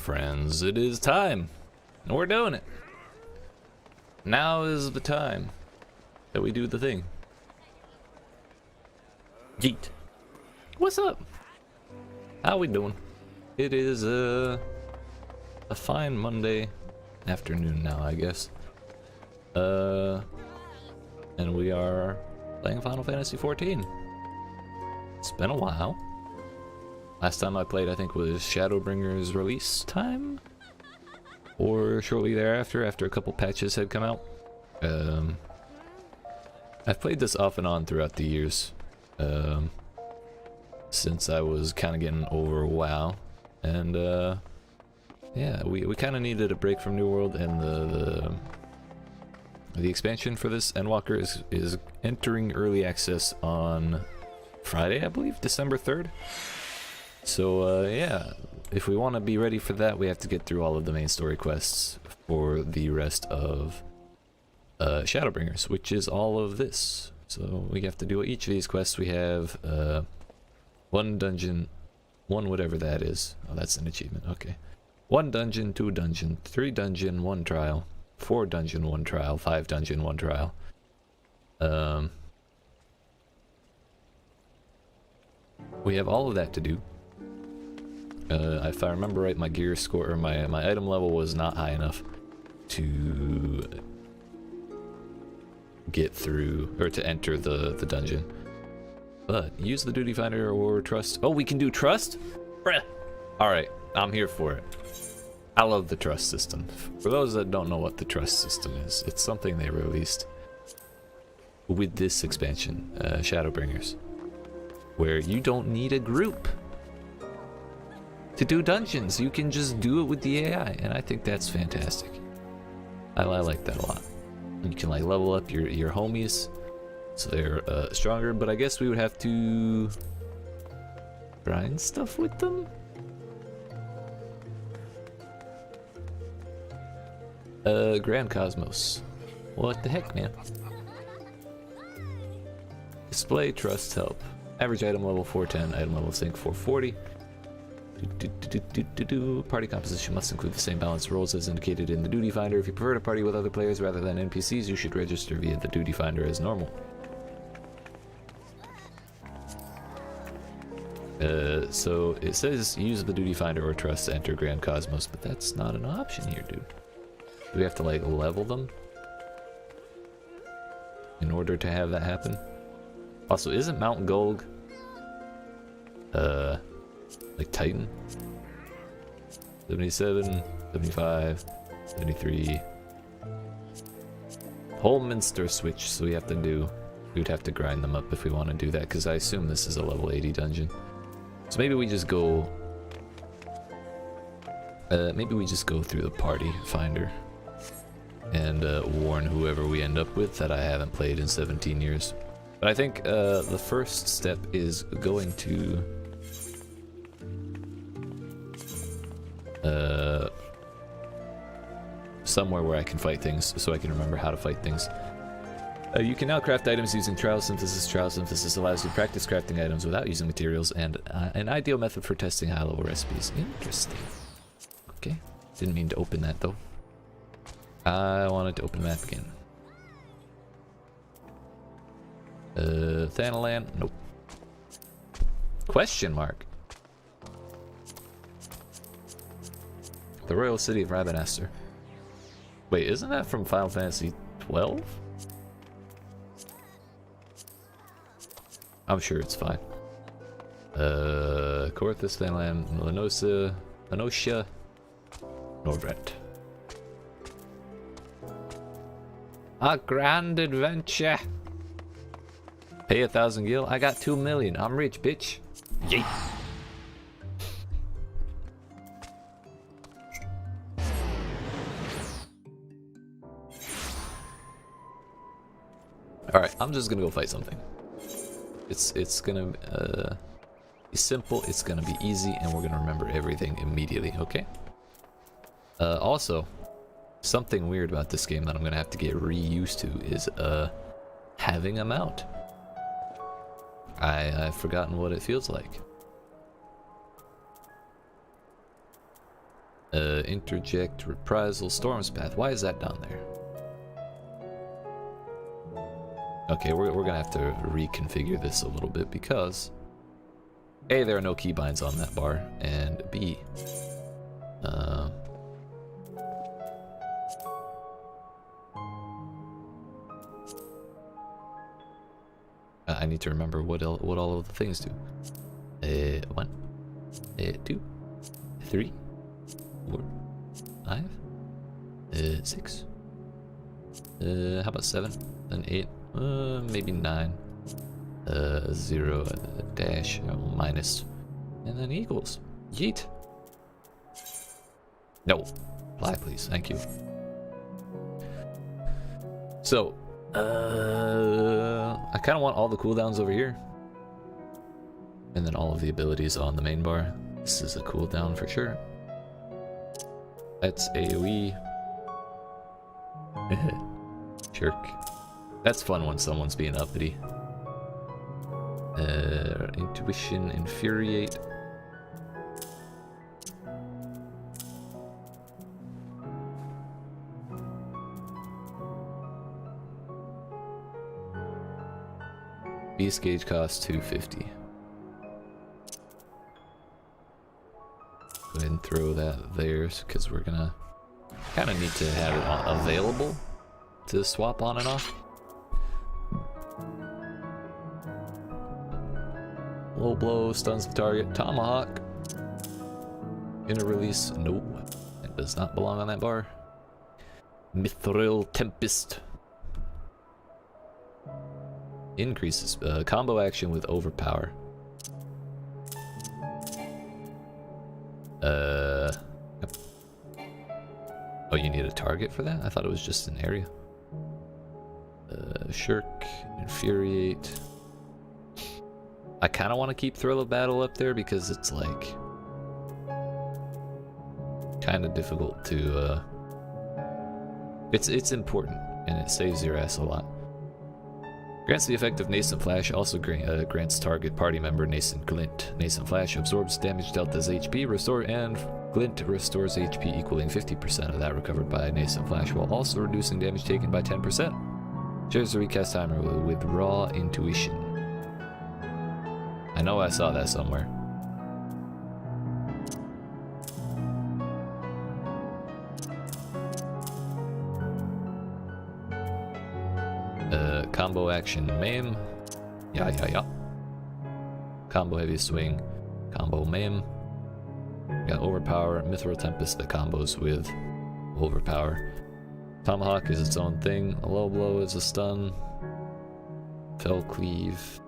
friends, it is time. And we're doing it. Now is the time that we do the thing. YEET. What's up? How we doing? It is a fine Monday afternoon now, I guess. And we are playing Final Fantasy XIV. It's been a while. Last time I played, I think, was Shadowbringers release time? Or shortly thereafter, after a couple patches had come out. I've played this off and on throughout the years. Since I was kind of getting over WoW. And, yeah, we kind of needed a break from New World, and the expansion for this Endwalker is entering early access on Friday, I believe, December 3rd. So, yeah, if we want to be ready for that, we have to get through all of the main story quests for the rest of Shadowbringers, which is all of this. So we have to do each of these quests. We have one dungeon, one whatever that is. Oh, that's an achievement. Okay. 1 dungeon, 2 dungeon, 3 dungeon, 1 trial, 4 dungeon, 1 trial, 5 dungeon, 1 trial. We have all of that to do. If I remember right, my gear score, or my item level was not high enough to get through, or to enter the dungeon. But use the duty finder or trust. Oh, we can do trust? Bruh. Alright, I'm here for it. I love the trust system. For those that don't know what the trust system is, it's something they released with this expansion, Shadowbringers, where you don't need a group to do dungeons. You can just do it with the AI, and I think that's fantastic. I like that a lot. You can like level up your homies so they're stronger, but I guess we would have to grind stuff with them. Grand Cosmos. What the heck, man? Display trust help. Average item level 410, item level sync 440. Party composition must include the same balance roles as indicated in the duty finder. If you prefer to party with other players rather than NPCs, you should register via the duty finder as normal. So it says use the duty finder or trust to enter Grand Cosmos, but that's not an option here, dude. Do we have to like level them in order to have that happen? Also, isn't Mount Golg like Titan? 77, 75, 73. Holminster switch, so we would have to grind them up if we want to do that, because I assume this is a level 80 dungeon. So maybe we just go through the party finder and warn whoever we end up with that I haven't played in 17 years. But I think the first step is going to somewhere where I can fight things, so I can remember how to fight things. You can now craft items using trial synthesis. Trial synthesis allows you to practice crafting items without using materials, and an ideal method for testing high-level recipes. Interesting. Okay, didn't mean to open that though. I wanted to open the map again. Thanalan? Nope. Question mark. The Royal City of Rabanastre. Wait, isn't that from Final Fantasy XII? I'm sure it's fine. Corthus, Thanalan, Lenosha, Norvrent. A grand adventure. Pay 1,000 gil. I got 2 million. I'm rich, bitch. Yeet. All right, I'm just gonna go fight something. It's gonna be simple. It's gonna be easy, and we're gonna remember everything immediately. Okay. Also, something weird about this game that I'm gonna have to get re-used to is having a mount. I've forgotten what it feels like. Interject, reprisal, storm's path. Why is that down there? Okay, we're gonna have to reconfigure this a little bit because A, there are no keybinds on that bar, and B, I need to remember what all of the things do. 1, 2, 3, 4, 5, 6. How about 7? Then 8. Maybe 9. 0, dash, minus, and then equals. Yeet. No. Apply, please. Thank you. So, I kind of want all the cooldowns over here. And then all of the abilities on the main bar. This is a cooldown for sure. That's AoE. Jerk. That's fun when someone's being uppity. Intuition, infuriate. Beast gauge costs 250. Go ahead and throw that there because we're gonna kind of need to have it available to swap on and off. Low blow, stuns the target. Tomahawk. Inner release. No. It does not belong on that bar. Mithril Tempest. Increases combo action with overpower. Yep. Oh, you need a target for that? I thought it was just an area. Shirk. Infuriate. I kind of want to keep Thrill of Battle up there because it's like kind of difficult to it's important and it saves your ass a lot. Grants the effect of Nascent Flash, also grants target party member Nascent Glint. Nascent Flash absorbs damage dealt as HP, and Glint restores HP equaling 50% of that recovered by Nascent Flash while also reducing damage taken by 10%. Shares the recast timer with Raw Intuition. I know I saw that somewhere. Combo action maim. Yeah. Combo heavy swing. Combo maim. Got overpower. Mithril Tempest that combos with overpower. Tomahawk is its own thing. A low blow is a stun. Fell cleave.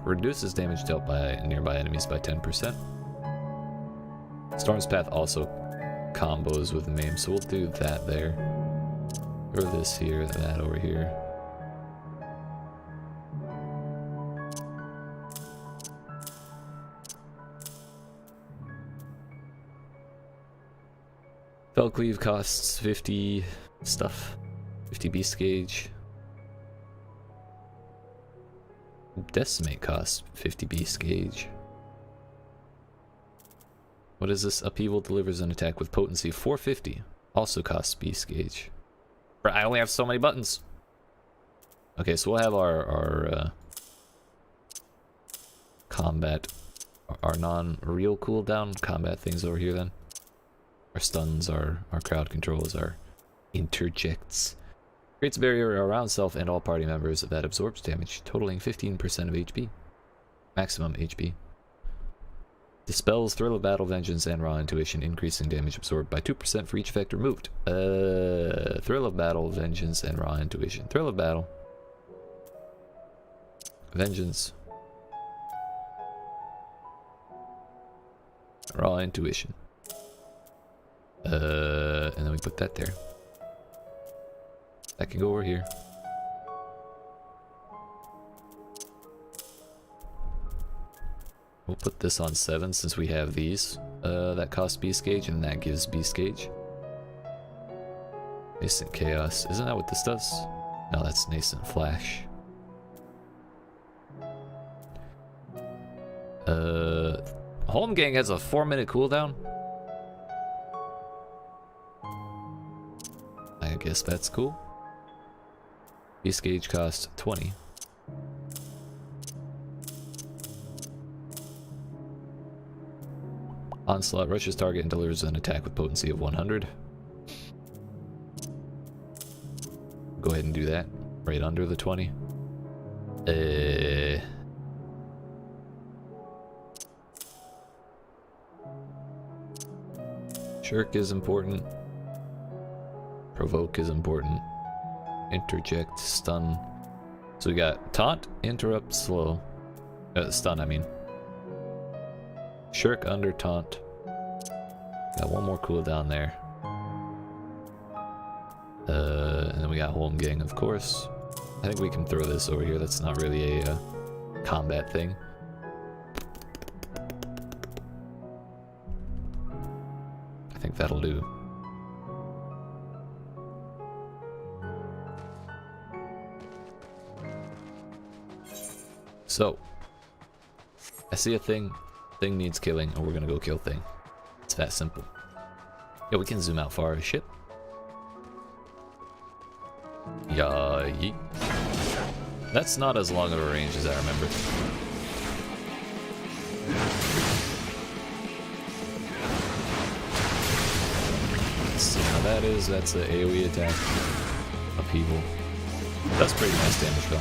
Reduces damage dealt by nearby enemies by 10%. Storm's Path also combos with Maim, so we'll do that there. Or this here, that over here. Fell Cleave costs 50 stuff. 50 Beast Gauge. Decimate costs 50 Beast Gauge. What is this? Upheaval delivers an attack with potency 450. Also costs Beast Gauge. I only have so many buttons. Okay, so we'll have our combat, our non-real cooldown combat things over here then. Our stuns, our crowd controls, our interjects. Creates a barrier around self and all party members that absorbs damage, totaling 15% of HP. Maximum HP. Dispels Thrill of Battle, Vengeance, and Raw Intuition, increasing damage absorbed by 2% for each effect removed. Thrill of Battle, Vengeance, and Raw Intuition. Thrill of Battle. Vengeance. Raw Intuition. And then we put that there. That can go over here. We'll put this on 7 since we have these. That costs Beast Gauge and that gives Beast Gauge. Nascent Chaos. Isn't that what this does? No, that's Nascent Flash. Home Gang has a 4-minute cooldown. I guess that's cool. Beast gauge cost 20. Onslaught rushes target and delivers an attack with potency of 100. Go ahead and do that. Right under the 20. Shirk is important. Provoke is important. Interject, stun. So we got taunt, interrupt, slow. Stun, I mean. Shirk under taunt. Got one more cooldown there. And then we got Home Gang, of course. I think we can throw this over here. That's not really a combat thing. I think that'll do. So, I see a thing. Thing needs killing, and we're gonna go kill thing. It's that simple. Yeah, we can zoom out far as shit. Yeah, yeet. That's not as long of a range as I remember. Let's see how that is. That's an AoE attack. Upheaval. That's pretty nice damage though.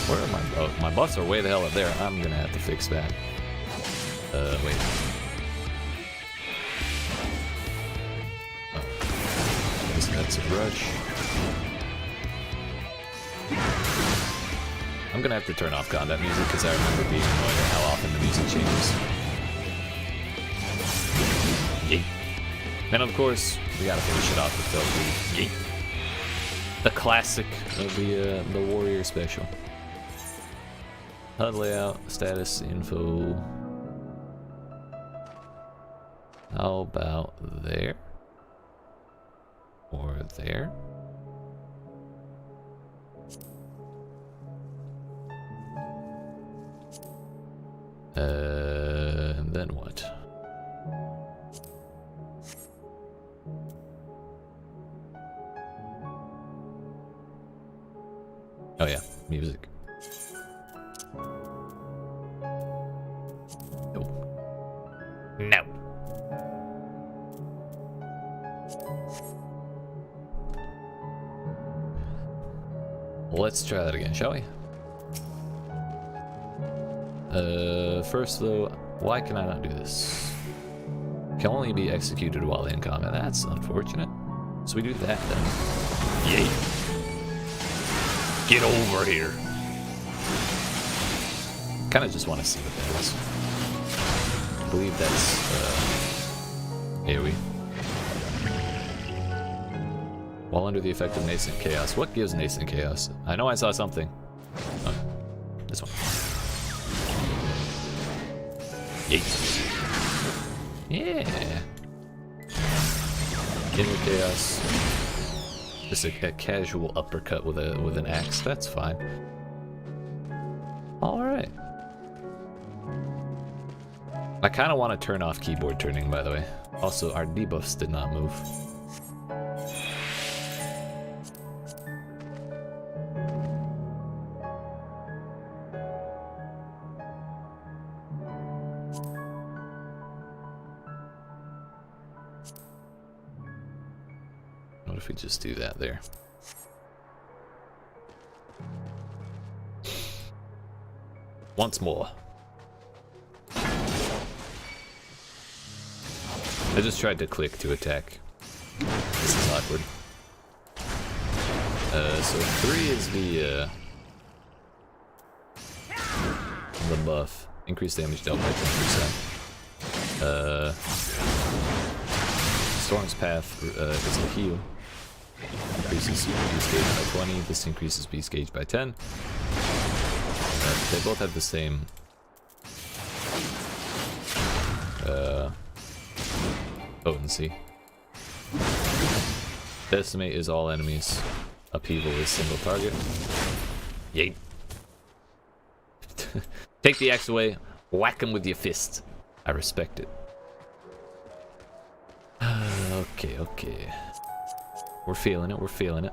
Where are my... Oh, my buffs are way the hell up there. I'm gonna have to fix that. Wait. Oh. That's a rush. I'm gonna have to turn off combat music because I remember being annoyed at how often the music changes. Yeet. And of course, we gotta finish it off with the yeet. The classic of the warrior special. HUD layout, status, info. How about there? Or there? And then what? Oh yeah, music. No. Let's try that again, shall we? First though, why can I not do this? Can only be executed while in combat. That's unfortunate. So we do that then. Yay! Get over here! Kinda just want to see what that is. I believe that's AoE. While under the effect of Nascent Chaos. What gives Nascent Chaos? I know I saw something. Oh, this one. Yeet. Yeah. Inner Chaos. Just a casual uppercut with an axe. That's fine. All right. I kind of want to turn off keyboard turning, by the way. Also, our debuffs did not move. What if we just do that there? Once more. I just tried to click to attack. This is awkward. So 3 is the buff. Increased damage dealt by 10%. Storm's Path is a heal. Increases beast gauge by 20. This increases beast gauge by 10. They both have the same potency. Decimate is all enemies. Upheaval is single target. Yeet. Take the axe away, whack him with your fist. I respect it. Okay. We're feeling it, we're feeling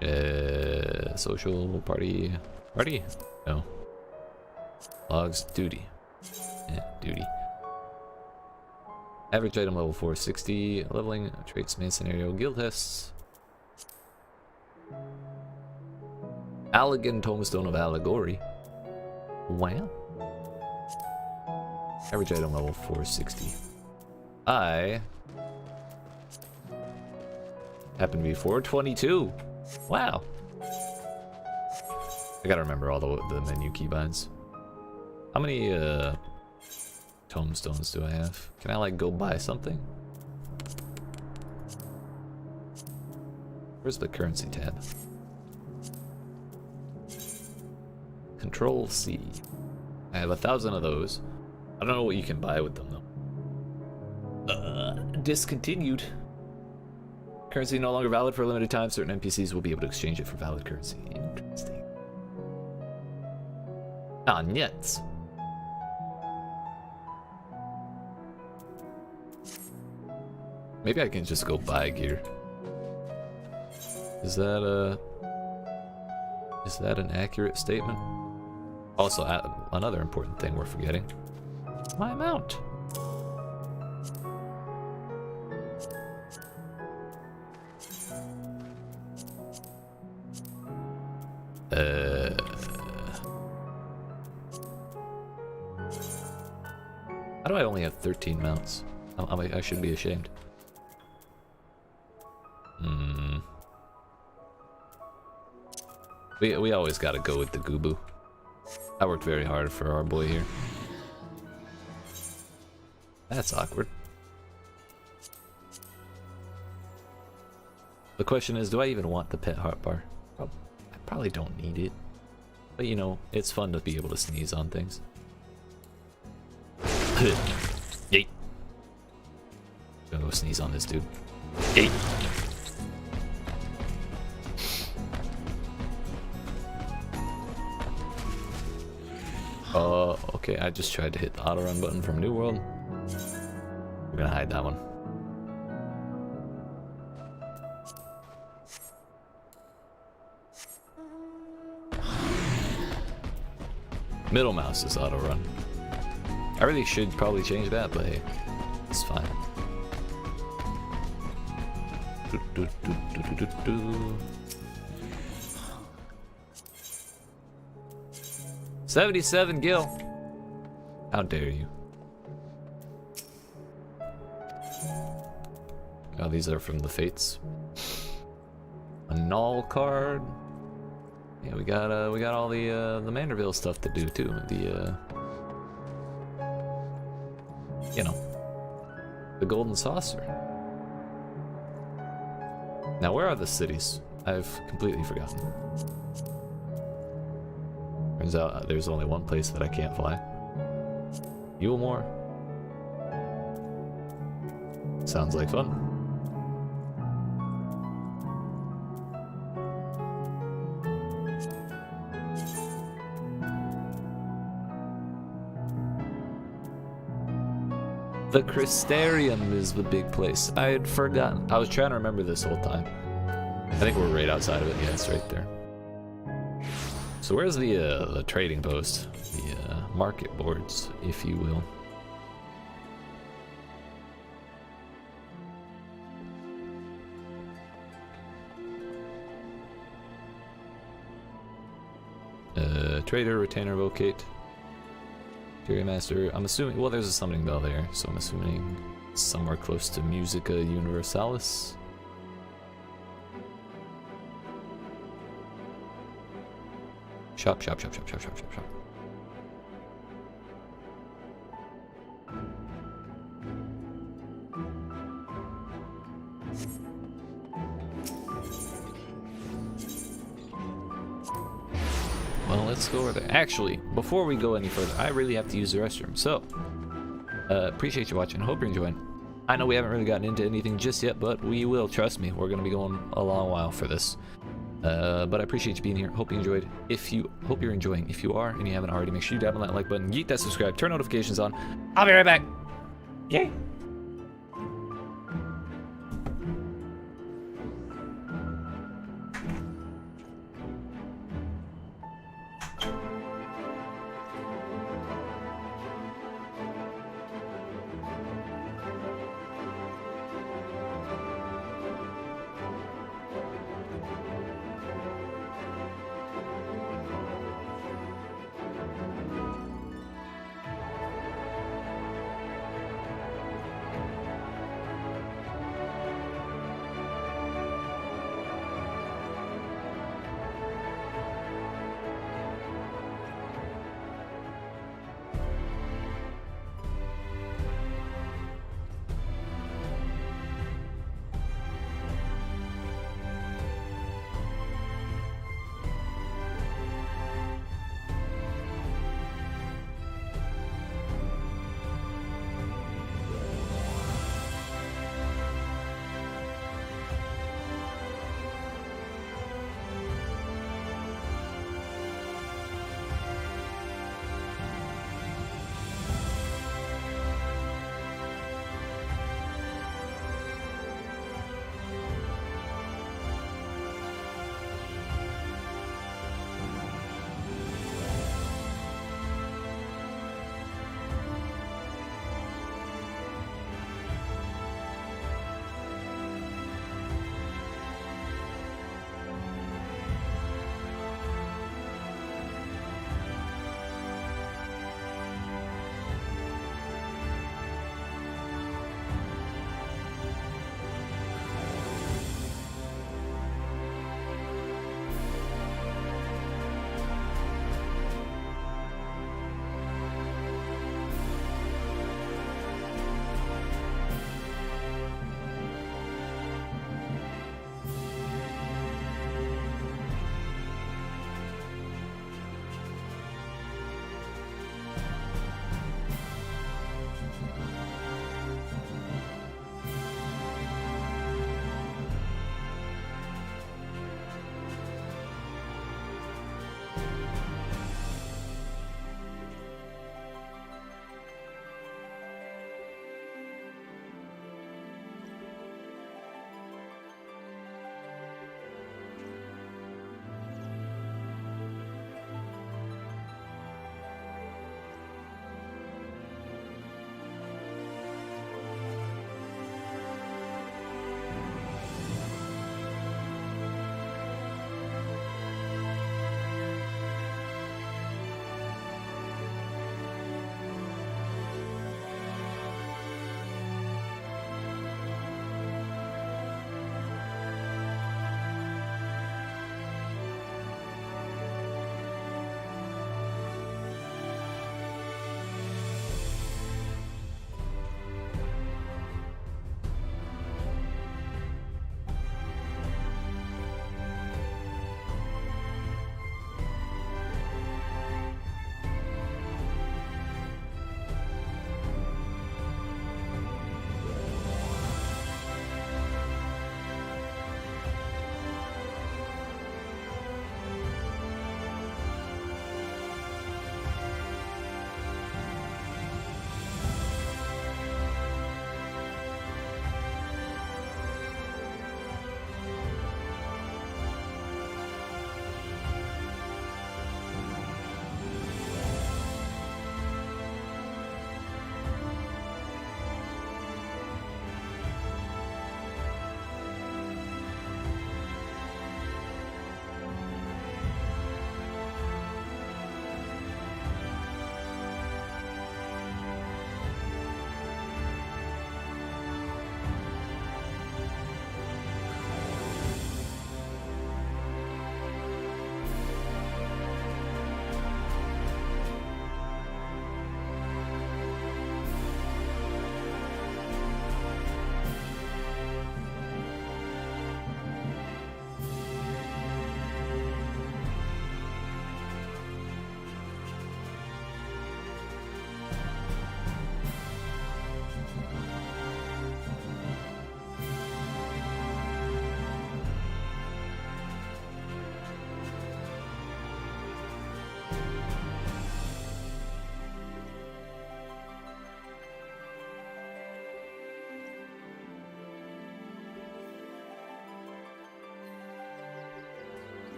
it. Social party. Party? No. Logs, duty. Yeah, duty. Average item level 460. Leveling, traits, main scenario, guild tests. Allegan Tombstone of Allegory. Wow. Average item level 460. I happen to be 422. Wow. I gotta remember all the menu keybinds. How many tombstones do I have? Can I like go buy something? Where's the currency tab? Control C. I have 1,000 of those. I don't know what you can buy with them though. Discontinued. Currency no longer valid for a limited time. Certain NPCs will be able to exchange it for valid currency. Interesting. Ah, nets. Maybe I can just go buy gear. Is that an accurate statement? Also, another important thing we're forgetting. My mount. How do I only have 13 mounts? I should be ashamed. We always gotta go with the Goobu. I worked very hard for our boy here. That's awkward. The question is, do I even want the pet heart bar? I probably don't need it. But you know, it's fun to be able to sneeze on things. Yeet. Gonna go sneeze on this dude. Yeet. Okay, I just tried to hit the auto run button from New World. We're gonna hide that one. Middle mouse is auto run. I really should probably change that, but hey, it's fine. 77 gil. How dare you? Oh, these are from the Fates. A null card. Yeah, we got all the Manderville stuff to do too. You know, the Golden Saucer. Now, where are the cities? I've completely forgotten. Turns out there's only one place that I can't fly. Yulemore. Sounds like fun. The Crystarium is the big place. I had forgotten. I was trying to remember this whole time. I think we're right outside of it. Yeah, it's right there. So where's the trading post? The market boards, if you will. Trader, retainer, vocate. Interior Master. I'm assuming, well, there's a summoning bell there, so I'm assuming somewhere close to Musica Universalis. Shop. Well, let's go over there. Actually, before we go any further, I really have to use the restroom. So, appreciate you watching. Hope you're enjoying. I know we haven't really gotten into anything just yet, but we will. Trust me, we're going to be going a long while for this. But I appreciate you being here. Hope you enjoyed. Hope you're enjoying. If you are and you haven't already, make sure you dab on that like button, yeet that subscribe, turn notifications on. I'll be right back. Yay.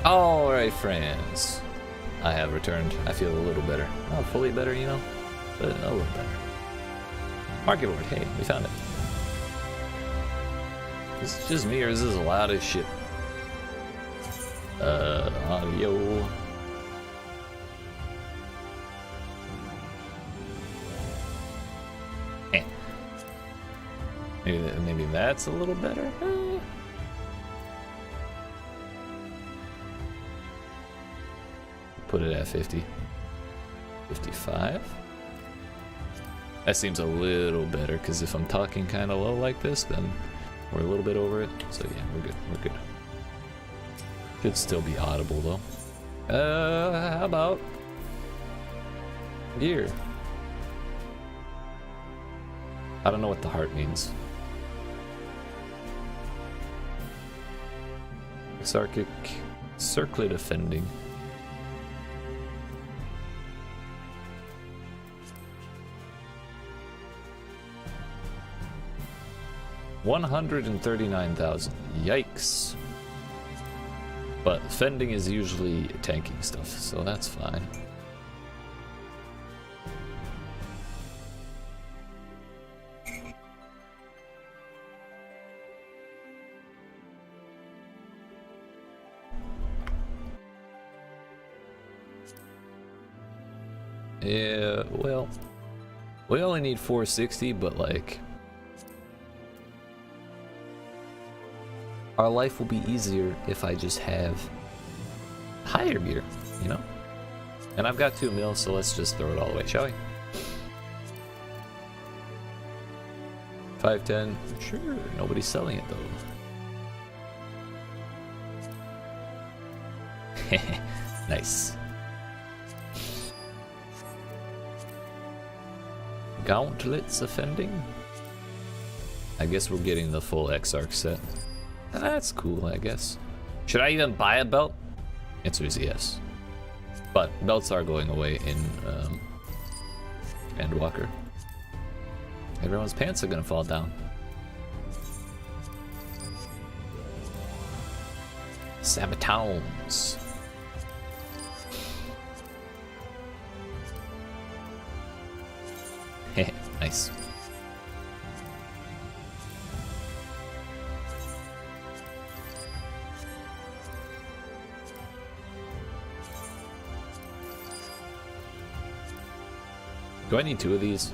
Alright, friends. I have returned. I feel a little better. Not fully better, you know, but a little better. Market board. Hey, we found it. Is this just me or is this loud as shit? Audio. Eh. Maybe that's a little better. Put it at 50. 55. That seems a little better because if I'm talking kind of low like this, then we're a little bit over it. So yeah, we're good. We're good. Should still be audible though. How about gear? I don't know what the heart means. Exarchic circlet offending. $139,000. Yikes. But fending is usually tanking stuff, so that's fine. Yeah, well, we only need 460, but like, our life will be easier if I just have higher gear, you know? And I've got 2 mil, so let's just throw it all away, shall we? 510, sure, nobody's selling it though. Nice. Gauntlets offending? I guess we're getting the full Exarch set. That's cool, I guess. Should I even buy a belt? Answer is yes. But belts are going away in Endwalker. Everyone's pants are gonna fall down. Sabatons. Nice. Do I need 2 of these?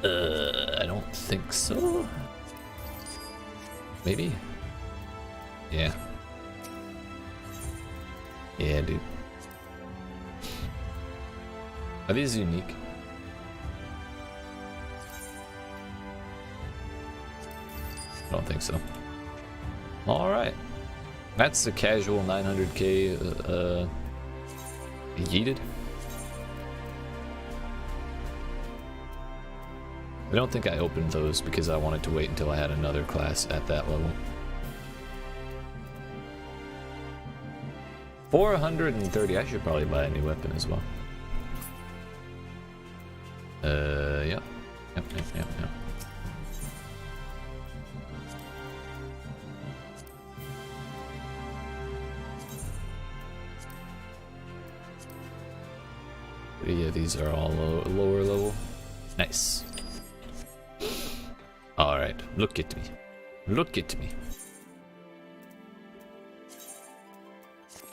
I don't think so. Maybe? Yeah. Yeah, dude. Are these unique? I don't think so. Alright. That's a casual 900k yeeted. I don't think I opened those because I wanted to wait until I had another class at that level. 430. I should probably buy a new weapon as well. Yeah. Yep. Yeah, these are all lower level. Nice. Alright, look at me. Look at me.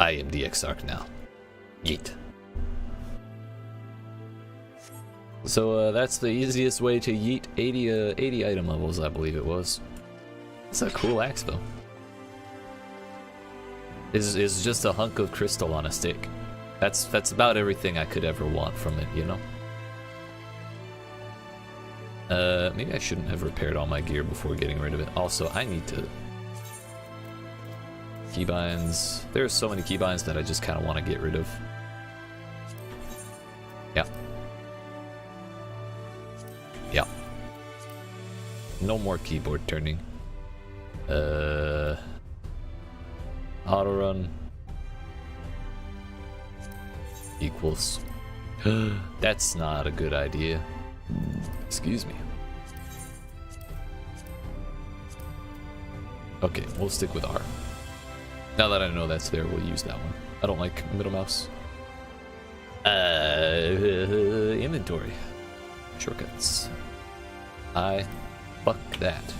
I am the Exarch now. Yeet. So that's the easiest way to yeet 80 item levels, I believe it was. It's a cool axe though. It's just a hunk of crystal on a stick. That's about everything I could ever want from it, you know? Maybe I shouldn't have repaired all my gear before getting rid of it. Also, I need to... Keybinds. There are so many keybinds that I just kind of want to get rid of. Yeah. Yeah. No more keyboard turning. Auto run. Equals. That's not a good idea. Excuse me. Okay, we'll stick with R. Now that I know that's there, we'll use that one. I don't like middle mouse. Inventory. Shortcuts. Fuck that.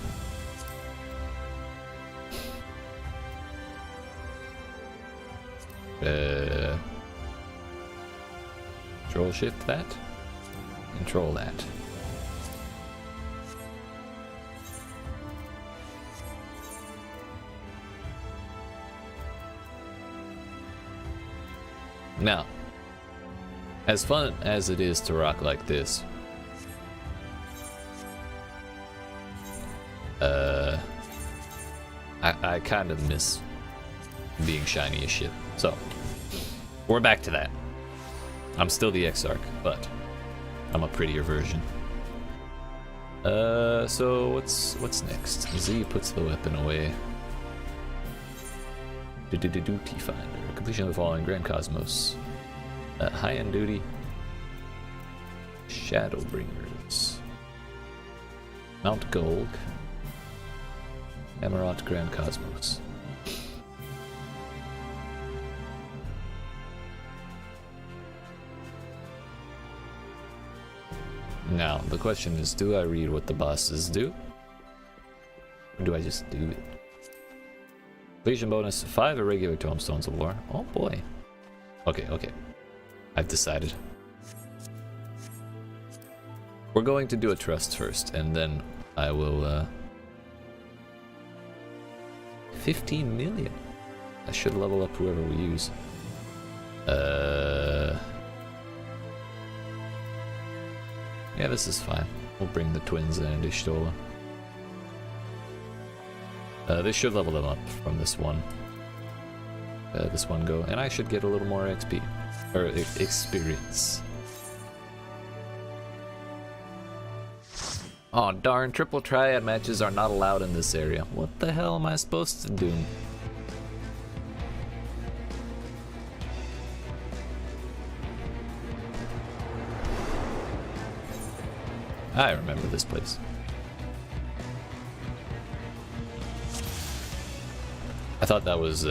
Control shift that. Control that. Now, as fun as it is to rock like this, I kind of miss being shiny as shit. So, we're back to that. I'm still the Exarch, but I'm a prettier version. So what's next? Z puts the weapon away. Duty finder. Completion of the following Grand Cosmos. High-end duty. Shadowbringers. Mount Gold. Emerald Grand Cosmos. Now, the question is, do I read what the bosses do? Or do I just do it? Completion bonus, 5 irregular tombstones of war. Oh boy. Okay. I've decided. We're going to do a trust first, and then I will, 15 million. I should level up whoever we use. Yeah, this is fine. We'll bring the twins and Ishtola. This should level them up from this one. This one go, and I should get a little more XP or experience. Oh darn! Triple triad matches are not allowed in this area. What the hell am I supposed to do? I remember this place. I thought that was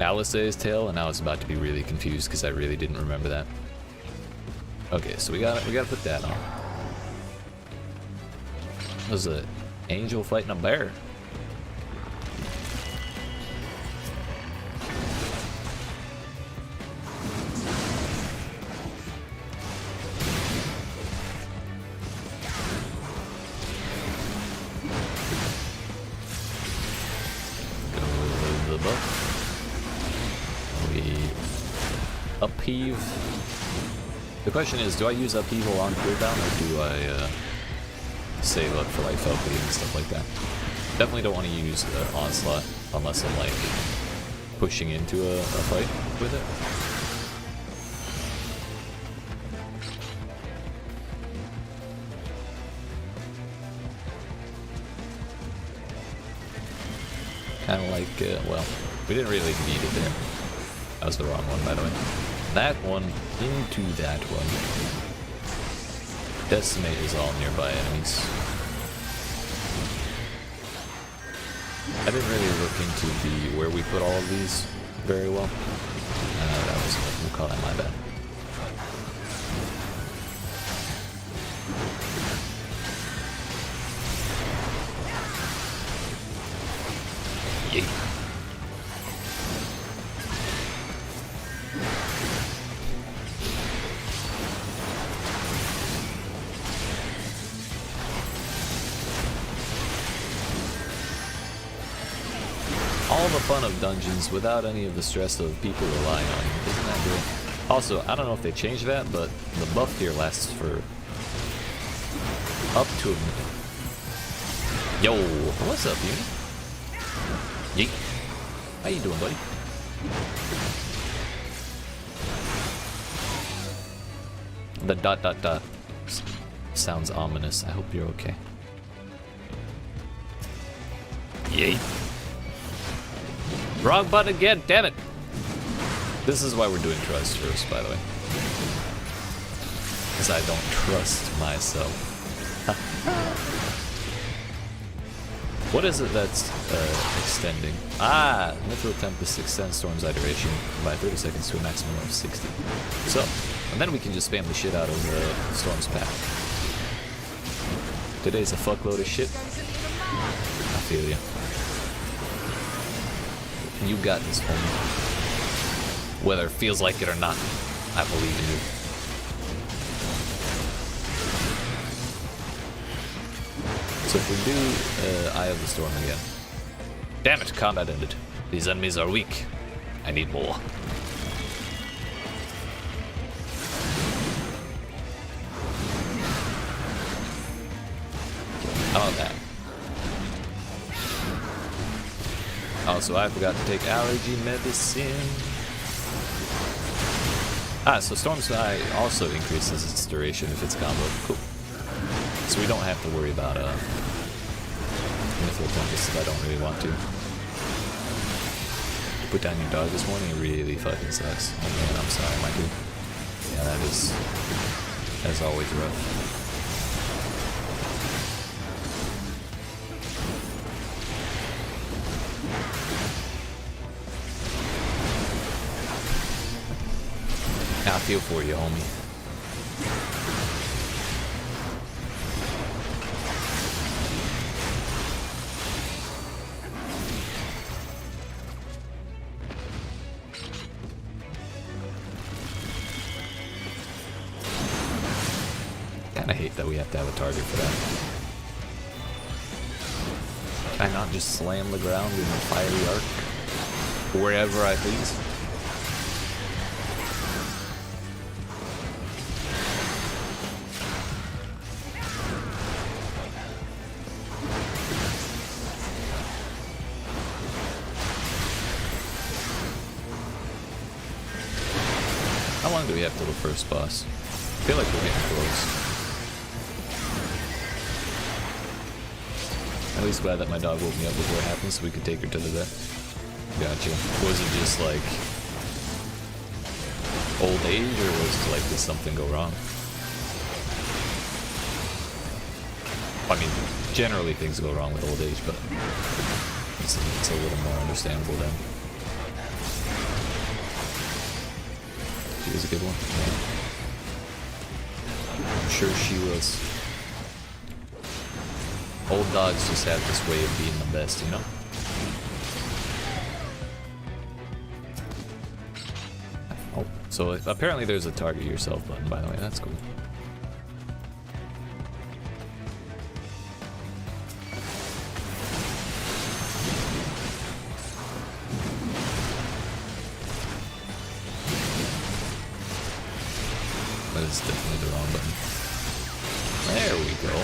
Alice's tale, and I was about to be really confused because I really didn't remember that. Okay, so we gotta put that on. That was an angel fighting a bear. Upheave. The question is, do I use upheaval on cooldown, or do I save up for like Felpy and stuff like that? Definitely don't want to use onslaught unless I'm like pushing into a fight with it. Kind of like, well, we didn't really need it there. That was the wrong one, by the way. That one into that one. Decimate is all nearby enemies. I didn't really look into where we put all of these very well. That was, we'll call that my bad. Yeet. All the fun of dungeons without any of the stress of people relying on you. Isn't that great? Also, I don't know if they changed that, but the buff here lasts for up to a minute. Yo, what's up, Uni? Yeet. How you doing, buddy? The ... sounds ominous. I hope you're okay. Yeet. Wrong button again, damn it! This is why we're doing trust first, by the way. Because I don't trust myself. What is it that's extending? Ah, Mithril Tempest extends Storm's Iteration by 30 seconds to a maximum of 60. So, and then we can just spam the shit out of the Storm's path. Today's a fuckload of shit. I feel you. You got this, homie. Whether it feels like it or not, I believe in you. So if we do Eye of the Storm again. Damn it, combat ended. These enemies are weak. I need more. How about that? Also, I forgot to take allergy medicine. Ah, so Storm's Eye also increases its duration if it's combo. Cool. So we don't have to worry about Mithril Tempest if I don't really want to. Put down your dog this morning, it really fucking sucks. Oh man, I'm sorry, my dude. Yeah, that's always rough. I feel for you, homie. Kinda hate that we have to have a target for that. Can I not just slam the ground in the fiery arc? Wherever I please? How long do we have till the first boss? I feel like we're getting close. At least glad that my dog woke me up before it happened so we could take her to the vet. Gotcha. Was it just like old age, or was it like, did something go wrong? I mean, generally things go wrong with old age, but it's a little more understandable then. She was a good one. Yeah. I'm sure she was. Old dogs just have this way of being the best, you know? Oh, so apparently there's a target yourself button, by the way. That's cool. That is definitely the wrong button. There we go.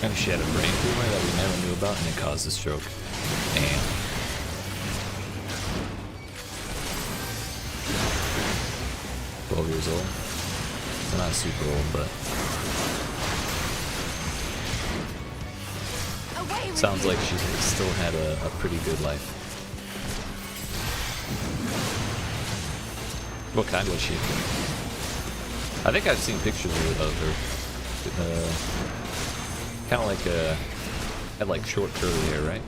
And she had a brain tumor that we never knew about, and it caused a stroke. Damn. Years old. So not super old, but sounds like she still had a pretty good life. What kind was she? I think I've seen pictures of her. Kind of like had like short curly hair, right?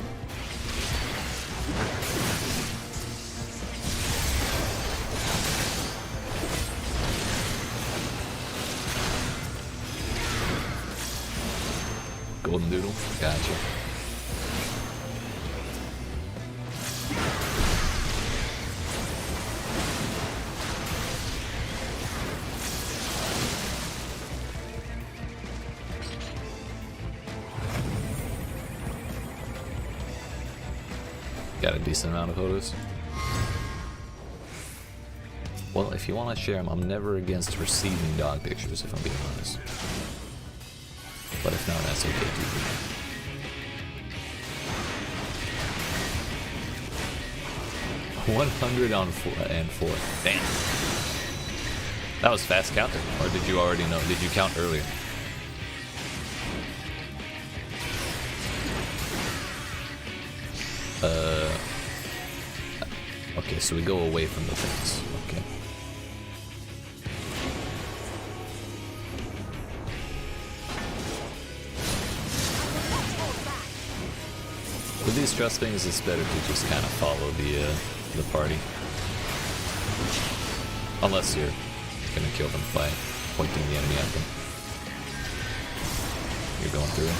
Golden Doodle, gotcha. Got a decent amount of photos. Well, if you want to share them, I'm never against receiving dog pictures, if I'm being honest. But if not, that's okay too. 100 on 4 and 4. Damn. That was fast counting, or did you already know? Did you count earlier? Okay, so we go away from the things. Okay. With these trust things, it's better to just kind of follow the party. Unless you're gonna kill them by pointing the enemy at them. You're going through it.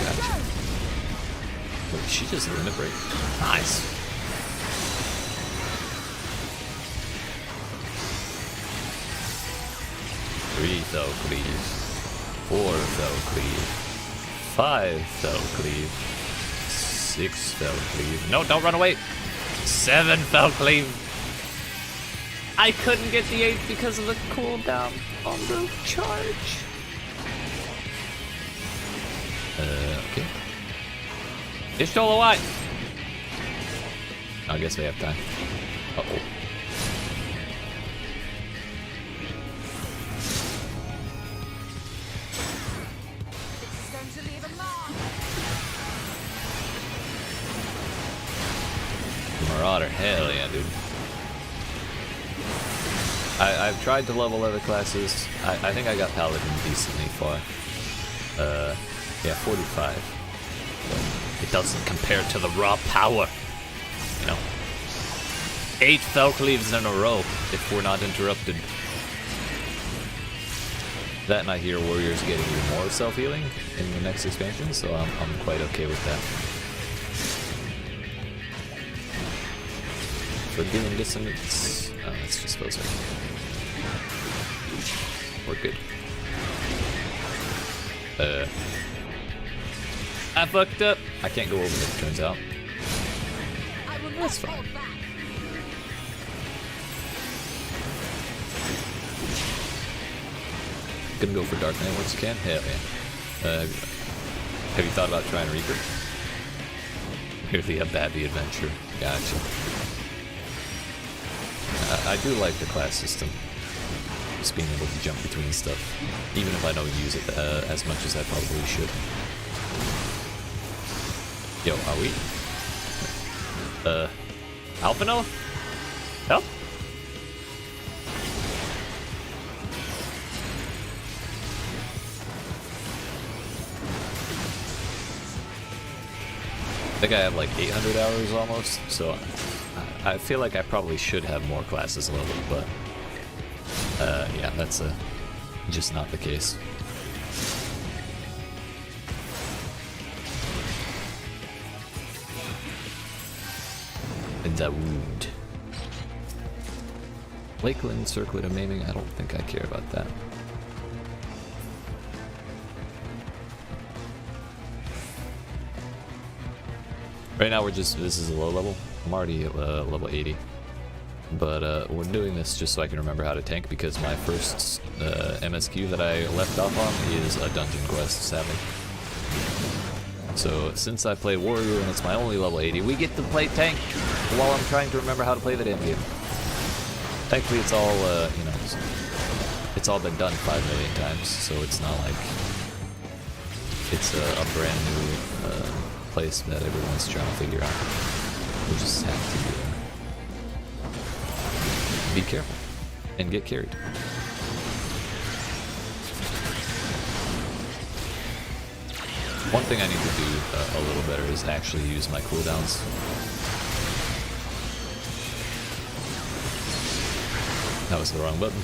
Gotcha. Wait, she just limit break? Nice. Three fell cleave. 4 fell cleave. 5 fell cleave. 6 fell cleave. No, don't run away. 7 fell cleave. I couldn't get the 8 because of the cooldown on the charge. Okay. Ishtola White. I guess we have time. Uh-oh. Marauder, hell yeah, dude. I've tried to level other classes. I think I got Paladin decently far. Yeah, 45. But it doesn't compare to the raw power. You know. 8 Felcleaves in a row, if we're not interrupted. That, and I hear Warriors getting even more self-healing in the next expansion, so I'm quite okay with that. Forgiving Dissonance. Oh, that's just supposed to. We're good. I fucked up. I can't go over there, it turns out. That's fine. Gonna go for Dark Knight once you can? Hell yeah. Have you thought about trying Reaper? Merely a Babby adventure. Gotcha. I do like the class system. Just being able to jump between stuff. Even if I don't use it as much as I probably should. Yo, are we? Alphino? Help? I think I have like 800 hours almost, so I feel like I probably should have more classes leveled, but yeah, that's just not the case. The wound. Lakeland Circlet of Maiming, I don't think I care about that. Right now this is a low level. I'm already at level 80. But we're doing this just so I can remember how to tank, because my first MSQ that I left off on is a dungeon quest, sadly. So since I play Warrior and it's my only level 80, we get to play tank while I'm trying to remember how to play the damn game. Thankfully it's all, you know, it's all been done 5 million times, so it's not like it's a brand new place that everyone's trying to figure out. We just have to be careful and get carried. One thing I need to do a little better is actually use my cooldowns. That was the wrong button.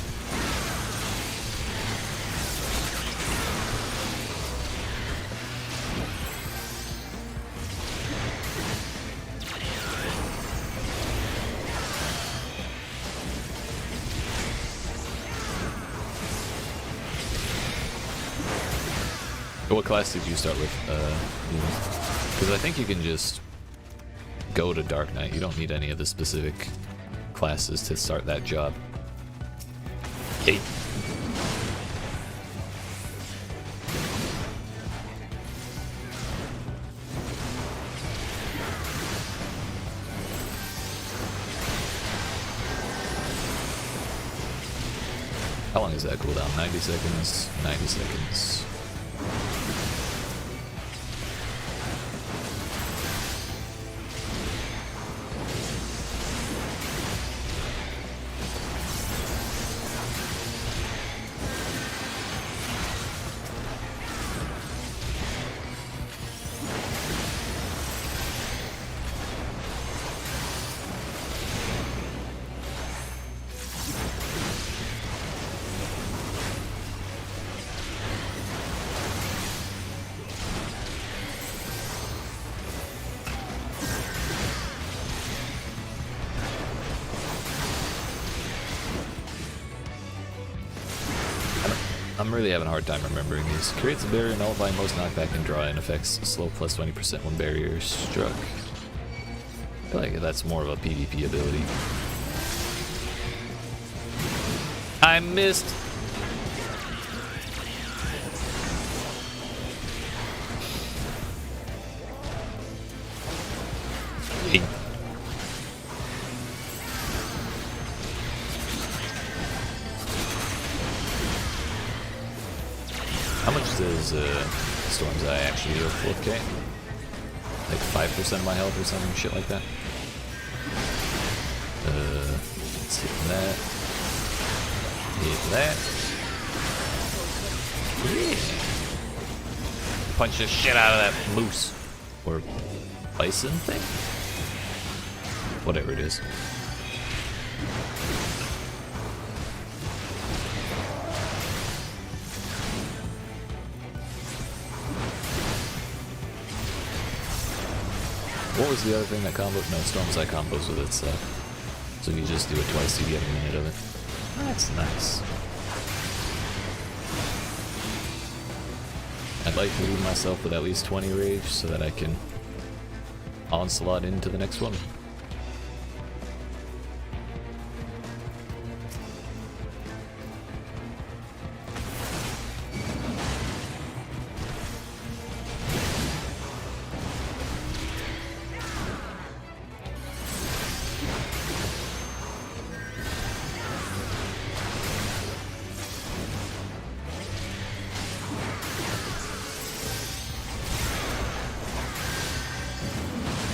What class did you start with? Because I think you can just go to Dark Knight. You don't need any of the specific classes to start that job. Hey. How long is that cooldown? 90 seconds, 90 seconds. I'm really having a hard time remembering these. Creates a barrier, nullifying most knockback and draw, and affects slow plus 20% when barrier is struck. I feel like that's more of a PvP ability. I missed! How much does Storm's Eye actually heal? 4k? Like 5% of my health or something, shit like that. Let's hit that. Hit that. Yeah. Punch the shit out of that moose. Or bison thing? Whatever it is. What was the other thing that combos? No, Storm's Eye combos with it, so if you just do it twice, you get a minute of it. That's nice. I'd like to leave myself with at least 20 rage so that I can onslaught into the next one.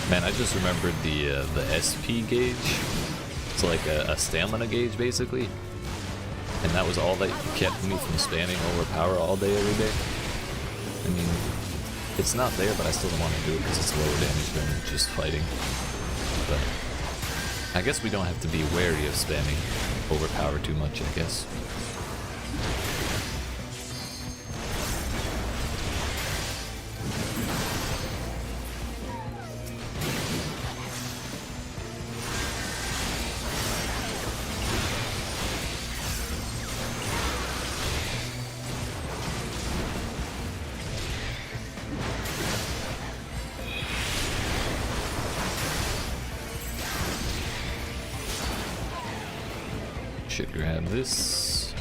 Man, I just remembered the SP gauge. It's like a stamina gauge, basically. And that was all that kept me from spamming overpower all day, every day. I mean, it's not there, but I still don't want to do it because it's lower damage than just fighting. But I guess we don't have to be wary of spamming overpower too much, I guess. Should grab this.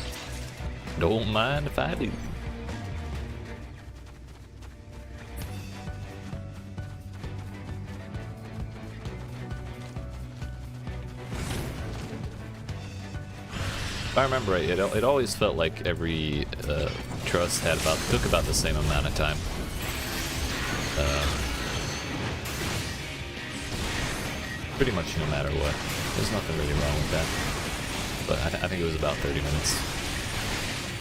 Don't mind if I do. If I remember right, it always felt like every trust took about the same amount of time. Pretty much no matter what. There's nothing really wrong with that. But I think it was about 30 minutes.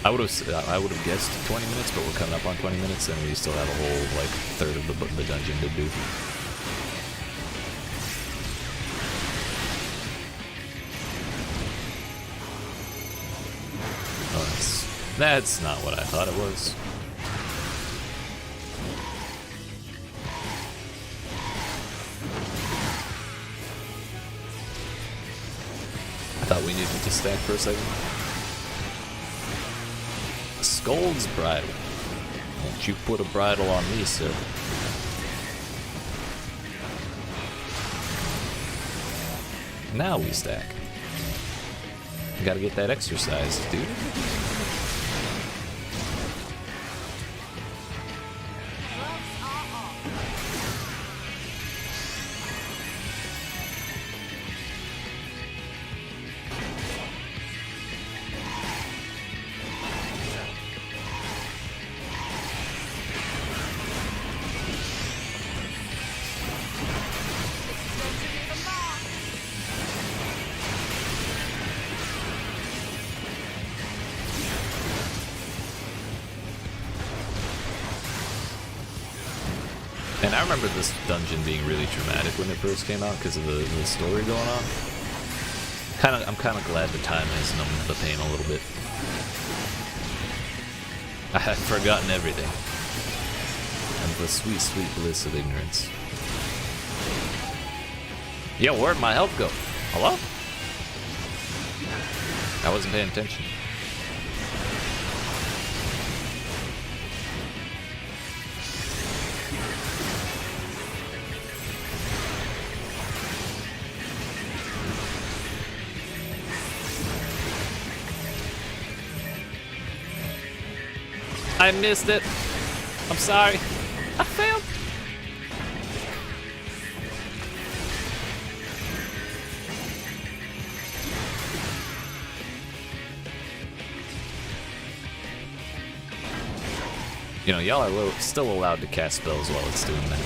I would have guessed 20 minutes, but we're coming up on 20 minutes, and we still have a whole like third of the dungeon to do. Oh, that's not what I thought it was. I thought we needed to stack for a second. Scold's bridle. Won't you put a bridle on me, sir? Now we stack. You gotta get that exercise, dude. And I remember this dungeon being really dramatic when it first came out because of the story going on. I'm kind of glad the time has numbed the pain a little bit. I had forgotten everything. And the sweet, sweet bliss of ignorance. Yo, where'd my health go? Hello? I wasn't paying attention. I missed it. I'm sorry. I failed. You know, y'all are still allowed to cast spells while it's doing that.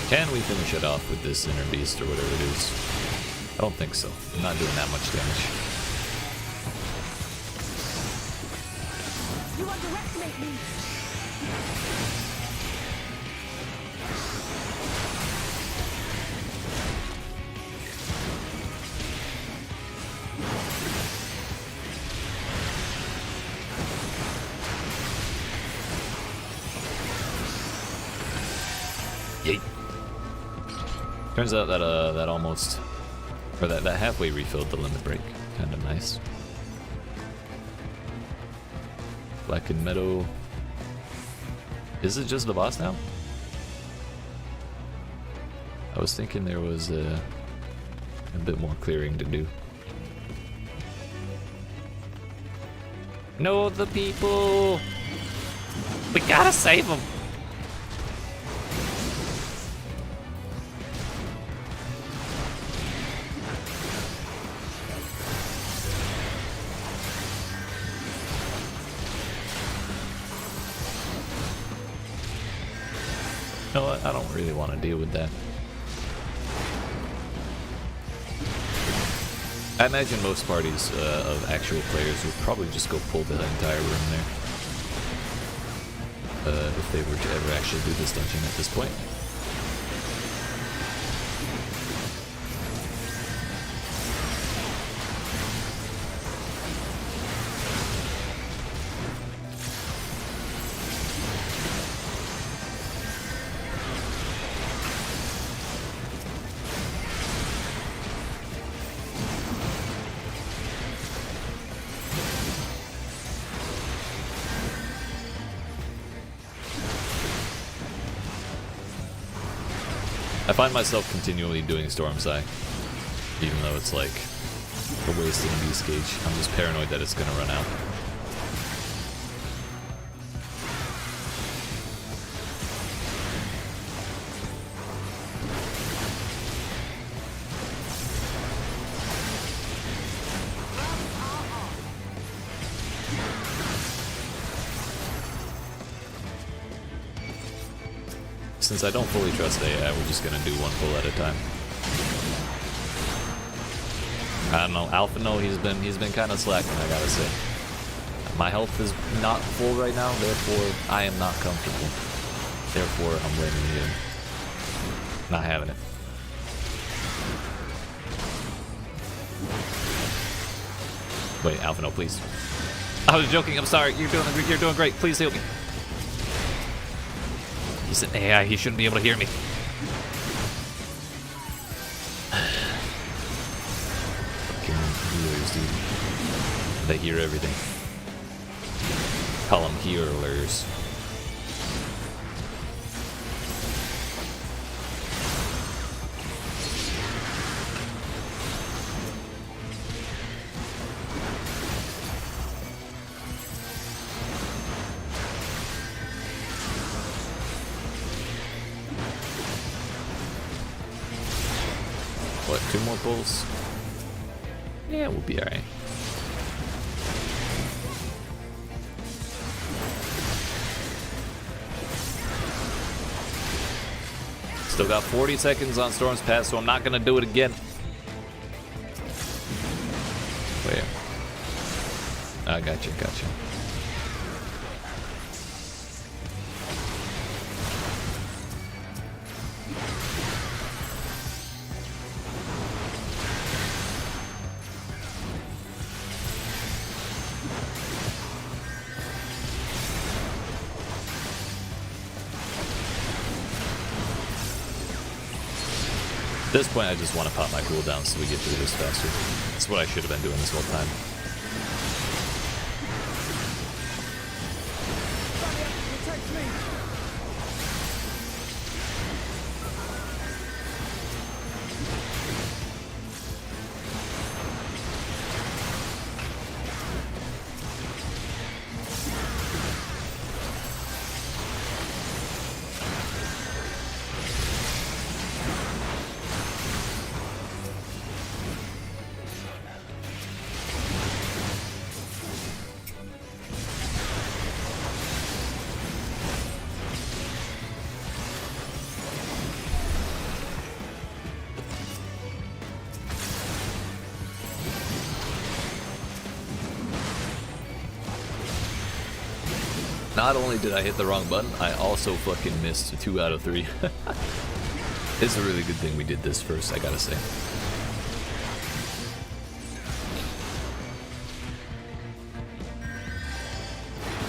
Can we finish it off with this inner beast or whatever it is? I don't think so. I'm not doing that much damage. You underestimate me. Yeet. Turns out that that almost, or that halfway refilled the limit break. Kind of nice. Blackened Meadow. Is it just the boss now? I was thinking there was a bit more clearing to do. No, the people! We gotta save them! You know what? I don't really want to deal with that. I imagine most parties of actual players would probably just go pull the entire room there. If they were to ever actually do this dungeon at this point. I find myself continually doing Storm's Eye, even though it's like a waste of an beast gauge. I'm just paranoid that it's gonna run out. Since I don't fully trust AI, we're just gonna do one pull at a time. I don't know, Alpha, no, he's been kind of slacking, I gotta say. My health is not full right now, therefore I am not comfortable. Therefore, I'm letting you in. Not having it. Wait, Alpha, no, please. I was joking, I'm sorry, you're doing great, please heal me. He's an AI, he shouldn't be able to hear me. Fucking healers, dude. They hear everything. Call them healers. What, 2 more pulls? Yeah, we'll be alright. Still got 40 seconds on Storm's Path, so I'm not gonna do it again. Wait. I gotcha. At this point, I just want to pop my cooldown so we get through this faster. That's what I should have been doing this whole time. Not only did I hit the wrong button, I also fucking missed 2 out of 3. It's a really good thing we did this first, I gotta say.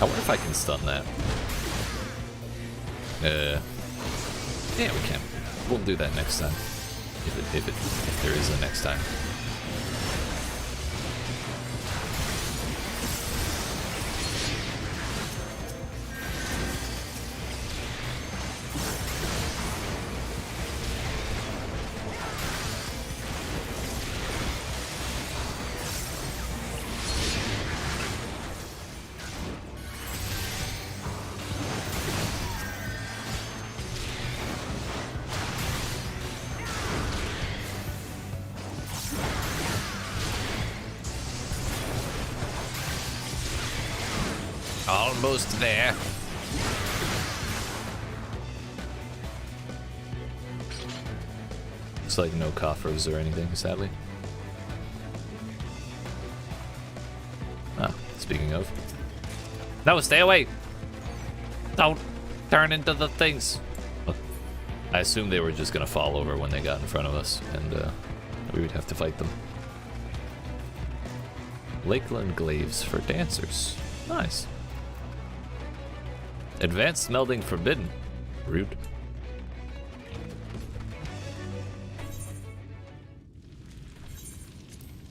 I wonder if I can stun that. Yeah, we can. We'll do that next time. If there is a next time. Almost there. Looks like no coffers or anything, sadly. Ah, speaking of. No, stay away! Don't turn into the things! Look, I assumed they were just gonna fall over when they got in front of us, and we would have to fight them. Lakeland Glaives for dancers. Nice. Advanced melding forbidden. Rude.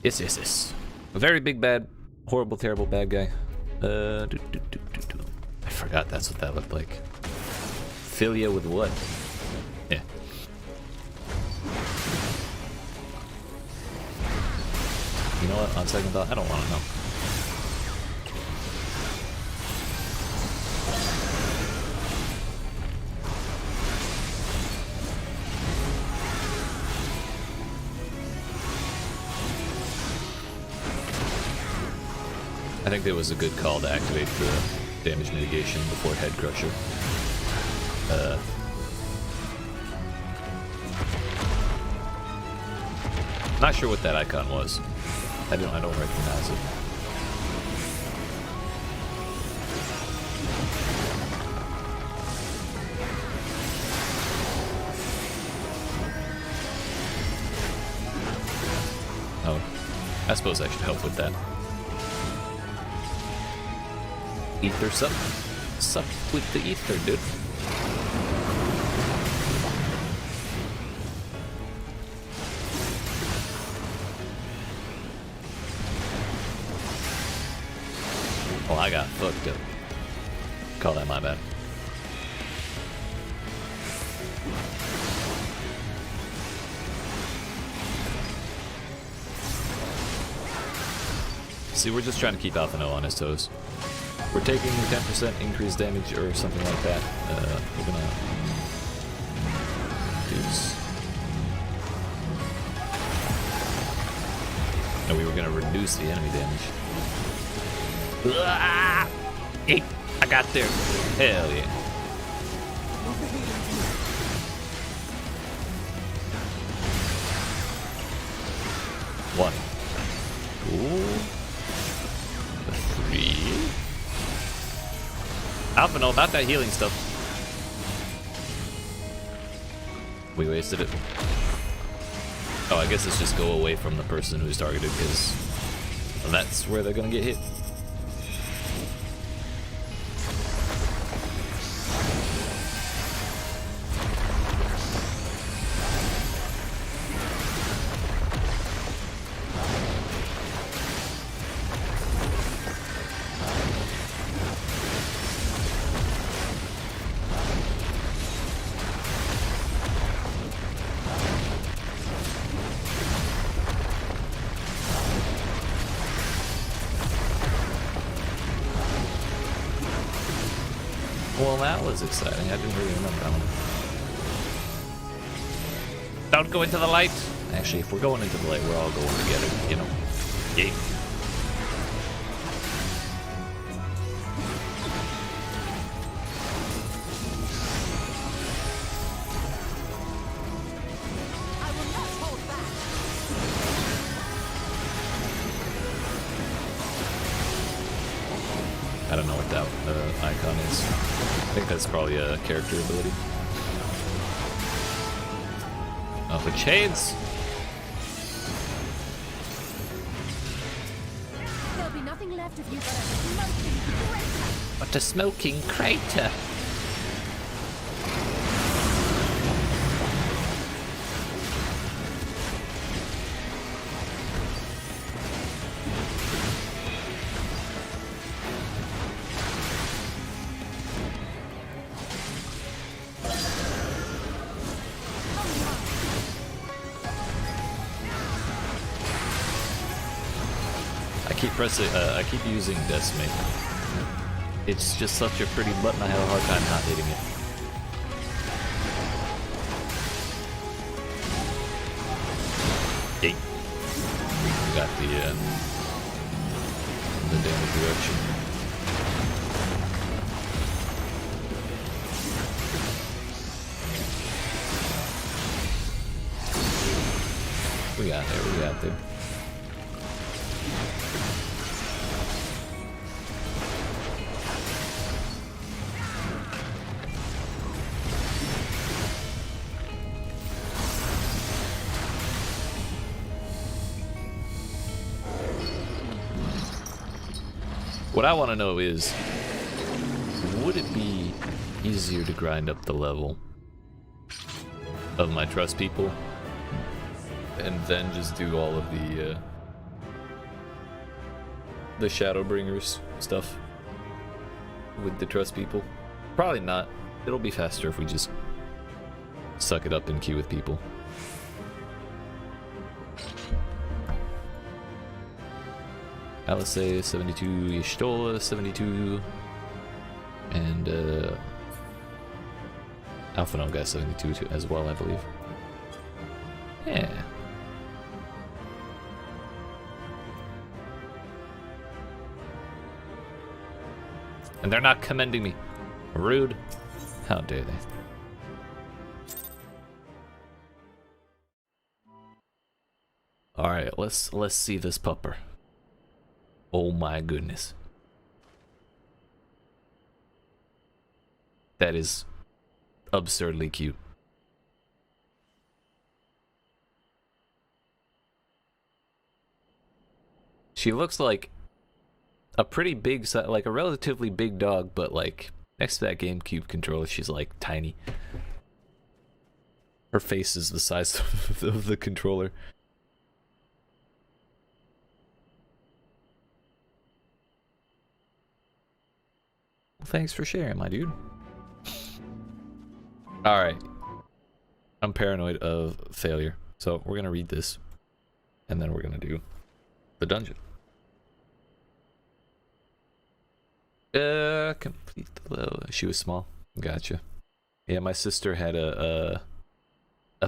Yes. A very big bad, horrible, terrible bad guy. I forgot that's what that looked like. Fill ya with what? Yeah. You know what? On second thought, I don't want to know. I think it was a good call to activate the damage mitigation before Head Crusher. Not sure what that icon was. I don't recognize it. Oh, I suppose I should help with that. Ether sup with the ether, dude. Oh, I got fucked up. Call that my bad. See, we're just trying to keep Alphino on his toes. We're taking 10% increased damage or something like that. We're gonna do this. No, we were gonna reduce the enemy damage. Ah! I got there. Hell yeah. 1. Ooh. 3. I don't know about that healing stuff. We wasted it. Oh, I guess it's just go away from the person who's targeted, because that's where they're gonna get hit. Well, that was exciting. I didn't really remember that one. Don't go into the light! Actually, if we're going into the light, we're all going together, you know? Yeet. I don't know what that icon is. I think that's probably a character ability. Oh, the chains! There'll be nothing left of you but But a smoking crater. a smoking crater! I keep using Decimate. It's just such a pretty button, I have a hard time not hitting it. Yeet. We got the damage reduction. We got there. What I want to know is, would it be easier to grind up the level of my trust people and then just do all of the Shadowbringers stuff with the trust people? Probably not. It'll be faster if we just suck it up and queue with people. Alice 72, Y'shtola 72, and Alphano got 72 too, as well, I believe. Yeah. And they're not commending me. Rude. How dare they? All right, let's see this pupper. Oh my goodness. That is absurdly cute. She looks like a pretty big, like a relatively big dog, but like next to that GameCube controller, she's like tiny. Her face is the size of the controller. Thanks for sharing, my dude. Alright. I'm paranoid of failure. So we're going to read this. And then we're going to do the dungeon. Complete the level. She was small. Gotcha. Yeah, my sister had a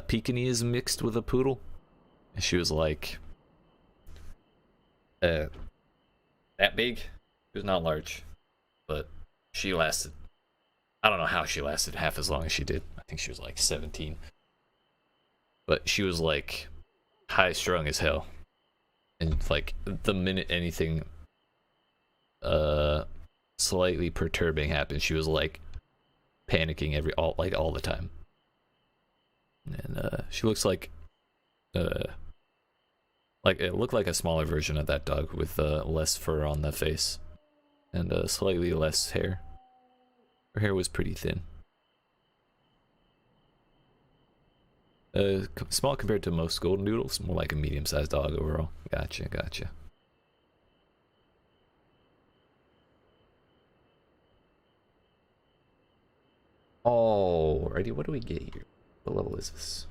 Pekingese mixed with a poodle. And she was like... that big. She was not large. But... she lasted, I don't know how she lasted half as long as she did. I think she was like 17. But she was like high strung as hell. And like the minute anything slightly perturbing happened, she was like panicking all the time. And she looks like it looked like a smaller version of that dog with less fur on the face and slightly less hair. Her hair was pretty thin. Small compared to most golden doodles, more like a medium-sized dog overall. Gotcha, gotcha. Alrighty, what do we get here? What level is this?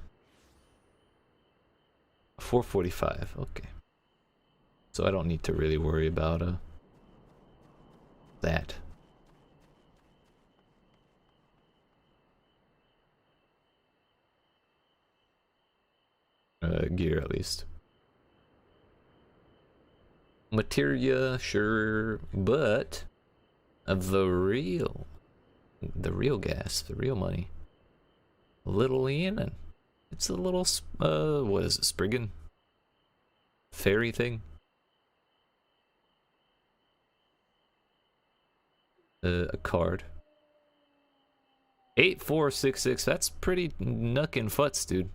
445, okay. So I don't need to really worry about that. Gear at least. Materia, sure, but the real gas, the real money. Little Leonin. It's a little, what is it, Spriggan? Fairy thing? A card. 8466, that's pretty knuckin' futs, dude.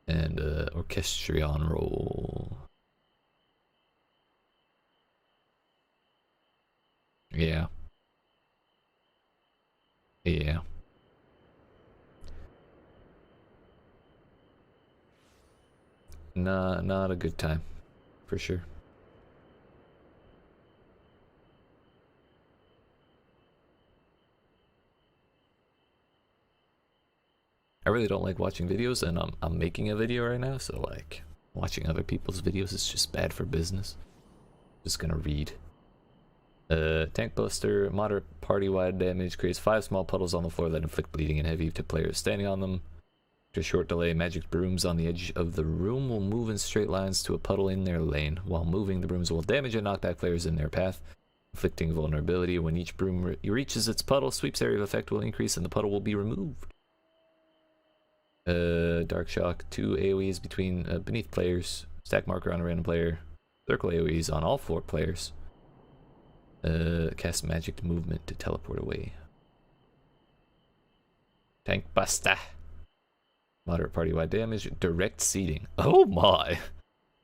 And Orchestrion roll. Yeah. Yeah. Nah, not a good time, for sure. I really don't like watching videos, and I'm making a video right now, so like watching other people's videos is just bad for business. Just gonna read. Tank Buster, moderate party-wide damage, creates 5 small puddles on the floor that inflict bleeding and heavy to players standing on them. After a short delay, magic brooms on the edge of the room will move in straight lines to a puddle in their lane. While moving, the brooms will damage and knock back players in their path, inflicting vulnerability. When each broom reaches its puddle, sweep's area of effect will increase and the puddle will be removed. Dark Shock, 2 AoEs beneath players, stack marker on a random player, circle AoEs on all 4 players. Cast magic movement to teleport away. Tank Buster. Moderate party-wide damage, direct seeding. Oh my!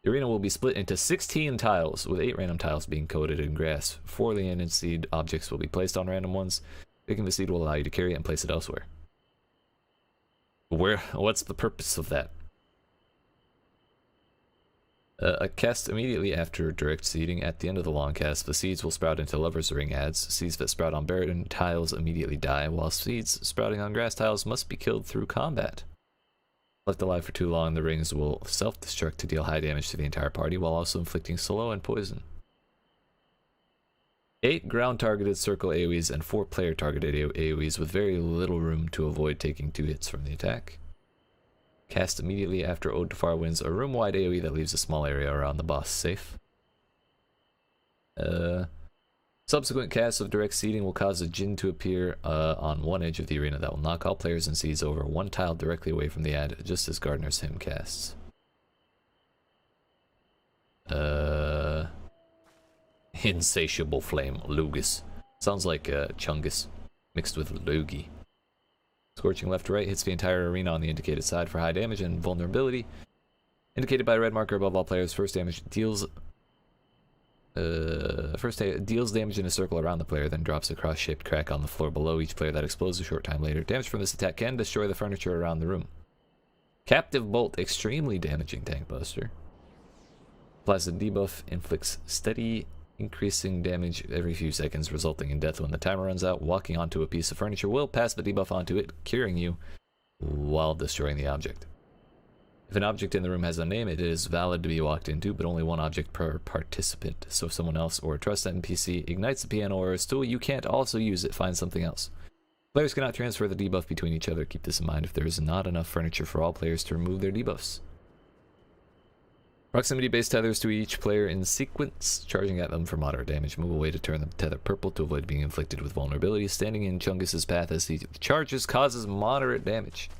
The arena will be split into 16 tiles, with 8 random tiles being coated in grass. 4 Leonin seed objects will be placed on random ones. Picking the seed will allow you to carry it and place it elsewhere. What's the purpose of that? Cast immediately after direct seeding. At the end of the long cast, the seeds will sprout into Lover's Ring adds. Seeds that sprout on barren tiles immediately die, while seeds sprouting on grass tiles must be killed through combat. Left alive for too long, the rings will self-destruct to deal high damage to the entire party, while also inflicting slow and poison. 8 ground-targeted circle AoEs and 4 player-targeted AoEs with very little room to avoid taking 2 hits from the attack. Cast immediately after Ode to Far wins a room-wide AoE that leaves a small area around the boss safe. Subsequent casts of direct seeding will cause a djinn to appear on one edge of the arena that will knock all players and seeds over 1 tile directly away from the ad, just as Gardner's Hymn casts. Insatiable Flame, Lugus. Sounds like Chungus mixed with Loogie. Scorching left to right hits the entire arena on the indicated side for high damage and vulnerability. Indicated by a red marker above all players, first deals damage in a circle around the player, then drops a cross-shaped crack on the floor below each player that explodes a short time later. Damage from this attack can destroy the furniture around the room. Captive Bolt, extremely damaging Tank Buster. Applies a debuff, inflicts steady increasing damage every few seconds, resulting in death when the timer runs out. Walking onto a piece of furniture will pass the debuff onto it, curing you while destroying the object. If an object in the room has a name, it is valid to be walked into, but only 1 object per participant. So if someone else or a trusted NPC ignites the piano or a stool, you can't also use it. Find something else. Players cannot transfer the debuff between each other. Keep this in mind if there is not enough furniture for all players to remove their debuffs. Proximity-based tethers to each player in sequence, charging at them for moderate damage. Move away to turn the tether purple to avoid being inflicted with vulnerability. Standing in Chungus's path as he charges causes moderate damage.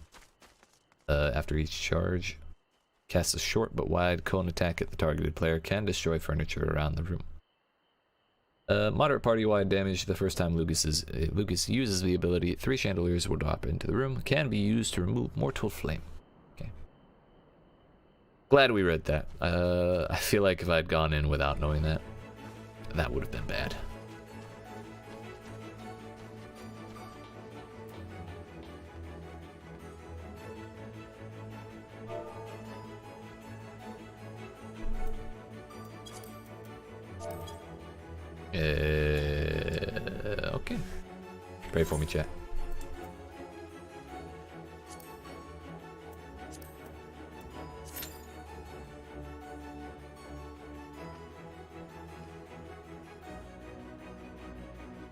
After each charge, cast a short but wide cone attack at the targeted player, can destroy furniture around the room. Moderate party-wide damage the first time Lucas uses the ability. 3 chandeliers will drop into the room. Can be used to remove mortal flame. Okay. Glad we read that. I feel like if I'd gone in without knowing that, that would have been bad. Okay. Pray for me, chat.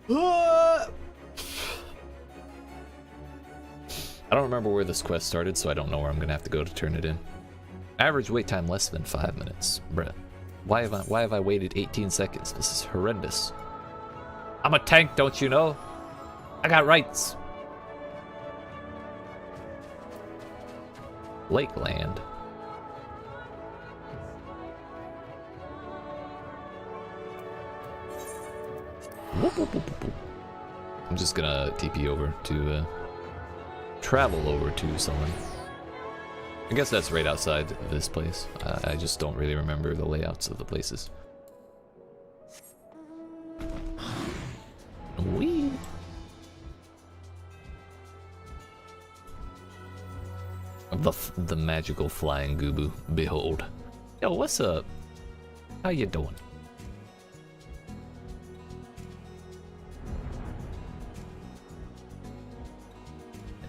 I don't remember where this quest started, so I don't know where I'm gonna have to go to turn it in. Average wait time less than 5 minutes. Bruh. Why have I waited 18 seconds? This is horrendous. I'm a tank, don't you know? I got rights. Lakeland. Whoop, whoop, whoop, whoop. I'm just gonna TP over to travel over to someone. I guess that's right outside this place. I just don't really remember the layouts of the places. Wee. The magical flying Gubu. Behold. Yo, what's up? How you doing?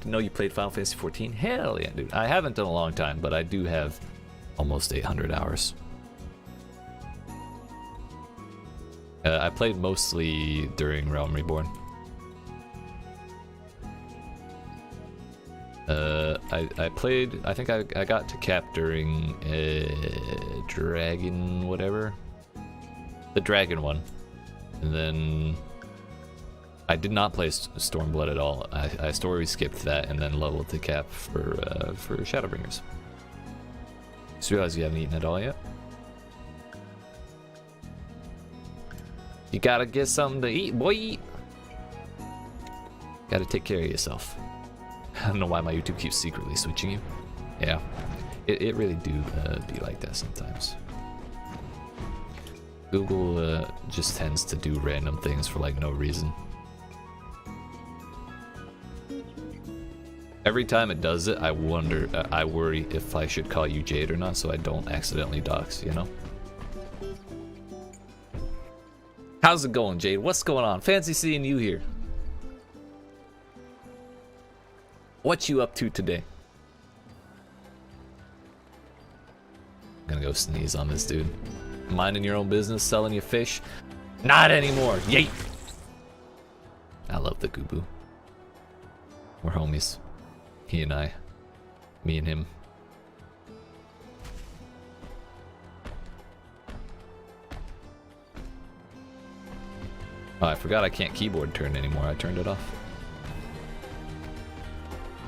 I know you played Final Fantasy 14. Hell yeah, dude. I haven't in a long time, but I do have almost 800 hours. I played mostly during Realm Reborn. I played, I think I got to cap during Dragon whatever. The Dragon one. And then I did not play Stormblood at all. I story skipped that and then leveled to cap for Shadowbringers. Just realized you haven't eaten at all yet. You gotta get something to eat, boy. Gotta take care of yourself. I don't know why my YouTube keeps secretly switching you. Yeah, it really do be like that sometimes. Google just tends to do random things for like no reason. Every time it does it, I wonder, I worry if I should call you Jade or not, so I don't accidentally dox, you know? How's it going, Jade? What's going on? Fancy seeing you here. What you up to today? I'm gonna go sneeze on this dude. Minding your own business, selling your fish? Not anymore. Yeet! I love the Gubu. We're homies. He and I. Me and him. Oh, I forgot I can't keyboard turn anymore. I turned it off.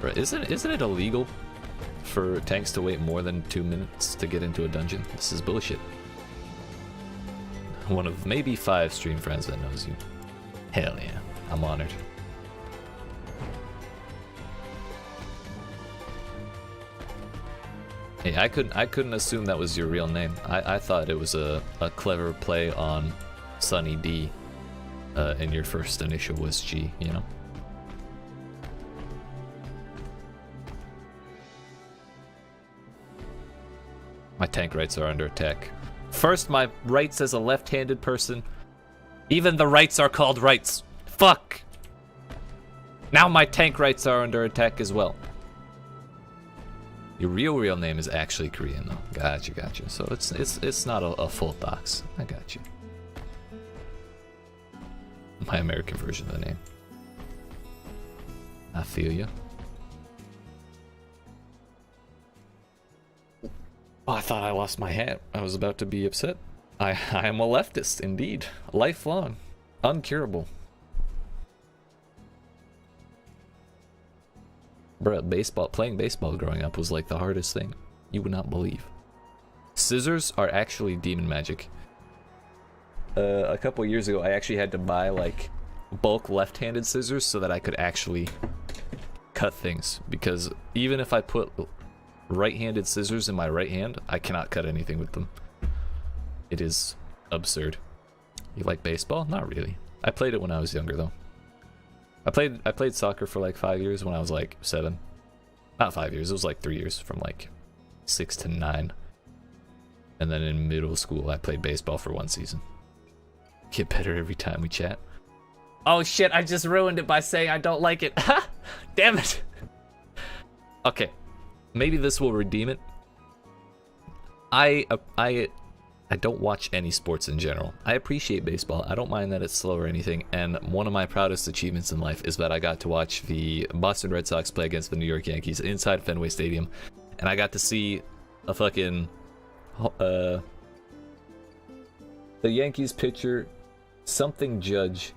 Bro, isn't it illegal for tanks to wait more than 2 minutes to get into a dungeon? This is bullshit. One of maybe 5 stream friends that knows you. Hell yeah, I'm honored. Hey, I couldn't assume that was your real name. I thought it was a clever play on Sunny D, and your first initial was G, you know? My tank rights are under attack. First, my rights as a left-handed person. Even the rights are called rights. Fuck! Now my tank rights are under attack as well. Your real name is actually Korean though. Gotcha. So it's not a full dox. I got you. My American version of the name. I feel you. Oh, I thought I lost my hat. I was about to be upset. I am a leftist, indeed. Lifelong. Uncurable. Bruh, playing baseball growing up was like the hardest thing. You would not believe. Scissors are actually demon magic. A couple years ago, I actually had to buy like bulk left-handed scissors so that I could actually cut things. Because even if I put right-handed scissors in my right hand, I cannot cut anything with them. It is absurd. You like baseball? Not really. I played it when I was younger though. I played soccer for like 5 years when I was like 7. Not 5 years, it was like 3 years, from like 6 to 9. And then in middle school, I played baseball for 1 season. Get better every time we chat. Oh shit, I just ruined it by saying I don't like it. Damn it. Okay, maybe this will redeem it. I don't watch any sports in general. I appreciate baseball. I don't mind that it's slow or anything. And one of my proudest achievements in life is that I got to watch the Boston Red Sox play against the New York Yankees inside Fenway Stadium. And I got to see a fucking... the Yankees pitcher, something Judge.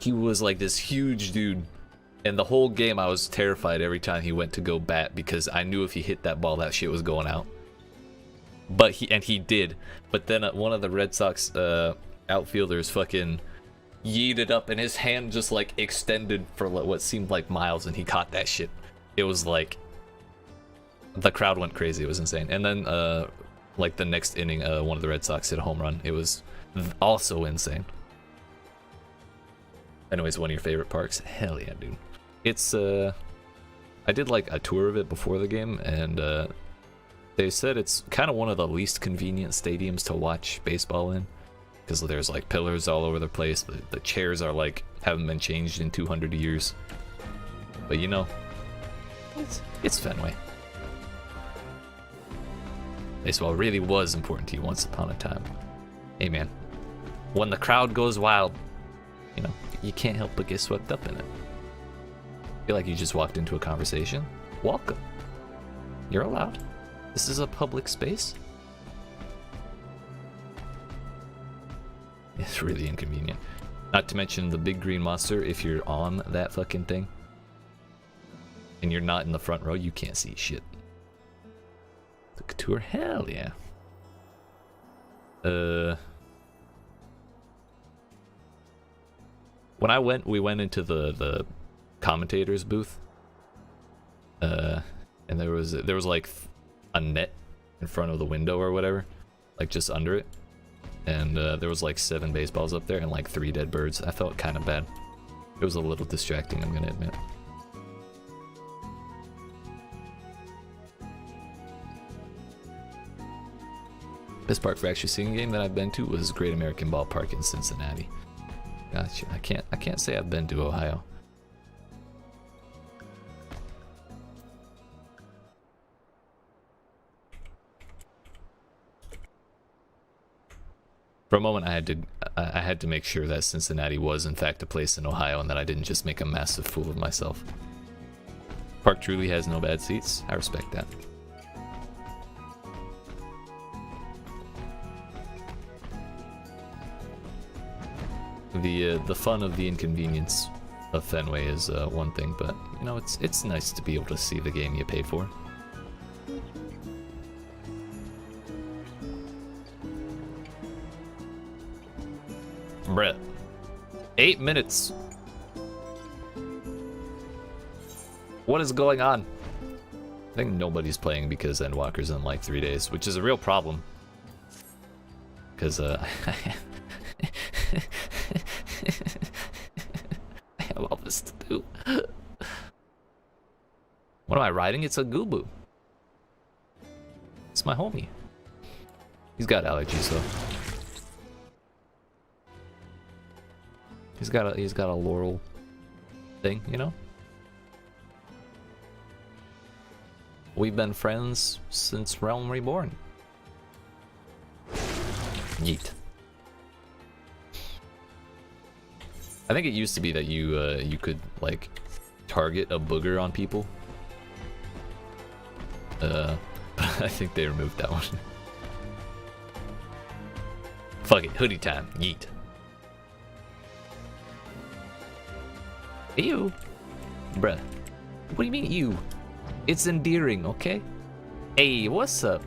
He was like this huge dude. And the whole game I was terrified every time he went to go bat because I knew if he hit that ball, that shit was going out. But he did. But then one of the Red Sox outfielders fucking yeeted up and his hand just like extended for what seemed like miles and he caught that shit. It was like the crowd went crazy. It was insane. And then like the next inning, one of the Red Sox hit a home run. It was also insane. Anyways, one of your favorite parks? Hell yeah, dude. It's I did like a tour of it before the game and they said it's kind of one of the least convenient stadiums to watch baseball in because there's like pillars all over the place. The chairs are like haven't been changed in 200 years. But you know, it's Fenway. Baseball really was important to you once upon a time. Hey man, when the crowd goes wild, you know, you can't help but get swept up in it. Feel like you just walked into a conversation? Welcome. You're allowed. This is a public space. It's really inconvenient. Not to mention the big green monster, if you're on that fucking thing and you're not in the front row, you can't see shit. The couture, hell yeah. When I went, we went into the commentator's booth. And there was like a net in front of the window or whatever, like just under it, and there was like 7 baseballs up there and like 3 dead birds. I felt kind of bad. It was a little distracting, I'm gonna admit. Best park for actually seeing a game that I've been to was Great American Ballpark in Cincinnati. Gotcha. I can't say I've been to Ohio. For a moment, I had to make sure that Cincinnati was in fact a place in Ohio and that I didn't just make a massive fool of myself. Park truly has no bad seats. I respect that. The fun of the inconvenience of Fenway is one thing, but you know, it's nice to be able to see the game you pay for. Bruh. 8 minutes. What is going on? I think nobody's playing because Endwalker's in like 3 days, which is a real problem. Because, I have all this to do. What am I riding? It's a Goobu. It's my homie. He's got allergies though. He's got a Laurel thing, you know? We've been friends since Realm Reborn. Yeet. I think it used to be that you could like target a booger on people. But I think they removed that one. Fuck it, hoodie time. Yeet. Ew. Bruh. What do you mean you? It's endearing, okay? Hey, what's up?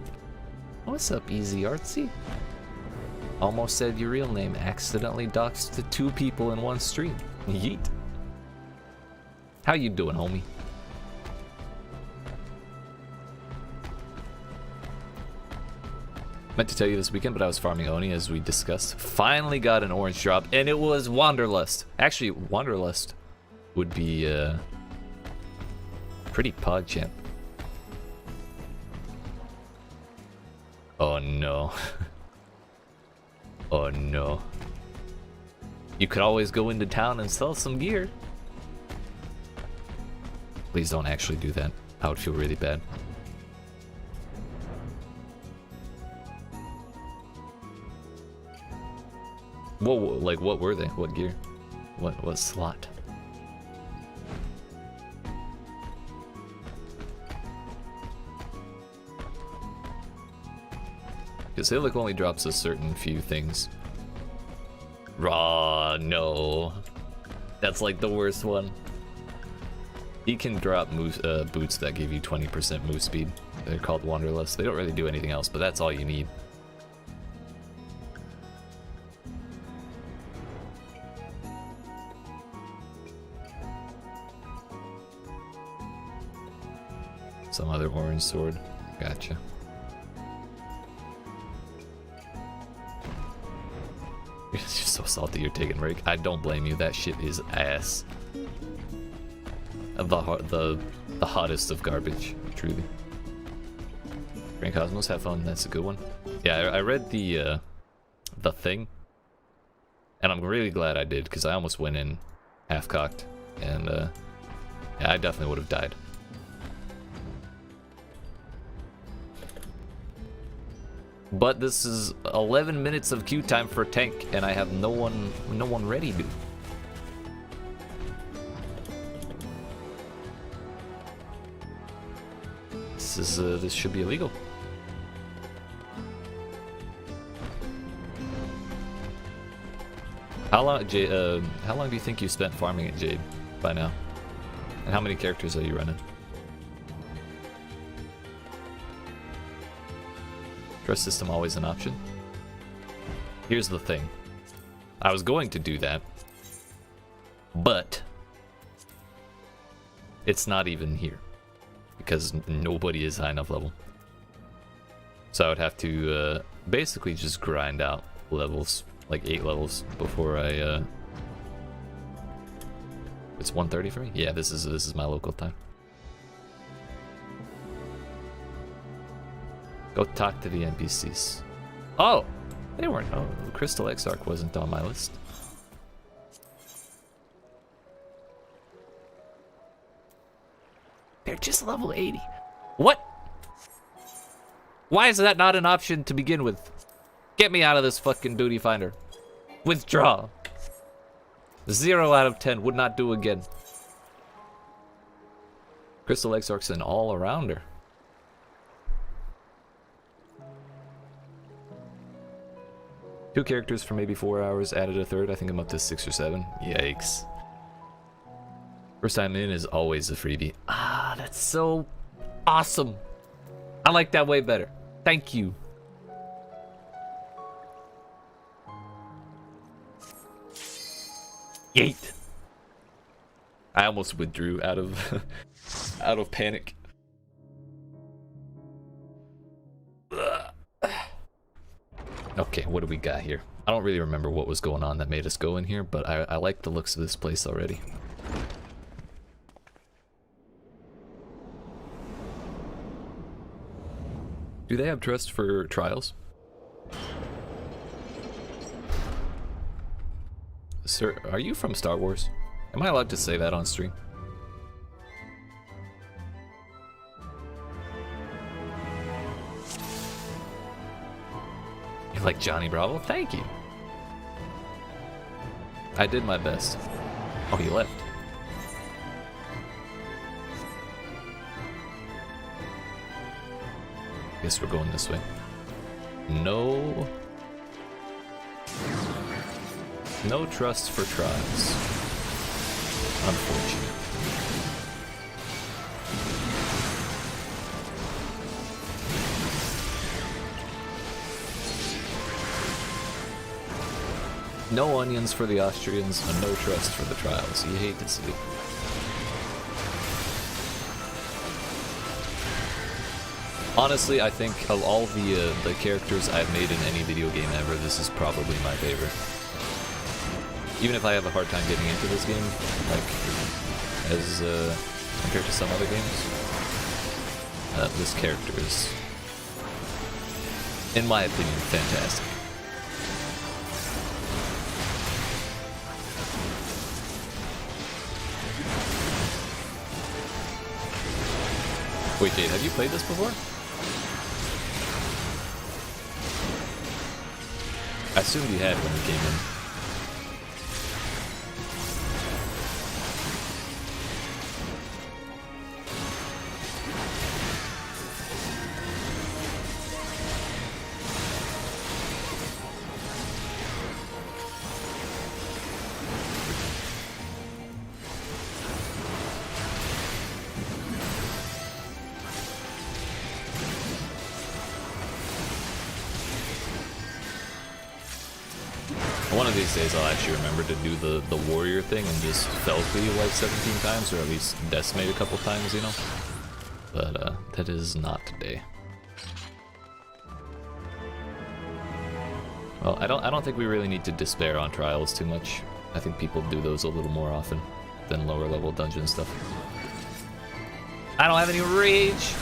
What's up, Easy Artsy? Almost said your real name, accidentally doxed to 2 people in one stream. Yeet. How you doing, homie? Meant to tell you this weekend, but I was farming Oni as we discussed. Finally got an orange drop, and it was Wanderlust. Actually, Wanderlust would be pretty PogChamp. Oh no. Oh no. You could always go into town and sell some gear. Please don't actually do that. I would feel really bad. Whoa, like what were they? What gear? What slot? Because Hillick only drops a certain few things. Raw, no. That's like the worst one. He can drop boots that give you 20% move speed. They're called Wanderlust. They don't really do anything else, but that's all you need. Some other orange sword. Gotcha. You're so salty you're taking break. I don't blame you. That shit is ass. The hottest of garbage, truly. Grand Cosmos, have fun. That's a good one. Yeah, I read the thing, and I'm really glad I did because I almost went in half-cocked, and yeah, I definitely would have died. But this is 11 minutes of queue time for tank, and I have no one ready, dude. This should be illegal. How long, Jade? How long do you think you spent farming at Jade by now? And how many characters are you running? Trust system always an option? Here's the thing. I was going to do that, but it's not even here because nobody is high enough level. So I would have to basically just grind out levels, like 8 levels before I it's 1:30 for me? Yeah, this is my local time. Go talk to the NPCs. Oh! They weren't. Oh, Crystal Exarch wasn't on my list. They're just level 80. What? Why is that not an option to begin with? Get me out of this fucking duty finder. Withdraw. 0 out of 10. Would not do again. Crystal Exarch's an all-arounder. Two characters for maybe 4 hours, added a third. I think I'm up to 6 or 7. Yikes. First time in is always a freebie. Ah, that's so awesome. I like that way better. Thank you. Yeet. I almost withdrew out of out of panic. Okay, what do we got here? I don't really remember what was going on that made us go in here, but I like the looks of this place already. Do they have trust for trials? Sir, are you from Star Wars? Am I allowed to say that on stream? You're like Johnny Bravo? Thank you. I did my best. Oh, he left. Guess we're going this way. No. No trust for trials. Unfortunate. No onions for the Austrians, and no trust for the trials. You hate to see. Honestly, I think of all the characters I've made in any video game ever, this is probably my favorite. Even if I have a hard time getting into this game, like, as compared to some other games, this character is, in my opinion, fantastic. Wait, Jade, have you played this before? I assumed you had when you came in. One of these days I'll actually remember to do the warrior thing and just fell cleave like 17 times, or at least decimate a couple times, you know? But that is not today. Well, I don't think we really need to despair on trials too much. I think people do those a little more often than lower level dungeon stuff. I don't have any rage!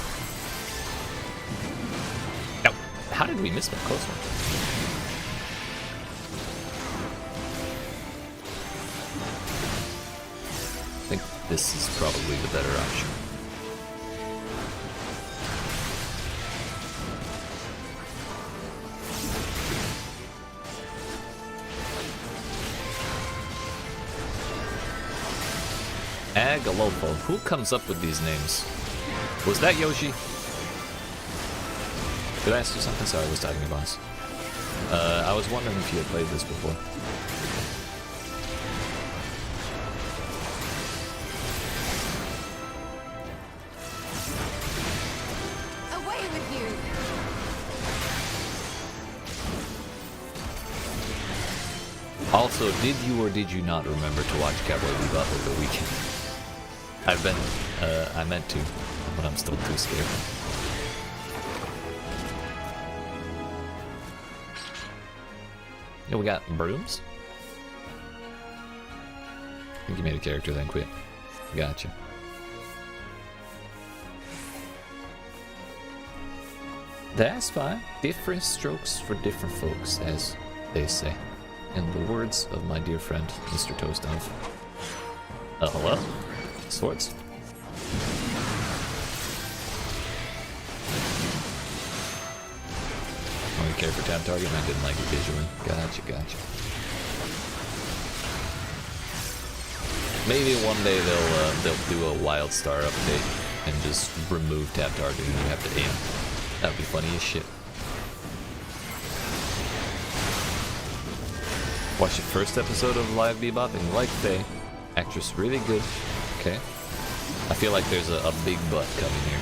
No. How did we miss that close one? I think this is probably the better option. Agalofo. Who comes up with these names? Was that Yoshi? Did I ask you something? Sorry, I was talking to boss. I was wondering if you had played this before. Also, did you or did you not remember to watch Cowboy Bebop over the weekend? I meant to, but I'm still too scared. Yeah, we got brooms? I think you made a character then quit. Gotcha. That's fine. Different strokes for different folks, as they say. In the words of my dear friend, Mr. Toastov. Hello? Swords? Only care for tab target and I didn't like it visually. Gotcha, gotcha. Maybe one day they'll do a WildStar update and just remove tab targeting and you have to aim. That would be funny as shit. Watch the first episode of Live Bebop and like Faye. Actress really good. Okay. I feel like there's a big butt coming here.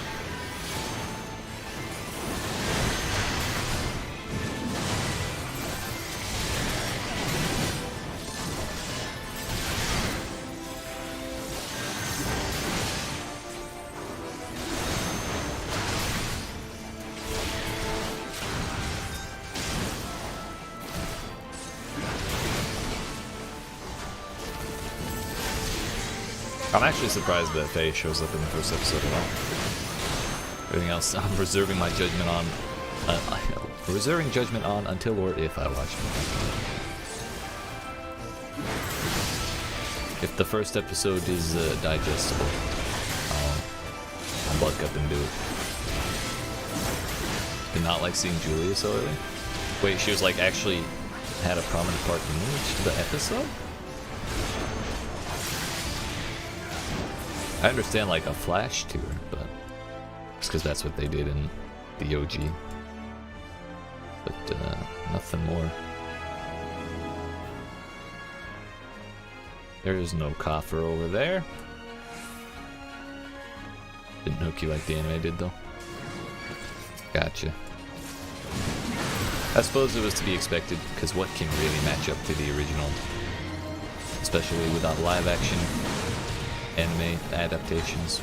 I'm actually surprised that Faye shows up in the first episode at all. Everything else, I'm reserving my judgment on. Reserving judgment on until or if I watch it. If the first episode is digestible, I'll bulk up and do it. Did not like seeing Julia so early. Wait, she was like actually had a prominent part in the episode? I understand like a flash to her, but just because that's what they did in the OG. But nothing more. There is no coffer over there. Didn't hook you like the anime did though. Gotcha. I suppose it was to be expected, because what can really match up to the original? Especially without live action anime adaptations.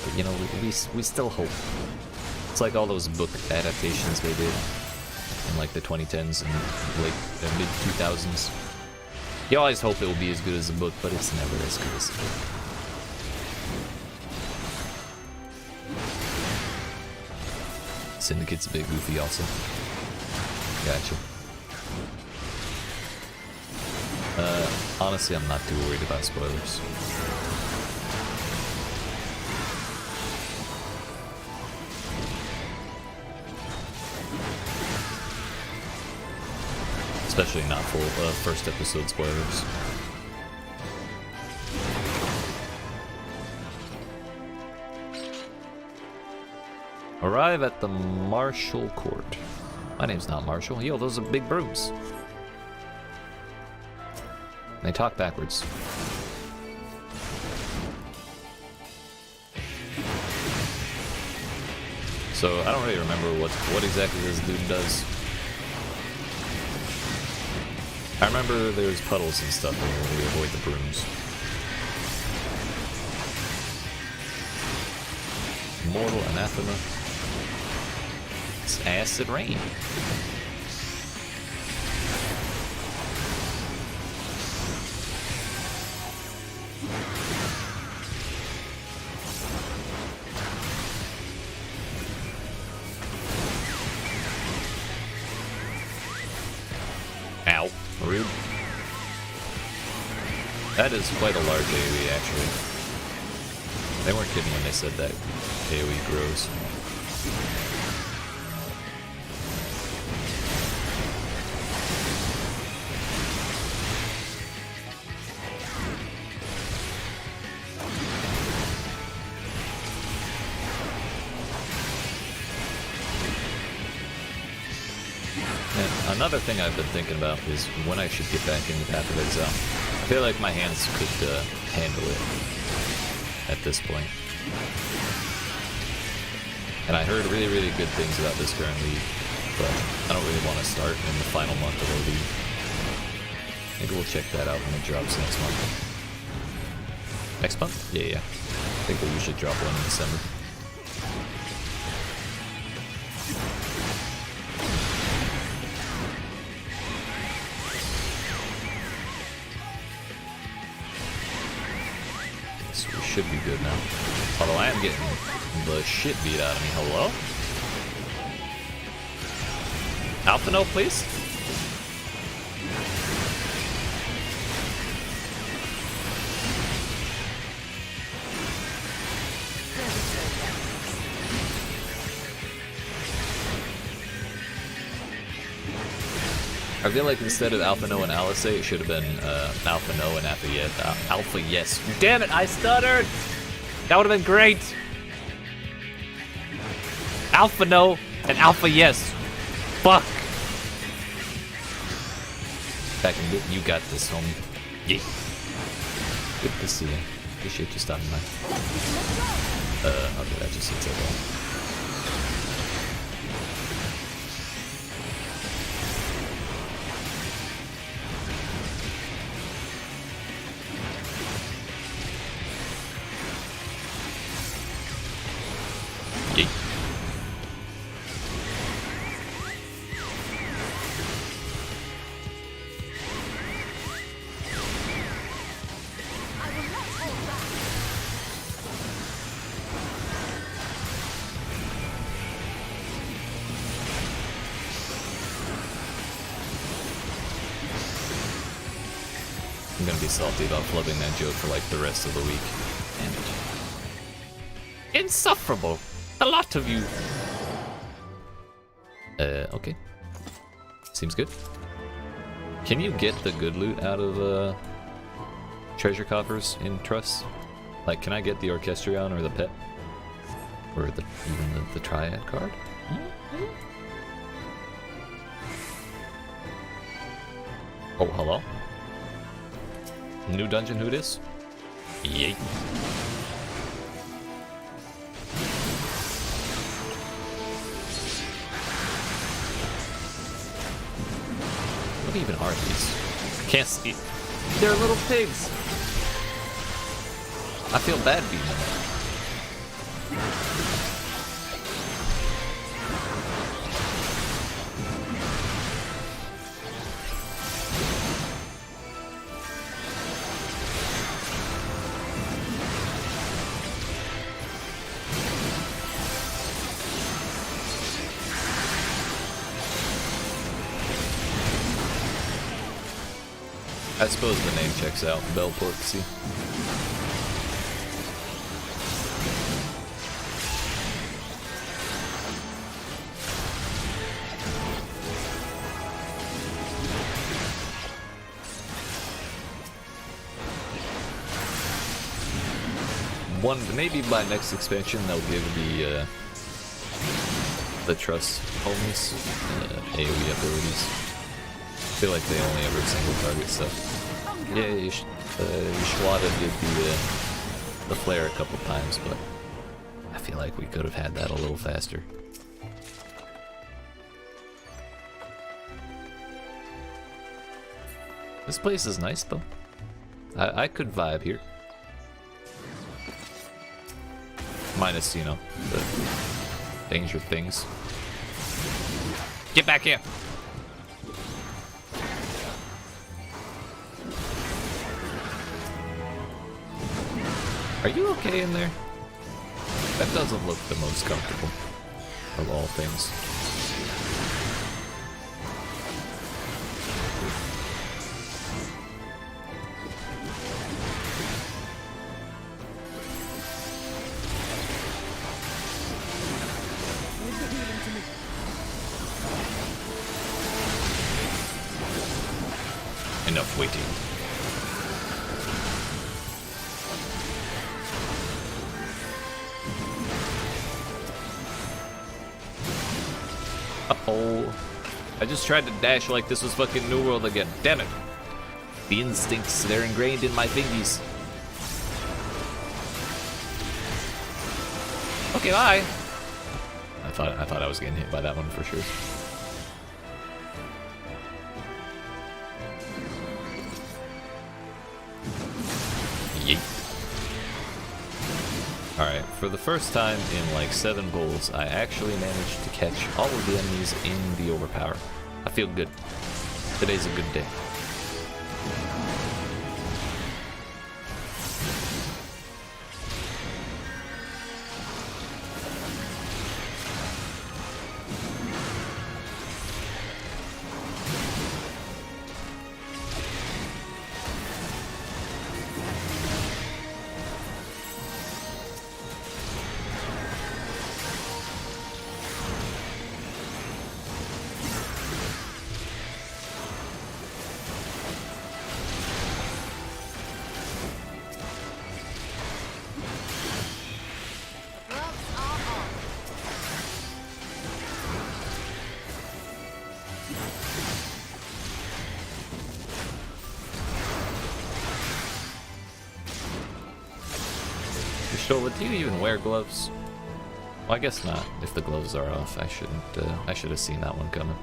But you know, we still hope. It's like all those book adaptations they did in like the 2010s and mid 2000s. You always hope it will be as good as the book, but it's never as good as the book. Syndicate's a bit goofy also. Gotcha. Honestly, I'm not too worried about spoilers. Especially not full first episode spoilers. Arrive at the Marshall Court. My name's not Marshall. Yo, those are big brooms. They talk backwards. So I don't really remember what exactly this dude does. I remember there's puddles and stuff where we avoid the brooms. Mortal anathema. It's acid rain. Ow. Rude. That is quite a large AoE, actually. They weren't kidding when they said that AoE grows. Another thing I've been thinking about is when I should get back into Path of Exile. I feel like my hands could handle it at this point. And I heard really, really good things about this current league, but I don't really want to start in the final month of the league. Maybe we'll check that out when it drops next month. Next month? Yeah. I think we'll usually drop one in December. Should be good now. Although I am getting the shit beat out of me. Hello? Alpha no, please? I feel like instead of Alpha No and Alice, it should have been Alpha No and Alpha Yes. Damn it, I stuttered! That would have been great! Alpha No and Alpha Yes. Fuck! Back in good. You got this, homie. Yeah. Good to see you. Appreciate you stopping by. Okay, that just hits everyone. I'm gonna be salty about flubbing that joke for like the rest of the week. Damn it. Insufferable! A lot of you! Okay. Seems good. Can you get the good loot out of, treasure coffers in Trust? Like, can I get the Orchestrion or the Pet? Or even the Triad card? Oh, hello? New dungeon, who dis? Yeet. What even are these? Can't see. They're little pigs. I feel bad beating them. I suppose the name checks out, Belporksy. Maybe by next expansion they'll give the trust homies AoE abilities. I feel like they only ever single target stuff. Yeah, Schwada did the flare a couple times, but I feel like we could have had that a little faster. This place is nice though. I could vibe here. Minus, you know, the danger things. Get back here! Are you okay in there? That doesn't look the most comfortable of all things. Enough waiting. Uh-oh. I just tried to dash like this was fucking New World again. Damn it. The instincts, they're ingrained in my fingies. Okay, bye. I thought I was getting hit by that one for sure. Alright, for the first time in like 7 bowls, I actually managed to catch all of the enemies in the overpower. I feel good. Today's a good day. Shola, do you even wear gloves? Well, I guess not. If the gloves are off, I shouldn't. I should have seen that one coming.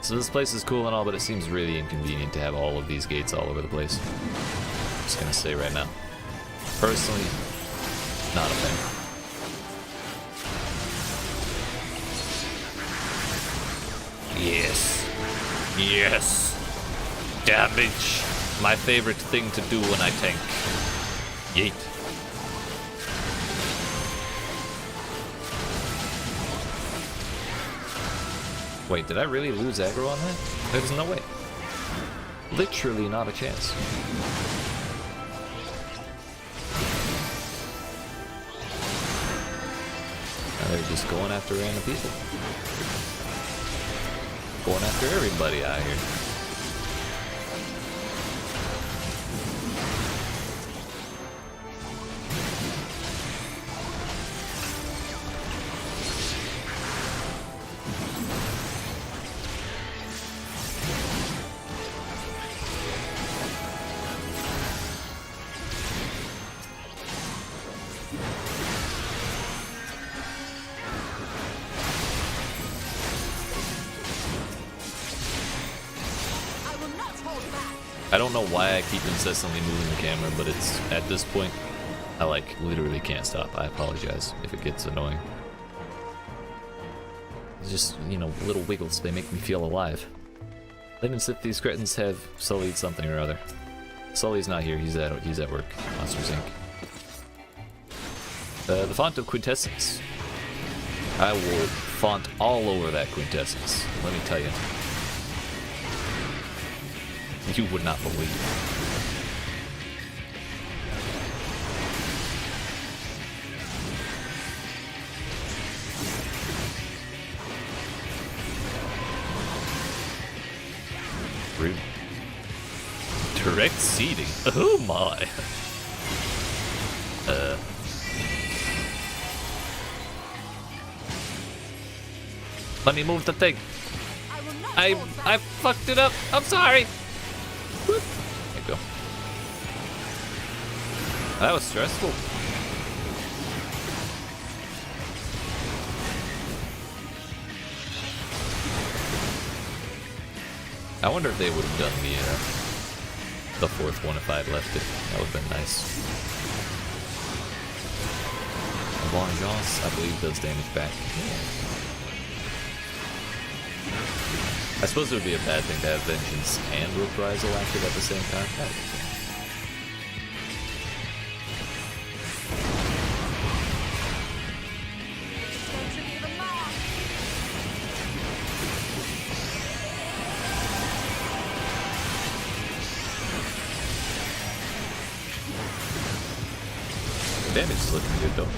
So this place is cool and all, but it seems really inconvenient to have all of these gates all over the place. Just gonna say right now. Personally, not a fan. Yes. Yes. Damage. My favorite thing to do when I tank. Yeet. Wait, did I really lose aggro on that? There's no way. Literally not a chance. Now they're just going after random people. Going after everybody out here. I don't know why I keep incessantly moving the camera, but it's at this point, I like literally can't stop. I apologize if it gets annoying. It's just, you know, little wiggles, they make me feel alive. Lemon Sith, these cretins have sullied something or other. Sully's not here, he's at work. Monsters Inc. The font of Quintessence. I will font all over that Quintessence, let me tell you. You would not believe. Rude. Direct seating. Oh my. Let me move the thing. I fucked it up. I'm sorry. There you go. That was stressful. I wonder if they would have done the fourth one if I had left it. That would have been nice. Vengeance, I believe, does damage back. I suppose it would be a bad thing to have Vengeance and Reprisal active at the same time. The damage is looking good though.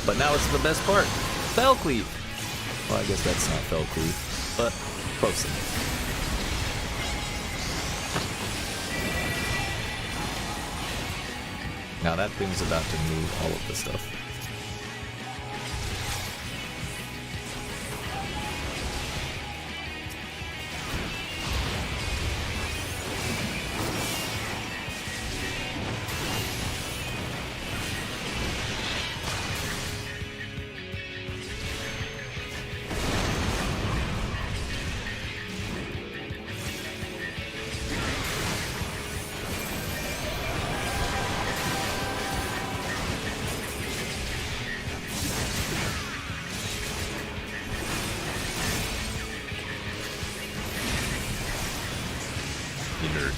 But now it's the best part. Fell Cleave! Well, I guess that's not Fell Cleave. But close enough. Now that thing's about to move all of the stuff.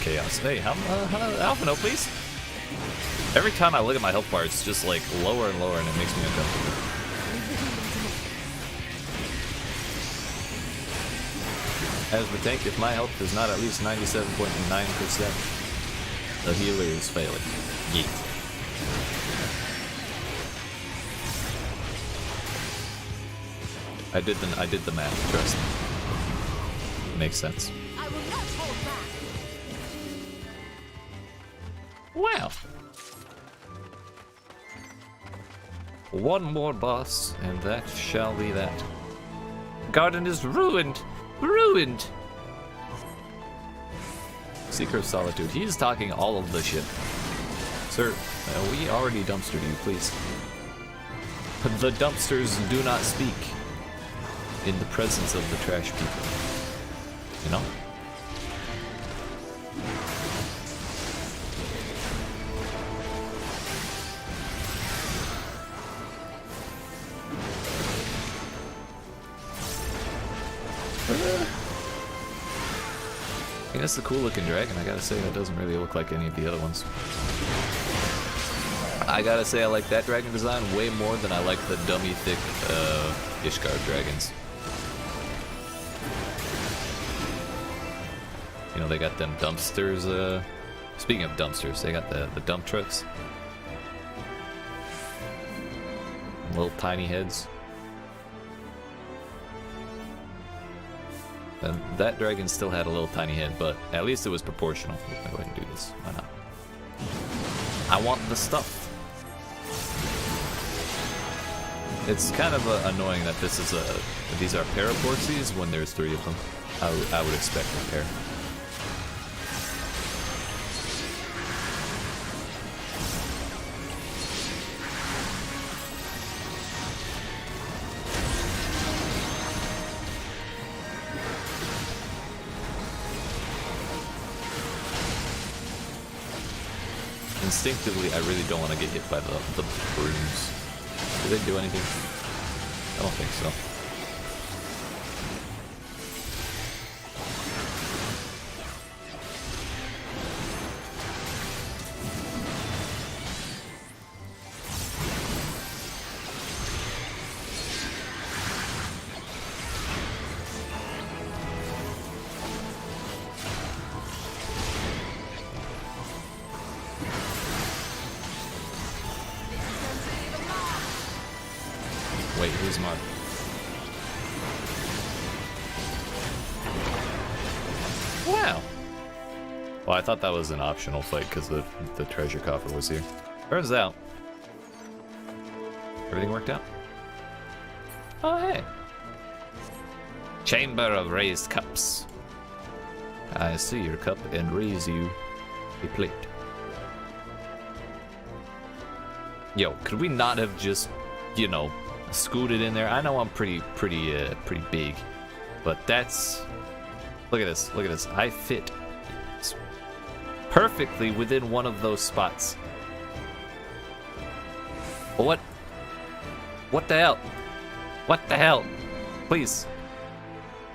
Chaos. Hey, Alphino, please. Every time I look at my health bar, it's just like lower and lower, and it makes me uncomfortable. As the tank, if my health is not at least 97.9%, the healer is failing. Yeet. I did the math. Trust me. Makes sense. I will not hold back. Wow. One more boss, and that shall be that. Garden is ruined! Ruined! Seeker of Solitude. He's talking all of the shit. Sir, we already dumpstered you, please. The dumpsters do not speak in the presence of the trash people. You know? I mean, that's the cool looking dragon. I gotta say, that doesn't really look like any of the other ones. I gotta say, I like that dragon design way more than I like the dummy thick Ishgard dragons. You know, they got them dumpsters. Speaking of dumpsters, they got the dump trucks. Little tiny heads. And that dragon still had a little tiny head, but at least it was proportional. We're gonna go ahead and do this. Why not? I want the stuff. It's kind of annoying that this is these are paraportsies when there's 3 of them. I would expect a pair. instinctively, I really don't want to get hit by the brooms. Do they do anything? I don't think so. Wait, who's Mark? Wow. Well, I thought that was an optional fight because the treasure coffer was here. Turns out, everything worked out. Oh, hey. Chamber of Raised Cups. I see your cup and raise you a plate. Yo, could we not have just, you know, scooted in there? I know I'm pretty big, but that's, look at this, look at this. I fit perfectly within one of those spots. What the hell? What the hell? Please.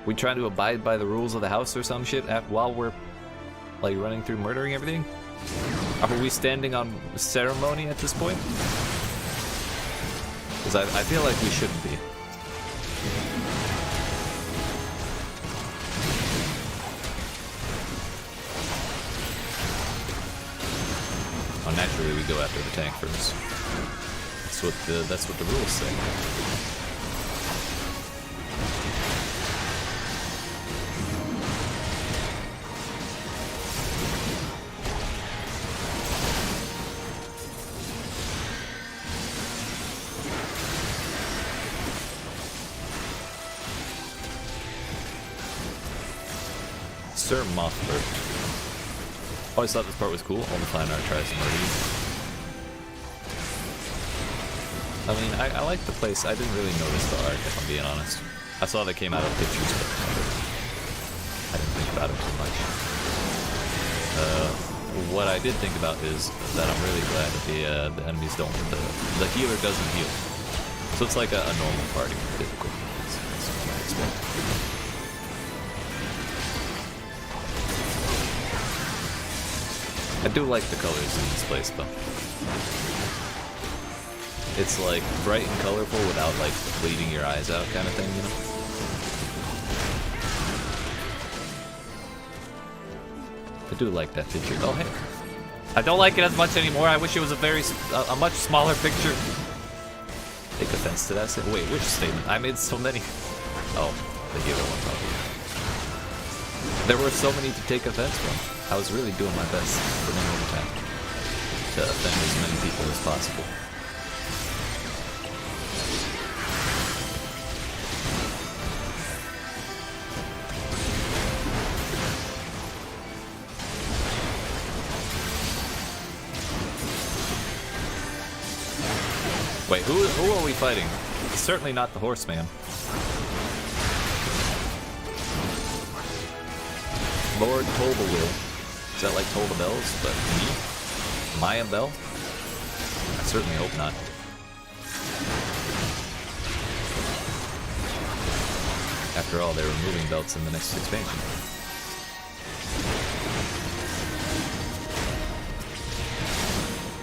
We trying to abide by the rules of the house or some shit while we're like running through murdering everything? Are we standing on ceremony at this point? Because I feel like we shouldn't be. Oh, naturally we go after the tank first. That's what the rules say. Sir Mothbird. Always thought this part was cool. All the fine art tries to murder you. I mean, I like the place. I didn't really notice the art, if I'm being honest. I saw they came out of pictures, but I didn't think about it too much. What I did think about is that I'm really glad that the enemies don't. The healer doesn't heal. So it's like a normal party, typical. That's what I expect. I do like the colors in this place, though. It's like bright and colorful without like bleeding your eyes out kind of thing, you know? I do like that picture. Oh, hey. I don't like it as much anymore. I wish it was a much smaller picture. Take offense to that statement. Wait, which statement? I made so many. Oh, the healer one probably. There were so many to take offense from. I was really doing my best for the overtime to offend as many people as possible. Wait, who are we fighting? It's certainly not the horseman. Lord Tolbawil. Is that like Toll the Bells, but me? Maya Bell? I certainly hope not. After all, they're removing belts in the next expansion.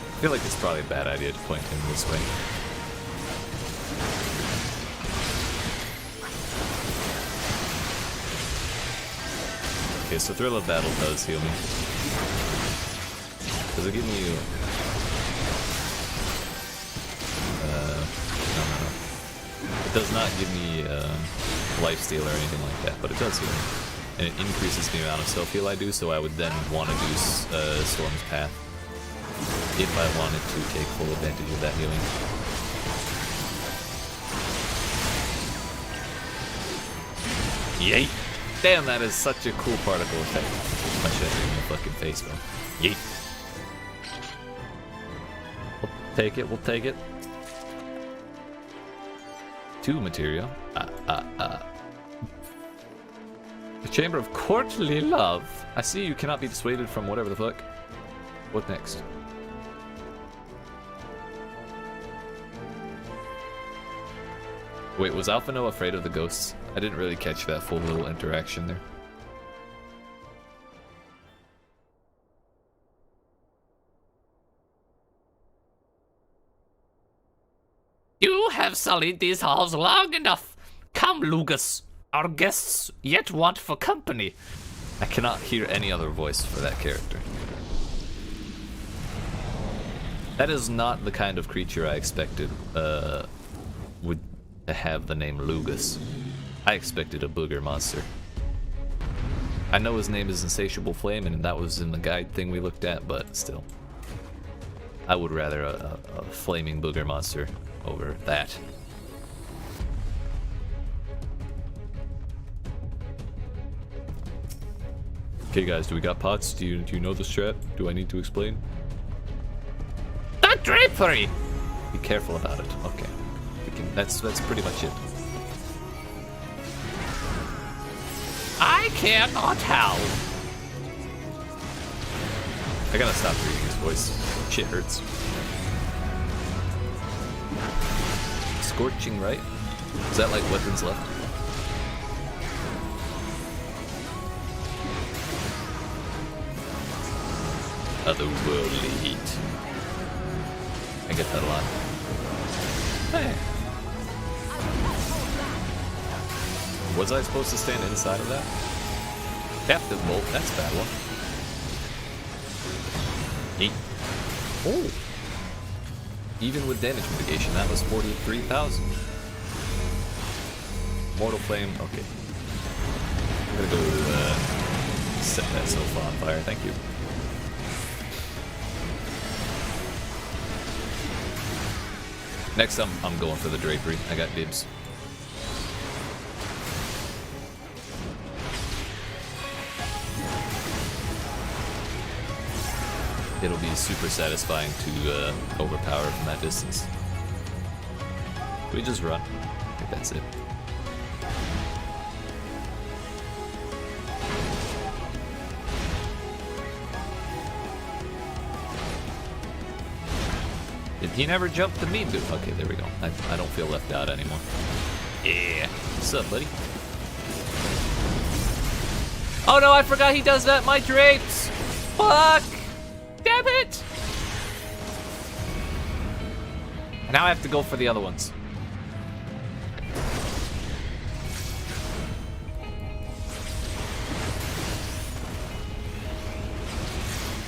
I feel like it's probably a bad idea to point him this way. Okay, so Thrill of Battle does heal me. Does it give me... no. It does not give me lifesteal or anything like that, but it does heal me. And it increases the amount of self-heal I do, so I would then want to do Storm's Path if I wanted to take full advantage of that healing. Yay! Damn, that is such a cool particle effect. I should have in the fucking face, though. Yeet. We'll take it, we'll take it. 2 material. The Chamber of Courtly Love. I see you cannot be dissuaded from whatever the fuck. What next? Wait, was Alphino afraid of the ghosts? I didn't really catch that full little interaction there. You have sullied these halls long enough. Come, Lugus. Our guests yet want for company. I cannot hear any other voice for that character. That is not the kind of creature I expected would have the name Lugus. I expected a booger monster. I know his name is Insatiable Flame, and that was in the guide thing we looked at, but still. I would rather a flaming booger monster over that. Okay guys, do we got pots? Do you know the strat? Do I need to explain? The drapery! Be careful about it. Okay. That's pretty much it. I cannot help. I gotta stop reading his voice. Shit hurts. Scorching right? Is that like weapons left? Otherworldly heat. I get that a lot. Hey. Was I supposed to stand inside of that? Captive bolt, that's a bad one. Eight. Oh! Even with damage mitigation, that was 43,000. Mortal Flame, okay. I'm gonna go set that sofa on fire, thank you. Next I'm going for the drapery. I got dibs. It'll be super satisfying to overpower from that distance. Can we just run? I think that's it. Did he never jump to me, dude? Okay, there we go. I don't feel left out anymore. Yeah. What's up, buddy? Oh no, I forgot he does that. My drapes. Fuck. Damn it. Now I have to go for the other ones.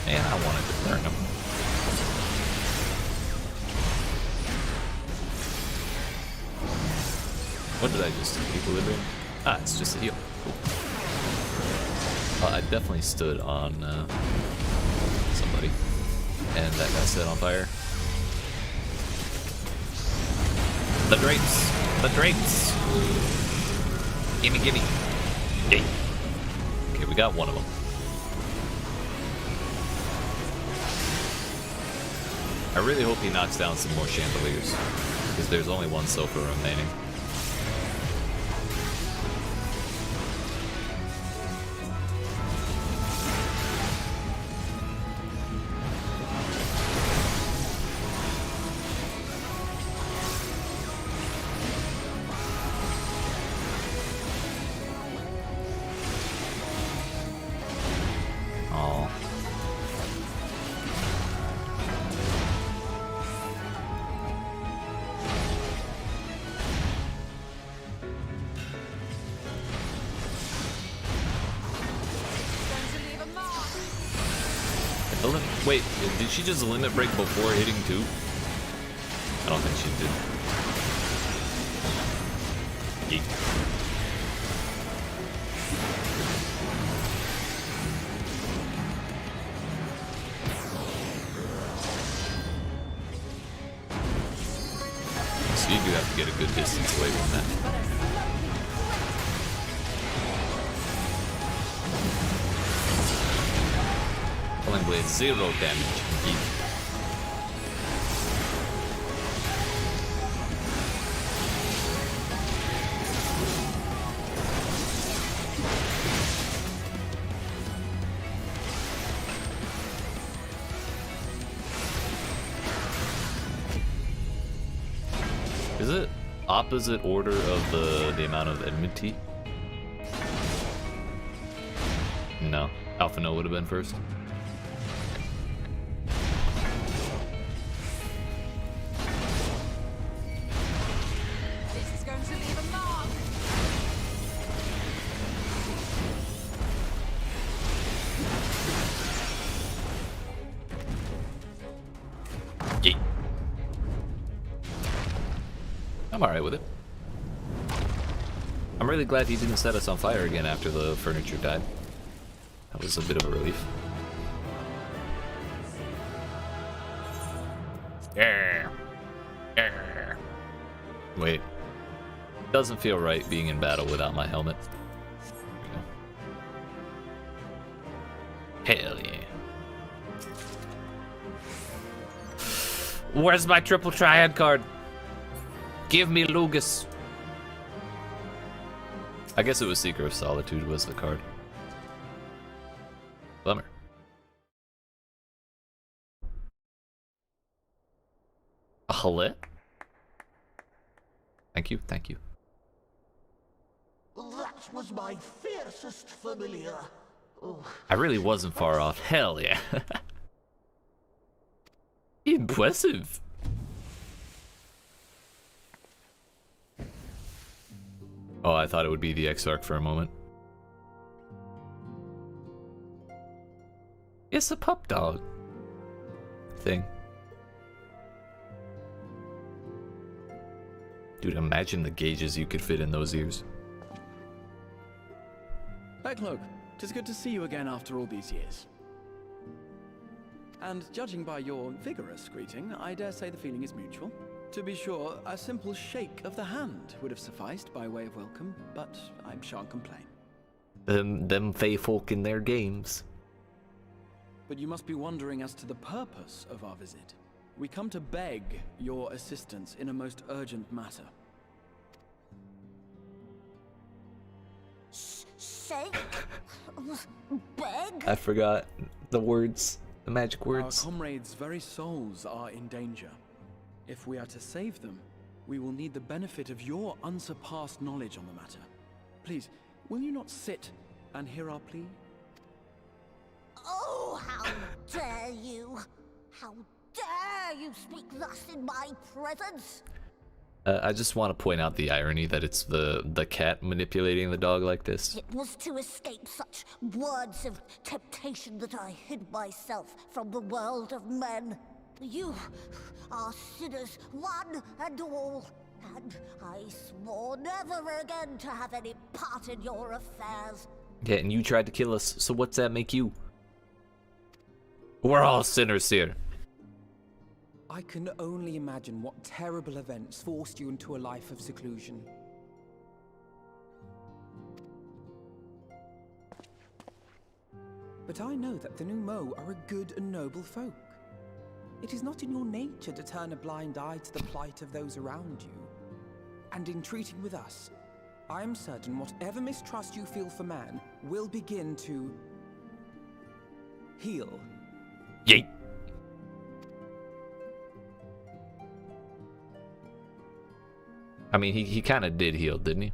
Man, I wanted to burn them. What did I just do? Equilibrium? Ah, it's just a heal. Cool. I definitely stood on somebody, and that got set on fire. The drapes! The drapes! Gimme, gimme! Yay! Okay, we got one of them. I really hope he knocks down some more chandeliers, because there's only one sofa remaining. Wait, did she just limit break before hitting 2? I don't think she did. Yeet. So you do have to get a good distance away from that. With 0 damage. Yeet. Is it opposite order of the amount of enmity? No. Alpha No would have been first. This is going to leave a mark. Yeet. I'm alright with it. I'm really glad he didn't set us on fire again after the furniture died. That was a bit of a relief. Wait. Doesn't feel right being in battle without my helmet. Hell yeah. Where's my triple triad card? Give me Lugus. I guess it was Seeker of Solitude was the card. Bummer. A hello? Thank you, thank you. That was my fiercest familiar. Oh. I really wasn't far off. Hell yeah. Impressive. Oh, I thought it would be the Exarch for a moment. It's a pup dog thing. Dude, imagine the gauges you could fit in those ears. Backlook, 'tis good to see you again after all these years. And judging by your vigorous greeting, I dare say the feeling is mutual. To be sure, a simple shake of the hand would have sufficed by way of welcome, but I shan't complain. Them fey folk in their games. But you must be wondering as to the purpose of our visit. We come to beg your assistance in a most urgent matter. Shake? Beg? I forgot the words, the magic words. Our comrades' very souls are in danger. If we are to save them, we will need the benefit of your unsurpassed knowledge on the matter. Please, will you not sit and hear our plea? Oh, how dare you! How dare you speak thus in my presence? I just want to point out the irony that it's the cat manipulating the dog like this. It was to escape such words of temptation that I hid myself from the world of men. You are sinners, one and all, and I swore never again to have any part in your affairs. Yeah, and you tried to kill us, so what's that make you? We're all sinners here. I can only imagine what terrible events forced you into a life of seclusion. But I know that the Numo are a good and noble folk. It is not in your nature to turn a blind eye to the plight of those around you. And in treating with us, I am certain whatever mistrust you feel for man will begin to heal. Yeet. I mean, he kind of did heal, didn't he?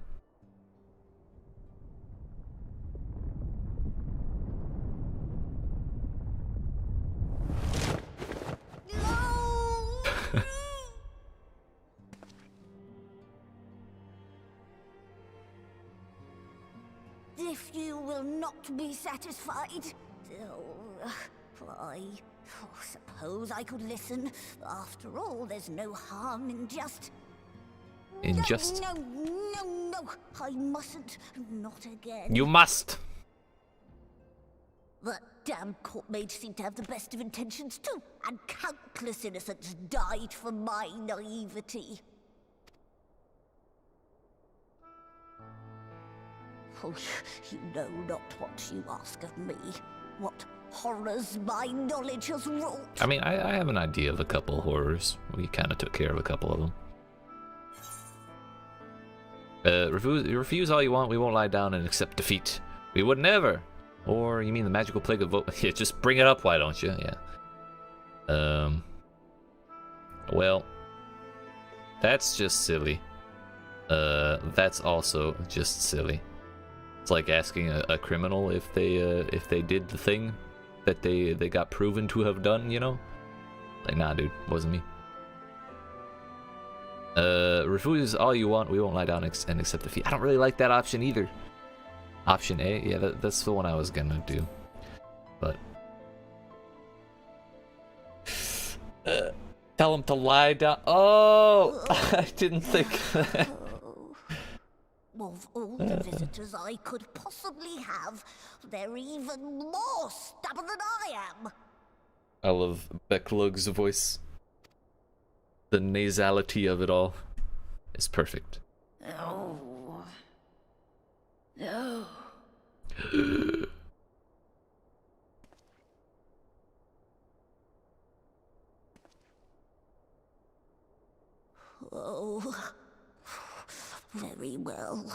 If you will not be satisfied, I suppose I could listen. After all, there's no harm in just... No, I mustn't. Not again. You must. That damn court mage seemed to have the best of intentions too, and countless innocents died for my naivety. Oh, you know not what you ask of me. What horrors my knowledge has wrought. I mean, I have an idea of a couple horrors. We kind of took care of a couple of them. Refuse all you want, we won't lie down and accept defeat. We would never. Or, you mean the magical plague of yeah, just bring it up, why don't you? Yeah. Well, that's just silly. That's also just silly. It's like asking a criminal if they did the thing that they got proven to have done, you know? Like, nah, dude, wasn't me. Refuse all you want, we won't lie down and accept the fee. I don't really like that option either. Option A, yeah, that's the one I was gonna do. But tell him to lie down. Oh, I didn't think that. Of all the visitors I could possibly have, they're even more stubborn than I am. I love Becklug's voice. The nasality of it all is perfect. Oh. No. Oh. Very well.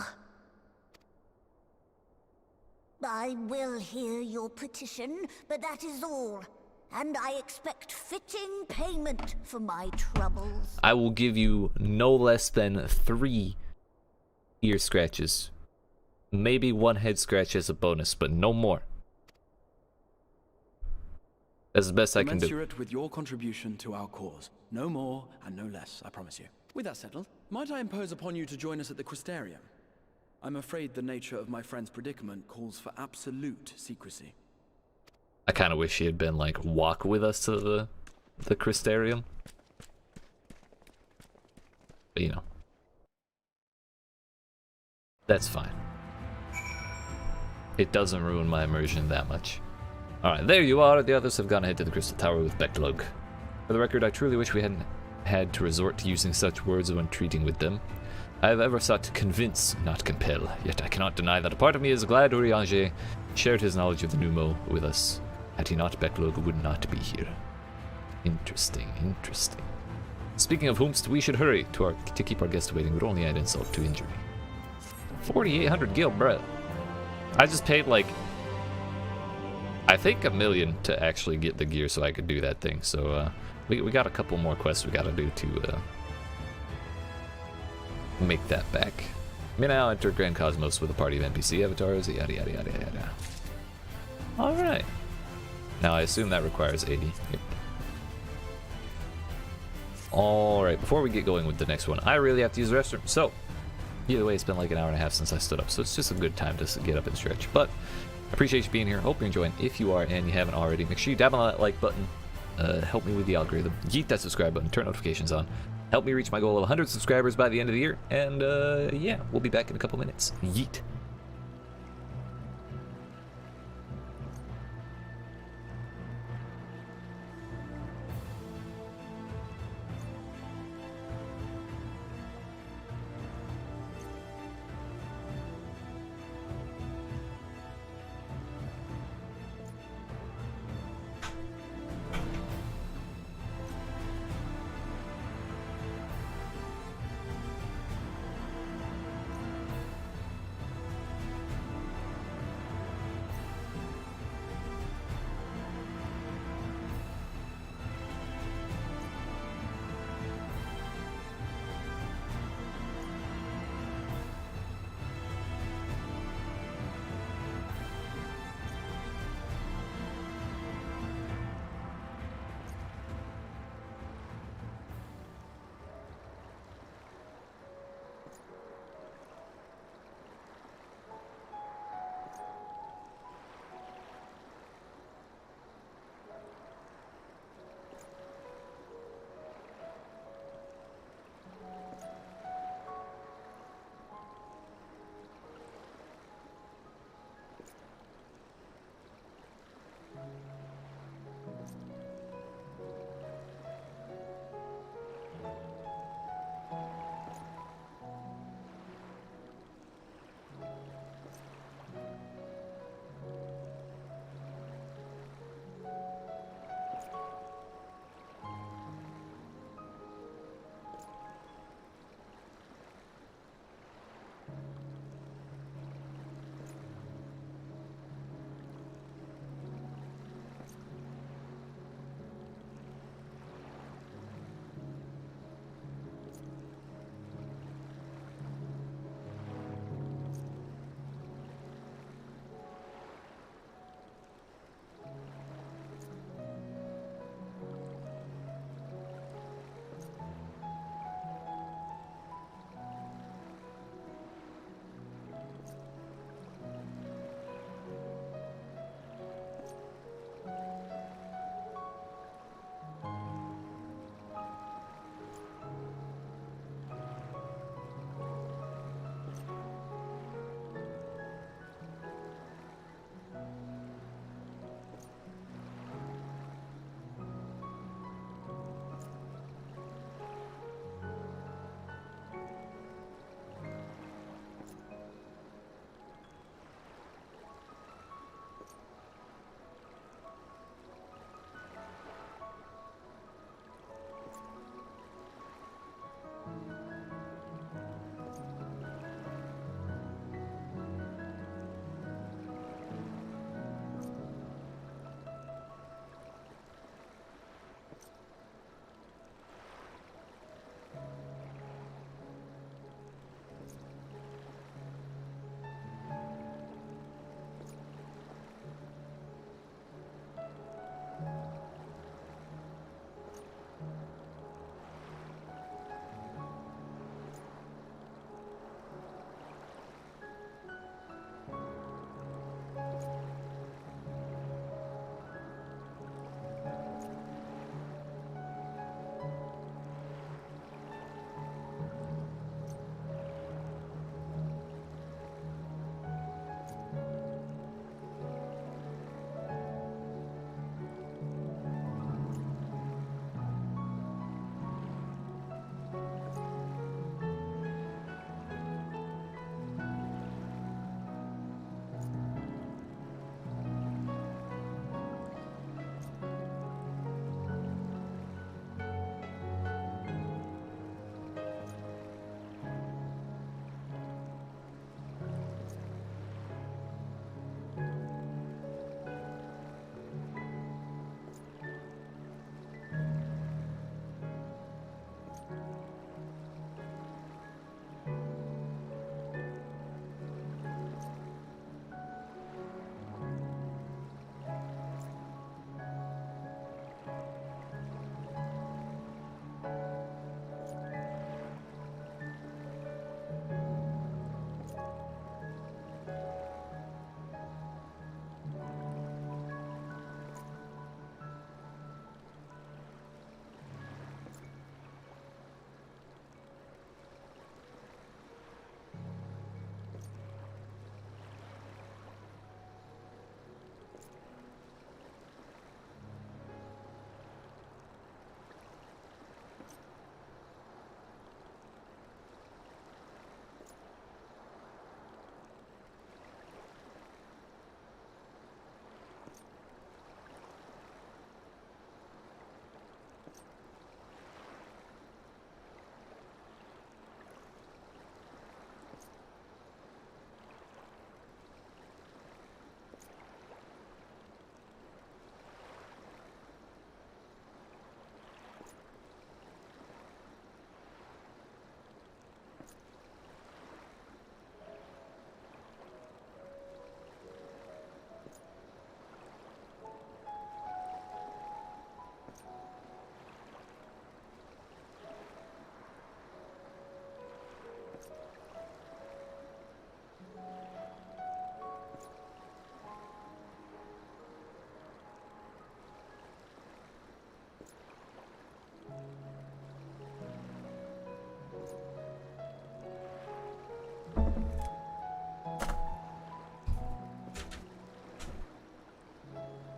I will hear your petition, but that is all. And I expect fitting payment for my troubles. I will give you no less than 3 ear scratches. Maybe 1 head scratch as a bonus, but no more. That's the best I can do. Commensurate with your contribution to our cause. No more and no less, I promise you. With that settled, might I impose upon you to join us at the Crystarium? I'm afraid the nature of my friend's predicament calls for absolute secrecy. I kind of wish he had been like, walk with us to the Crystarium. But you know. That's fine. It doesn't ruin my immersion that much. Alright, there you are. The others have gone ahead to the Crystal Tower with Becklug. For the record, I truly wish we hadn't had to resort to using such words when treating with them. I have ever sought to convince, not compel, yet I cannot deny that a part of me is glad Urianger shared his knowledge of the Numo with us. Had he not, Becklug would not be here. Interesting, interesting. Speaking of whomst, we should hurry to keep our guest waiting, would only add insult to injury. 4,800 gil, bruh. I just paid like, I think $1 million to actually get the gear so I could do that thing, so we got a couple more quests we gotta do to make that back. May now enter Grand Cosmos with a party of NPC avatars, yada yada yada yada. Alright. Now I assume that requires 80. Yep. Alright, before we get going with the next one, I really have to use the restroom. So, either way, it's been like an hour and a half since I stood up, so it's just a good time to get up and stretch. But, I appreciate you being here. Hope you're enjoying. If you are and you haven't already, make sure you dab on that like button. Help me with the algorithm. Yeet that subscribe button. Turn notifications on. Help me reach my goal of 100 subscribers by the end of the year. And yeah, we'll be back in a couple minutes. Yeet.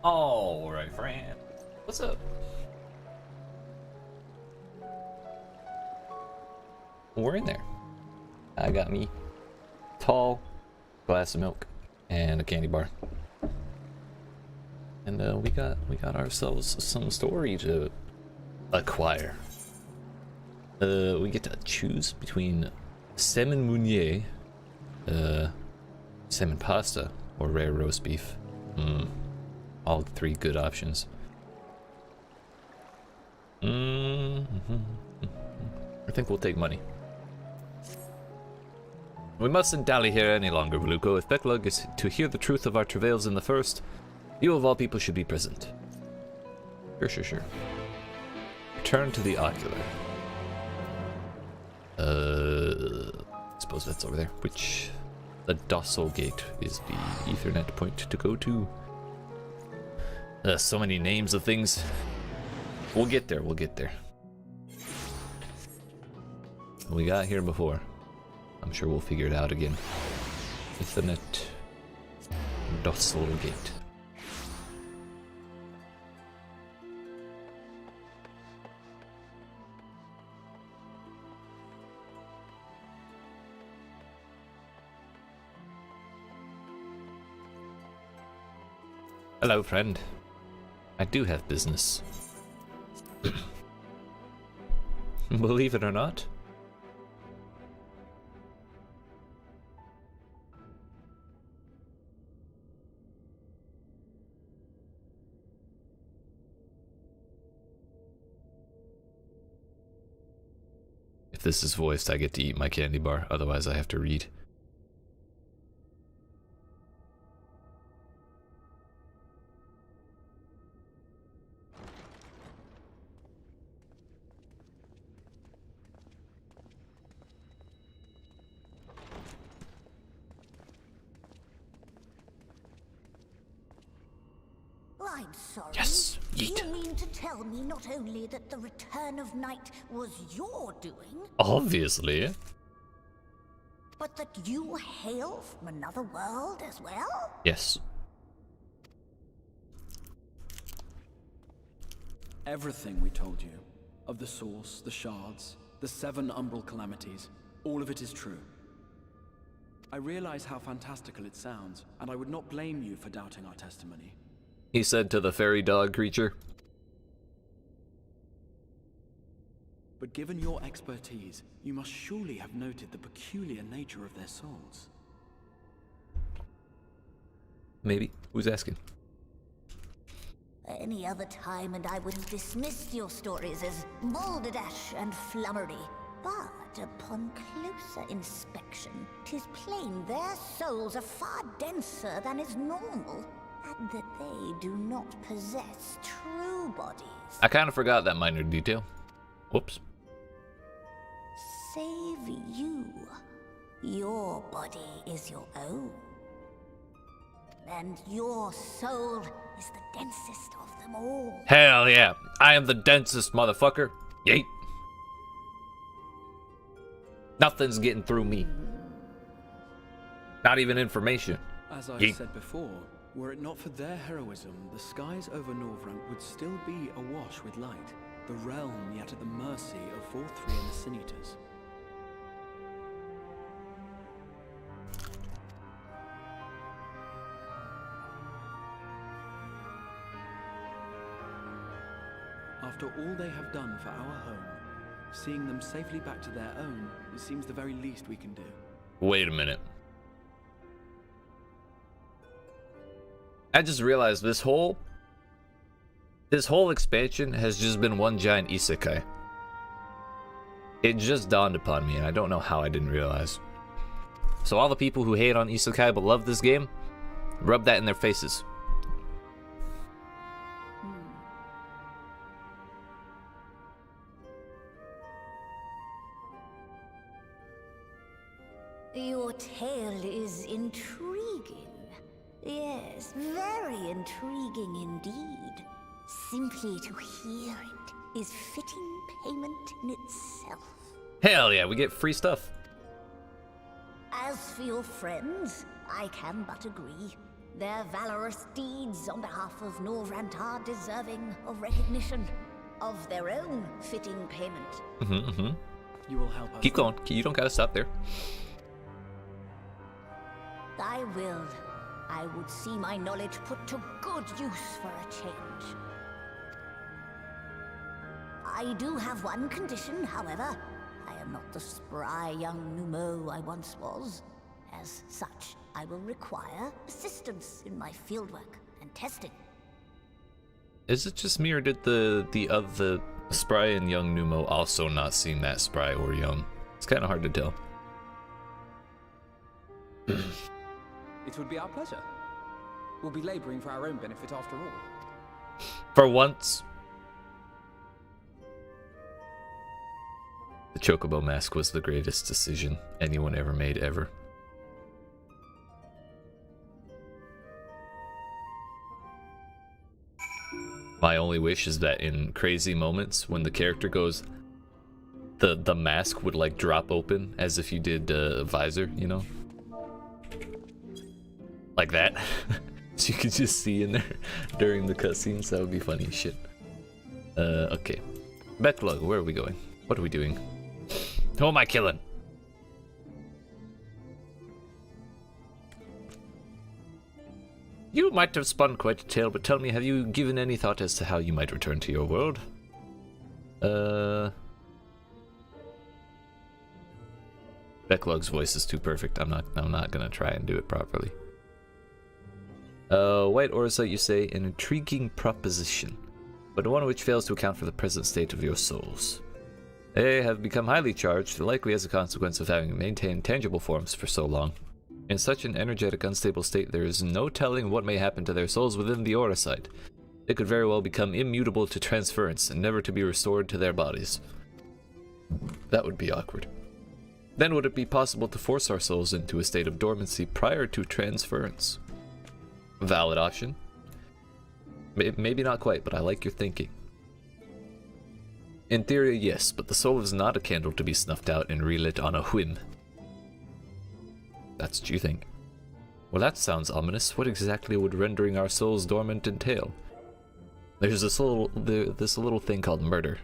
Alright, friend. What's up? We're in there. I got me tall glass of milk and a candy bar. And we got ourselves some story to acquire. We get to choose between salmon meunier, salmon pasta, or rare roast beef. All three good options. I think we'll take money. We mustn't dally here any longer, Veluco. If Becklug is to hear the truth of our travails in the first, you of all people should be present. Sure. Return to the ocular. I suppose that's over there. Which, the docile gate is the Ethernet point to go to. So many names of things. We'll get there. We got here before. I'm sure we'll figure it out again. Ethernet. Docile gate. Hello, friend. I do have business. Believe it or not. If this is voiced, I get to eat my candy bar, otherwise I have to read. I'm sorry. Yes, yeet. You mean to tell me not only that the return of night was your doing, Obviously. but that you hail from another world as well? Yes. Everything we told you, of the source, the shards, the 7 umbral calamities, all of it is true. I realize how fantastical it sounds, and I would not blame you for doubting our testimony. He said to the fairy dog creature. But given your expertise, you must surely have noted the peculiar nature of their souls. Maybe. Who's asking? Any other time and I would have dismissed your stories as balderdash and flummery. But upon closer inspection, 'tis plain their souls are far denser than is normal, and that they do not possess true bodies. I kind of forgot that minor detail. Whoops. Save you. Your body is your own. And your soul is the densest of them all. Hell yeah. I am the densest motherfucker. Yeet. Nothing's getting through me. Not even information. As I Yeet. said before, were it not for their heroism, the skies over Norvrunk would still be awash with light, the realm yet at the mercy of Vorthri and the Sin Eaters. After all they have done for our home, seeing them safely back to their own seems the very least we can do. Wait a minute. I just realized this whole expansion has just been one giant isekai. It just dawned upon me, and I don't know how I didn't realize. So all the people who hate on isekai but love this game, rub that in their faces. Your tale is intriguing. Yes, very intriguing indeed. Simply to hear it is fitting payment in itself. Hell yeah, we get free stuff. As for your friends, I can but agree. Their valorous deeds on behalf of Norrant are deserving of recognition, of their own fitting payment. You will help us. Keep going. You don't gotta stop there. I will. I would see my knowledge put to good use for a change. I do have one condition, however. I am not the spry young Numo I once was. As such, I will require assistance in my fieldwork and testing. Is it just me, or did the spry and young Numo also not seem that spry or young? It's kind of hard to tell. It would be our pleasure. We'll be laboring for our own benefit after all. For once. The Chocobo mask was the greatest decision anyone ever made, ever. My only wish is that in crazy moments, when the character goes, the mask would like drop open as if you did a visor, you know? Like that. So you could just see in there during the cutscenes. That would be funny as shit. Okay. Backlog, where are we going? What are we doing? Who am I killing? You might have spun quite a tale, but tell me, have you given any thought as to how you might return to your world? Backlog's voice is too perfect. I'm not gonna try and do it properly. White Orsite, you say, an intriguing proposition, but one which fails to account for the present state of your souls. They have become highly charged, likely as a consequence of having maintained tangible forms for so long. In such an energetic, unstable state, there is no telling what may happen to their souls within the Orsite. They could very well become immutable to transference and never to be restored to their bodies. That would be awkward. Then would it be possible to force our souls into a state of dormancy prior to transference? Valid option. Maybe not quite, but I like your thinking. In theory, yes, but the soul is not a candle to be snuffed out and relit on a whim. That's what you think. Well, that sounds ominous. What exactly would rendering our souls dormant entail? There's this little thing called murder.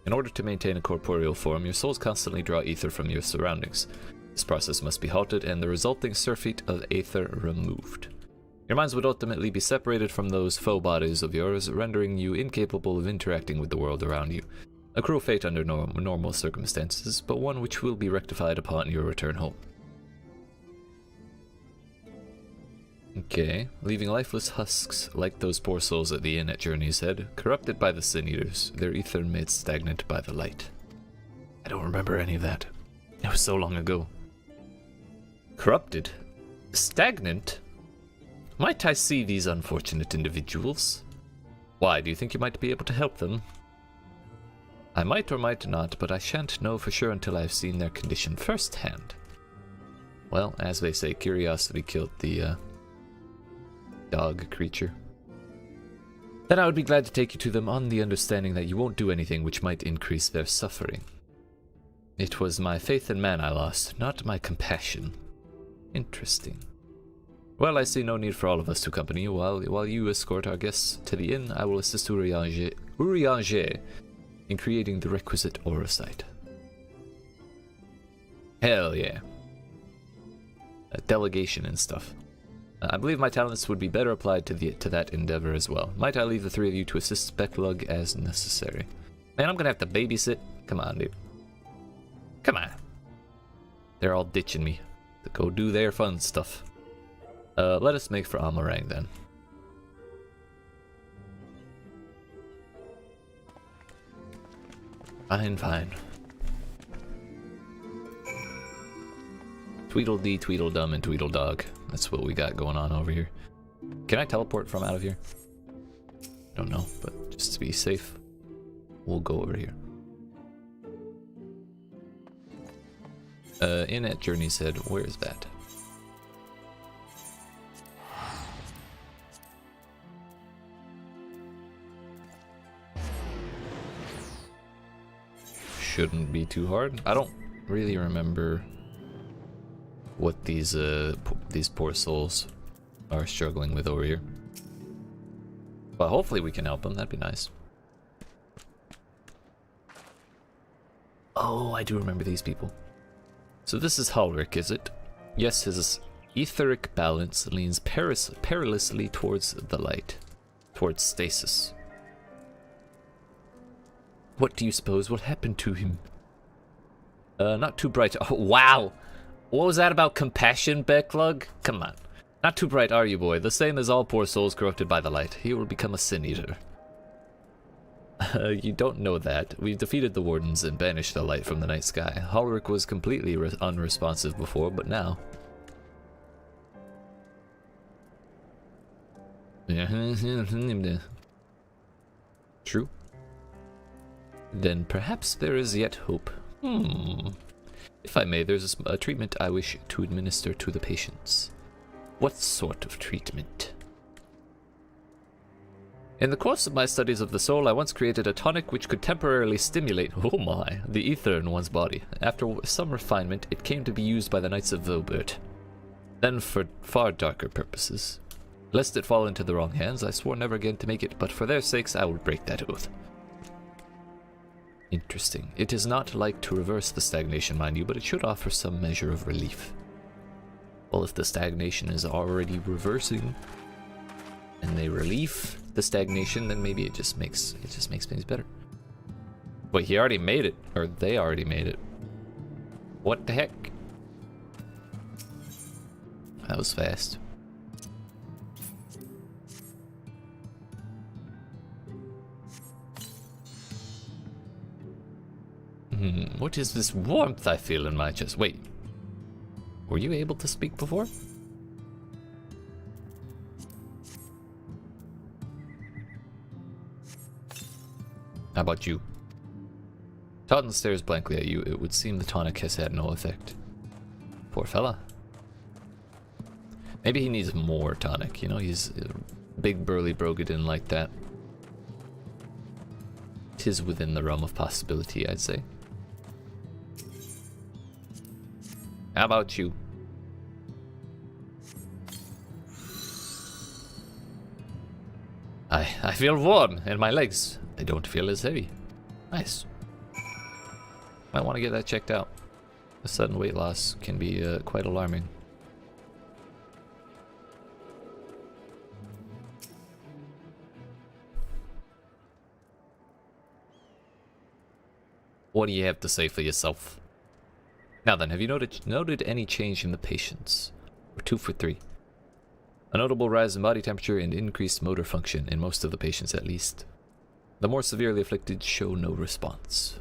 In order to maintain a corporeal form, your souls constantly draw ether from your surroundings. This process must be halted and the resulting surfeit of aether removed. Your minds would ultimately be separated from those faux bodies of yours, rendering you incapable of interacting with the world around you. A cruel fate under normal circumstances, but one which will be rectified upon your return home. Okay, leaving lifeless husks like those poor souls at the inn at Journey's Head, corrupted by the Sin Eaters, their ether made stagnant by the light. I don't remember any of that. It was so long ago. Corrupted? Stagnant? Might I see these unfortunate individuals? Why, do you think you might be able to help them? I might or might not, but I shan't know for sure until I've seen their condition firsthand. Well, as they say, curiosity killed the, dog creature. Then I would be glad to take you to them on the understanding that you won't do anything which might increase their suffering. It was my faith in man I lost, not my compassion. Interesting. Well, I see no need for all of us to accompany you. While you escort our guests to the inn, I will assist Urianger in creating the requisite Orsite. Hell yeah. Delegation and stuff. I believe my talents would be better applied to that endeavor as well. Might I leave the three of you to assist Backlog as necessary? Man, I'm gonna have to babysit? Come on, dude. Come on. They're all ditching me to go do their fun stuff. Let us make for Amarang then. Fine, fine. Tweedledee, Tweedledum, and Tweedledog. That's what we got going on over here. Can I teleport from out of here? Don't know, but just to be safe, we'll go over here. In at Journey's Head, where is that? Shouldn't be too hard. I don't really remember what these poor souls are struggling with over here. But hopefully we can help them. That'd be nice. Oh, I do remember these people. So this is Halric, is it? Yes, his etheric balance leans perilously towards the light, towards stasis. What do you suppose will happen to him? Not too bright. Oh, wow! What was that about compassion, Becklug? Come on. Not too bright, are you, boy? The same as all poor souls corrupted by the light. He will become a sin-eater. You don't know that. We defeated the wardens and banished the light from the night sky. Halric was completely unresponsive before, but now... True. Then perhaps there is yet hope. If I may, there's a treatment I wish to administer to the patients. What sort of treatment? In the course of my studies of the soul, I once created a tonic which could temporarily stimulate, oh my, the ether in one's body. After some refinement, it came to be used by the Knights of Vilbert. Then for far darker purposes. Lest it fall into the wrong hands, I swore never again to make it, but for their sakes I will break that oath. Interesting. It is not like to reverse the stagnation, mind you, but it should offer some measure of relief. Well, if the stagnation is already reversing, and they relieve the stagnation, then maybe it just makes things better. Wait, he already made it, or they already made it. What the heck? That was fast. What is this warmth I feel in my chest? Wait, were you able to speak before? How about you? Totten stares blankly at you. It would seem the tonic has had no effect. Poor fella. Maybe he needs more tonic, you know, he's a big burly Brogadin like that. 'Tis within the realm of possibility, I'd say. How about you? I feel warm in my legs. They don't feel as heavy. Nice. Might want to get that checked out. The sudden weight loss can be quite alarming. What do you have to say for yourself? Now then, have you noted any change in the patients? We're 2 for 3. A notable rise in body temperature and increased motor function in most of the patients at least. The more severely afflicted show no response.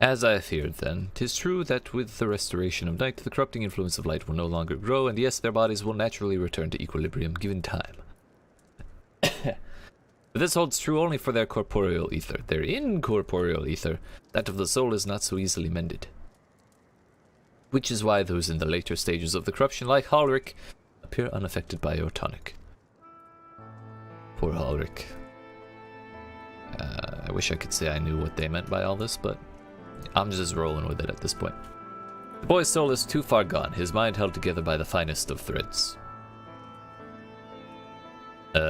As I feared then, 'tis true that with the restoration of night, the corrupting influence of light will no longer grow, and yes, their bodies will naturally return to equilibrium given time. But this holds true only for their corporeal ether. Their incorporeal ether, that of the soul, is not so easily mended. Which is why those in the later stages of the corruption, like Halric, appear unaffected by your tonic. Poor Halric. I wish I could say I knew what they meant by all this, but I'm just rolling with it at this point. The boy's soul is too far gone, his mind held together by the finest of threads.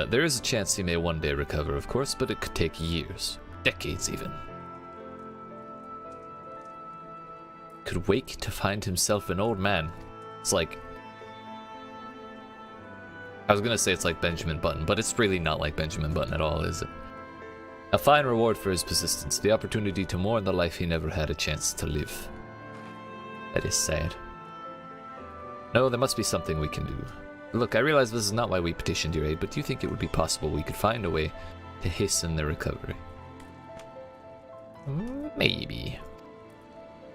There is a chance he may one day recover, of course, but it could take years, decades even. Could wake to find himself an old man. It's like... I was gonna say it's like Benjamin Button, but it's really not like Benjamin Button at all, is it? A fine reward for his persistence, the opportunity to mourn the life he never had a chance to live. That is sad. No, there must be something we can do. Look, I realize this is not why we petitioned your aid, but do you think it would be possible we could find a way to hasten their recovery? Maybe.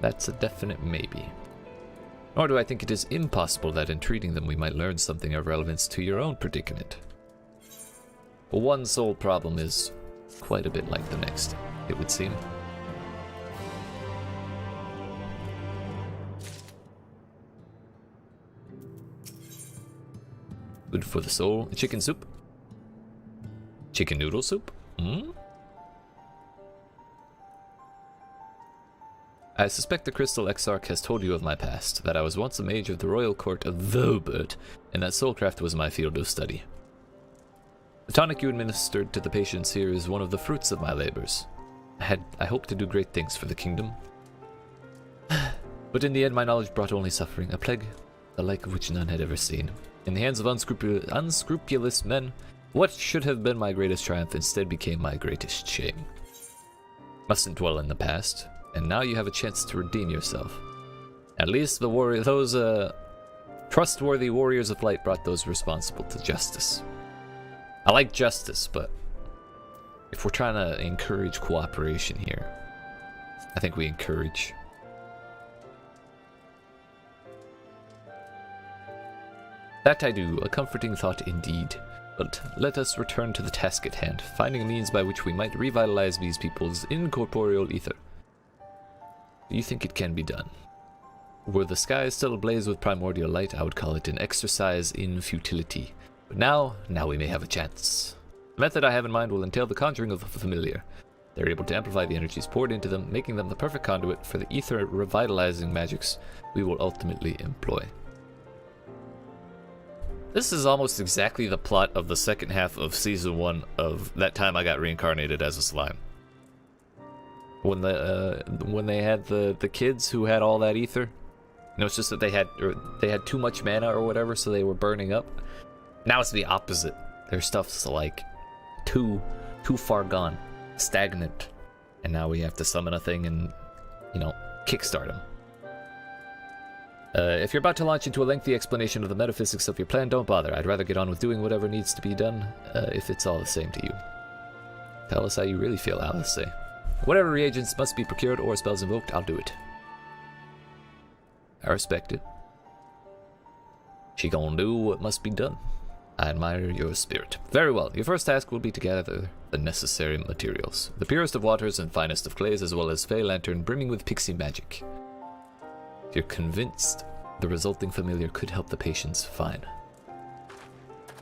That's a definite maybe. Nor do I think it is impossible that in treating them we might learn something of relevance to your own predicament. But one soul problem is quite a bit like the next, it would seem. Good for the soul. Chicken soup? Chicken noodle soup? I I suspect the Crystal Exarch has told you of my past, that I was once a mage of the royal court of Thobert, and that soulcraft was my field of study. The tonic you administered to the patients here is one of the fruits of my labors. I hope to do great things for the kingdom. But in the end, my knowledge brought only suffering, a plague the like of which none had ever seen. In the hands of unscrupulous men, what should have been my greatest triumph instead became my greatest shame. Mustn't dwell in the past, and now you have a chance to redeem yourself. At least those trustworthy warriors of light brought those responsible to justice. I like justice, but if we're trying to encourage cooperation here, I think we encourage. That I do, a comforting thought indeed. But let us return to the task at hand, finding a means by which we might revitalize these people's incorporeal ether. Do you think it can be done? Were the skies still ablaze with primordial light, I would call it an exercise in futility. But now we may have a chance. The method I have in mind will entail the conjuring of the familiar. They're able to amplify the energies poured into them, making them the perfect conduit for the ether revitalizing magics we will ultimately employ. This is almost exactly the plot of the second half of Season 1 of That Time I Got Reincarnated as a Slime. When they had the kids who had all that ether. You know, it's just that they had too much mana or whatever, so they were burning up. Now it's the opposite. Their stuff's like too far gone, stagnant. And now we have to summon a thing and, you know, kickstart them. If you're about to launch into a lengthy explanation of the metaphysics of your plan, don't bother. I'd rather get on with doing whatever needs to be done, if it's all the same to you. Tell us how you really feel, Alice say. Whatever reagents must be procured or spells invoked, I'll do it. I respect it. She gonna do what must be done. I admire your spirit. Very well, your first task will be to gather the necessary materials. The purest of waters and finest of clays, as well as Fey Lantern brimming with pixie magic. If you're convinced the resulting familiar could help the patients, fine.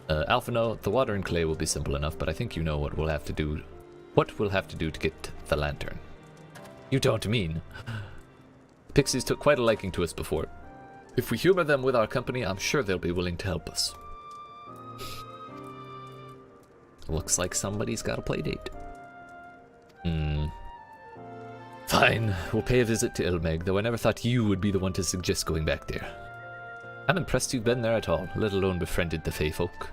Alphino, the water and clay will be simple enough, but I think you know what we'll have to do to get the lantern. You don't mean? The pixies took quite a liking to us before. If we humor them with our company, I'm sure they'll be willing to help us. Looks like somebody's got a play date. Fine, we'll pay a visit to Ilmeg, though I never thought you would be the one to suggest going back there. I'm impressed you've been there at all, let alone befriended the Fey folk.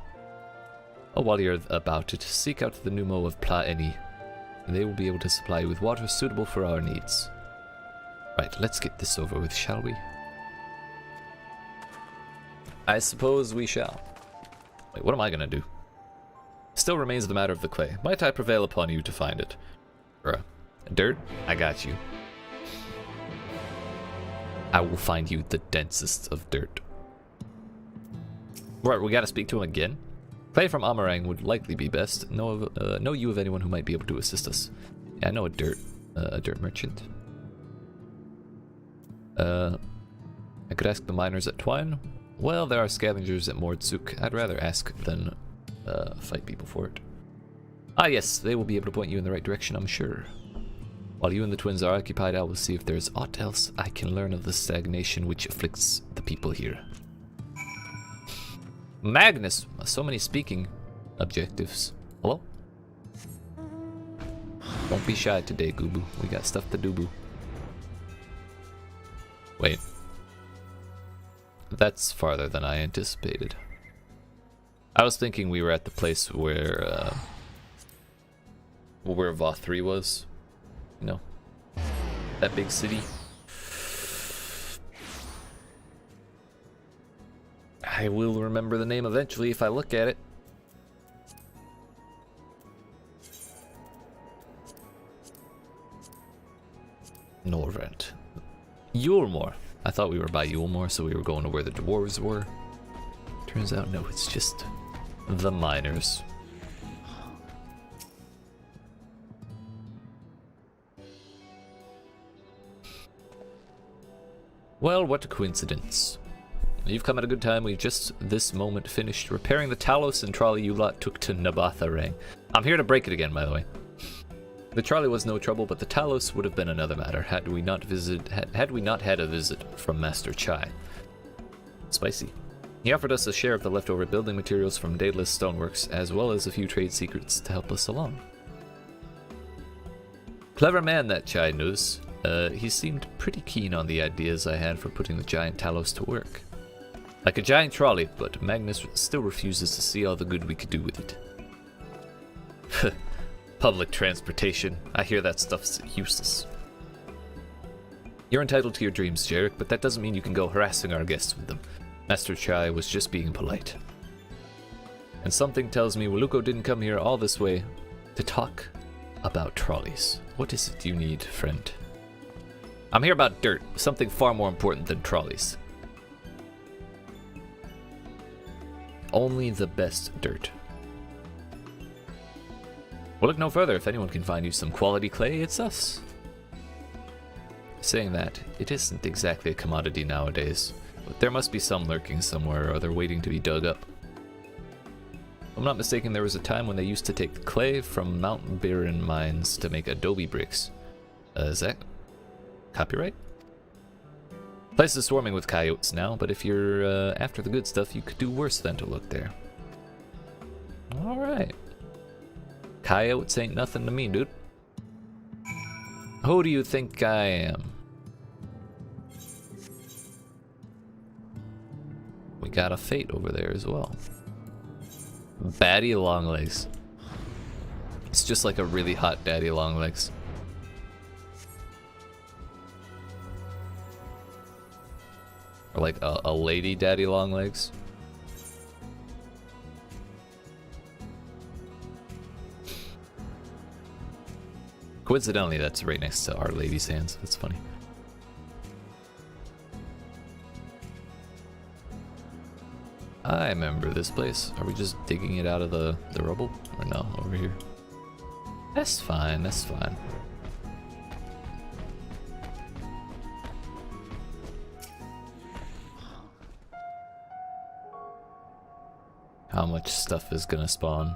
Oh, while you're about it, seek out the Numo of Plaeni. They will be able to supply you with water suitable for our needs. Right, let's get this over with, shall we? I suppose we shall. Wait, what am I gonna do? Still remains the matter of the clay. Might I prevail upon you to find it? Bruh. Dirt? I got you. I will find you the densest of dirt. Right, we gotta speak to him again. Clay from Amarang would likely be best. Know you of anyone who might be able to assist us? Yeah, I know a dirt merchant. I could ask the miners at Twine. Well, there are scavengers at Mordsuk. I'd rather ask than fight people for it. Ah yes, they will be able to point you in the right direction, I'm sure. While you and the twins are occupied, I will see if there's aught else I can learn of the stagnation which afflicts the people here. Magnus! So many speaking objectives. Hello? Don't be shy today, Goobu. We got stuff to do, boo. Wait. That's farther than I anticipated. I was thinking we were at the place where Voth 3 was. You know, that big city. I will remember the name eventually if I look at it. Norvent. Yulmore. I thought we were by Yulmore, so we were going to where the dwarves were. Turns out, no, it's just the miners. Well, what a coincidence. You've come at a good time. We've just this moment finished repairing the Talos and trolley you lot took to Nabatharang. I'm here to break it again, by the way. The trolley was no trouble, but the Talos would have been another matter had we not had a visit from Master Chai. Spicy. He offered us a share of the leftover building materials from Daedalus Stoneworks, as well as a few trade secrets to help us along. Clever man, that Chai knows. He seemed pretty keen on the ideas I had for putting the giant Talos to work. Like a giant trolley, but Magnus still refuses to see all the good we could do with it. Public transportation. I hear that stuff's useless. You're entitled to your dreams, Jarek, but that doesn't mean you can go harassing our guests with them. Master Chai was just being polite. And something tells me Waluko didn't come here all this way to talk about trolleys. What is it you need, friend? I'm here about dirt, something far more important than trolleys. Only the best dirt. We'll look no further. If anyone can find you some quality clay, it's us. Saying that, it isn't exactly a commodity nowadays, but there must be some lurking somewhere, or they're waiting to be dug up. If I'm not mistaken, there was a time when they used to take clay from Mount Baron mines to make adobe bricks. Is that copyright? Place is swarming with coyotes now, but if you're after the good stuff, you could do worse than to look there. Alright. Coyotes ain't nothing to me, dude. Who do you think I am? We got a fate over there as well. Daddy Longlegs. It's just like a really hot Daddy Longlegs. Or like a lady Daddy Longlegs. Coincidentally, that's right next to Our Lady's hands. That's funny. I remember this place. Are we just digging it out of the rubble? Or no, over here? That's fine, that's fine. How much stuff is gonna spawn?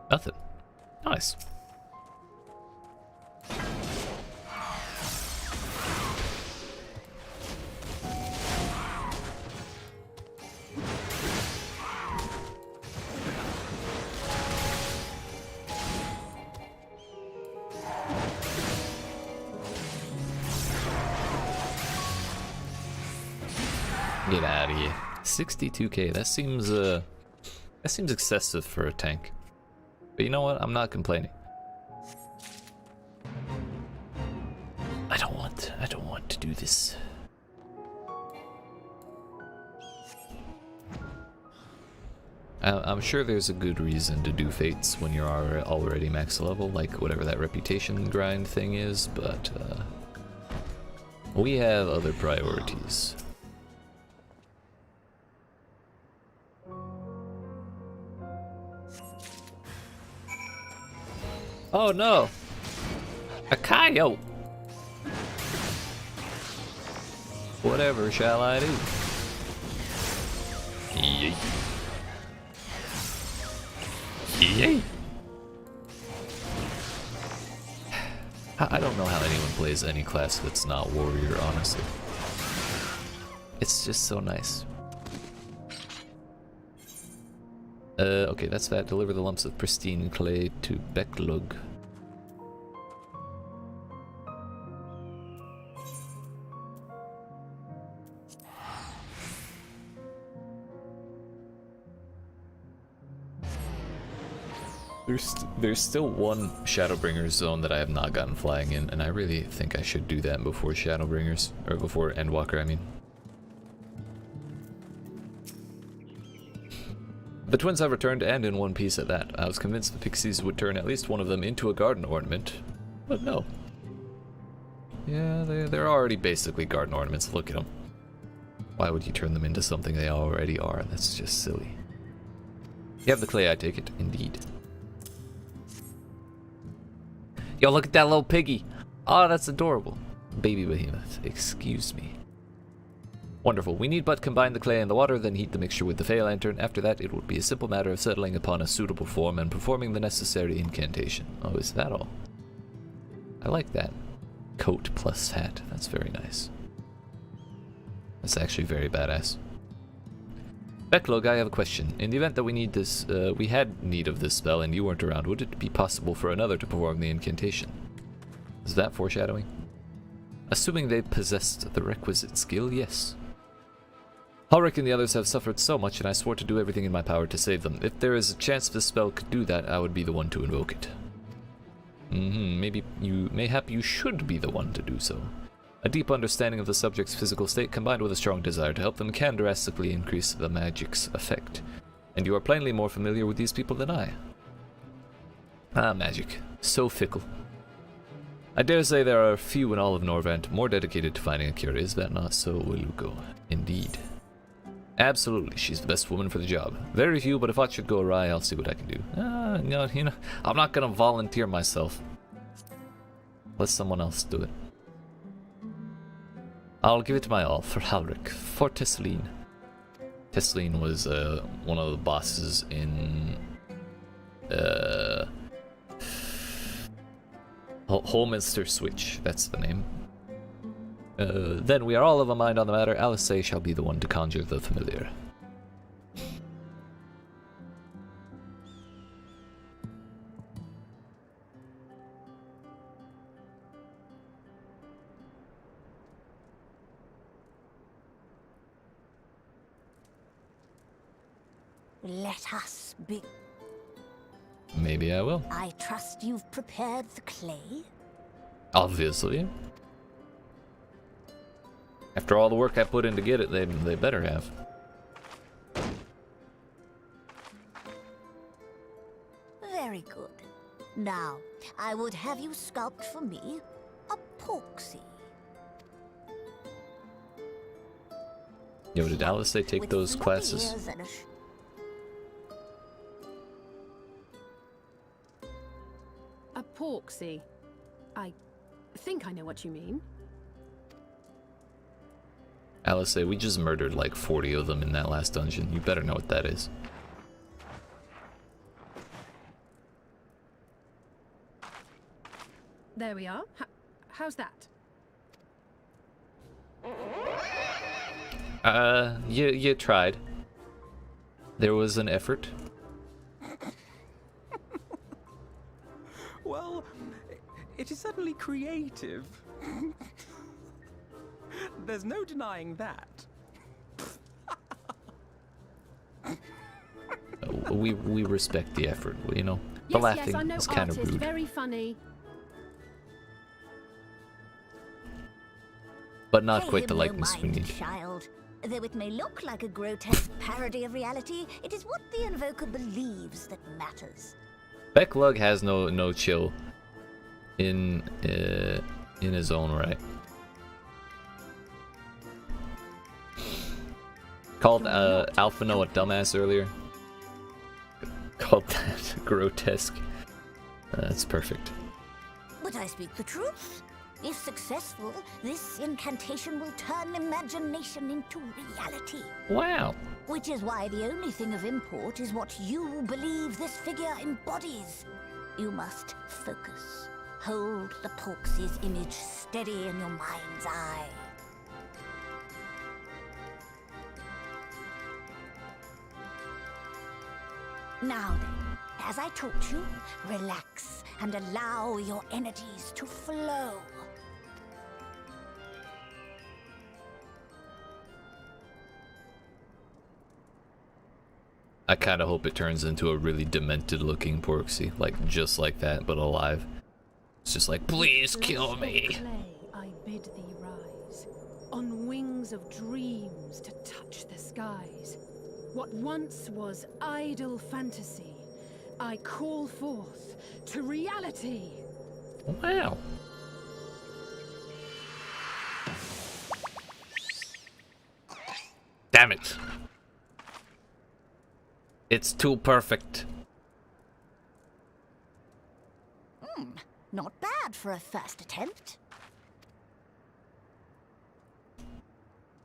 Nothing. Nice. Get out of here. 62k. That seems excessive for a tank. But you know what? I'm not complaining. I don't want to do this. I'm sure there's a good reason to do fates when you're already max level, like whatever that reputation grind thing is, but we have other priorities. Oh no! A coyote! Whatever shall I do? Yeet. Yeet. I don't know how anyone plays any class that's not warrior, honestly. It's just so nice. Okay, that's that. Deliver the lumps of pristine clay to Becklug. There's still one Shadowbringers zone that I have not gotten flying in, and I really think I should do that before Shadowbringers, or before Endwalker, I mean. The twins have returned, and in one piece at that. I was convinced the pixies would turn at least one of them into a garden ornament, but no. Yeah, they're already basically garden ornaments. Look at them. Why would you turn them into something they already are? That's just silly. You have the clay, I take it. Indeed. Yo, look at that little piggy. Oh, that's adorable. Baby behemoth. Excuse me. Wonderful. We need but combine the clay and the water, then heat the mixture with the Fey Lantern. After that, it will be a simple matter of settling upon a suitable form and performing the necessary incantation. Oh, is that all? I like that. Coat plus hat. That's very nice. That's actually very badass. Backlog, I have a question. In the event that we need this, we had need of this spell and you weren't around, would it be possible for another to perform the incantation? Is that foreshadowing? Assuming they possessed the requisite skill, yes. Ulrich and the others have suffered so much, and I swore to do everything in my power to save them. If there is a chance this spell could do that, I would be the one to invoke it. Mayhap you should be the one to do so. A deep understanding of the subject's physical state combined with a strong desire to help them can drastically increase the magic's effect. And you are plainly more familiar with these people than I. Ah, magic. So fickle. I dare say there are few in all of Norvant more dedicated to finding a cure. Is that not so, Willuko? Indeed. Absolutely, she's the best woman for the job. Very few, but if aught should go awry, I'll see what I can do. No, I'm not gonna volunteer myself. Let someone else do it. I'll give it my all for Halric, for Tesseline. Tesseline was one of the bosses in Holminster Switch, that's the name. Then we are all of a mind on the matter. Alice shall be the one to conjure the familiar. Let us be. Maybe I will. I trust you've prepared the clay? Obviously. After all the work I put in to get it, they better have. Very good. Now, I would have you sculpt for me a porksy. Yo, did Alice take With those floppy classes? ears and a A porksy. I think I know what you mean. Alice, we just murdered like 40 of them in that last dungeon. You better know what that is. There we are. How's that? You tried. There was an effort. Well, it is certainly creative. There's no denying that. We respect the effort, you know. The Yes, laughing I know is kind of artist, rude. very funny. But not Pay quite the him no likeness we mind, need. child. Though it may look like a grotesque parody of reality, it is what the invoker believes that matters. Becklug has no chill in his own right. Called Alphino a dumbass earlier. Called that grotesque. That's perfect. But I speak the truth. If successful, this incantation will turn imagination into reality. Wow. Which is why the only thing of import is what you believe this figure embodies. You must focus. Hold the Porksy's image steady in your mind's eye. Now then, as I taught you, relax and allow your energies to flow. I kind of hope it turns into a really demented looking Porksy, like just like that, but alive. It's just like, please kill me. Clay, I bid thee rise, on wings of dreams to touch the skies. What once was idle fantasy, I call forth to reality. Wow. Damn it. It's too perfect. Not bad for a first attempt.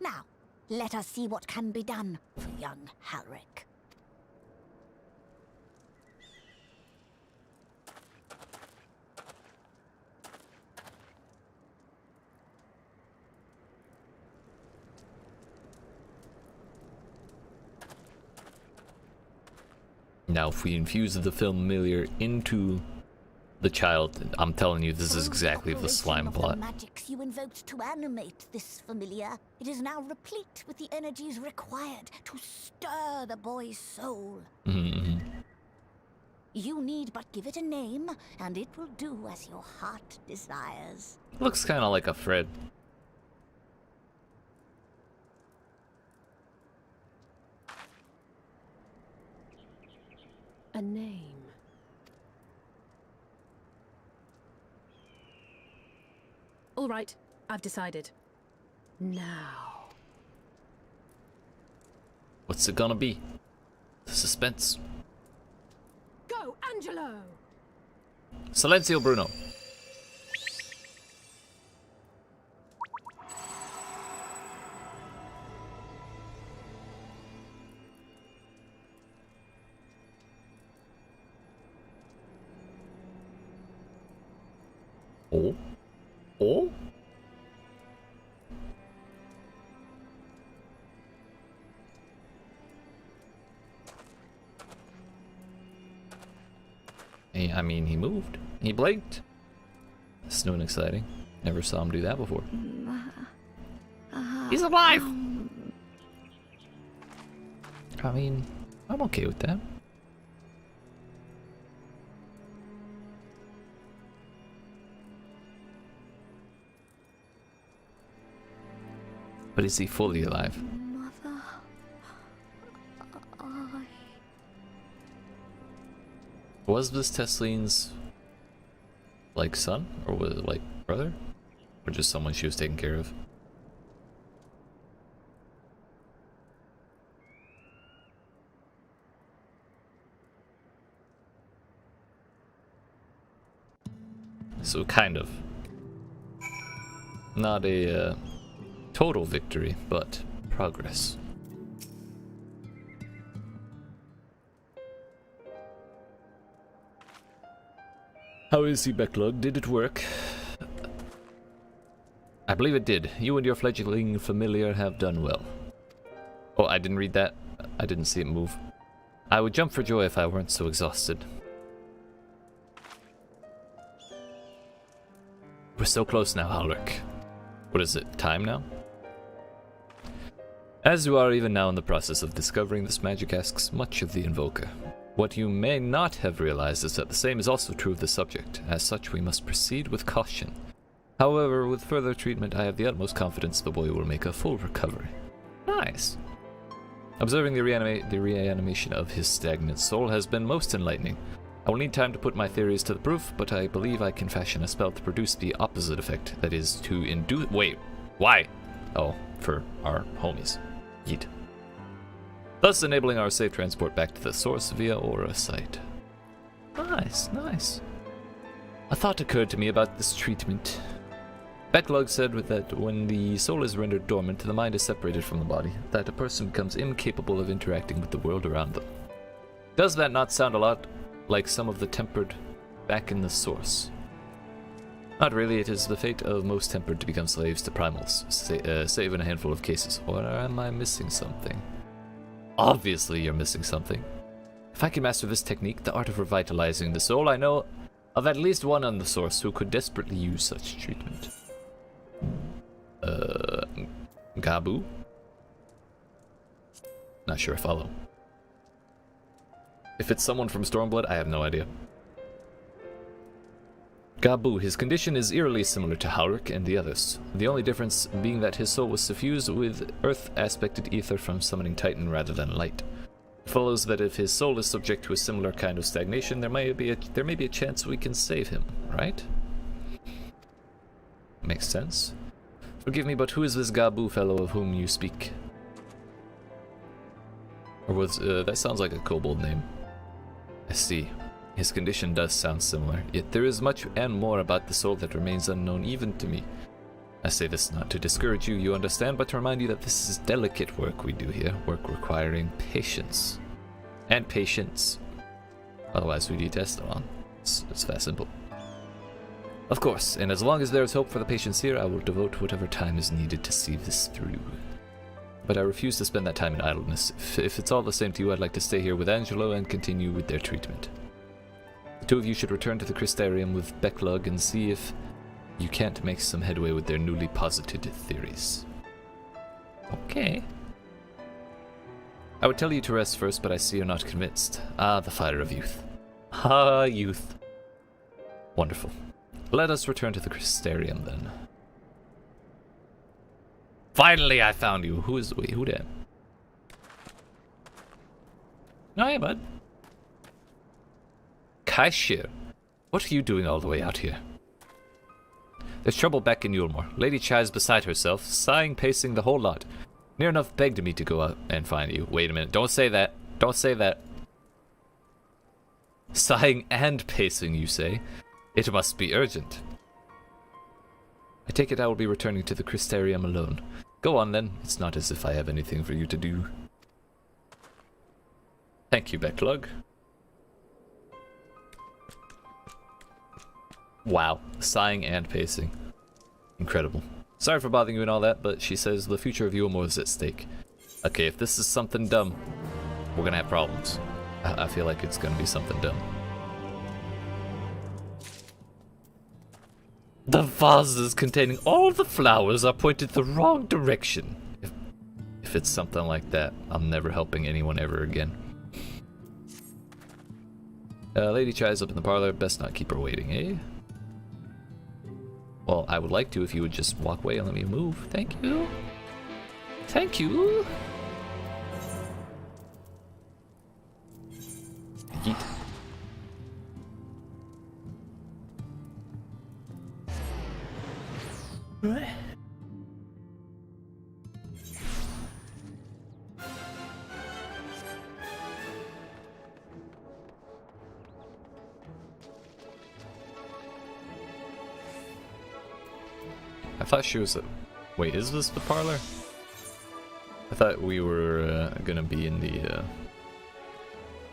Now, let us see what can be done for young Halric. Now, if we infuse the familiar into the child, I'm telling you, this is exactly the slime plot. The magics you invoked to animate this familiar, it is now replete with the energies required to stir the boy's soul. You need but give it a name, and it will do as your heart desires. Looks kind of like a Fred. A name. All right, I've decided. Now. What's it gonna be? The suspense. Go, Angelo! Silencio Bruno. Oh? Oh? I mean, he moved. He blinked. It's new and exciting. Never saw him do that before. He's alive! I mean, I'm okay with that. But is he fully alive? Mother, Was this Tesline's, like, son? Or was it, like, brother? Or just someone she was taking care of? So, kind of. Not a, total victory, but progress. How is he, Backlog? Did it work? I believe it did. You and your fledgling familiar have done well. Oh, I didn't read that. I didn't see it move. I would jump for joy if I weren't so exhausted. We're so close now, Halric. What is it, time now? As you are even now in the process of discovering, this magic asks much of the Invoker. What you may not have realized is that the same is also true of the subject. As such, we must proceed with caution. However, with further treatment, I have the utmost confidence the boy will make a full recovery. Nice. Observing the reanimation of his stagnant soul has been most enlightening. I will need time to put my theories to the proof, but I believe I can fashion a spell to produce the opposite effect, that is, to induce— Wait, why? Oh, for our homies. YEET. Thus enabling our safe transport back to the source via aura site. Nice, nice. A thought occurred to me about this treatment. Backlog said that when the soul is rendered dormant, the mind is separated from the body, that a person becomes incapable of interacting with the world around them. Does that not sound a lot like some of the tempered back in the source? Not really, it is the fate of most tempered to become slaves to primals, save in a handful of cases. Or am I missing something? Obviously you're missing something. If I can master this technique, the art of revitalizing the soul, I know of at least one on the source who could desperately use such treatment. Gabu? Not sure I follow. If it's someone from Stormblood, I have no idea. Gabu, his condition is eerily similar to Halric and the others, the only difference being that his soul was suffused with earth-aspected ether from summoning Titan rather than light. It follows that if his soul is subject to a similar kind of stagnation, there may be a chance we can save him, right? Makes sense. Forgive me, but who is this Gabu fellow of whom you speak? Or was, that sounds like a kobold name. I see. His condition does sound similar, yet there is much and more about the soul that remains unknown even to me. I say this not to discourage you, you understand, but to remind you that this is delicate work we do here, work requiring patience. And patience. Otherwise we detest it on. It's that simple. Of course, and as long as there is hope for the patients here, I will devote whatever time is needed to see this through. but I refuse to spend that time in idleness. If it's all the same to you, I'd like to stay here with Angelo and continue with their treatment. The two of you should return to the Crystarium with Becklug and see if you can't make some headway with their newly posited theories. Okay. I would tell you to rest first, but I see you're not convinced. Ah, the fire of youth. Ah, youth. Wonderful. Let us return to the Crystarium then. Finally, I found you. Who that? Oh, yeah, bud. Kaishir, what are you doing all the way out here? There's trouble back in Yulmore. Lady Chai's beside herself, sighing, pacing the whole lot. Near enough begged me to go out and find you. Wait a minute, don't say that. Don't say that. Sighing and pacing, you say? It must be urgent. I take it I will be returning to the Crystarium alone. Go on then, it's not as if I have anything for you to do. Thank you, Becklug. Wow, sighing and pacing. Incredible. Sorry for bothering you and all that, but she says the future of Yulmore is at stake. Okay, if this is something dumb, we're gonna have problems. I feel like it's gonna be something dumb. The vases containing all the flowers are pointed the wrong direction. If it's something like that, I'm never helping anyone ever again. Lady Chai's up in the parlor. Best not keep her waiting, eh? Well, I would like to if you would just walk away and let me move. Thank you. Thank you. Yeet. I thought she was wait, is this the parlor? I thought we were gonna be in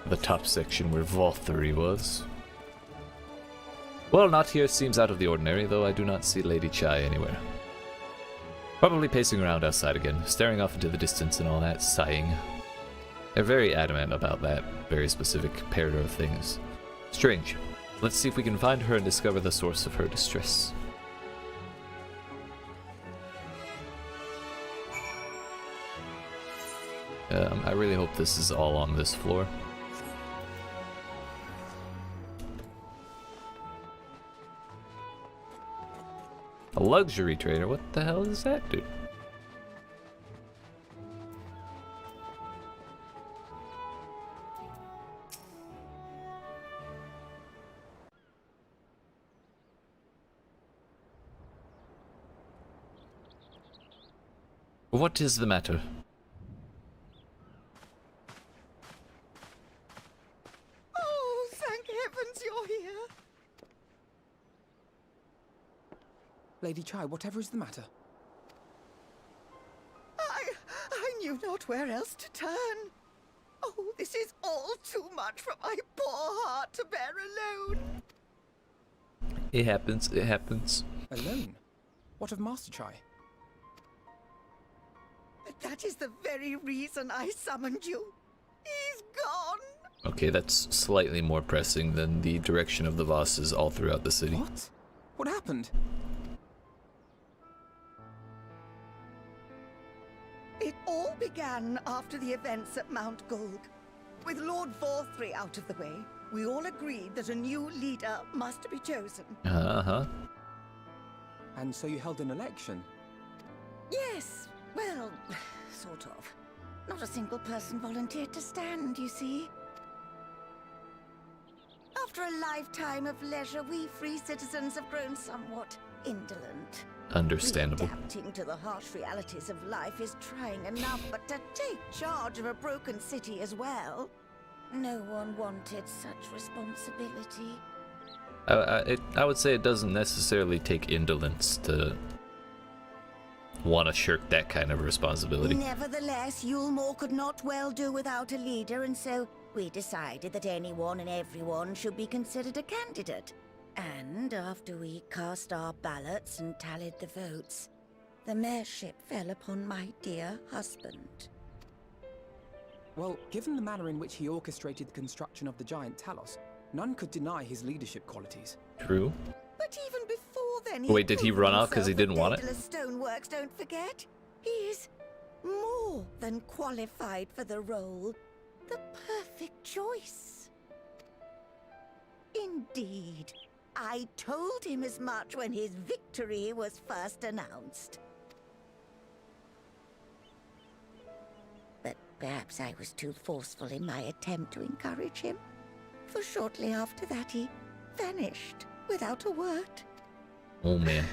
the top section where Valtteri was. Well, not here seems out of the ordinary, though I do not see Lady Chai anywhere. Probably pacing around outside again, staring off into the distance and all that, sighing. They're very adamant about that very specific pair of things. Strange. Let's see if we can find her and discover the source of her distress. I really hope this is all on this floor. A luxury trader? What the hell is that, dude? What is the matter? Oh, thank heavens you're here. Lady Chai, whatever is the matter? I knew not where else to turn. Oh, this is all too much for my poor heart to bear alone. It happens, it happens. Alone? What of Master Chai? That is the very reason I summoned you. He's gone. Okay, that's slightly more pressing than the direction of the Vosses all throughout the city. What? What happened? It all began after the events at Mount Golg. With Lord Valtteri out of the way, we all agreed that a new leader must be chosen. Uh-huh. And so you held an election? Yes, well, sort of. Not a single person volunteered to stand, you see. After a lifetime of leisure, we free citizens have grown somewhat indolent. Understandable. Adapting to the harsh realities of life is trying enough, but to take charge of a broken city as well, no one wanted such responsibility. I would say it doesn't necessarily take indolence to want to shirk that kind of responsibility. Nevertheless, Yulmore could not well do without a leader, and so we decided that anyone and everyone should be considered a candidate. And after we cast our ballots and tallied the votes, the mayorship fell upon my dear husband. Well, given the manner in which he orchestrated the construction of the giant Talos, none could deny his leadership qualities. True. But even before then, Wait, did he run out because he didn't want it? Daedalus Stoneworks, don't forget. He's more than qualified for the role. The perfect choice. Indeed. I told him as much when his victory was first announced. But perhaps I was too forceful in my attempt to encourage him. For shortly after that, he vanished without a word. Oh man.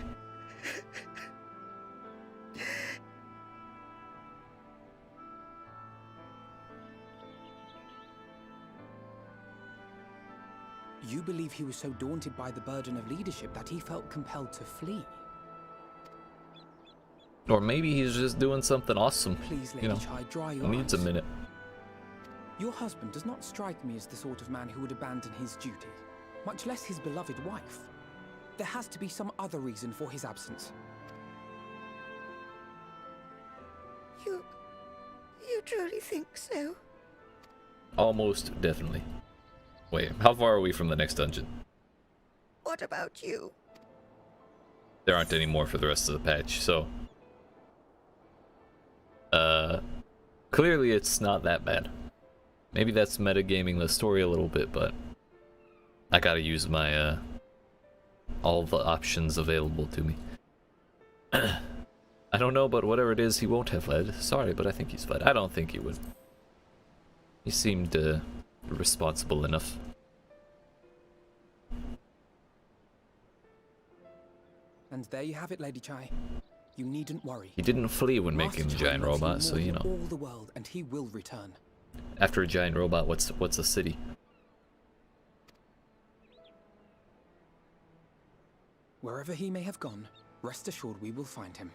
You believe he was so daunted by the burden of leadership that he felt compelled to flee? Or maybe he's just doing something awesome. Please, You Lady know, Chai, dry he your needs a eyes. minute. Your husband does not strike me as the sort of man who would abandon his duty, much less his beloved wife. There has to be some other reason for his absence. You truly think so? Almost definitely. Wait, how far are we from the next dungeon? What about you? There aren't any more for the rest of the patch, so... Clearly it's not that bad. Maybe that's metagaming the story a little bit, but... I gotta use my, all the options available to me. I don't know, but whatever it is, he won't have fled. Sorry, but I think he's fled. I don't think he would. He seemed, responsible enough. And there you have it, Lady Chai. You needn't worry. He didn't flee when making Master a Chai giant loves you robot, so more you than know. all the world, and he will return. After a giant robot, what's a city? Wherever he may have gone, rest assured we will find him.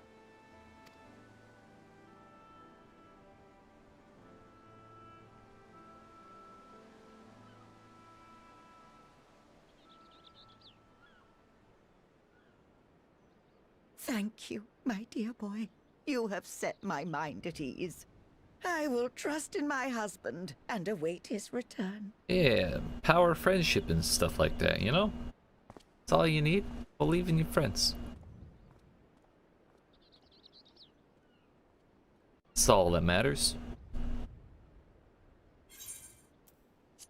Thank you, my dear boy. You have set my mind at ease. I will trust in my husband and await his return. Yeah, power friendship and stuff like that, you know? That's all you need. Believe in your friends. That's all that matters.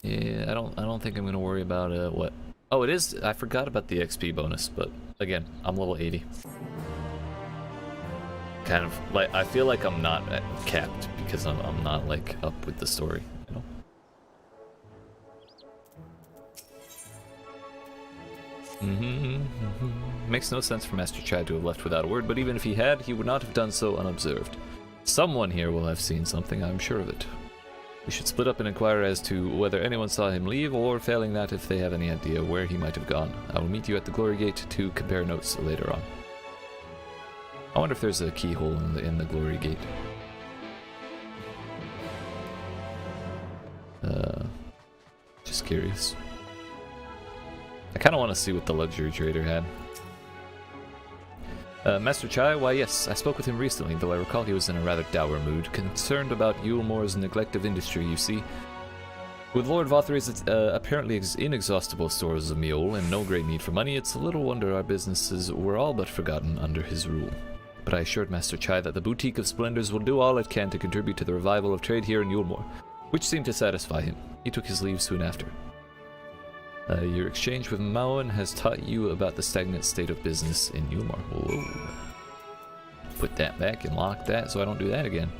Yeah, I don't think I'm gonna worry about what. Oh, it is. I forgot about the XP bonus, but again, I'm level 80. Kind of like I feel like I'm not capped because I'm not like up with the story, you know. Makes no sense for Master Chai to have left without a word, but even if he had, he would not have done so unobserved. Someone here will have seen something, I'm sure of it. We should split up and inquire as to whether anyone saw him leave, or failing that, if they have any idea where he might have gone. I will meet you at the Glory Gate to compare notes later on. I wonder if there's a keyhole in the Glory Gate. Just curious. I kind of want to see what the luxury trader had. Master Chai, why yes, I spoke with him recently, though I recall he was in a rather dour mood, concerned about Yulmore's neglect of industry, you see. With Lord Vothry's apparently inexhaustible stores of mule and no great need for money, it's a little wonder our businesses were all but forgotten under his rule. But I assured Master Chai that the Boutique of Splendors will do all it can to contribute to the revival of trade here in Yulmore, which seemed to satisfy him. He took his leave soon after. Your exchange with Maoan has taught you about the stagnant state of business in Yulmore. Whoa. Put that back and lock that so I don't do that again.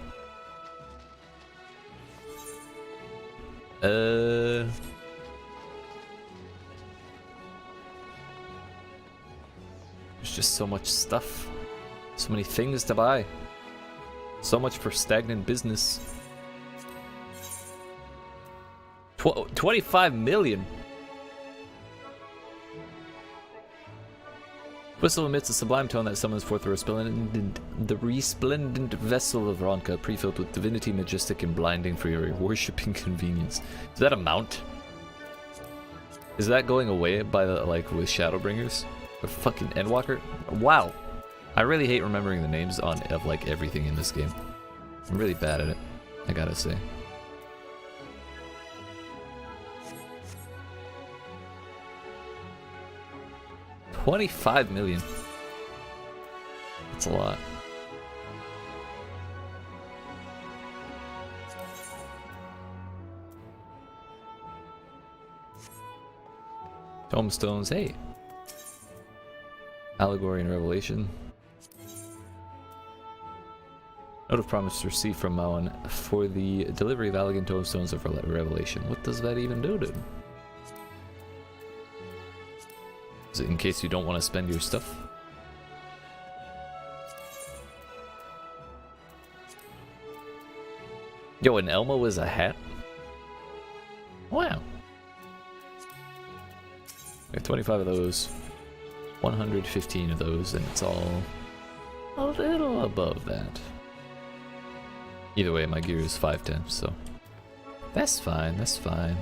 There's just so much stuff. So many things to buy. So much for stagnant business. 25 million. Whistle emits a sublime tone that summons forth the resplendent vessel of Ronka, pre-filled with divinity, majestic and blinding for your worshipping convenience. Is that a mount? Is that going away by the, like, with Shadowbringers? Or fucking Endwalker? Wow. I really hate remembering the names of like everything in this game. I'm really bad at it, I gotta say. $25 million. That's a lot. Tomestones, hey. Allegory and Revelation. Note of promise received from Mauen for the delivery of elegant tomestones of Revelation. What does that even do, dude? Is it in case you don't want to spend your stuff? Yo, an Elmo is a hat? Wow. We have 25 of those, 115 of those, and it's all a little above that. Either way, my gear is 510, so that's fine, that's fine.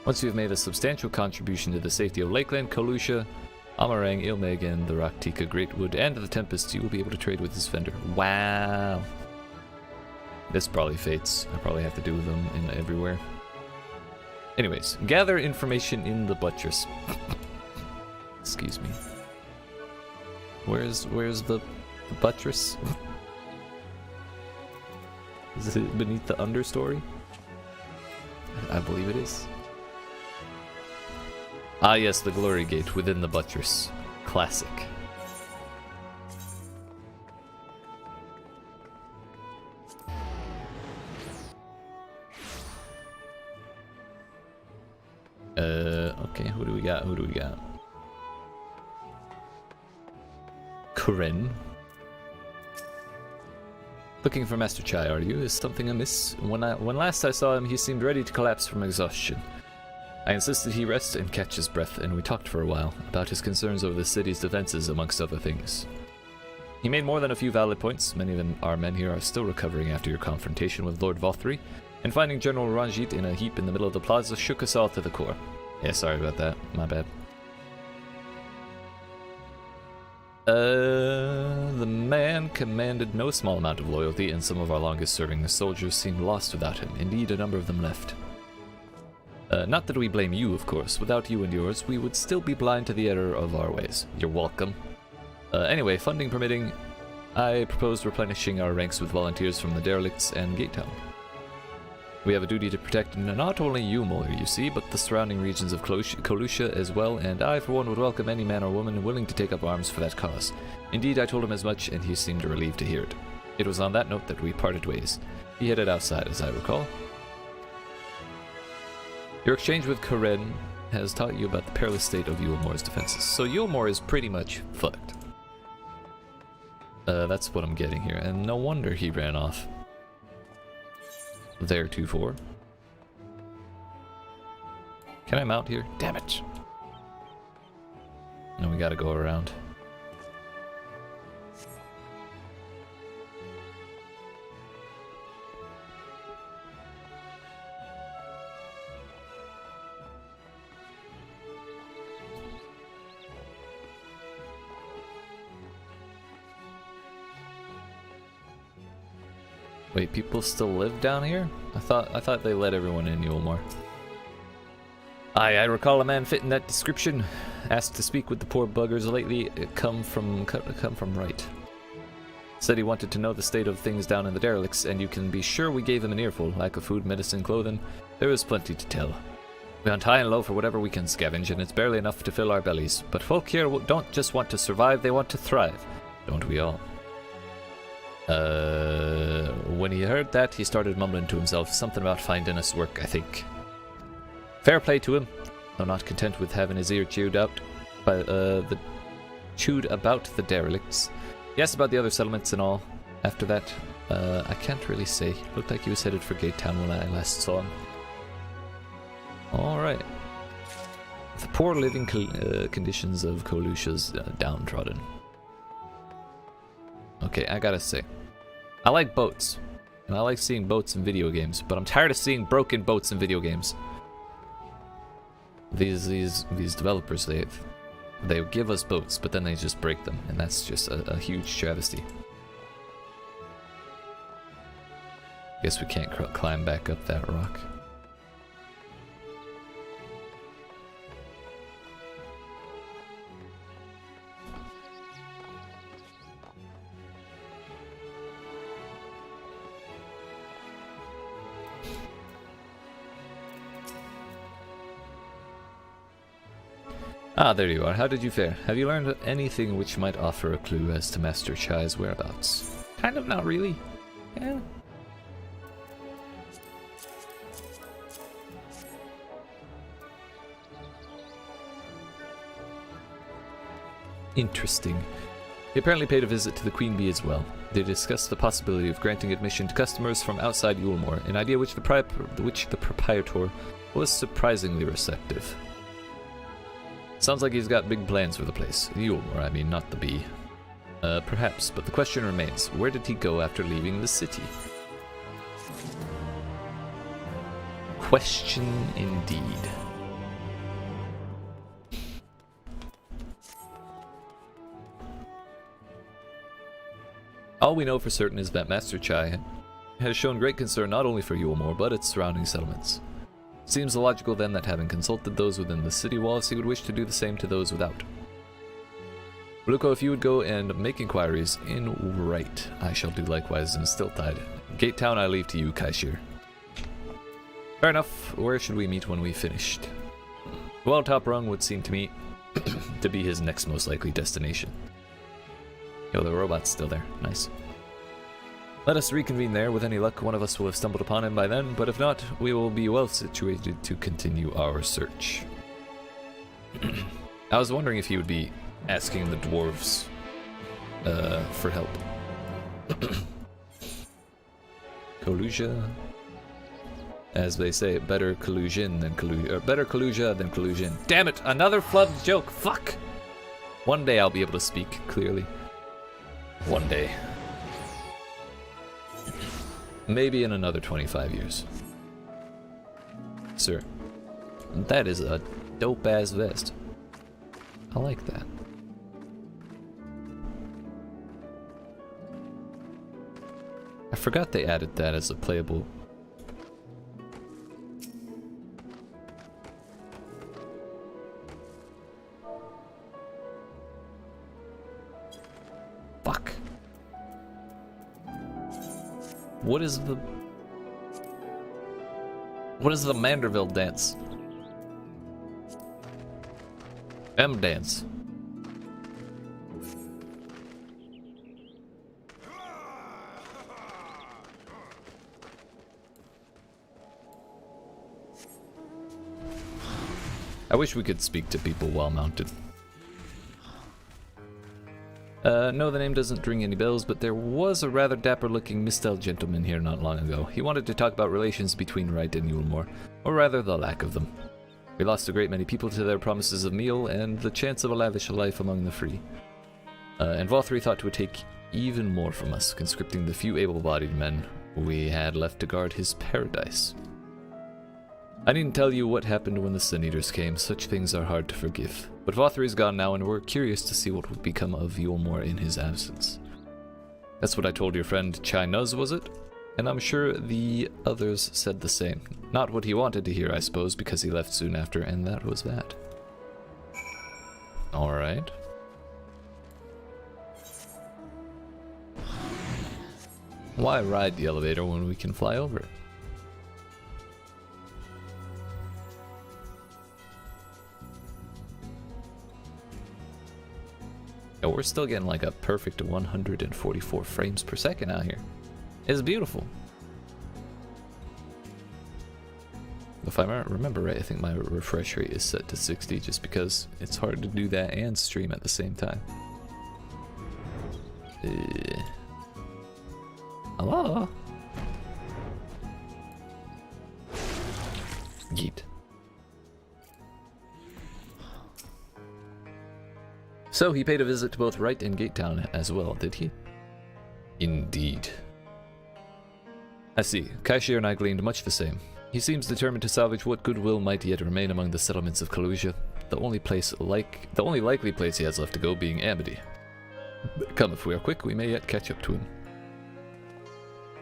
Once you have made a substantial contribution to the safety of Lakeland, Kolusha, Amarang, Ilmeg, and the Raktika Greatwood, and the Tempest, you will be able to trade with this vendor. Wow. This probably fates. I probably have to do them in everywhere. Anyways, gather information in the buttress. Excuse me. Where's the buttress? Is it beneath the understory? I believe it is. Ah yes, the glory gate within the buttress. Classic. Okay, who do we got? Who do we got? Corinne. Looking for Master Chai, are you? Is something amiss? When last I saw him, he seemed ready to collapse from exhaustion. I insisted he rest and catch his breath, and we talked for a while, about his concerns over the city's defenses, amongst other things. He made more than a few valid points. Many of our men here are still recovering after your confrontation with Lord Vothri, and finding General Ranjit in a heap in the middle of the plaza shook us all to the core. Yeah, sorry about that. My bad. The man commanded no small amount of loyalty, and some of our longest-serving soldiers seemed lost without him. Indeed, a number of them left. Not that we blame you, of course. Without you and yours, we would still be blind to the error of our ways. You're welcome. Anyway, funding permitting, I propose replenishing our ranks with volunteers from the derelicts and Gate Town. We have a duty to protect not only you, Moller, you see, but the surrounding regions of Kolusha as well, and I, for one, would welcome any man or woman willing to take up arms for that cause. Indeed, I told him as much, and he seemed relieved to hear it. It was on that note that we parted ways. He headed outside, as I recall. Your exchange with Karen has taught you about the perilous state of Yulmor's defenses. So Yulmor is pretty much fucked. That's what I'm getting here, and no wonder he ran off. There, 2-4. Can I mount here? Damn it! No, we gotta go around. Wait, people still live down here? I thought they let everyone in Yulmor. I recall a man fitting that description. Asked to speak with the poor buggers lately. Come from right. Said he wanted to know the state of things down in the derelicts, and you can be sure we gave him an earful. Lack of food, medicine, clothing. There was plenty to tell. We hunt high and low for whatever we can scavenge, and it's barely enough to fill our bellies. But folk here don't just want to survive, they want to thrive. Don't we all? When he heard that, he started mumbling to himself something about finding us work, I think. Fair play to him, though not content with having his ear chewed about the derelicts. He asked about the other settlements and all. After that, I can't really say. Looked like he was headed for Gate Town when I last saw him. Alright. The poor living conditions of Kolusha's downtrodden. Okay, I gotta say, I like boats, and I like seeing boats in video games, but I'm tired of seeing broken boats in video games. These developers, they give us boats, but then they just break them, and that's just a huge travesty. Guess we can't climb back up that rock. Ah, there you are. How did you fare? Have you learned anything which might offer a clue as to Master Chai's whereabouts? Kind of, not really. Yeah. Interesting. He apparently paid a visit to the Queen Bee as well. They discussed the possibility of granting admission to customers from outside Yulmore, an idea which the proprietor was surprisingly receptive. Sounds like he's got big plans for the place. Yulmore, I mean, not the bee. Perhaps, but the question remains, where did he go after leaving the city? Question indeed. All we know for certain is that Master Chai has shown great concern not only for Yulmore, but its surrounding settlements. Seems illogical then that having consulted those within the city walls, he would wish to do the same to those without. Luco, if you would go and make inquiries in Right, I shall do likewise in Stiltide. Gate Town I leave to you, Kaishir. Fair enough. Where should we meet when we finished? Well, Top Rung would seem to me to be his next most likely destination. Yo, the robot's still there. Nice. Let us reconvene there. With any luck, one of us will have stumbled upon him by then, but if not, we will be well situated to continue our search. I was wondering if he would be asking the dwarves for help. Collusia? As they say, better collusion than collusion, or better collusia than collusion. Damn it! Another flood joke! Fuck! One day I'll be able to speak clearly. One day. Maybe in another 25 years. Sir, that is a dope-ass vest. I like that. I forgot they added that as a playable... Fuck. What is the Manderville dance? M dance. I wish we could speak to people while mounted. No, the name doesn't ring any bells, but there was a rather dapper-looking Mistel gentleman here not long ago. He wanted to talk about relations between Wright and Yulmore, or rather the lack of them. We lost a great many people to their promises of meal and the chance of a lavish life among the free. And Valthry thought it would take even more from us, conscripting the few able-bodied men we had left to guard his paradise. I needn't tell you what happened when the Sun Eaters came. Such things are hard to forgive. But Valthry's gone now, and we're curious to see what would become of Yulmore in his absence. That's what I told your friend Chai Nuz, was it? And I'm sure the others said the same. Not what he wanted to hear, I suppose, because he left soon after, and that was that. Alright. Why ride the elevator when we can fly over it? Yeah, we're still getting like a perfect 144 frames per second out here. It's beautiful. If I remember right, I think my refresh rate is set to 60 just because it's hard to do that and stream at the same time. Hello? Yeet. So he paid a visit to both Wright and Gate Town as well, did he? Indeed. I see. Kaishir and I gleaned much the same. He seems determined to salvage what goodwill might yet remain among the settlements of Kalusia. The only likely place he has left to go being Amity. Come, if we are quick, we may yet catch up to him.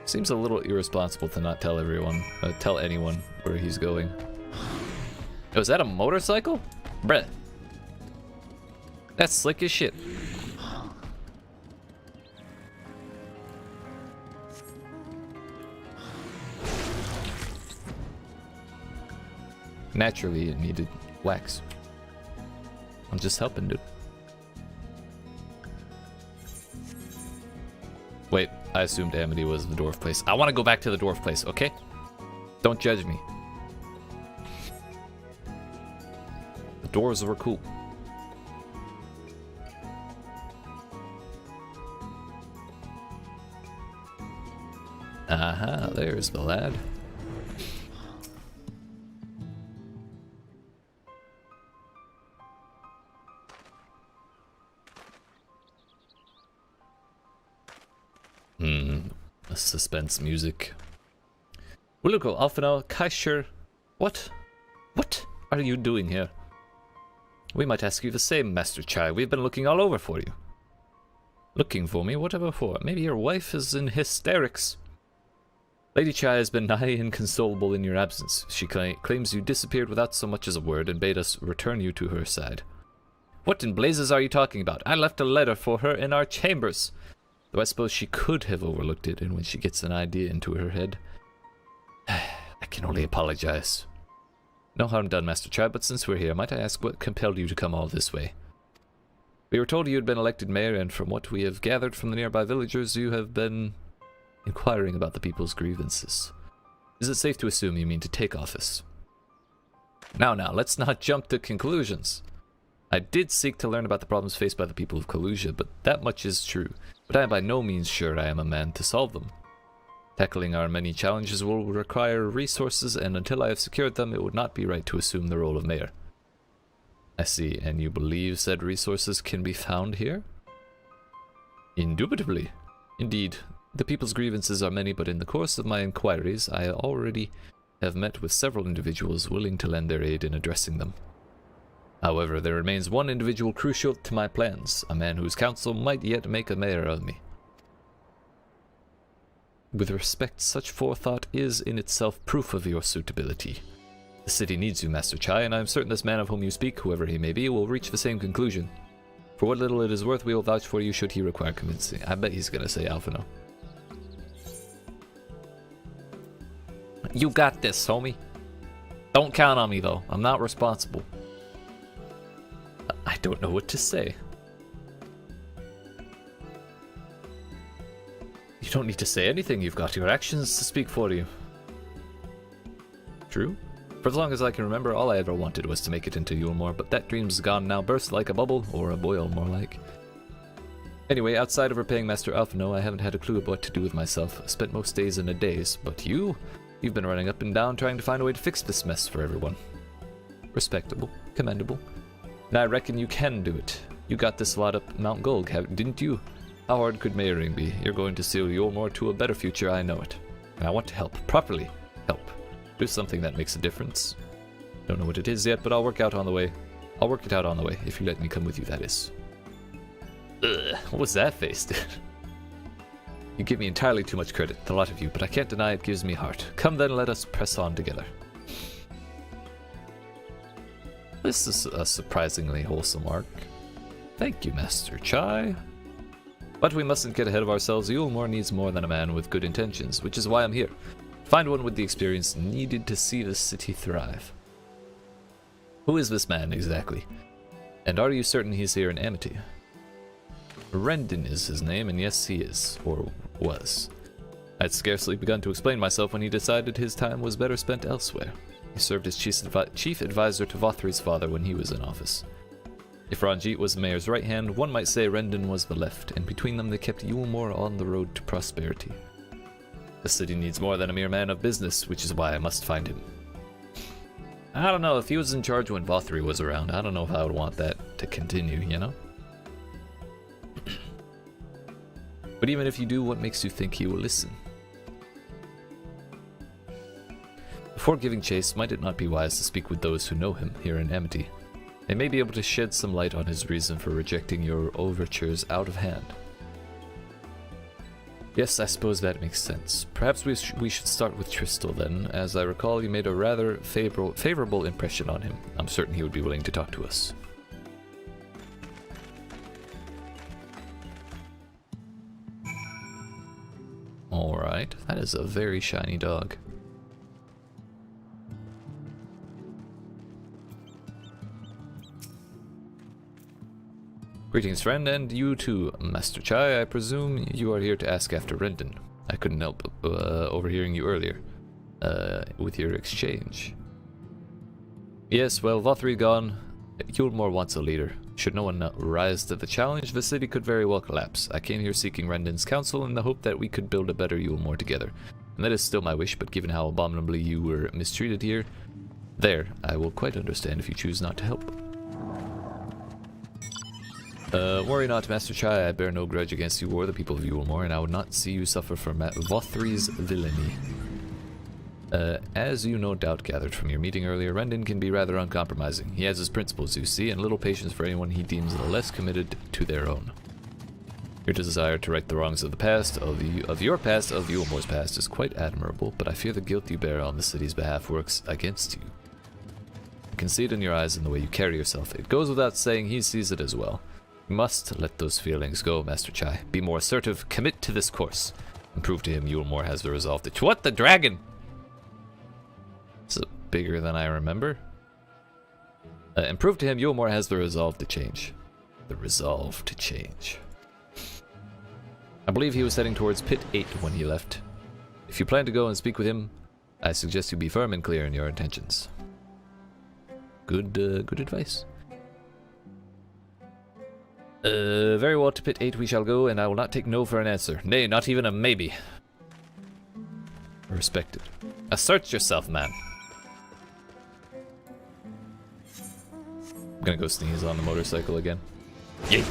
Seems a little irresponsible to not tell anyone where he's going. Oh, is that a motorcycle? Bruh. That's slick as shit. Naturally, it needed wax. I'm just helping, dude. Wait, I assumed Amity was the dwarf place. I want to go back to the dwarf place, okay? Don't judge me. The doors were cool. Aha, there's the lad. Suspense music. Willuko, Alphino, Kaisher. What? What are you doing here? We might ask you the same, Master Chai. We've been looking all over for you. Looking for me? Whatever for? Maybe your wife is in hysterics. Lady Chai has been nigh inconsolable in your absence. She claims you disappeared without so much as a word and bade us return you to her side. What in blazes are you talking about? I left a letter for her in our chambers. Though I suppose she could have overlooked it, and when she gets an idea into her head... I can only apologize. No harm done, Master Chai, but since we're here, might I ask what compelled you to come all this way? We were told you had been elected mayor, and from what we have gathered from the nearby villagers, you have been inquiring about the people's grievances. Is it safe to assume you mean to take office? Now, let's not jump to conclusions. I did seek to learn about the problems faced by the people of Kalusia, but that much is true. But I am by no means sure I am a man to solve them. Tackling our many challenges will require resources, and until I have secured them, it would not be right to assume the role of mayor. I see, and you believe said resources can be found here? Indubitably. Indeed, the people's grievances are many, but in the course of my inquiries, I already have met with several individuals willing to lend their aid in addressing them. However, there remains one individual crucial to my plans, a man whose counsel might yet make a mayor of me. With respect, such forethought is in itself proof of your suitability. The city needs you, Master Chai, and I am certain this man of whom you speak, whoever he may be, will reach the same conclusion. For what little it is worth, we will vouch for you should he require convincing. I bet he's gonna say Alphino. You got this, homie. Don't count on me, though. I'm not responsible. I don't know what to say. You don't need to say anything. You've got your actions to speak for you. True. For as long as I can remember, all I ever wanted was to make it into Yulmore, but that dream's gone now, burst like a bubble, or a boil, more like. Anyway, outside of repaying Master Alphino, I haven't had a clue of what to do with myself. I spent most days in a daze, but you've been running up and down trying to find a way to fix this mess for everyone. Respectable. Commendable. And I reckon you can do it. You got this lot up Mount Gold, didn't you? How hard could mayoring be? You're going to steal Yulmore to a better future, I know it. And I want to help. Properly help. Do something that makes a difference. Don't know what it is yet, but I'll work it out on the way, if you let me come with you, that is. Ugh, what was that face, dude? You give me entirely too much credit, the lot of you, but I can't deny it gives me heart. Come then, let us press on together. This is a surprisingly wholesome arc. Thank you, Master Chai. But we mustn't get ahead of ourselves. Yulmore needs more than a man with good intentions, which is why I'm here. Find one with the experience needed to see the city thrive. Who is this man, exactly? And are you certain he's here in Amity? Rendon is his name, and yes, he is. Or was. I'd scarcely begun to explain myself when he decided his time was better spent elsewhere. He served as chief advisor to Vothri's father when he was in office. If Ranjit was the mayor's right hand, one might say Rendon was the left, and between them they kept Yulmore on the road to prosperity. The city needs more than a mere man of business, which is why I must find him. I don't know, if he was in charge when Vothri was around, I don't know if I would want that to continue, you know? But even if you do, what makes you think he will listen? Before giving chase, might it not be wise to speak with those who know him here in Amity? They may be able to shed some light on his reason for rejecting your overtures out of hand. Yes, I suppose that makes sense. Perhaps we should start with Tristal then. As I recall, you made a rather favorable impression on him. I'm certain he would be willing to talk to us. Alright, that is a very shiny dog. Greetings, friend, and you too, Master Chai. I presume you are here to ask after Rendon. I couldn't help overhearing you earlier, with your exchange. Yes, well, Vothri gone. Yulmore wants a leader. Should no one rise to the challenge, the city could very well collapse. I came here seeking Rendon's counsel in the hope that we could build a better Yulmore together. And that is still my wish, but given how abominably you were mistreated here, I will quite understand if you choose not to help. Worry not, Master Chai. I bear no grudge against you or the people of Yulmore, and I would not see you suffer from Vothri's villainy. As you no doubt gathered from your meeting earlier, Rendon can be rather uncompromising. He has his principles, you see, and little patience for anyone he deems less committed to their own. Your desire to right the wrongs of the past, of Yulmore's past, is quite admirable, but I fear the guilt you bear on the city's behalf works against you. I can see it in your eyes and the way you carry yourself. It goes without saying he sees it as well. You must let those feelings go, Master Chai. Be more assertive, commit to this course, and prove to him Yulmore has the resolve to— What the dragon? This is bigger than I remember. And prove to him Yulmore has the resolve to change. The resolve to change. I believe he was heading towards Pit 8 when he left. If you plan to go and speak with him, I suggest you be firm and clear in your intentions. Good advice. Very well, to Pit 8 we shall go, and I will not take no for an answer. Nay, not even a maybe. Respected. Assert yourself, man. I'm gonna go sneeze on the motorcycle again. Yay!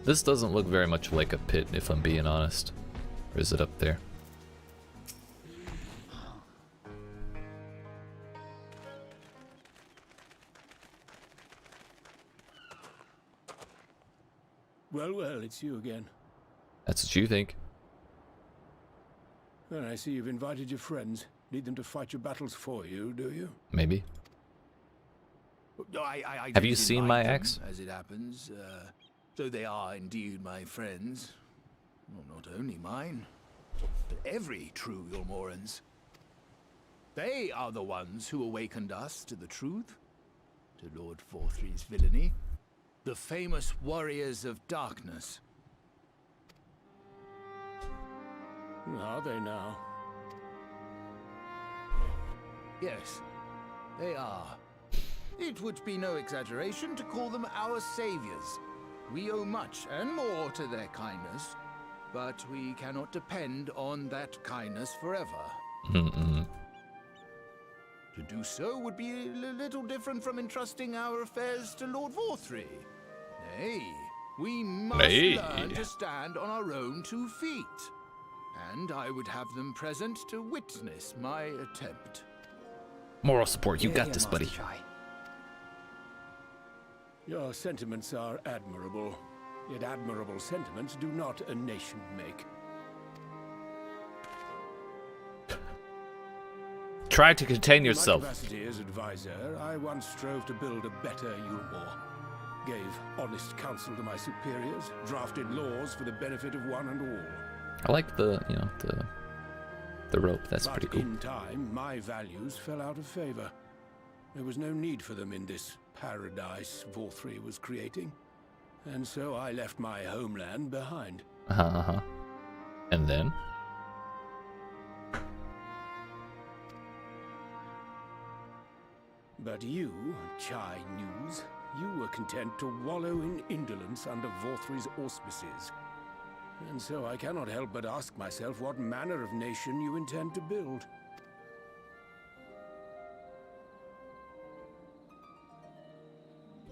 This doesn't look very much like a pit, if I'm being honest. Or is it up there? Well, it's you again. That's what you think. Well, I see you've invited your friends. Need them to fight your battles for you, do you? Maybe. I Have you did seen invite my them, axe? as it happens. So they are indeed my friends. Well, not only mine, but every true Yulmoran's. They are the ones who awakened us to the truth, to Lord Vothri's villainy. The famous warriors of darkness. Are they now? Yes, they are. It would be no exaggeration to call them our saviors. We owe much and more to their kindness, but we cannot depend on that kindness forever. Mm-mm. To do so would be a little different from entrusting our affairs to Lord Vothri. Nay, we must learn to stand on our own 2 feet. And I would have them present to witness my attempt. Moral support, you got this, buddy. Your sentiments are admirable, yet admirable sentiments do not a nation make. Try to contain In yourself. my capacity as advisor, I once strove to build a better Yulmore. Gave honest counsel to my superiors, drafted laws for the benefit of one and all. I like the rope. That's But pretty cool. in time, my values fell out of favor. There was no need for them in this paradise Vothri was creating. And so I left my homeland behind. And then? But you, Chai News, you were content to wallow in indolence under Vothri's auspices. And so I cannot help but ask myself what manner of nation you intend to build.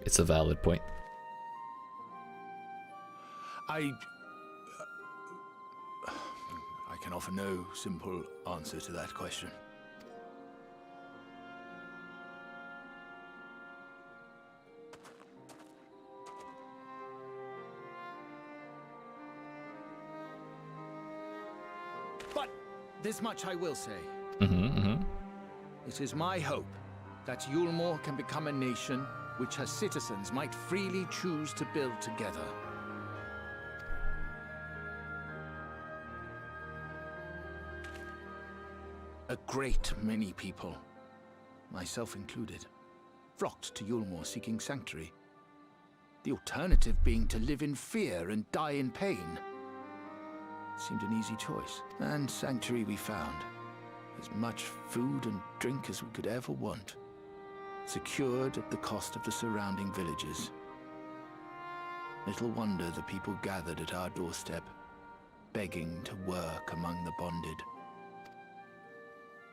It's a valid point. I can offer no simple answer to that question. But this much I will say. It is my hope that Yulmore can become a nation which her citizens might freely choose to build together. A great many people, myself included, flocked to Yulmore seeking sanctuary. The alternative being to live in fear and die in pain. Seemed an easy choice, and sanctuary we found. As much food and drink as we could ever want. Secured at the cost of the surrounding villages. Little wonder the people gathered at our doorstep, begging to work among the bonded.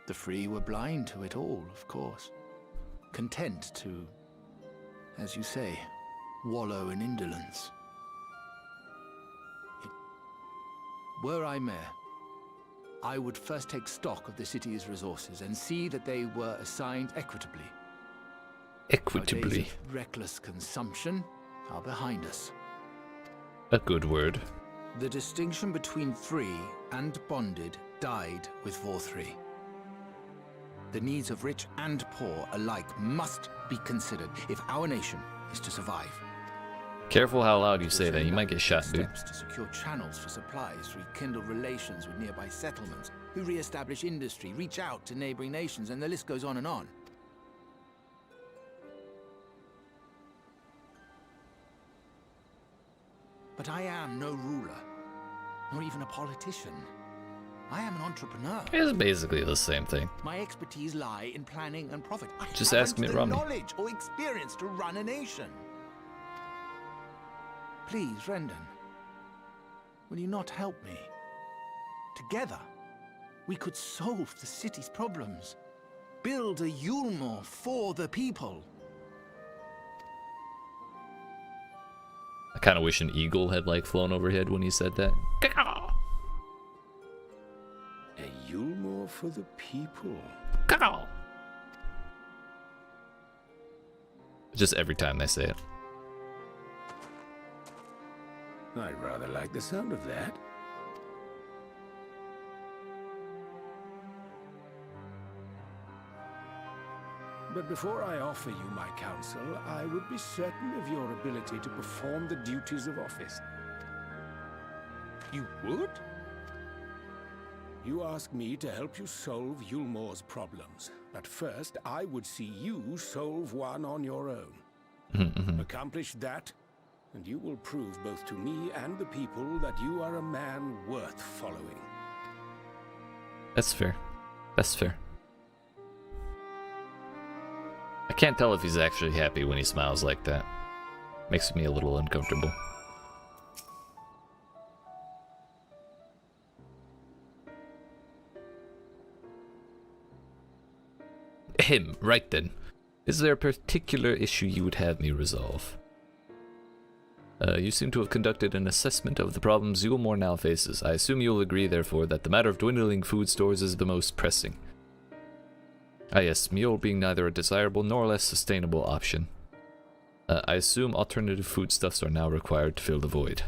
The free were blind to it all, of course. Content to, as you say, wallow in indolence. Were I mayor, I would first take stock of the city's resources and see that they were assigned equitably. Equitably. Our days of reckless consumption are behind us. A good word. The distinction between free and bonded died with VOR3. The needs of rich and poor alike must be considered if our nation is to survive. Careful how loud you say that, you might get shot, dude. Steps to secure channels for supplies, rekindle relations with nearby settlements, who re-establish industry, reach out to neighboring nations, and the list goes on and on. But I am no ruler, nor even a politician. I am an entrepreneur. It's basically the same thing. My expertise lie in planning and profit. Just I ask haven't Mitt the Romney. knowledge or experience to run a nation. Please, Rendon, will you not help me? Together, we could solve the city's problems. Build a Yulmore for the people. I kind of wish an eagle had like flown overhead when he said that. A Yulmore for the people. Just every time they say it. I rather like the sound of that. But before I offer you my counsel, I would be certain of your ability to perform the duties of office. You would? You ask me to help you solve Yulmore's problems, but first I would see you solve one on your own. Accomplish that, and you will prove both to me and the people that you are a man worth following. That's fair. That's fair. I can't tell if he's actually happy when he smiles like that. Makes me a little uncomfortable. Right then. Is there a particular issue you would have me resolve? You seem to have conducted an assessment of the problems Yulmore now faces. I assume you'll agree, therefore, that the matter of dwindling food stores is the most pressing. Ah yes, meal being neither a desirable nor less sustainable option. I assume alternative foodstuffs are now required to fill the void.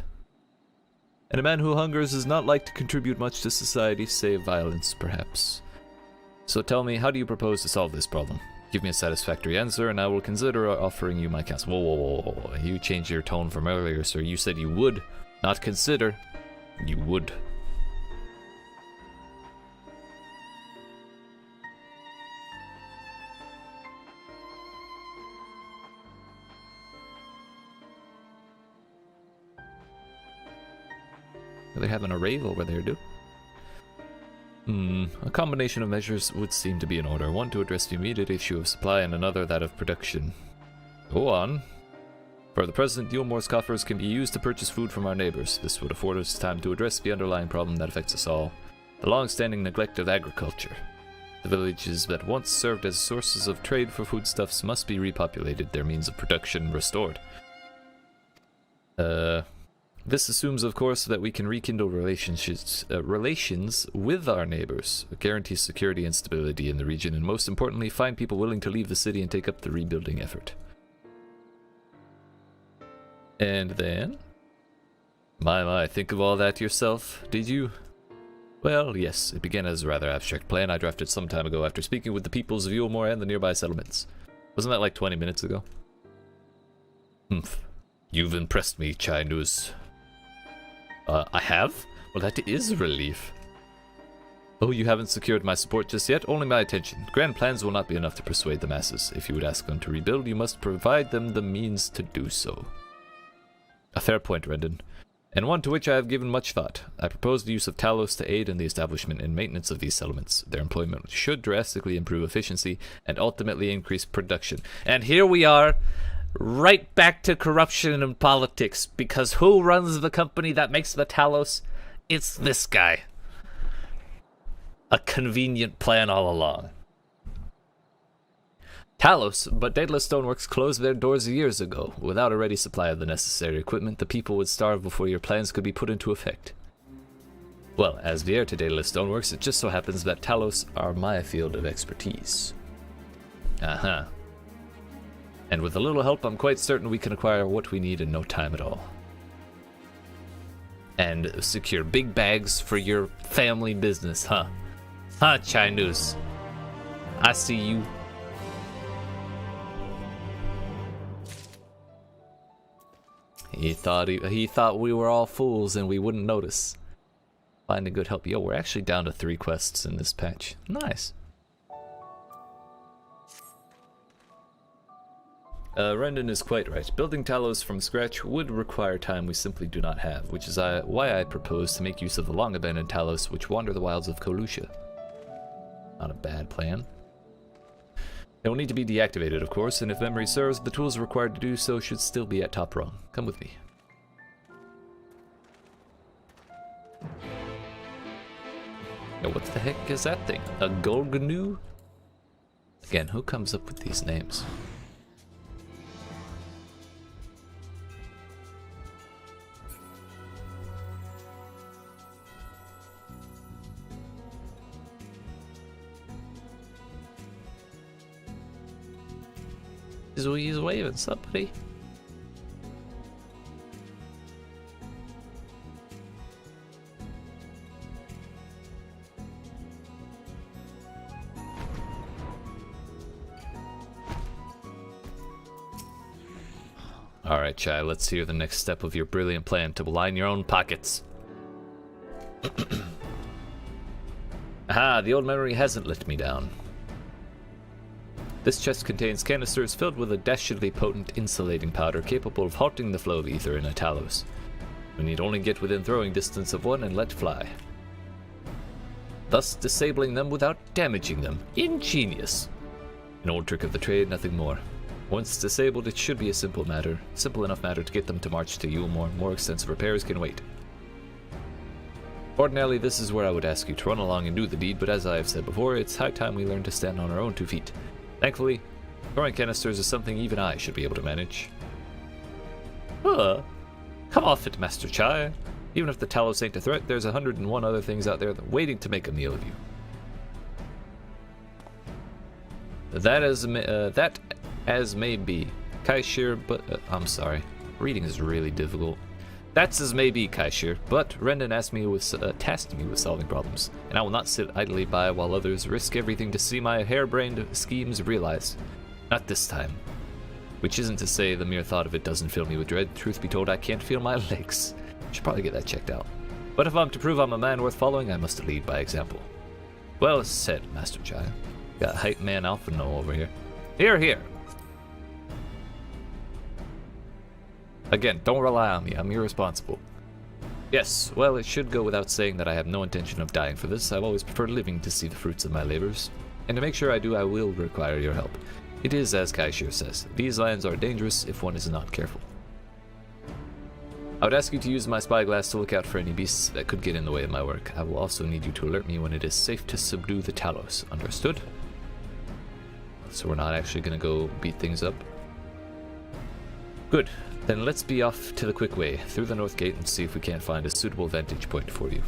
And a man who hungers is not like to contribute much to society, save violence, perhaps. So tell me, how do you propose to solve this problem? Give me a satisfactory answer, and I will consider offering you my counsel. Whoa. You changed your tone from earlier, sir. You said you would, not consider. You would. Are they having a rave over there, dude? A combination of measures would seem to be in order. One to address the immediate issue of supply and another that of production. Go on. For the present, Yulmore's coffers can be used to purchase food from our neighbors. This would afford us time to address the underlying problem that affects us all. The long-standing neglect of agriculture. The villages that once served as sources of trade for foodstuffs must be repopulated, their means of production restored. This assumes, of course, that we can rekindle relations with our neighbors, guarantee security and stability in the region, and most importantly, find people willing to leave the city and take up the rebuilding effort. And then... My, think of all that yourself, did you? Well, yes, it began as a rather abstract plan I drafted some time ago after speaking with the peoples of Yulmore and the nearby settlements. Wasn't that like 20 minutes ago? Humph. You've impressed me, Chinese. I have? Well, that is a relief. Oh, you haven't secured my support just yet? Only my attention. Grand plans will not be enough to persuade the masses. If you would ask them to rebuild, you must provide them the means to do so. A fair point, Rendon. And one to which I have given much thought. I propose the use of Talos to aid in the establishment and maintenance of these settlements. Their employment should drastically improve efficiency and ultimately increase production. And here we are, right back to corruption and politics, because who runs the company that makes the Talos? It's this guy. A convenient plan all along. Talos, but Daedalus Stoneworks closed their doors years ago. Without a ready supply of the necessary equipment, the people would starve before your plans could be put into effect. Well, as the heir to Daedalus Stoneworks, it just so happens that Talos are my field of expertise. And with a little help, I'm quite certain we can acquire what we need in no time at all. And secure big bags for your family business, huh? Huh, Chinese? I see you. He thought we were all fools and we wouldn't notice. Finding good help. Yo, we're actually down to 3 quests in this patch. Nice. Rendon is quite right. Building Talos from scratch would require time we simply do not have, which is why I propose to make use of the long-abandoned Talos which wander the wilds of Kolusha. Not a bad plan. They will need to be deactivated, of course, and if memory serves, the tools required to do so should still be at top rung. Come with me. Now, what the heck is that thing? A Golganu? Again, who comes up with these names? He's waving somebody. Alright, Chai, let's hear the next step of your brilliant plan to line your own pockets. Aha, the old memory hasn't let me down. This chest contains canisters filled with a dastardly potent insulating powder capable of halting the flow of ether in a Talos. We need only get within throwing distance of one and let fly, thus disabling them without damaging them. Ingenious. An old trick of the trade, nothing more. Once disabled, it should be a simple enough matter to get them to march to Yulmore. More extensive repairs can wait. Ordinarily, this is where I would ask you to run along and do the deed, but as I have said before, it's high time we learn to stand on our own 2 feet. Thankfully, throwing canisters is something even I should be able to manage. Come off it, Master Chai. Even if the Talos ain't a threat, there's 101 other things out there waiting to make a meal of you. That as may be, Kaishir, but I'm sorry, reading is really difficult. That's as may be, Kaishir, but Rendon tasked me with solving problems, and I will not sit idly by while others risk everything to see my harebrained schemes realized. Not this time. Which isn't to say the mere thought of it doesn't fill me with dread. Truth be told, I can't feel my legs. Should probably get that checked out. But if I'm to prove I'm a man worth following, I must lead by example. Well said, Master Chai. Got hype man alpha no over here. Here, here. Again, don't rely on me, I'm irresponsible. Yes, well, it should go without saying that I have no intention of dying for this. I've always preferred living to see the fruits of my labors. And to make sure I do, I will require your help. It is as Kaishir says, these lands are dangerous if one is not careful. I would ask you to use my spyglass to look out for any beasts that could get in the way of my work. I will also need you to alert me when it is safe to subdue the Talos. Understood? So we're not actually going to go beat things up. Good. Then let's be off to the quick way, through the north gate, and see if we can't find a suitable vantage point for you.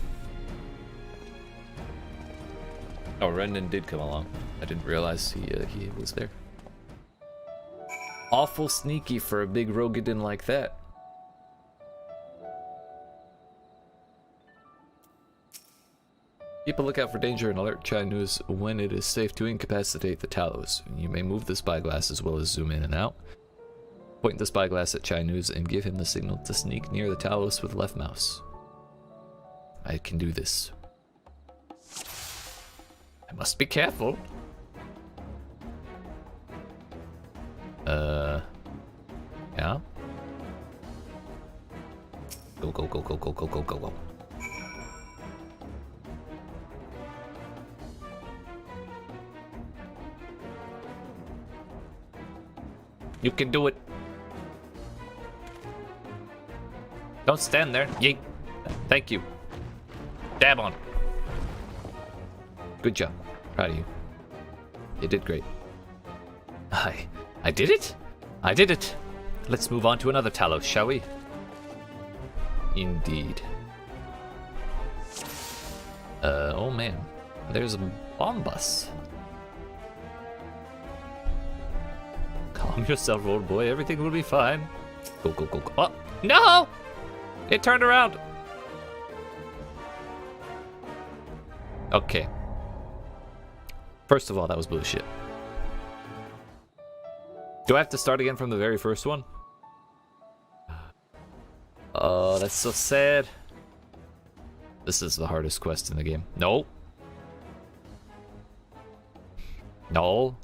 Oh, Rendon did come along. I didn't realize he was there. Awful sneaky for a big Rogadin like that. Keep a lookout for danger and alert Chai News when it is safe to incapacitate the Talos. You may move the spyglass as well as zoom in and out. Point the spyglass at Chai News and give him the signal to sneak near the Talos with left mouse. I can do this. I must be careful. Yeah? Go, go, go, go, go, go, go, go, go. You can do it. Don't stand there. Yeet. Thank you. Dab on. Good job. Proud of you. You did great. I did it? I did it. Let's move on to another Talos, shall we? Indeed. Oh man. There's a bomb bus. Calm yourself, old boy. Everything will be fine. Go, go, go, go. Oh, no! It turned around. Okay. First of all, that was bullshit. Do I have to start again from the very first one? Oh, that's so sad. This is the hardest quest in the game. No. No.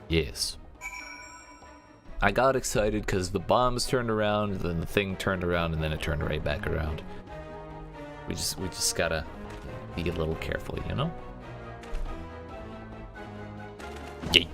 Yes. I got excited because the bombs turned around, then the thing turned around, and then it turned right back around. We just gotta be a little careful, you know? Yeet.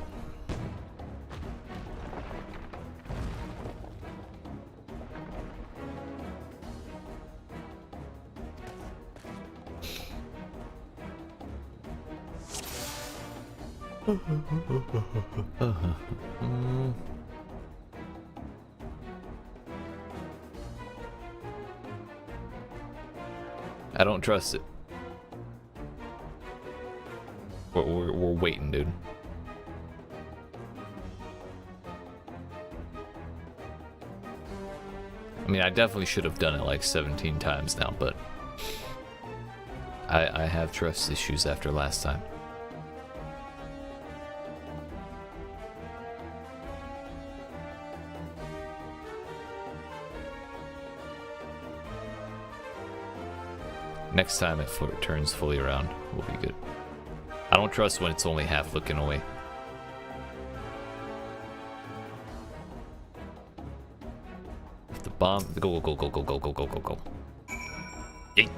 I don't trust it. We're waiting, dude. I mean, I definitely should have done it like 17 times now, but I have trust issues after last time. Next time it turns fully around, we'll be good. I don't trust when it's only half looking away. If the bomb... Go, go, go, go, go, go, go, go, go. Yeet.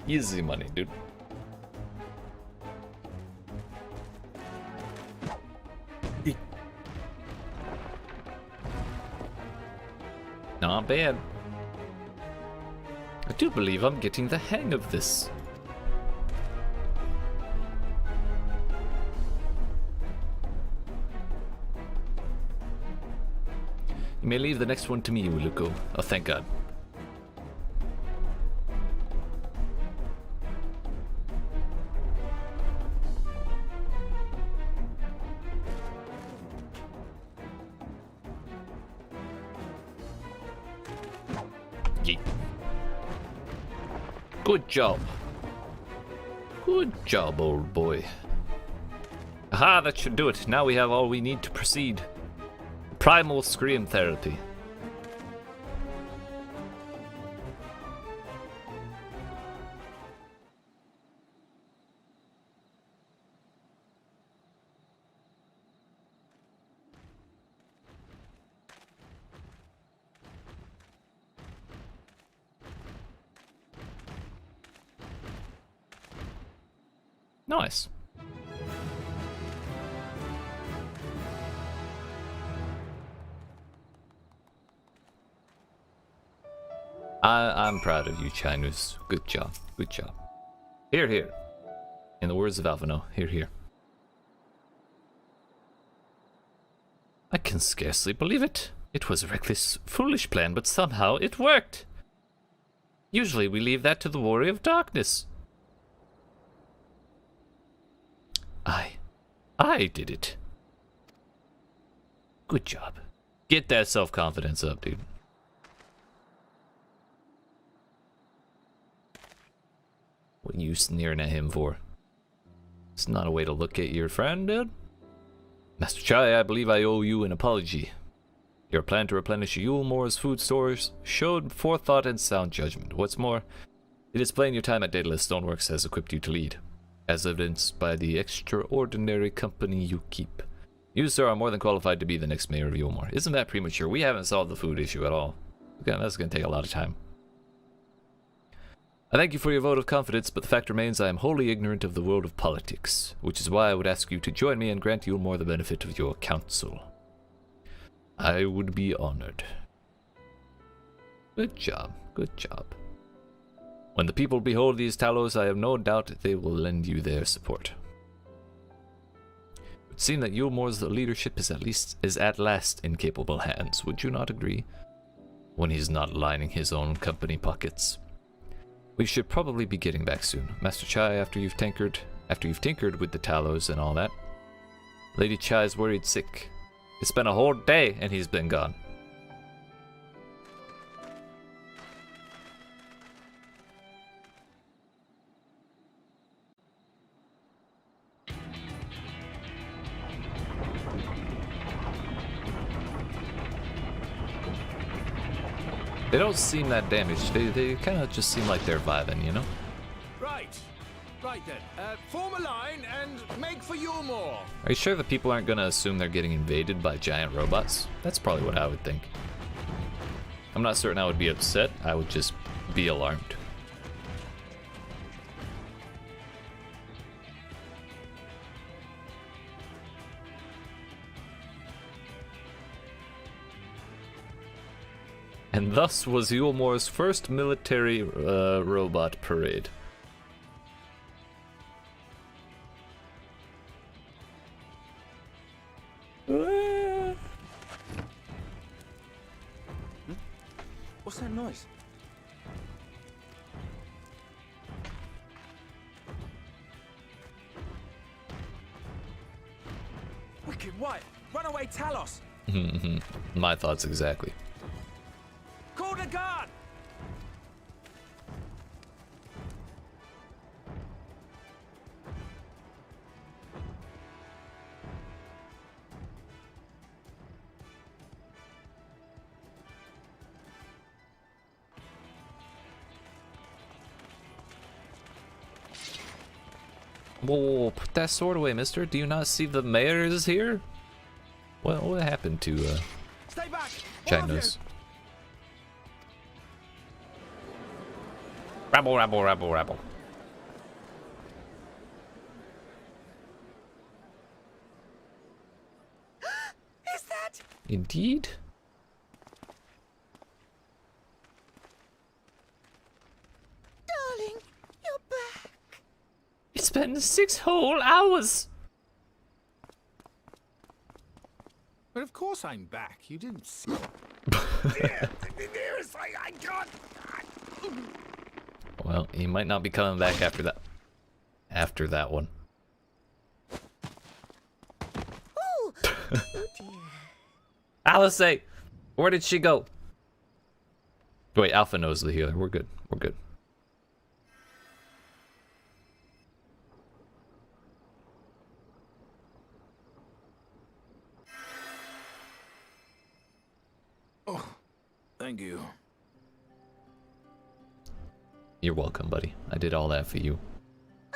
Easy money, dude. Yeet. Not bad. I do believe I'm getting the hang of this. You may leave the next one to me, Uluko. Oh, thank God. Yeet. Good job. Good job, old boy. Aha, that should do it. Now we have all we need to proceed. Primal scream therapy. Nice. I'm proud of you, Chinese. Good job. Good job. Here, here. In the words of Alphino, here, here. I can scarcely believe it. It was a reckless, foolish plan, but somehow it worked. Usually we leave that to the Warrior of Darkness. I did it. Good job. Get that self-confidence up, dude. What are you sneering at him for? It's not a way to look at your friend, dude. Master Chai, I believe I owe you an apology. Your plan to replenish Yulemore's food stores showed forethought and sound judgment. What's more, it is plain your time at Daedalus Stoneworks has equipped you to lead, as evidenced by the extraordinary company you keep. You, sir, are more than qualified to be the next mayor of Yulemore. Isn't that premature? We haven't solved the food issue at all. Again, that's going to take a lot of time. I thank you for your vote of confidence, but the fact remains I am wholly ignorant of the world of politics, which is why I would ask you to join me and grant Yulemore the benefit of your counsel. I would be honored. Good job, good job. When the people behold these Talos, I have no doubt they will lend you their support. It would seem that Yulemore's leadership is at last in capable hands, would you not agree? When he's not lining his own company pockets. We should probably be getting back soon. Master Chai, after you've tinkered with the Talos and all that. Lady Chai's worried sick. It's been a whole day and he's been gone. They don't seem that damaged. They kind of just seem like they're vibing, you know? Right then. Form a line and make for Yulemore. Are you sure the people aren't gonna assume they're getting invaded by giant robots? That's probably what I would think. I'm not certain I would be upset. I would just be alarmed. And thus was Yulemore's first military robot parade. What's that noise? Wicked White! Runaway Talos! My thoughts exactly. Call the guard! Whoa, put that sword away, mister. Do you not see the mayor is here? Well, what happened to, Stay back! China's? Rabble, rabble, rabble, rabble. Is that? Indeed? Darling, you're back. It's been 6 whole hours. But of course I'm back. You didn't see. I can't. Well, he might not be coming back after that. After that one. Oh, oh dear. Alice, where did she go? Wait, Alpha knows the healer. We're good. We're good. Oh, thank you. You're welcome, buddy. I did all that for you.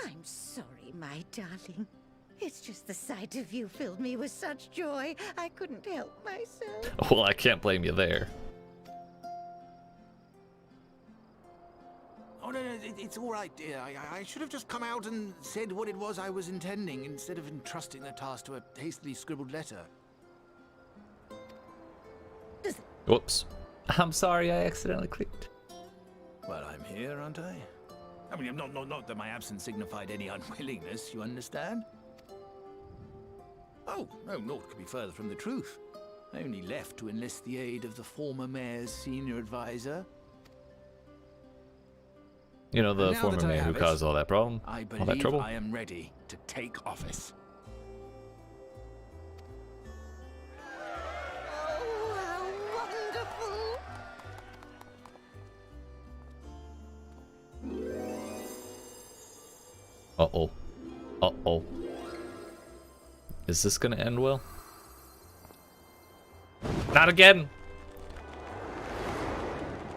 I'm sorry, my darling. It's just the sight of you filled me with such joy, I couldn't help myself. Well, I can't blame you there. Oh, no, it's all right, dear. I should have just come out and said what it was I was intending instead of entrusting the task to a hastily scribbled letter. Whoops. I'm sorry, I accidentally clicked. Well, I'm here, aren't I? I mean, not that my absence signified any unwillingness, you understand? Oh, no, naught could be further from the truth. I only left to enlist the aid of the former mayor's senior advisor. You know, the Now former that I mayor who have it, caused all that problem, I all that believe trouble. I am ready to take office. Oh, how wonderful! Uh-oh. Uh-oh. Is this gonna end well? Not again!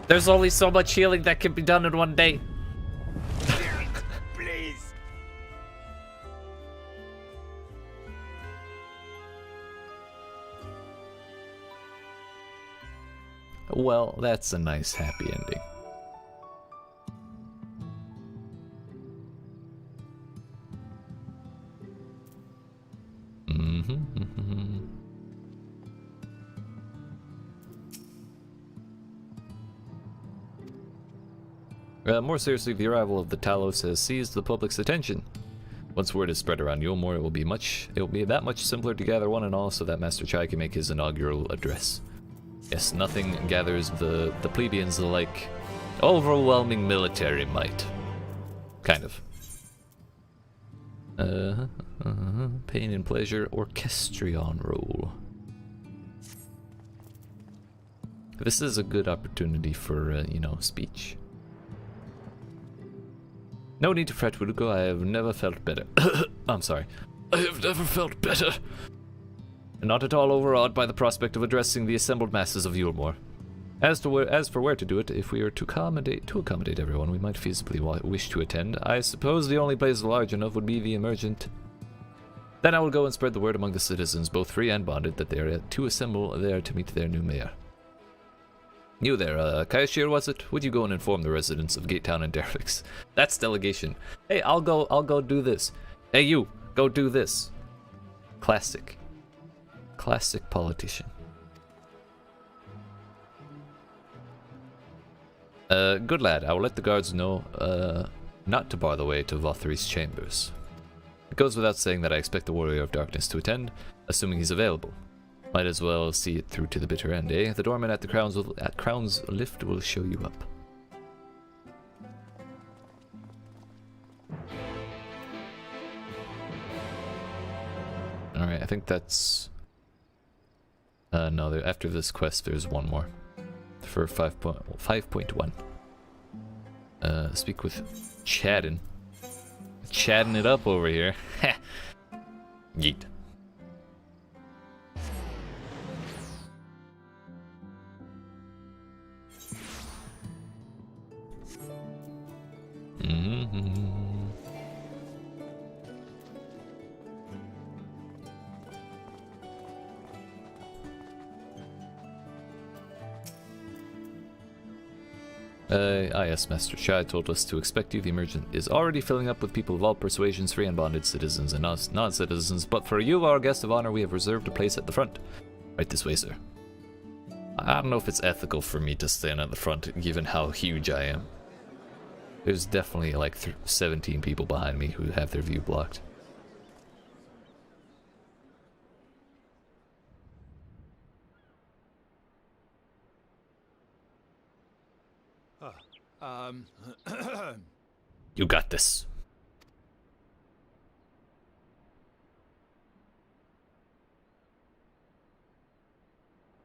There's only so much healing that can be done in one day. Please! Well, that's a nice happy ending. More seriously, the arrival of the Talos has seized the public's attention. Once word is spread around Yulmore, it will be that much simpler to gather one and all so that Master Chai can make his inaugural address. Yes, nothing gathers the plebeians like overwhelming military might. Kind of. Pain and pleasure orchestrion role. This is a good opportunity for, you know, speech. No need to fret, Wuduko. I have never felt better. I'm sorry. I have never felt better. Not at all overawed by the prospect of addressing the assembled masses of Yulmore. As for where to do it, if we are to accommodate everyone we might feasibly wish to attend, I suppose the only place large enough would be the Emergent. Then I will go and spread the word among the citizens, both free and bonded, that they are to assemble there to meet their new mayor. You there, Kaishir, was it? Would you go and inform the residents of Gatetown and Derelicts? That's delegation. Hey, I'll go do this. Hey, you, go do this. Classic politician. Good lad, I will let the guards know, not to bar the way to Vothri's chambers. It goes without saying that I expect the Warrior of Darkness to attend, assuming he's available. Might as well see it through to the bitter end, eh? The doorman at the Crown's lift will show you up. Alright, I think that's... no, after this quest there's one more. For 5.1. Speak with Chadden. Chatting it up over here. Yeet. Yes, Master Chai told us to expect you. The Emergent is already filling up with people of all persuasions, free and bonded, citizens and non-citizens, but for you, our guest of honor, we have reserved a place at the front. Right this way, sir. I don't know if it's ethical for me to stand at the front, given how huge I am. There's definitely like 17 people behind me who have their view blocked. You got this.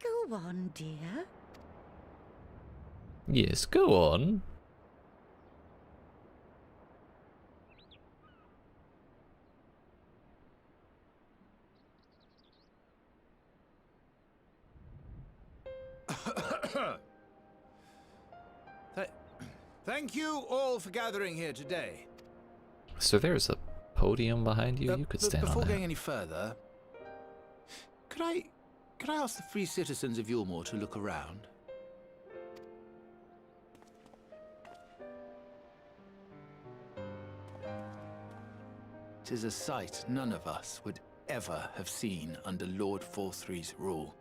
Go on, dear. Yes, go on. Thank you all for gathering here today. So there's a podium behind you. You could stand on Before that. going any further, could I ask the free citizens of Yulmore to look around? It is a sight none of us would ever have seen under Lord Forthry's rule.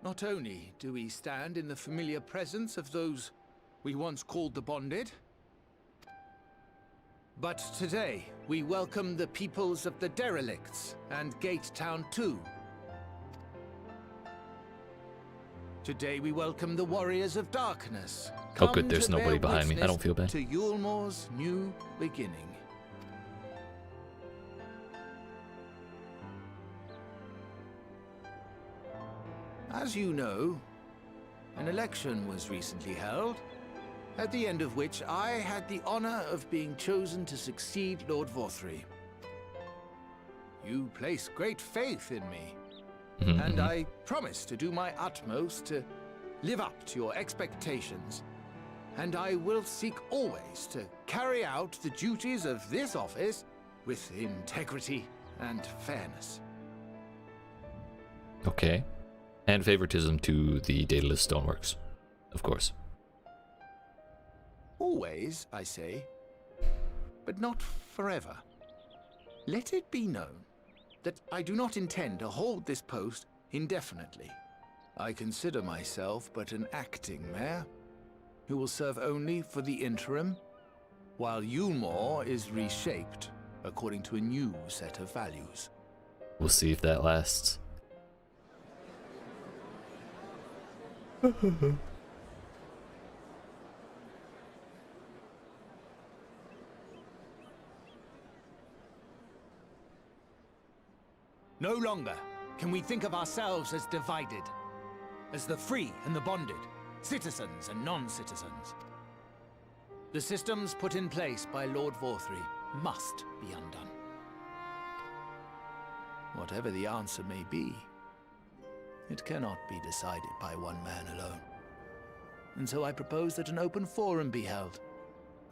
Not only do we stand in the familiar presence of those we once called the Bonded, but today we welcome the peoples of the Derelicts and Gate Town too. Today we welcome the Warriors of Darkness. Oh good, come there's to nobody bear behind me. I don't feel bad. To Yulmore's new beginning. As you know, an election was recently held, at the end of which I had the honor of being chosen to succeed Lord Vorthri. You place great faith in me, and I promise to do my utmost to live up to your expectations, and I will seek always to carry out the duties of this office with integrity and fairness. Okay. And favoritism to the Daedalus Stoneworks, of course. Always, I say, but not forever. Let it be known that I do not intend to hold this post indefinitely. I consider myself but an acting mayor, who will serve only for the interim, while Yulmore is reshaped according to a new set of values. We'll see if that lasts. No longer can we think of ourselves as divided, as the free and the bonded, citizens and non-citizens. The systems put in place by Lord Vorthri must be undone. Whatever the answer may be, it cannot be decided by one man alone. And so I propose that an open forum be held,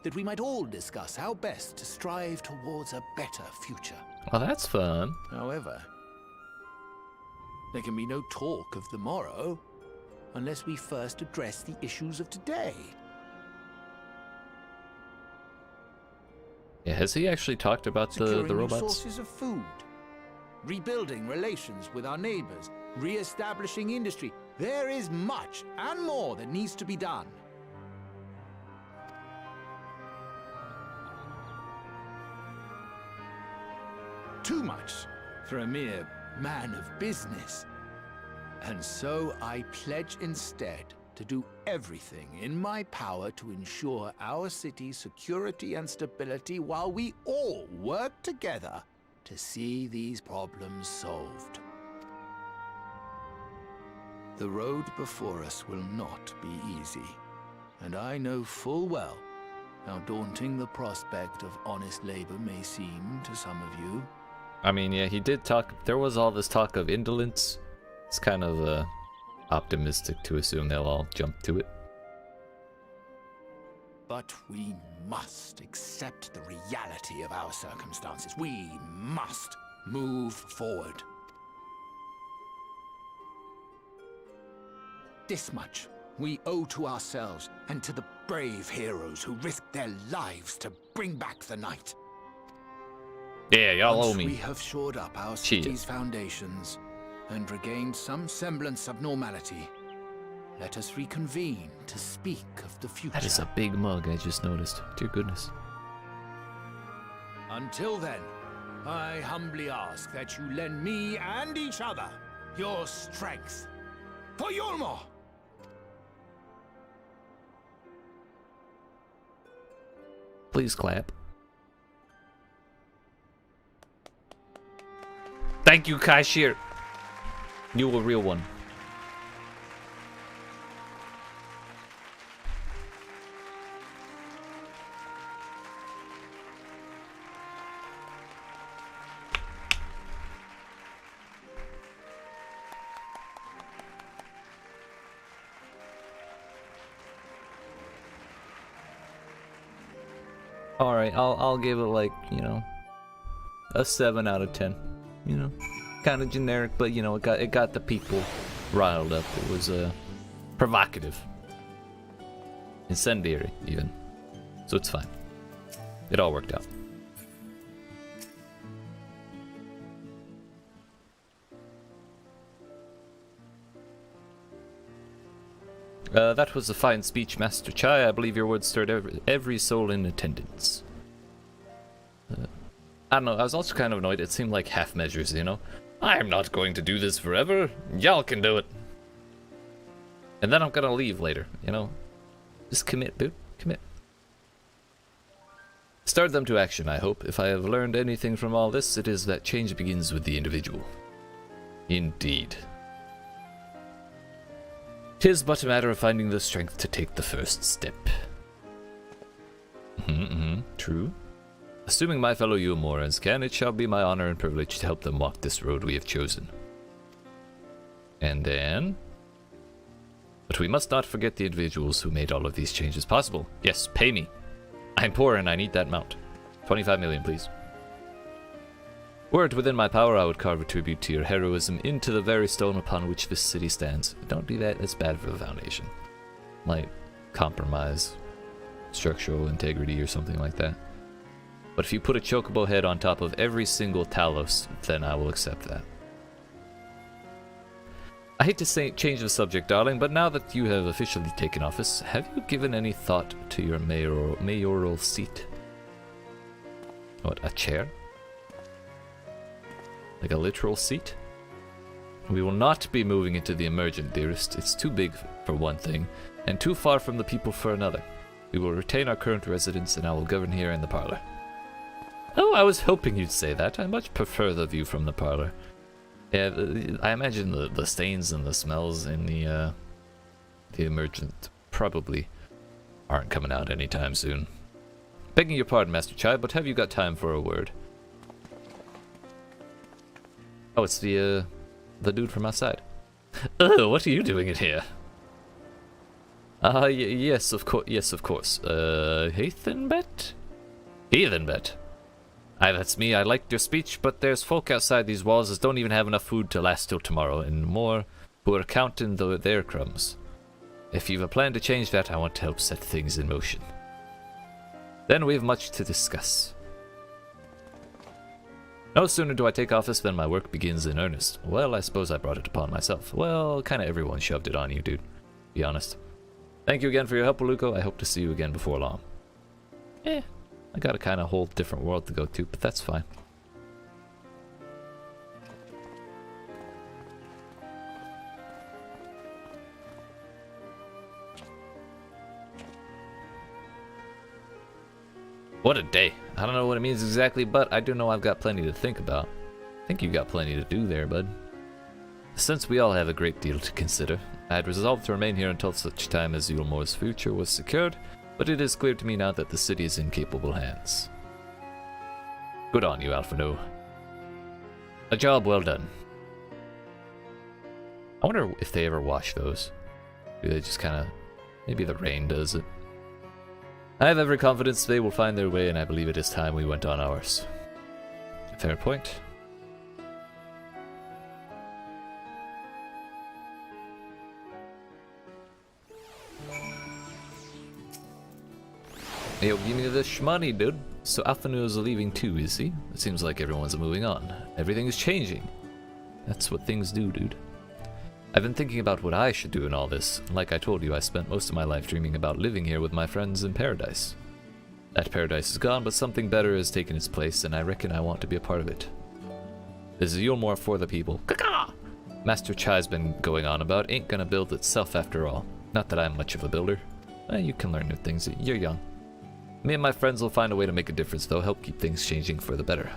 that we might all discuss how best to strive towards a better future. Well, that's fun. However, there can be no talk of the morrow unless we first address the issues of today. Yeah, has he actually talked about the Securing new robots? sources of food, rebuilding relations with our neighbors, re-establishing industry. There is much and more that needs to be done. Too much for a mere man of business. And so I pledge instead to do everything in my power to ensure our city's security and stability while we all work together to see these problems solved. The road before us will not be easy, and I know full well how daunting the prospect of honest labor may seem to some of you. I mean, yeah, he did talk. There was all this talk of indolence. It's kind of optimistic to assume they'll all jump to it. But we must accept the reality of our circumstances. We must move forward. This much we owe to ourselves and to the brave heroes who risked their lives to bring back the night. Yeah, y'all owe Once me. we have shored up our city's foundations and regained some semblance of normality, let us reconvene to speak of the future. That is a big mug, I just noticed. Dear goodness. Until then, I humbly ask that you lend me and each other your strength. For Yulmore! Please clap. Thank you, Cashier. You a real one. All right, I'll give it like, you know, a 7 out of 10. You know, kind of generic, but you know, it got the people riled up. It was provocative, incendiary even, so it's fine. It all worked out. That was a fine speech, Master Chai. I believe your words stirred every soul in attendance. I don't know, I was also kind of annoyed. It seemed like half measures, you know? I'm not going to do this forever. Y'all can do it. And then I'm gonna leave later, you know? Just commit, dude. Commit. Stir them to action, I hope. If I have learned anything from all this, it is that change begins with the individual. Indeed. 'Tis but a matter of finding the strength to take the first step. True. Assuming my fellow Yulmorans can, it shall be my honor and privilege to help them walk this road we have chosen. And then... But we must not forget the individuals who made all of these changes possible. Yes, pay me. I'm poor and I need that mount. 25 million, please. Were it within my power, I would carve a tribute to your heroism into the very stone upon which this city stands. Don't do that, it's bad for the Foundation. Like, compromise structural integrity or something like that. But if you put a chocobo head on top of every single Talos, then I will accept that. I hate to say change the subject, darling, but now that you have officially taken office, have you given any thought to your mayoral seat? What, a chair? Like a literal seat? We will not be moving into the emergent, dearest. It's too big for one thing, and too far from the people for another. We will retain our current residence, and I will govern here in the parlor. Oh, I was hoping you'd say that. I much prefer the view from the parlor. Yeah, I imagine the stains and the smells in the emergent probably aren't coming out anytime soon. Begging your pardon, Master Chai, but have you got time for a word? Oh, it's the dude from outside. Oh, what are you doing in here? Yes, of course. Yes, of course. Heathenbet? Heathenbet. Aye, that's me. I liked your speech, but there's folk outside these walls that don't even have enough food to last till tomorrow, and more who are counting their crumbs. If you've a plan to change that, I want to help set things in motion. Then we have much to discuss. No sooner do I take office than my work begins in earnest. Well, I suppose I brought it upon myself. Well, kinda everyone shoved it on you, dude. Be honest. Thank you again for your help, Luco. I hope to see you again before long. I got a kind of whole different world to go to, but that's fine. What a day. I don't know what it means exactly, but I do know I've got plenty to think about. I think you got plenty to do there, bud. Since we all have a great deal to consider, I had resolved to remain here until such time as Yulmor's future was secured, but it is clear to me now that the city is in capable hands. Good on you, Alphino. A job well done. I wonder if they ever wash those. Do they just kind of... Maybe the rain does it. I have every confidence they will find their way, and I believe it is time we went on ours. Fair point. Yo, give me the shmoney, dude. So Alphino's leaving too, is he? It seems like everyone's moving on. Everything is changing. That's what things do, dude. I've been thinking about what I should do in all this. Like I told you, I spent most of my life dreaming about living here with my friends in paradise. That paradise is gone, but something better has taken its place, and I reckon I want to be a part of it. This is Yulmor for the people. Caca! Master Chai's been going on about ain't gonna build itself after all. Not that I'm much of a builder. You can learn new things. You're young. Me and my friends will find a way to make a difference, though, help keep things changing for the better.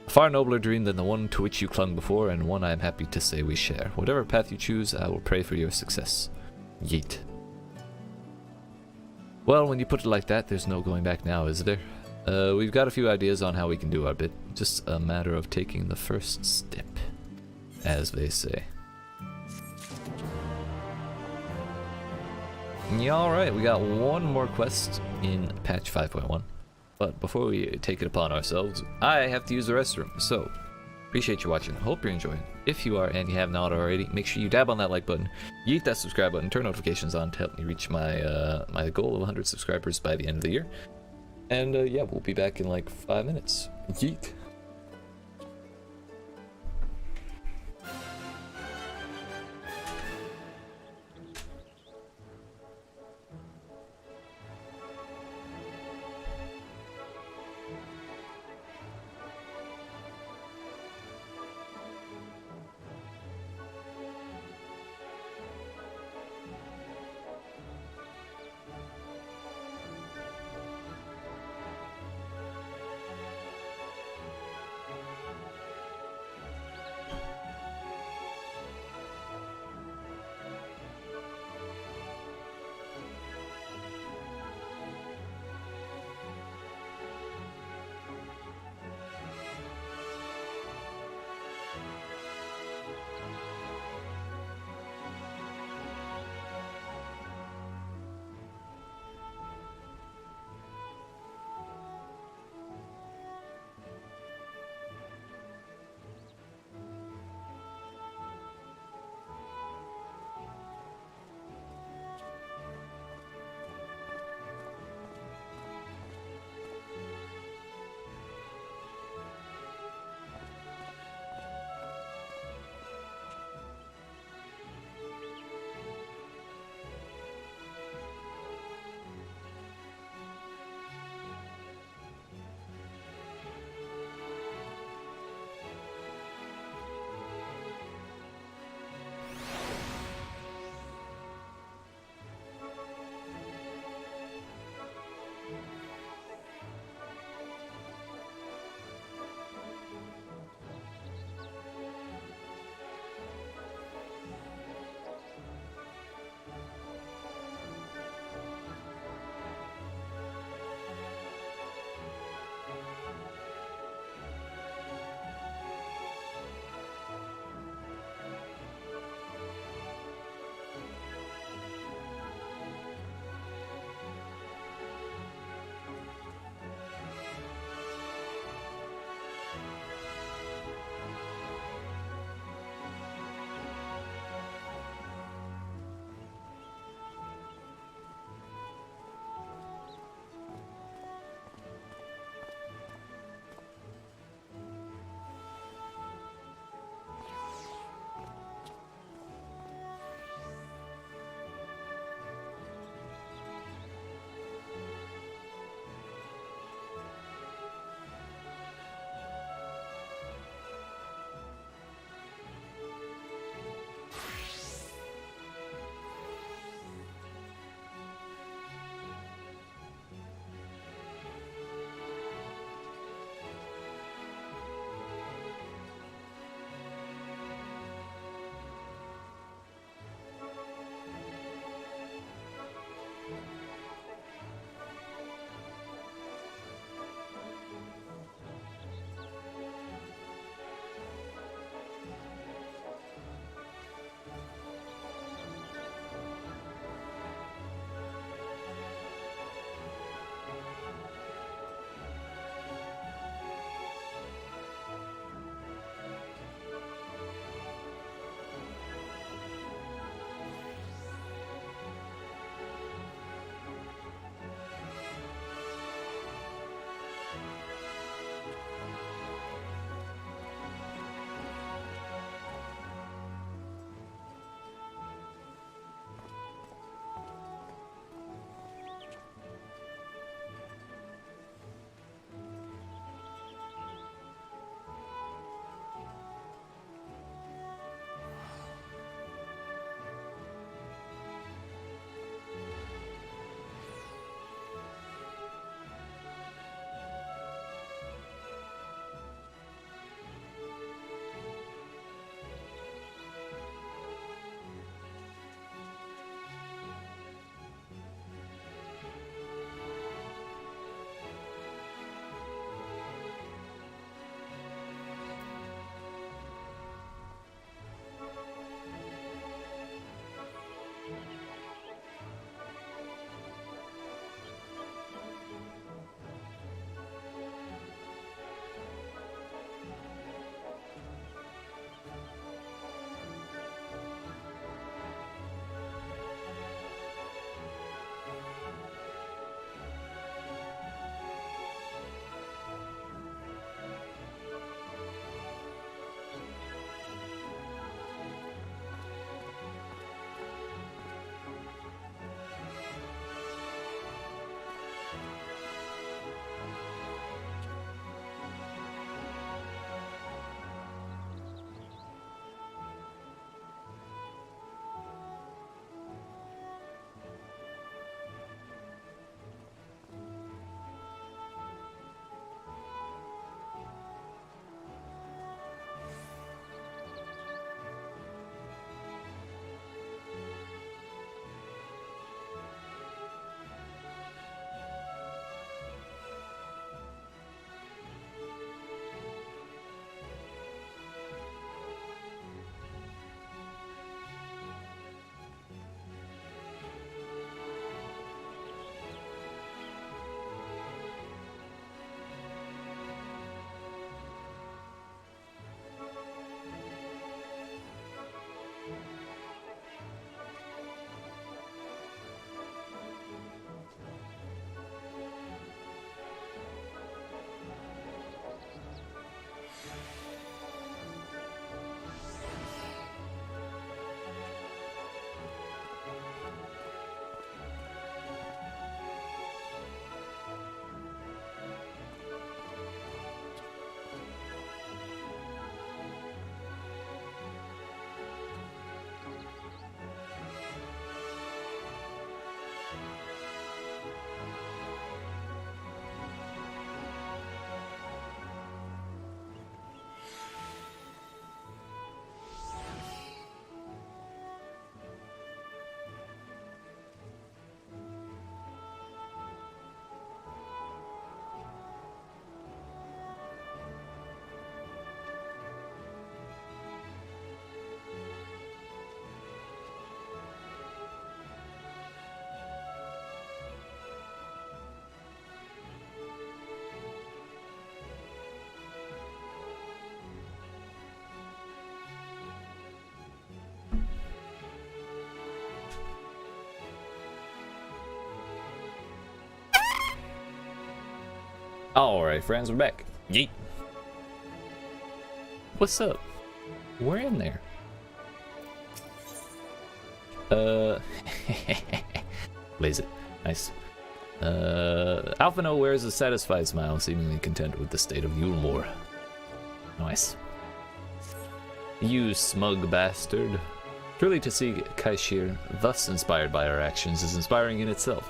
A far nobler dream than the one to which you clung before, and one I am happy to say we share. Whatever path you choose, I will pray for your success. Yeet. Well, when you put it like that, there's no going back now, is there? We've got a few ideas on how we can do our bit. Just a matter of taking the first step, as they say. Yeah, alright, we got one more quest in patch 5.1. But before we take it upon ourselves, I have to use the restroom. So, appreciate you watching. Hope you're enjoying. If you are and you have not already, make sure you dab on that like button, yeet that subscribe button, turn notifications on to help me reach my my goal of 100 subscribers by the end of the year. And yeah, we'll be back in like 5 minutes. Yeet. Alright, friends, we're back. Yeet. What's up? We're in there. Blaze it. Nice. Alphino wears a satisfied smile, seemingly content with the state of Yulmore. Nice. You smug bastard. Truly to see Kaishir thus inspired by our actions is inspiring in itself.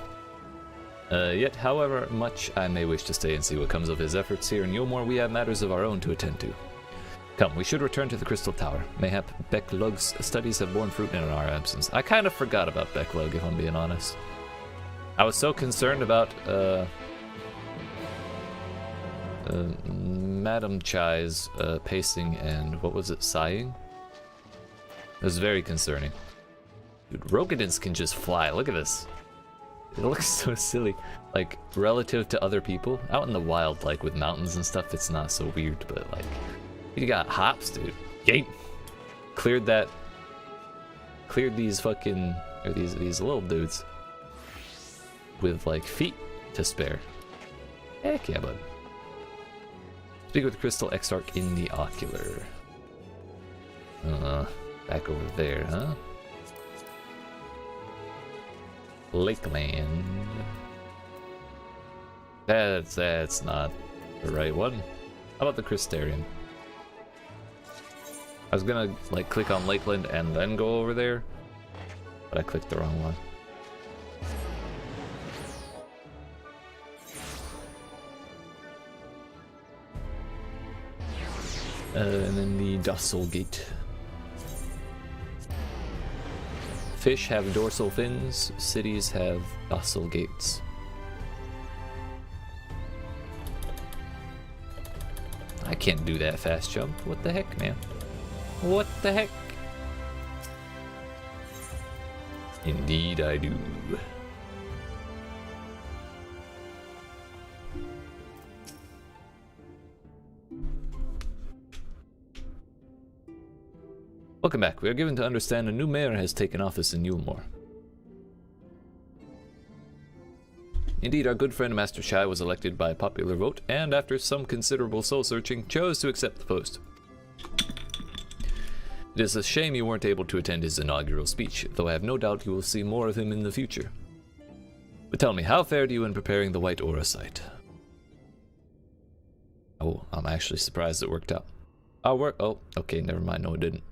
Yet, however much I may wish to stay and see what comes of his efforts here in Yulmore, we have matters of our own to attend to. Come, we should return to the Crystal Tower. Mayhap Becklug's studies have borne fruit in our absence. I kind of forgot about Becklug, if I'm being honest. I was so concerned about, Madam Chai's, pacing and, what was it, sighing? It was very concerning. Dude, Rogadins can just fly, look at this. It looks so silly. Like, relative to other people, out in the wild, like, with mountains and stuff, it's not so weird, but, like, you got hops, dude. Yeet. Cleared these fucking, or these little dudes with, like, feet to spare. Heck yeah, bud. Speak with Crystal Exarch in the Ocular. Back over there, huh? Lakeland. That's not the right one. How about the Crystarium? I was gonna like click on Lakeland and then go over there, but I clicked the wrong one. And then the Dorsal Gate. Fish have dorsal fins, cities have dorsal gates. I can't do that fast jump. What the heck, man? What the heck? Indeed I do. Welcome back. We are given to understand a new mayor has taken office in Yulmore. Indeed, our good friend Master Shai was elected by popular vote, and after some considerable soul-searching, chose to accept the post. It is a shame you weren't able to attend his inaugural speech, though I have no doubt you will see more of him in the future. But tell me, how fared you in preparing the White Aura site? Oh, I'm actually surprised it worked out. Our work... Oh, okay, never mind. No, it didn't.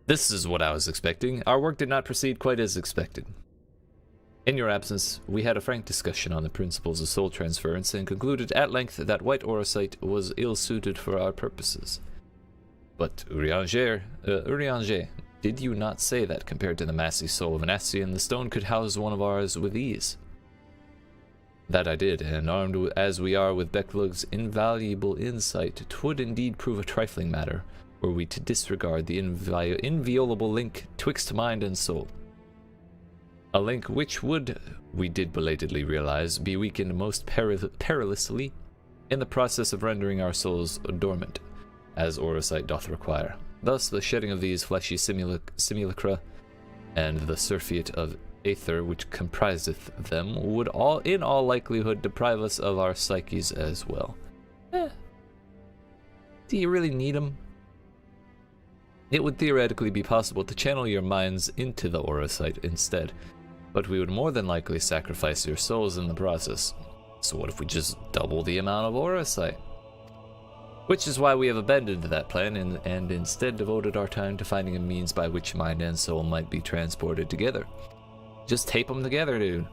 This is what I was expecting. Our work did not proceed quite as expected. In your absence, we had a frank discussion on the principles of soul transference and concluded at length that White Aura site was ill-suited for our purposes. But, Urianger, did you not say that compared to the massy soul of an Ascian, the stone could house one of ours with ease? That I did, and armed as we are with Becklug's invaluable insight, 'twould indeed prove a trifling matter, were we to disregard the inviolable link twixt mind and soul. A link which would, we did belatedly realize, be weakened most perilously in the process of rendering our souls dormant, as Auracite doth require. Thus, the shedding of these fleshy simulacra and the surfeit of aether which compriseth them would in all likelihood deprive us of our psyches as well. Do you really need them? It would theoretically be possible to channel your minds into the Auracite instead, but we would more than likely sacrifice your souls in the process. So what if we just double the amount of Auracite? Which is why we have abandoned that plan and instead devoted our time to finding a means by which mind and soul might be transported together. Just tape them together, dude.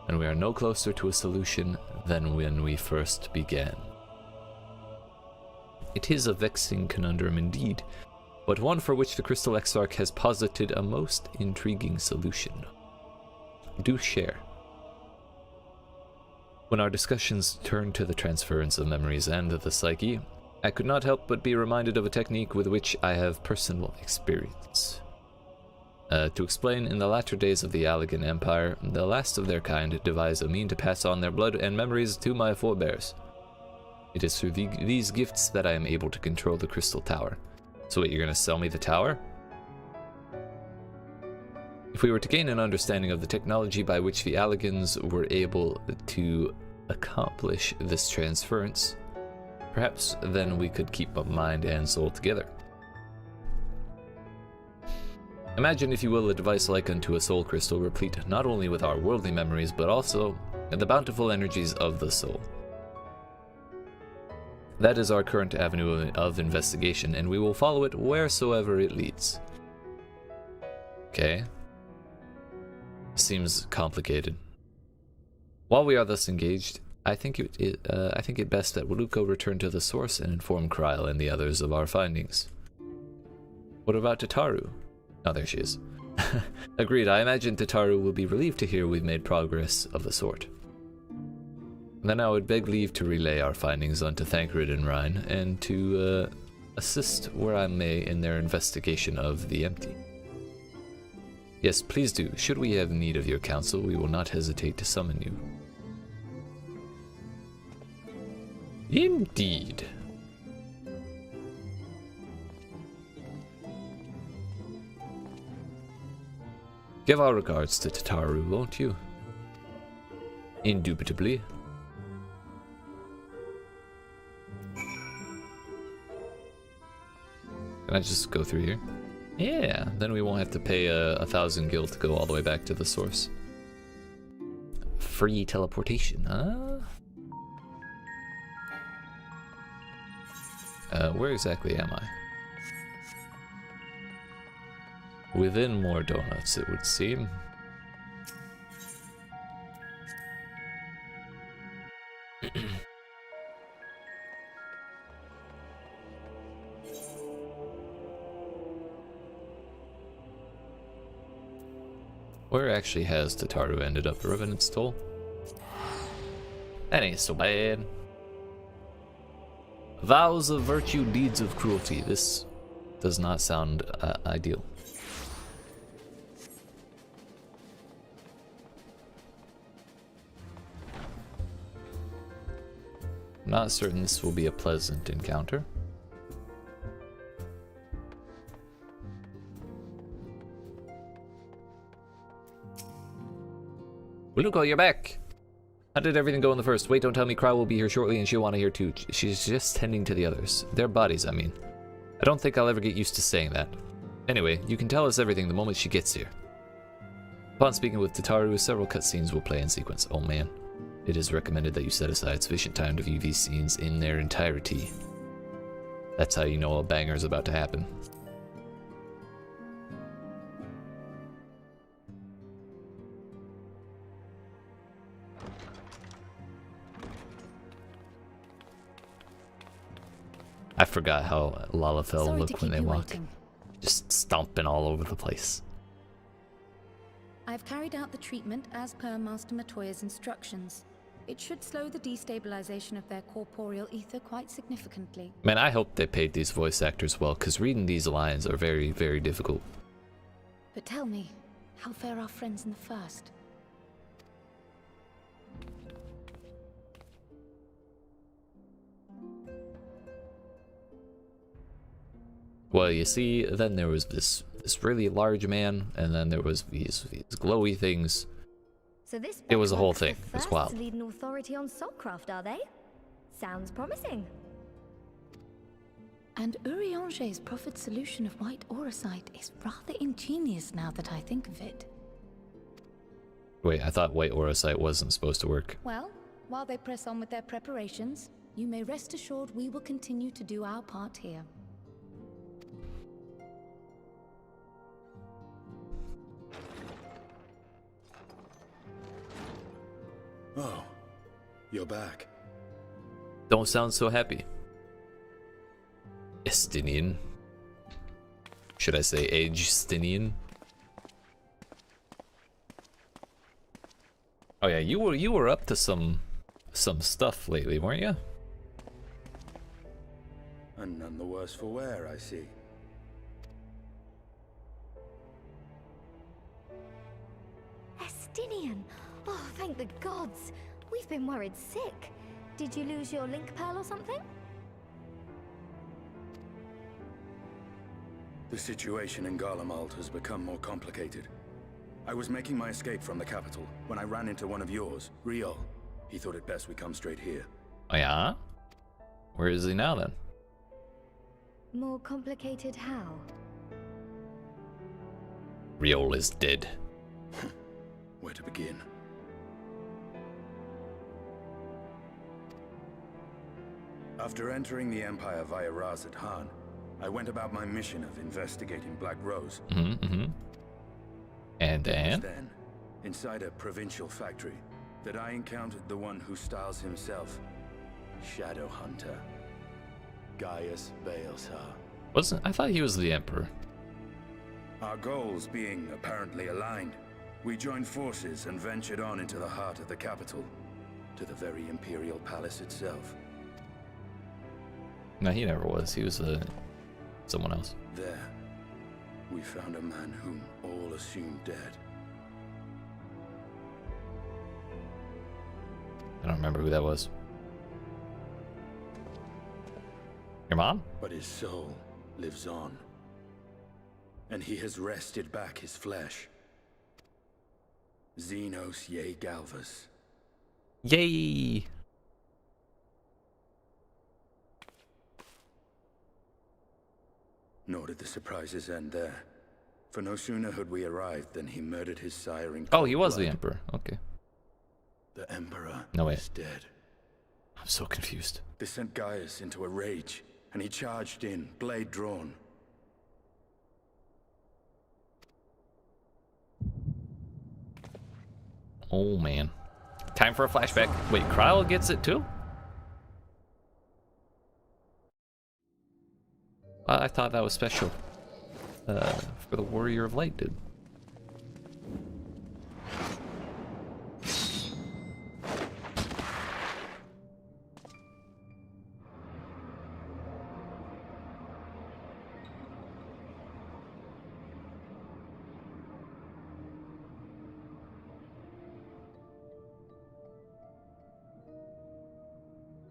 And we are no closer to a solution than when we first began. It is a vexing conundrum indeed, but one for which the Crystal Exarch has posited a most intriguing solution. Do share. When our discussions turned to the transference of memories and the psyche, I could not help but be reminded of a technique with which I have personal experience. To explain, in the latter days of the Allegan Empire, the last of their kind devised a mean to pass on their blood and memories to my forebears. It is through these gifts that I am able to control the Crystal Tower. So wait, you're gonna sell me the tower? If we were to gain an understanding of the technology by which the Allegans were able to accomplish this transference, perhaps then we could keep mind and soul together. Imagine, if you will, a device like unto a soul crystal, replete not only with our worldly memories, but also the bountiful energies of the soul. That is our current avenue of investigation, and we will follow it wheresoever it leads. Okay. Seems complicated. While we are thus engaged, I think it best that Waluko return to the source and inform Kryl and the others of our findings. What about Tataru? Oh, there she is. Agreed, I imagine Tataru will be relieved to hear we've made progress of the sort. Then I would beg leave to relay our findings onto Thancred and Rhine, and to assist where I may in their investigation of the empty. Yes, please do. Should we have need of your counsel, we will not hesitate to summon you. Indeed. Give our regards to Tataru, won't you? Indubitably. Can I just go through here? Yeah, then we won't have to pay 1,000 gil to go all the way back to the source. Free teleportation, huh? Where exactly am I? Within more donuts, it would seem. Where actually has Tataru ended up? The Revenant's Toll? That ain't so bad. Vows of virtue, deeds of cruelty. This does not sound ideal. I'm not certain this will be a pleasant encounter. Waluko, you're back! How did everything go in the first? Wait, don't tell me Kryl will be here shortly and she'll want to hear too. She's just tending to the others. Their bodies, I mean. I don't think I'll ever get used to saying that. Anyway, you can tell us everything the moment she gets here. Upon speaking with Tataru, several cutscenes will play in sequence. Oh man. It is recommended that you set aside sufficient time to view these scenes in their entirety. That's how you know a banger is about to happen. I forgot how Lalafell look when they walk. Waiting. Just stomping all over the place. I've carried out the treatment as per Master Matoya's instructions. It should slow the destabilization of their corporeal ether quite significantly. Man, I hope they paid these voice actors well, because reading these lines are very, very difficult. But tell me, how fare our friends in the first? Well, you see, then there was this really large man, and then there was these glowy things. So this it was a whole thing. It's wild. To lead an authority on soulcraft, are they? Sounds promising. And Urianger's proffered solution of white auracite is rather ingenious now that I think of it. Wait, I thought white auracite wasn't supposed to work. Well, while they press on with their preparations, you may rest assured we will continue to do our part here. Oh, you're back. Don't sound so happy. Estinian. Should I say Agestinian? Oh yeah, you were up to some stuff lately, weren't you? And none the worse for wear, I see. Estinian! Oh, thank the gods! We've been worried sick. Did you lose your link pearl or something? The situation in Garlemald has become more complicated. I was making my escape from the capital when I ran into one of yours, Riol. He thought it best we come straight here. Oh yeah? Where is he now then? More complicated how? Riol is dead. Where to begin? After entering the Empire via Razat Han, I went about my mission of investigating Black Rose. And It was then? then, inside a provincial factory, that I encountered the one who styles himself Shadow Hunter, Gaius Baelsar. I thought he was the Emperor. Our goals being apparently aligned, we joined forces and ventured on into the heart of the capital, to the very Imperial Palace itself. No, he never was. He was someone else. There, we found a man whom all assumed dead. I don't remember who that was. Your mom? But his soul lives on, and he has wrested back his flesh. Xenos Ye Galvas. Yay! Nor did the surprises end there. For no sooner had we arrived than he murdered his sire in Oh, he was cold the blood. Emperor. Okay. The Emperor No way. is dead. I'm so confused. This sent Gaius into a rage, and he charged in, blade drawn. Oh man. Time for a flashback. Wait, Kryl gets it too? I thought that was special. For the Warrior of Light, dude.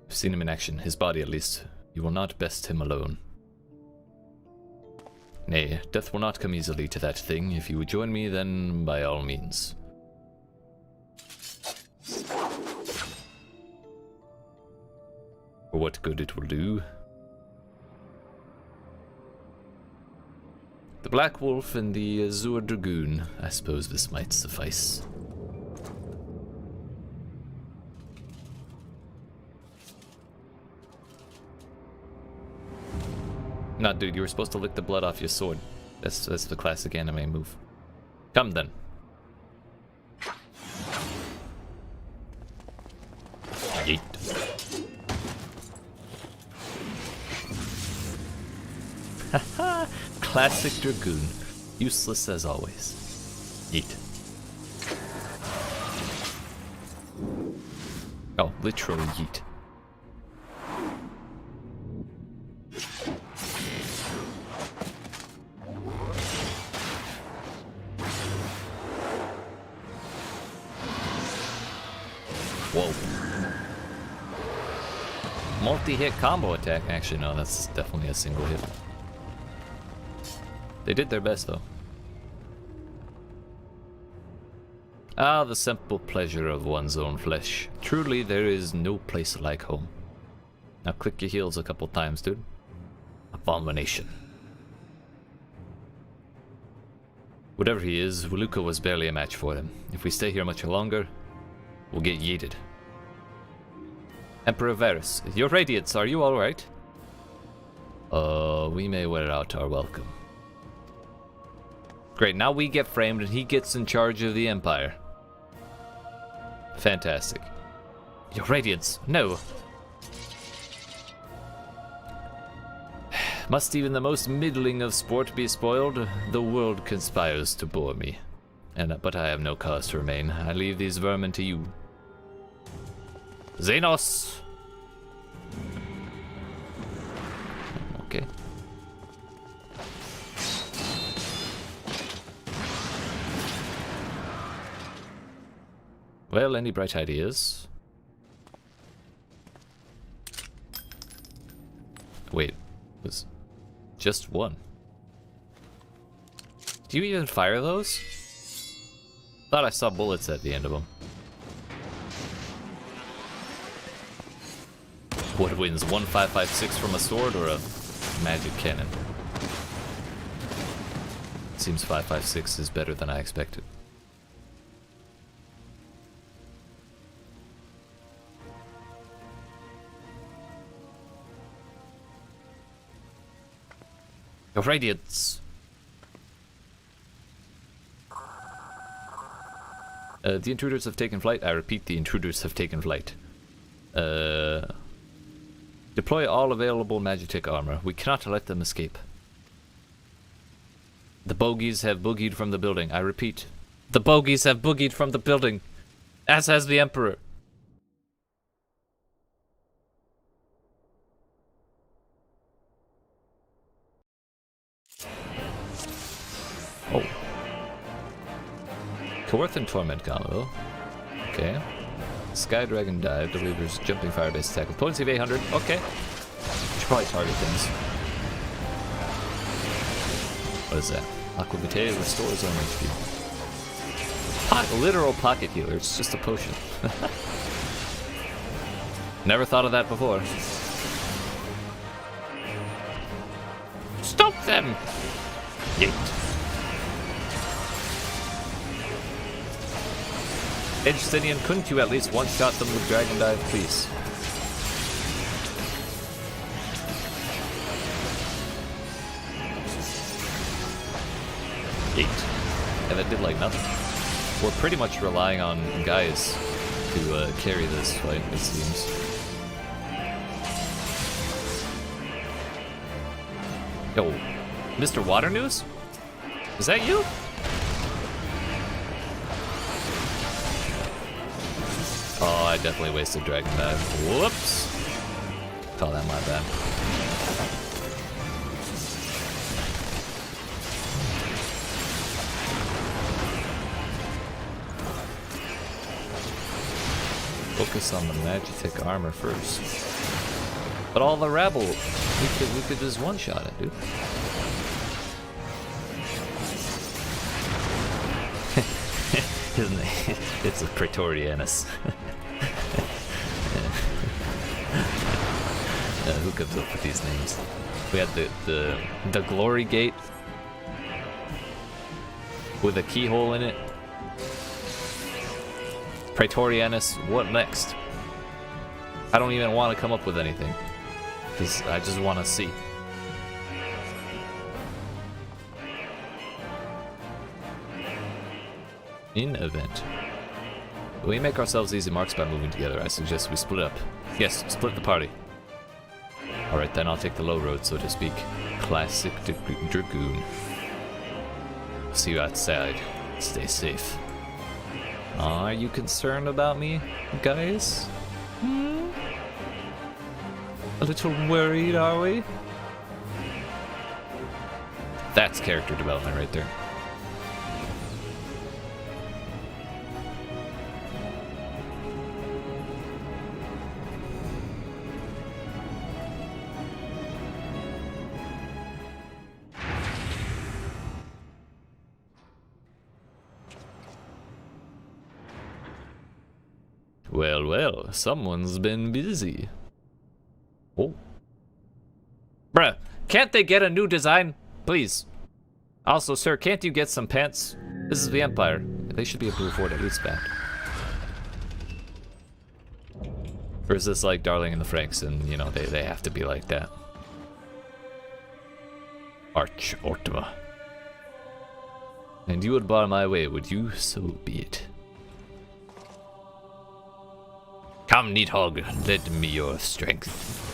I've seen him in action, his body at least. You will not best him alone. Nay, death will not come easily to that thing. If you would join me, then by all means. For what good it will do. The Black Wolf and the Azure Dragoon. I suppose this might suffice. Nah, dude, you were supposed to lick the blood off your sword. That's the classic anime move. Come then. Yeet. Haha! Classic Dragoon. Useless as always. Yeet. Oh, literally yeet. Whoa. Multi-hit combo attack. Actually, no, that's definitely a single hit. They did their best, though. Ah, the simple pleasure of one's own flesh. Truly, there is no place like home. Now click your heels a couple times, dude. Abomination. Whatever he is, Waluka was barely a match for him. If we stay here much longer, we'll get yeeted. Emperor Varus, your radiance, are you alright? We may wear out our welcome. Great, now we get framed and he gets in charge of the Empire. Fantastic. Your radiance, no. Must even the most middling of sport be spoiled? The world conspires to bore me. But I have no cause to remain. I leave these vermin to you. Xenos! Okay. Well, any bright ideas? Wait, was just one. Do you even fire those? Thought I saw bullets at the end of them. What wins, 1556 from a sword or a magic cannon? Seems 556 is better than I expected. Your radiance. The intruders have taken flight. I repeat, the intruders have taken flight. Deploy all available Magitek armor. We cannot let them escape. The bogies have boogied from the building. I repeat, the bogies have boogied from the building, as has the Emperor. Oh. Coerthan Torment combo. Okay. Sky Dragon Dive delivers jumping fire based attack with potency of 800. Okay. Should probably target things. What is that? Aqua Vitae restores own HP. Literal pocket healer. It's just a potion. Never thought of that before. Stop them! Yeet. Justinian, couldn't you at least one-shot them with Dragon Dive, please? Yeet. And that did like nothing. We're pretty much relying on guys to carry this fight, it seems. Yo, Mr. Water News? Is that you? Oh, I definitely wasted Dragon Dive. Whoops. Call that my bad. Focus on the Magitek armor first. But all the rabble, we could just one-shot it, dude. Isn't it? It's a Praetorianus. Who comes up with these names? We had the Glory Gate with a keyhole in it. Praetorianus, what next? I don't even want to come up with anything, because I just want to see. In event. We make ourselves easy marks by moving together. I suggest we split up. Yes, split the party. Alright, then I'll take the low road, so to speak. Classic Dragoon. See you outside. Stay safe. Are you concerned about me, guys? A little worried, are we? That's character development right there. Well, well, someone's been busy. Oh. Bruh, can't they get a new design? Please. Also, sir, can't you get some pants? This is the Empire. They should be able to afford at least that. Or is this like Darling in the Franxx and, you know, they have to be like that? Arch Ortva. And you would bar my way, would you? So be it. Come, Needhog, lend me your strength.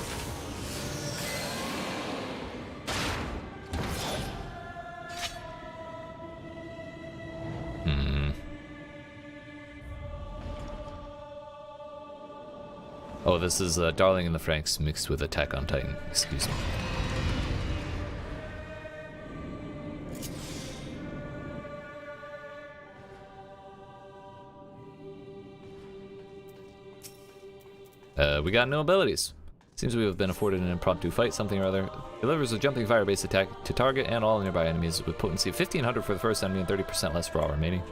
Oh, this is Darling in the Franxx mixed with Attack on Titan. Excuse me. We got no abilities. Seems we have been afforded an impromptu fight, something or other. Delivers a jumping fire-based attack to target and all nearby enemies with potency of 1500 for the first enemy and 30% less for all remaining.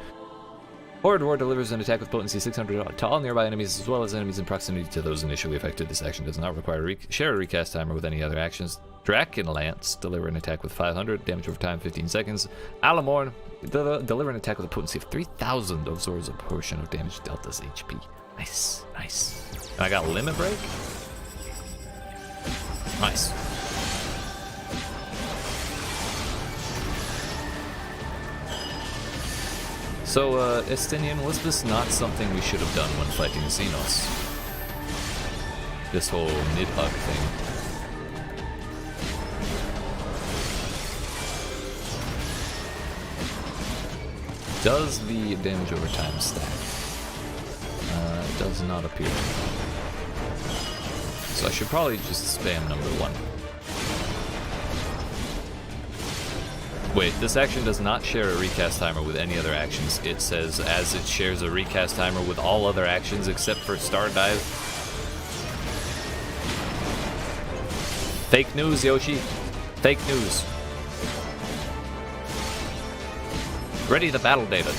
Horde War delivers an attack with potency 600 to all nearby enemies as well as enemies in proximity to those initially affected. This action does not require share a recast timer with any other actions. Drakenlance deliver an attack with 500 damage over time 15 seconds. Alamorn deliver an attack with a potency of 3000 absorbs a portion of damage Delta's HP. Nice, nice. And I got Limit Break. Nice. So, Estinian, was this not something we should have done when fighting Xenos? This whole Nidhogg thing. Does the damage over time stack? It does not appear. So I should probably just spam number 1. Wait, this action does not share a recast timer with any other actions. It says as it shares a recast timer with all other actions except for Star Dive. Fake news, Yoshi. Fake news. Ready the battle data.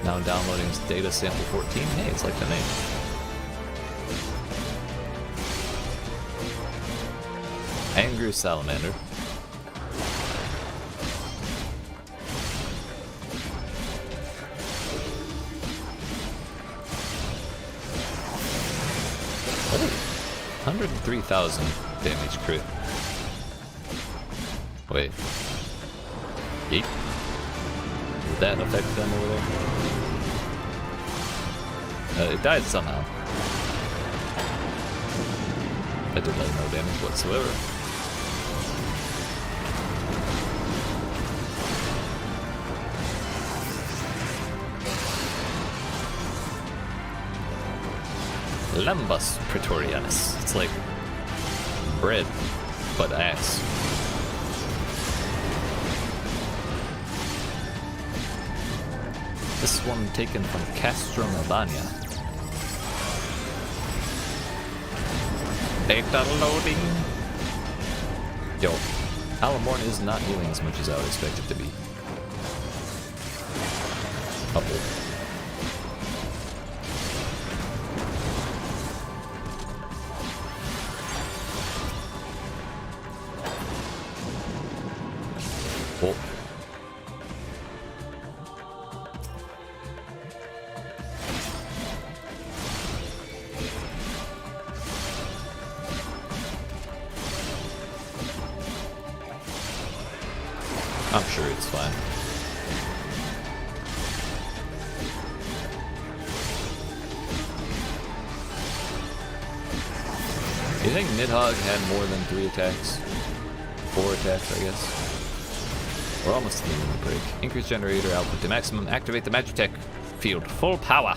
Now downloading data sample 14. Hey, it's like the name. Angry Salamander. Oh, 103,000 damage crit. Wait. Yeet. Did that affect them over there? It died somehow. That did like no damage whatsoever. Lambus Praetorianus. It's like bread, but ass. This one taken from Castro Albania. Data loading. Yo, Alamorn is not healing as much as I would expect it to be. Uh-oh. Oh. I'm sure it's fine. You think Nidhogg had more than 3 attacks? 4 attacks, I guess. We're almost to the limit break. Increase generator output to maximum. Activate the Magitech field. Full power.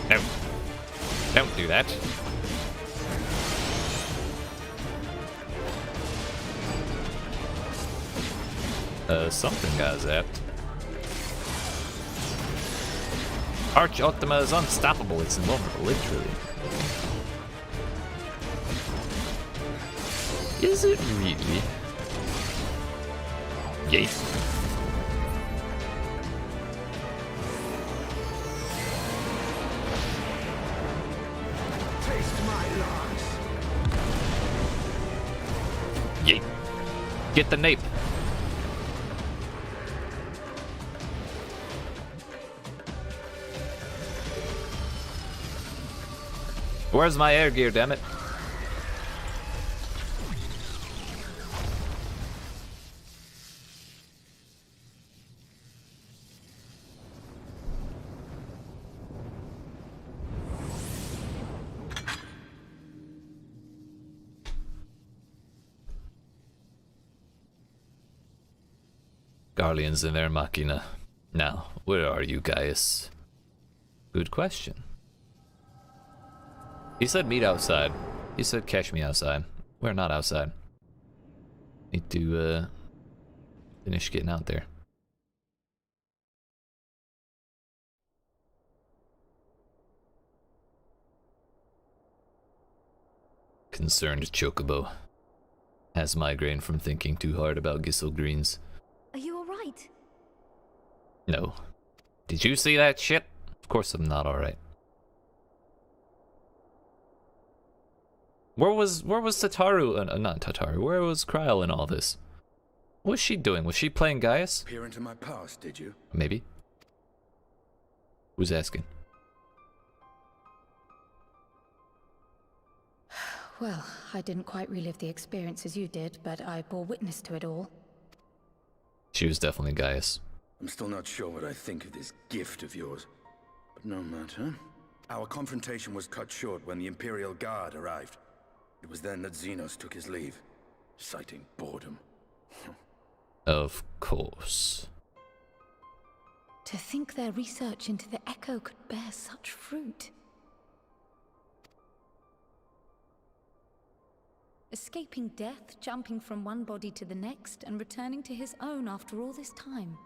No. Don't do that. Something got zapped. Arch Ultima is unstoppable. It's invulnerable, literally. Is it really? Yeet. Taste my loss. Yeet. Get the nape. Where's my air gear, damn it? Guardians in their machina. Now, where are you guys? Good question. He said meet outside. He said catch me outside. We're not outside. Need to finish getting out there. Concerned Chocobo. Has migraine from thinking too hard about Gissel Greens. Are you alright? No. Did you see that shit? Of course I'm not alright. Where was Tataru? Not Tataru. Where was Kryl in all this? What was she doing? Was she playing Gaius? Peer into my past, did you? Maybe. Who's asking? Well, I didn't quite relive the experience as you did, but I bore witness to it all. She was definitely Gaius. I'm still not sure what I think of this gift of yours. But no matter. Our confrontation was cut short when the Imperial Guard arrived. It was then that Xenos took his leave, citing boredom. Of course. To think their research into the Echo could bear such fruit. Escaping death, jumping from one body to the next, and returning to his own after all this time.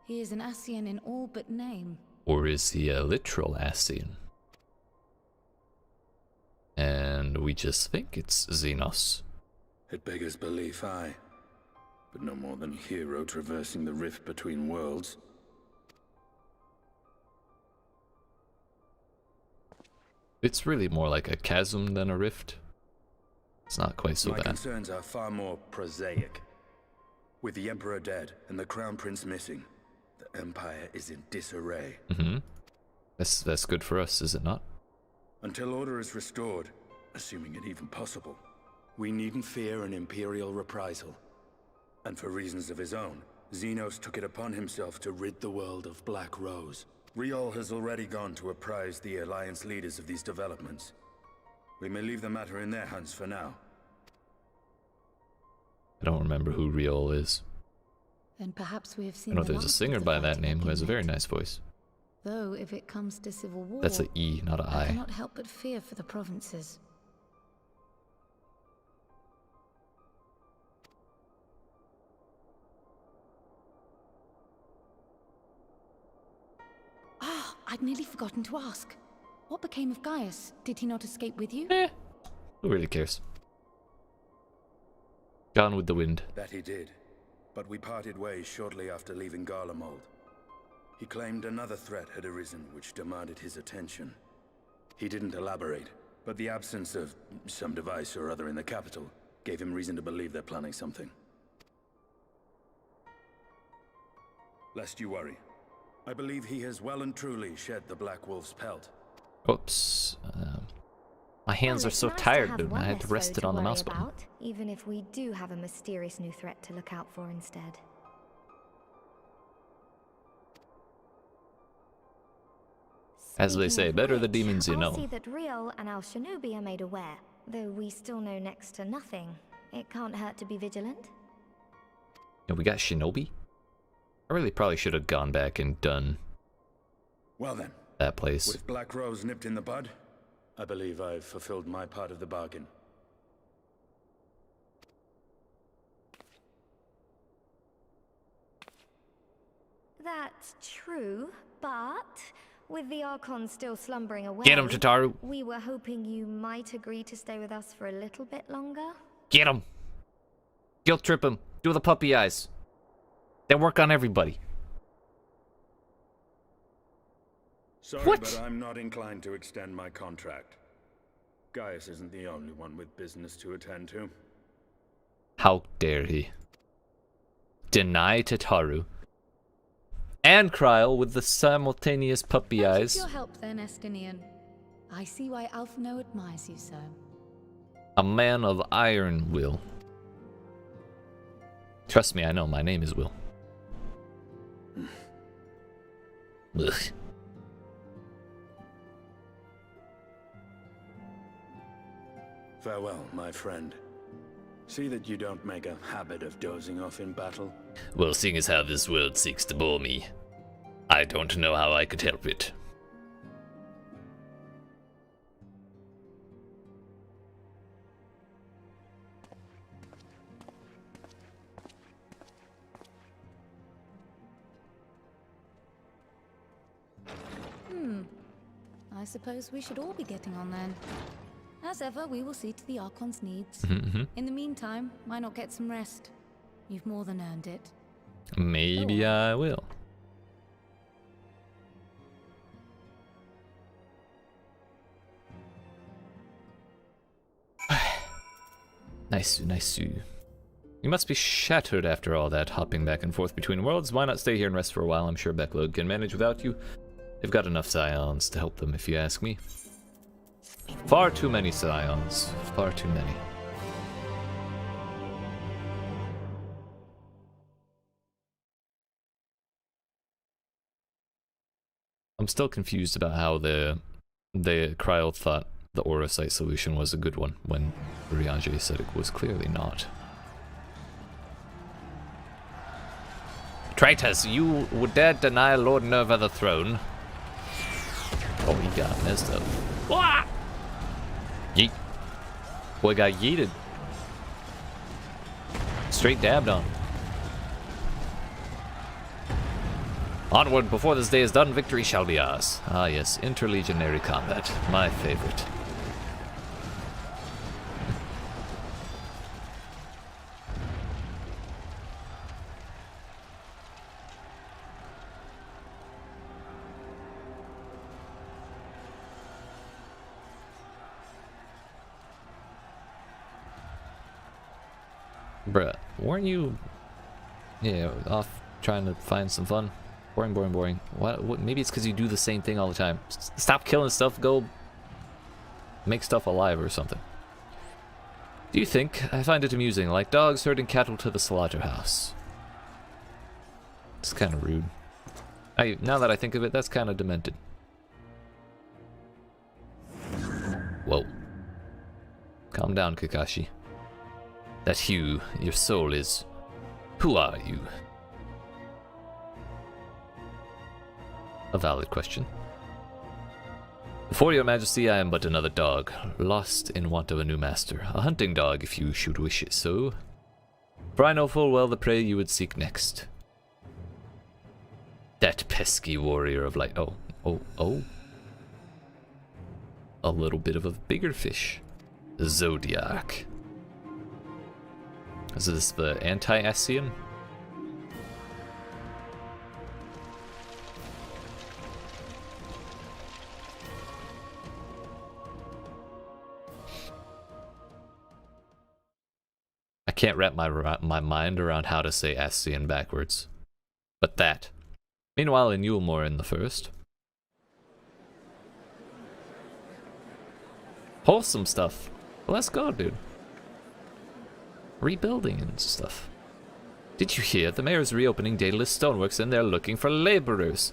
He is an Ascian in all but name. Or is he a literal Ascian? And we just think it's Xenos. It beggars belief, aye. But no more than a hero traversing the rift between worlds. It's really more like a chasm than a rift. It's not quite so My bad. concerns are far more prosaic. With the Emperor dead and the Crown Prince missing, the Empire is in disarray. Mm-hmm. That's good for us, is it not? Until order is restored, assuming it even possible, we needn't fear an Imperial reprisal. And for reasons of his own, Xenos took it upon himself to rid the world of Black Rose. Riol has already gone to apprise the Alliance leaders of these developments. We may leave the matter in their hands for now. I don't remember who Riol is. Then perhaps we have seen I know the there's a last singer of the by that fighting name who has a very again. nice voice. Though, if it comes to civil war, That's an E, not an I I. cannot help but fear for the provinces. Ah, I'd nearly forgotten to ask. What became of Gaius? Did he not escape with you? Who really cares? Gone with the wind. That he did. But we parted ways shortly after leaving Garlemald. He claimed another threat had arisen which demanded his attention. He didn't elaborate, but the absence of some device or other in the capital gave him reason to believe they're planning something. Lest you worry, I believe he has well and truly shed the Black Wolf's pelt. Oops. My hands Well, are it's so nice to tired, have dude. one I had to less rest foe it on the worry mouse button. about, even if we do have a mysterious new threat to look out for instead. As they Speaking say, of better the which, demons you I'll know. see that Riol and Al Shinobi are made aware, though we still know next to nothing. It can't hurt to be vigilant. And we got Shinobi? I really probably should have gone back and done Well then, that place. with Black Rose nipped in the bud, I believe I've fulfilled my part of the bargain. That's true, but with the Archon still slumbering away, Get him, Tataru. we were hoping you might agree to stay with us for a little bit longer. Get him. Guilt trip him. Do the puppy eyes. They work on everybody. Sorry, What? but I'm not inclined to extend my contract. Gaius isn't the only one with business to attend to. How dare he? Deny Tataru. And Kryl with the simultaneous puppy Thank you eyes. for your help then, Estinian. I see why Alphino admires you so. A man of iron will. Trust me, I know. My name is Will. Ugh. Farewell, my friend. See that you don't make a habit of dozing off in battle. Well, seeing as how this world seeks to bore me, I don't know how I could help it. I suppose we should all be getting on then. As ever, we will see to the Archon's needs. In the meantime, why not get some rest? You've more than earned it. Maybe I will. Nice, nice. You must be shattered after all that hopping back and forth between worlds. Why not stay here and rest for a while? I'm sure Backload can manage without you. They've got enough Scions to help them, if you ask me. Far too many Scions. Far too many. I'm still confused about how the Cryo thought the Aura Site solution was a good one when Riage said it was clearly not. Traitors, you would dare deny Lord Nerva the throne? Oh, he got messed up. Wah! Yeet. Boy got yeeted. Straight dabbed on. Onward, before this day is done, victory shall be ours. Ah yes, interlegionary combat, my favorite. Bruh, weren't you, off trying to find some fun? Boring, boring, boring. What? Maybe it's because you do the same thing all the time. Stop killing stuff, go make stuff alive or something. Do you think? I find it amusing, like dogs herding cattle to the slaughterhouse. It's kind of rude. Now that I think of it, that's kind of demented. Whoa. Calm down, Kakashi. That hue, your soul is... Who are you? A valid question. Before your majesty, I am but another dog, lost in want of a new master. A hunting dog, if you should wish it so. For I know full well the prey you would seek next. That pesky warrior of light. Oh. A little bit of a bigger fish. Zodiac. Is this the anti-Ascian? I can't wrap my mind around how to say Ascian backwards. But that. Meanwhile, in Yulmore in the first. Wholesome stuff. Let's go, dude. Rebuilding and stuff. Did you hear? The mayor's reopening Daedalus Stoneworks and they're looking for laborers.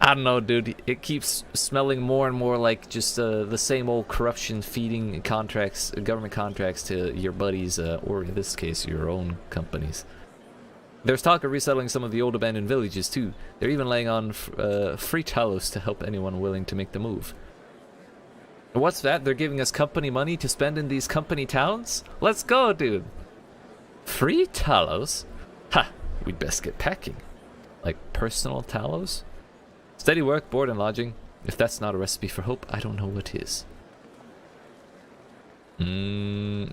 I don't know, dude. It keeps smelling more and more like just the same old corruption feeding contracts, government contracts to your buddies, or in this case, your own companies. There's talk of resettling some of the old abandoned villages, too. They're even laying on free talos to help anyone willing to make the move. What's that? They're giving us company money to spend in these company towns? Let's go, dude. Free talos? Ha! We'd best get packing. Like personal talos? Steady work, board, and lodging. If that's not a recipe for hope, I don't know what is. It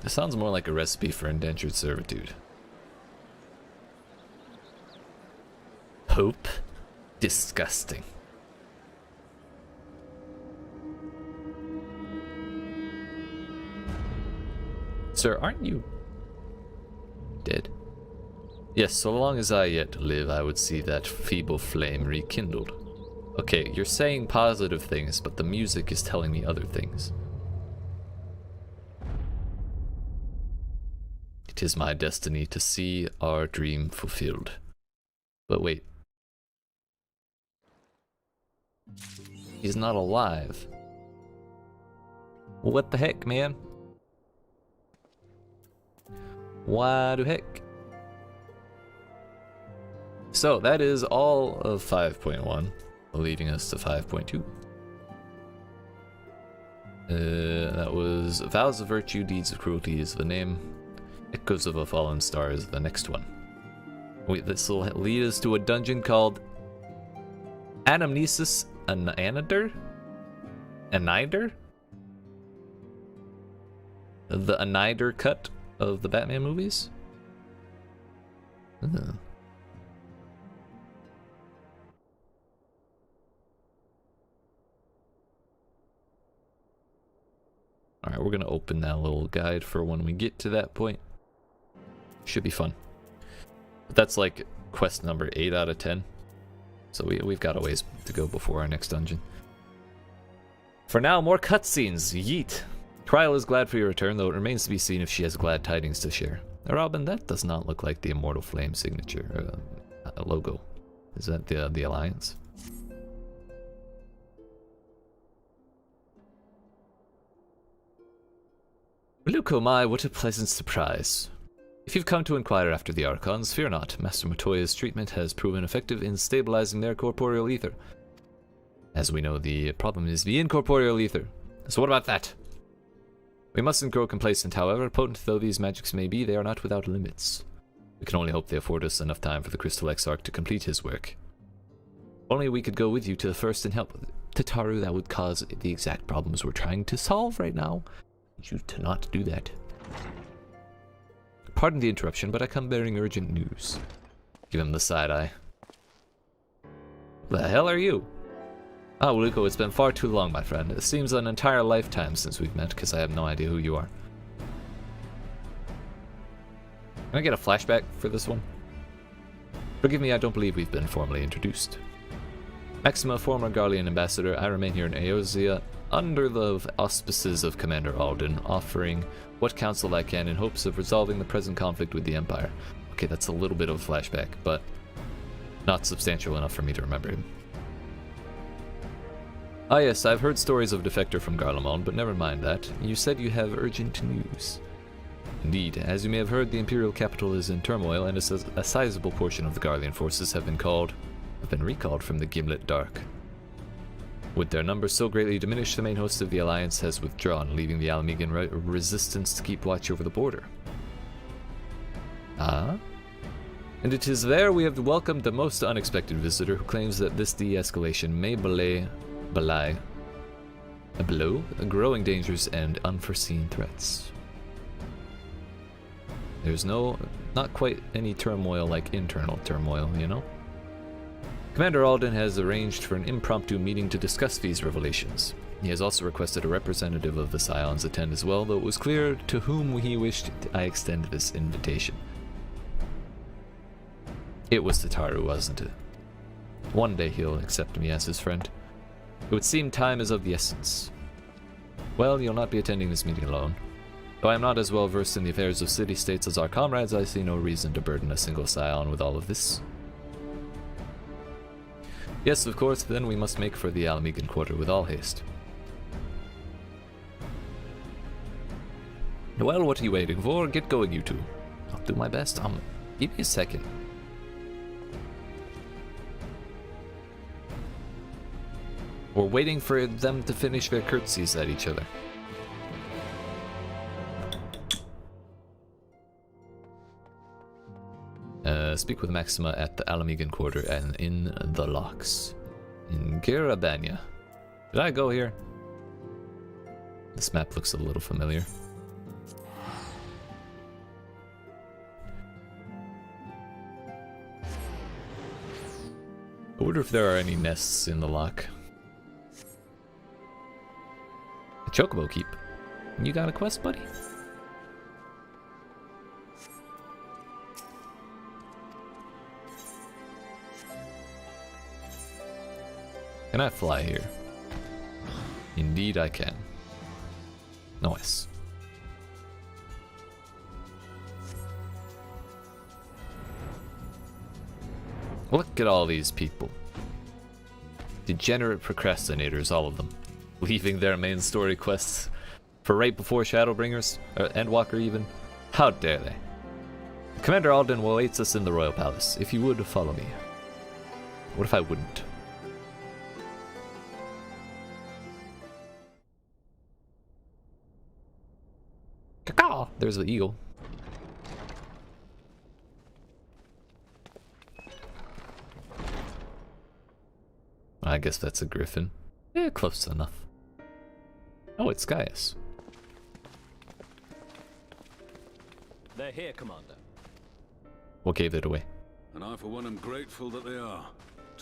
sounds more like a recipe for indentured servitude. Hope? Disgusting. Sir, aren't you dead? Yes, so long as I yet live, I would see that feeble flame rekindled. Okay, you're saying positive things, but the music is telling me other things. It is my destiny to see our dream fulfilled. But wait. He's not alive. What the heck, man? Why the heck? So that is all of 5.1, leading us to 5.2. That was Vows of Virtue, Deeds of Cruelty is the name. Echoes of a Fallen Star is the next one. Wait, this will lead us to a dungeon called Anamnesis Anider? Anider? The Anider cut of the Batman movies? gonna open that little guide for when we get to that point. Should be fun. But that's like quest number 8 out of 10. So we've got a ways to go before our next dungeon. For now, more cutscenes. Yeet. Kryl is glad for your return, though it remains to be seen if she has glad tidings to share. Robin, that does not look like the Immortal Flame signature logo. Is that the Alliance? Look, oh my, what a pleasant surprise. If you've come to inquire after the Archons, fear not. Master Matoya's treatment has proven effective in stabilizing their corporeal ether. As we know, the problem is the incorporeal ether. So what about that? We mustn't grow complacent, however. Potent though these magics may be, they are not without limits. We can only hope they afford us enough time for the Crystal Exarch to complete his work. If only we could go with you to the first and help Tataru, that would cause the exact problems we're trying to solve right now. I need you to not do that. Pardon the interruption, but I come bearing urgent news. Give him the side eye. The hell are you? Oh, Luco, it's been far too long, my friend. It seems an entire lifetime since we've met, because I have no idea who you are. Can I get a flashback for this one? Forgive me, I don't believe we've been formally introduced. Maxima, former Garlean ambassador, I remain here in Eorzea under the auspices of Commander Alden, offering what counsel I can in hopes of resolving the present conflict with the Empire. Okay, that's a little bit of a flashback, but not substantial enough for me to remember him. Ah yes, I've heard stories of defector from Garlemald, but never mind that. You said you have urgent news. Indeed, as you may have heard, the Imperial capital is in turmoil, and a sizable portion of the Garlean forces have been recalled from the Gimlet Dark. With their numbers so greatly diminished, the main host of the Alliance has withdrawn, leaving the Almegan resistance to keep watch over the border. Ah? And it is there we have welcomed the most unexpected visitor who claims that this de-escalation may belie growing dangers and unforeseen threats. There's not quite any turmoil like internal turmoil, you know? Commander Alden has arranged for an impromptu meeting to discuss these revelations. He has also requested a representative of the Scions attend as well, though it was clear to whom he wished I extend this invitation. It was Tataru, wasn't it? One day he'll accept me as his friend. It would seem time is of the essence. Well, you'll not be attending this meeting alone. Though I am not as well versed in the affairs of city-states as our comrades, I see no reason to burden a single Scion with all of this. Yes, of course, then we must make for the Almegan quarter with all haste. Well, what are you waiting for? Get going, you two. I'll do my best. Give me a second. We're waiting for them to finish their curtsies at each other. Speak with Maxima at the Almegan quarter and in the locks. In Garabania. Did I go here? This map looks a little familiar. I wonder if there are any nests in the lock. A chocobo keep. You got a quest, buddy? Can I fly here? Indeed I can. Nice. Look at all these people. Degenerate procrastinators, all of them. Leaving their main story quests for right before Shadowbringers, or Endwalker even. How dare they? Commander Alden awaits us in the Royal Palace. If you would, follow me. What if I wouldn't? Caw! There's the eagle. I guess that's a griffin. Yeah, close enough. Oh, it's Gaius. They're here, Commander. What gave it away? And I, for one, am grateful that they are.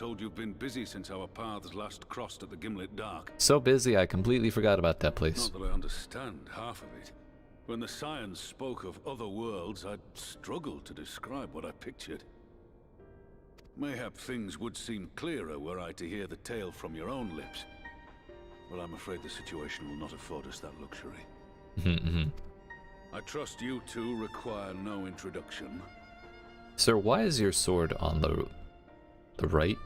told you've been busy since our paths last crossed at the Gimlet Dark. So busy, I completely forgot about that place. Not that I understand half of it. When the scions spoke of other worlds, I'd struggled to describe what I pictured. Mayhap things would seem clearer were I to hear the tale from your own lips. But I'm afraid the situation will not afford us that luxury. I trust you two require no introduction. Sir, why is your sword on the right?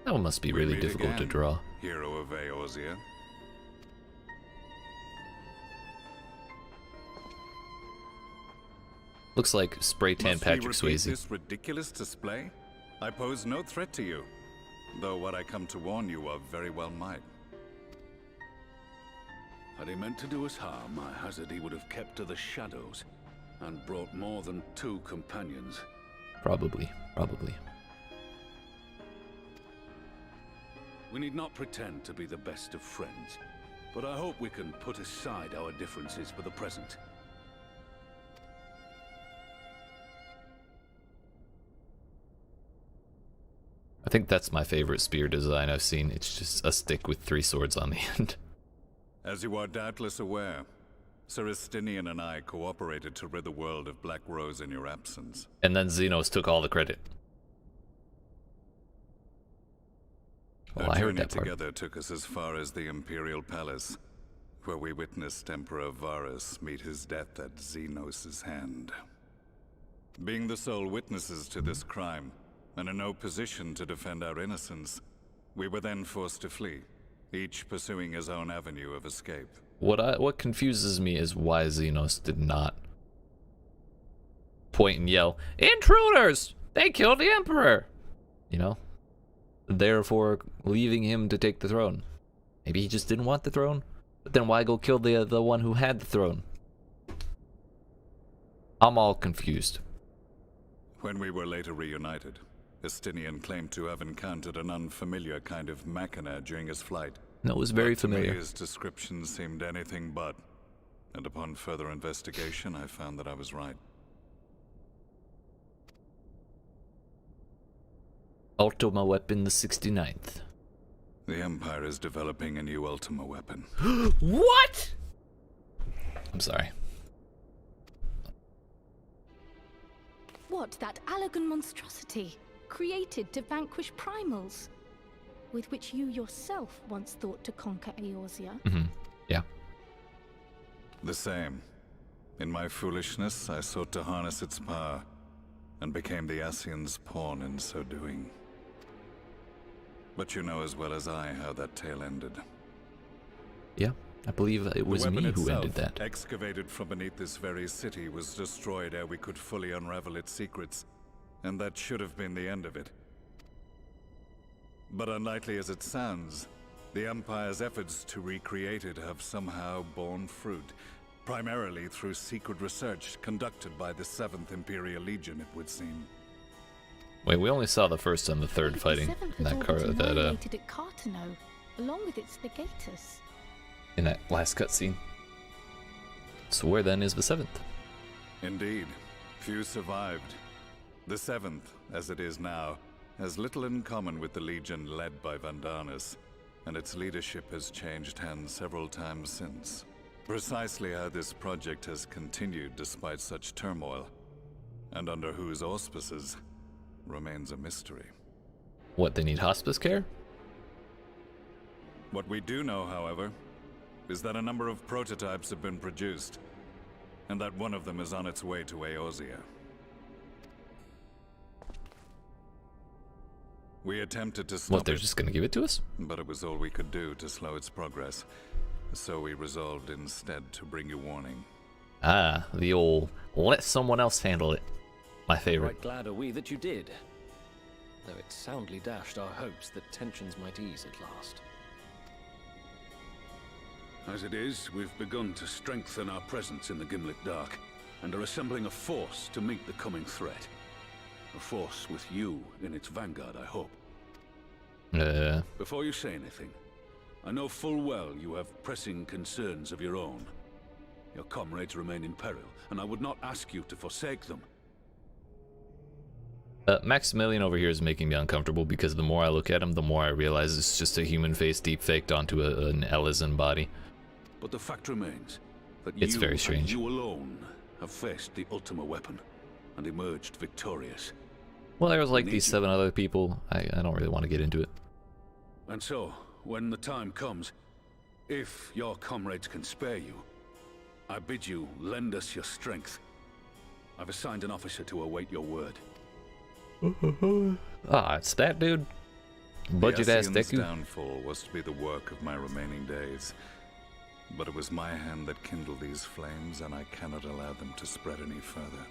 That one must be really difficult to draw. Hero of Eorzea. Looks like spray tan Patrick Swayze. This ridiculous display? I pose no threat to you, though what I come to warn you of very well might. Had he meant to do us harm, I hazard he would have kept to the shadows and brought more than 2 companions. Probably. We need not pretend to be the best of friends, but I hope we can put aside our differences for the present. I think that's my favorite spear design I've seen. It's just a stick with 3 swords on the end. As you are doubtless aware, Sir Estinian and I cooperated to rid the world of Black Rose in your absence. And then Xenos took all the credit. Our journey together took us as far as the Imperial Palace, where we witnessed Emperor Varus meet his death at Xenos' hand. Being the sole witnesses to this crime, and in no position to defend our innocence, we were then forced to flee, each pursuing his own avenue of escape. What confuses me is why Xenos did not point and yell, "Intruders! They killed the Emperor!" You know? Therefore, leaving him to take the throne. Maybe he just didn't want the throne? But then why go kill the one who had the throne? I'm all confused. When we were later reunited, Estinian claimed to have encountered an unfamiliar kind of machina during his flight. No, it was very familiar. To me, his description seemed anything but, and upon further investigation, I found that I was right. Ultima weapon, the 69th. The Empire is developing a new Ultima weapon. What? I'm sorry. What, that Allagan monstrosity, created to vanquish primals, with which you yourself once thought to conquer Eorzea? Yeah. The same. In my foolishness, I sought to harness its power, and became the Ascian's pawn in so doing. But you know as well as I how that tale ended. Yeah, I believe it was me who ended that. Excavated from beneath this very city, was destroyed ere we could fully unravel its secrets, and that should have been the end of it. But unlikely as it sounds, the Empire's efforts to recreate it have somehow borne fruit, primarily through secret research conducted by the 7th Imperial Legion, it would seem. Wait, we only saw the first and the third fighting in that car. At Cartano, along with its legatus. In that last cutscene. So where then is the 7th? Indeed, few survived. The 7th, as it is now, has little in common with the Legion led by Vandanis, and its leadership has changed hands several times since. Precisely how this project has continued despite such turmoil, and under whose auspices, remains a mystery. What, they need hospice care? What we do know, however, is that a number of prototypes have been produced, and that one of them is on its way to Eorzea. We attempted to stop What, they're just gonna give it to us? But it was all we could do to slow its progress, so we resolved instead to bring you warning. Ah, the old let someone else handle it. My favorite. Right glad are we that you did, though it soundly dashed our hopes that tensions might ease at last. As it is, we've begun to strengthen our presence in the Gimlet Dark, and are assembling a force to meet the coming threat. A force with you in its vanguard, I hope. Before you say anything, I know full well you have pressing concerns of your own. Your comrades remain in peril, and I would not ask you to forsake them. Maximilian over here is making me uncomfortable because the more I look at him, the more I realize it's just a human face deep faked onto an Elysian body. But the fact remains that It's very strange. you alone have faced the Ultima weapon and emerged victorious. Well, there was like these 7 other people. I don't really want to get into it. And so, when the time comes, if your comrades can spare you, I bid you lend us your strength. I've assigned an officer to await your word. Ah, it's that dude. Budget ass Ascian's Deku. downfall was to be the work of my remaining days. But it was my hand that kindled these flames, and I cannot allow them to spread any further.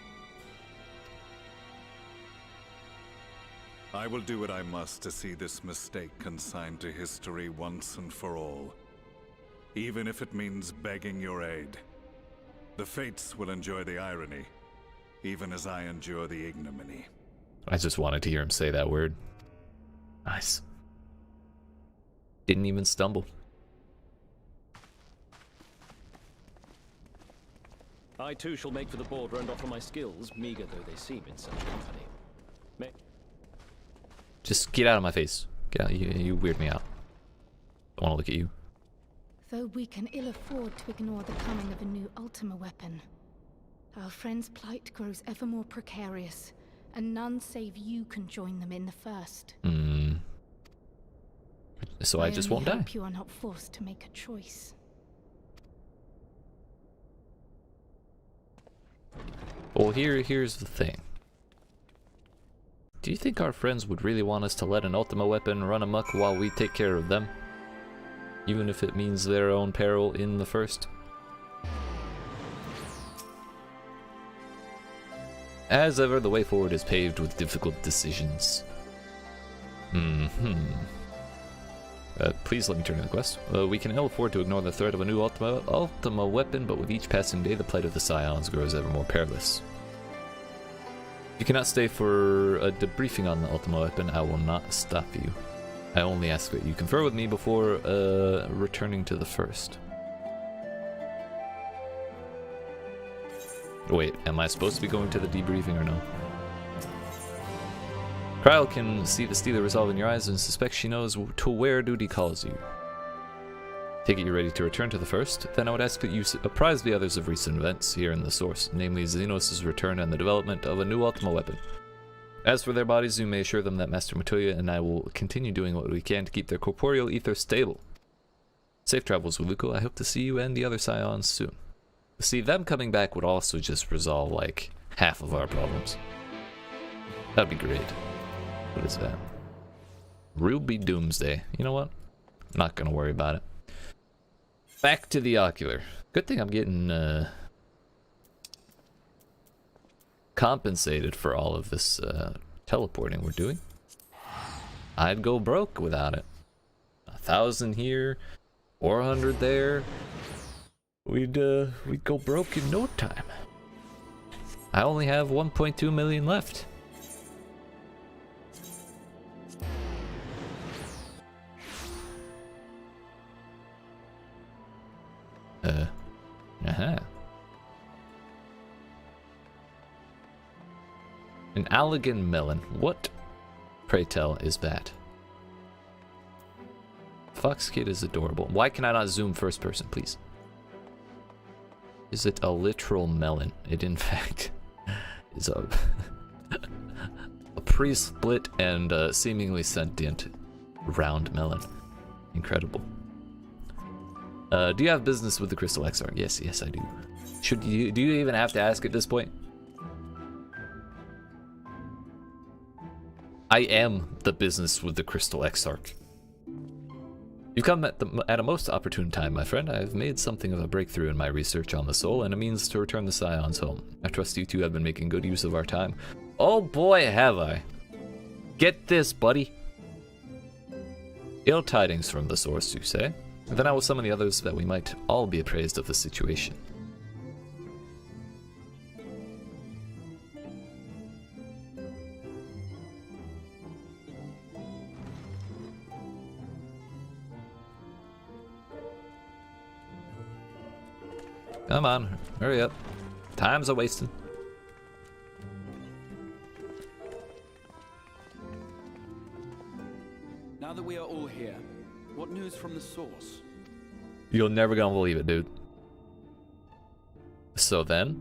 I will do what I must to see this mistake consigned to history once and for all. Even if it means begging your aid. The fates will enjoy the irony, even as I endure the ignominy. I just wanted to hear him say that word. Nice. Didn't even stumble. I too shall make for the border and offer my skills, meager though they seem in such company. Just get out of my face. Get out. You weird me out. I want to look at you. Though we can ill afford to ignore the coming of a new Ultima weapon, our friend's plight grows ever more precarious, and none save you can join them in the first. So I just won't die. I hope you are not forced to make a choice. Well, here's the thing. Do you think our friends would really want us to let an Ultima weapon run amok while we take care of them? Even if it means their own peril in the first? As ever, the way forward is paved with difficult decisions. Please let me turn to the quest. We can ill afford to ignore the threat of a new Ultima weapon, but with each passing day, the plight of the Scions grows ever more perilous. You cannot stay for a debriefing on the Ultima weapon. I will not stop you. I only ask that you confer with me before returning to the first. Wait, am I supposed to be going to the debriefing or no? Kryl can see the stealer resolve in your eyes and suspects she knows to where duty calls you. Take it you're ready to return to the first, then I would ask that you apprise the others of recent events here in the source, namely Xenos' return and the development of a new Ultima weapon. As for their bodies, you may assure them that Master Matoya and I will continue doing what we can to keep their corporeal ether stable. Safe travels, Wuluko. I hope to see you and the other Scions soon. See, them coming back would also just resolve, like, half of our problems. That'd be great. What is that? Ruby Doomsday. You know what? I'm not gonna worry about it. Back to the ocular. Good thing I'm getting, compensated for all of this, teleporting we're doing. I'd go broke without it. 1,000 here, 400 there. We'd go broke in no time. I only have 1.2 million left. An Allegan melon. What, pray tell, is that? Fox Kid is adorable. Why can I not zoom first person, please? Is it a literal melon? It in fact is a pre-split and seemingly sentient round melon. Incredible. Do you have business with the Crystal Exarch? Yes, I do. Do you even have to ask at this point? I am the business with the Crystal Exarch. You've come at a most opportune time, my friend. I have made something of a breakthrough in my research on the soul and a means to return the Scions home. I trust you two have been making good use of our time. Oh boy, have I. Get this, buddy. Ill tidings from the source, you say? Then I will summon the others that we might all be appraised of the situation. Come on, hurry up. Time's a wasting. Now that we are all here, what news from the source? You're never gonna believe it, dude. So then,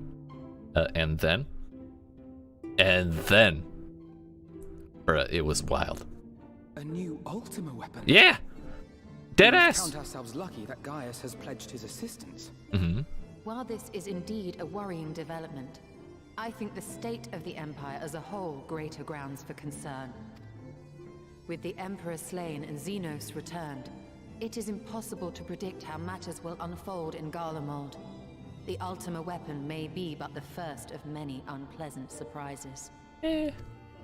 and then, bruh, it was wild. A new Ultima weapon? Yeah! We must Deadass! count ourselves lucky that Gaius has pledged his assistance. Mm-hmm. While this is indeed a worrying development, I think the state of the Empire as a whole greater grounds for concern. With the Emperor slain and Xenos returned, it is impossible to predict how matters will unfold in Garlemald. The Ultima weapon may be but the first of many unpleasant surprises.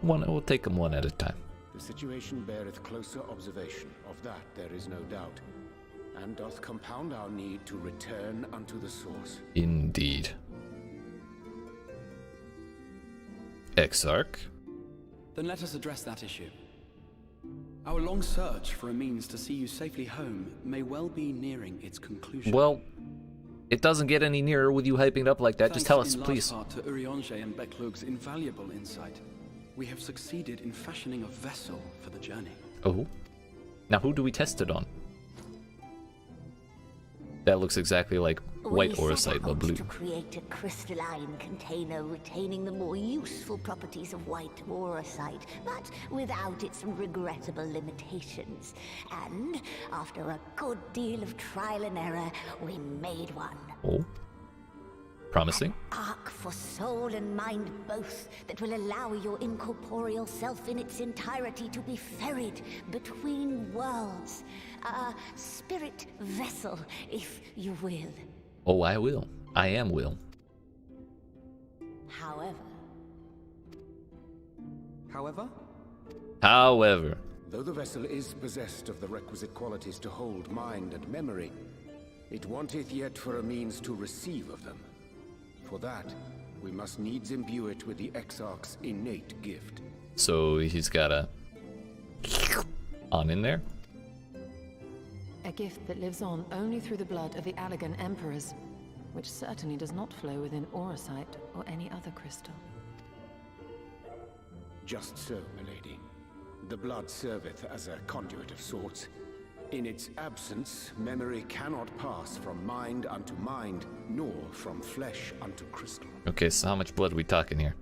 We'll take them one at a time. The situation beareth closer observation, of that there is no doubt, and doth compound our need to return unto the source. Indeed. Exarch? Then let us address that issue. Our long search for a means to see you safely home may well be nearing its conclusion. Well, it doesn't get any nearer with you hyping it up like that. Just tell us, please. Thanks in large part to Urianger and Becklug's invaluable insight, we have succeeded in fashioning a vessel for the journey. Oh? Now who do we test it on? That looks exactly like white orosite, but blue. To create a crystalline container retaining the more useful properties of white orosite, but without its regrettable limitations. And after a good deal of trial and error, we made one. Oh? Promising? Arc for soul and mind both, that will allow your incorporeal self in its entirety to be ferried between worlds. A spirit vessel, if you will. Oh, I will. I am will. However, though the vessel is possessed of the requisite qualities to hold mind and memory, it wanteth yet for a means to receive of them. For that, we must needs imbue it with the Exarch's innate gift. So he's got a on in there? A gift that lives on only through the blood of the Allegan Emperors, which certainly does not flow within orosite or any other crystal. Just so, milady. The blood serveth as a conduit of sorts. In its absence, memory cannot pass from mind unto mind, nor from flesh unto crystal. Okay, so how much blood are we talking here?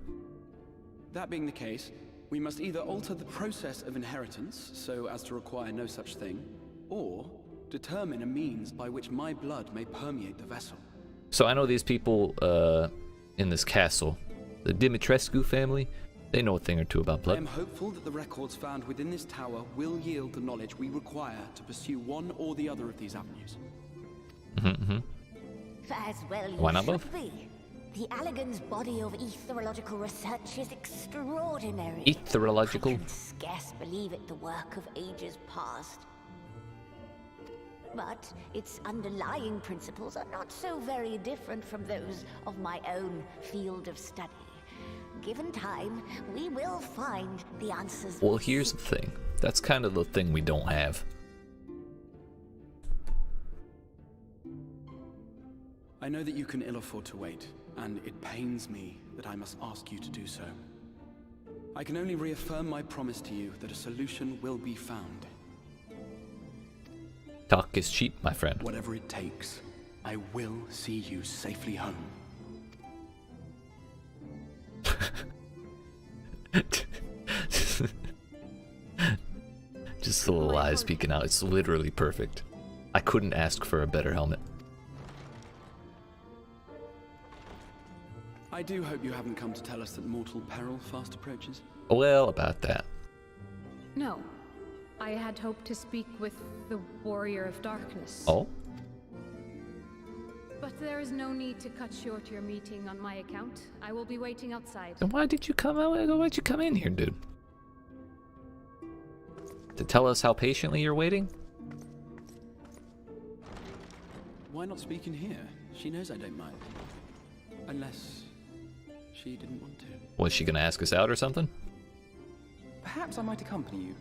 That being the case, we must either alter the process of inheritance so as to require no such thing, or determine a means by which my blood may permeate the vessel. So I know these people in this castle, the Dimitrescu family, they know a thing or two about I blood. am hopeful that the records found within this tower will yield the knowledge we require to pursue one or the other of these avenues. as well you Why not should both? be. The Allegan's body of etherological research is extraordinary. Etherological? I can scarce believe it the work of ages past. But its underlying principles are not so very different from those of my own field of study. Given time, we will find the answers. Well, here's the thing. That's kind of the thing we don't have. I know that you can ill afford to wait, and it pains me that I must ask you to do so. I can only reaffirm my promise to you that a solution will be found. Talk is cheap, my friend. Whatever it takes, I will see you safely home. Just the little eyes peeking out. It's literally perfect. I couldn't ask for a better helmet. I do hope you haven't come to tell us that mortal peril fast approaches. Well, about that. No. I had hoped to speak with the Warrior of Darkness. Oh? But there is no need to cut short your meeting on my account. I will be waiting outside. Then why did you come out? Why'd you come in here, dude? To tell us how patiently you're waiting? Why not speak in here? She knows I don't mind. Unless she didn't want to. Was she gonna ask us out or something? Perhaps I might accompany you.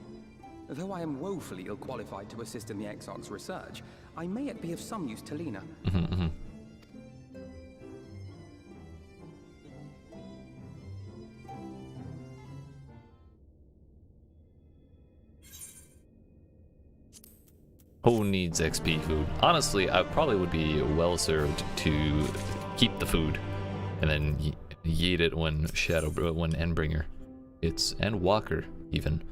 Though I am woefully ill-qualified to assist in the Exarch's research, I may yet be of some use to Lena. Who needs XP food? Honestly, I probably would be well served to keep the food and then yeet it when when Endbringer hits, and Walker even.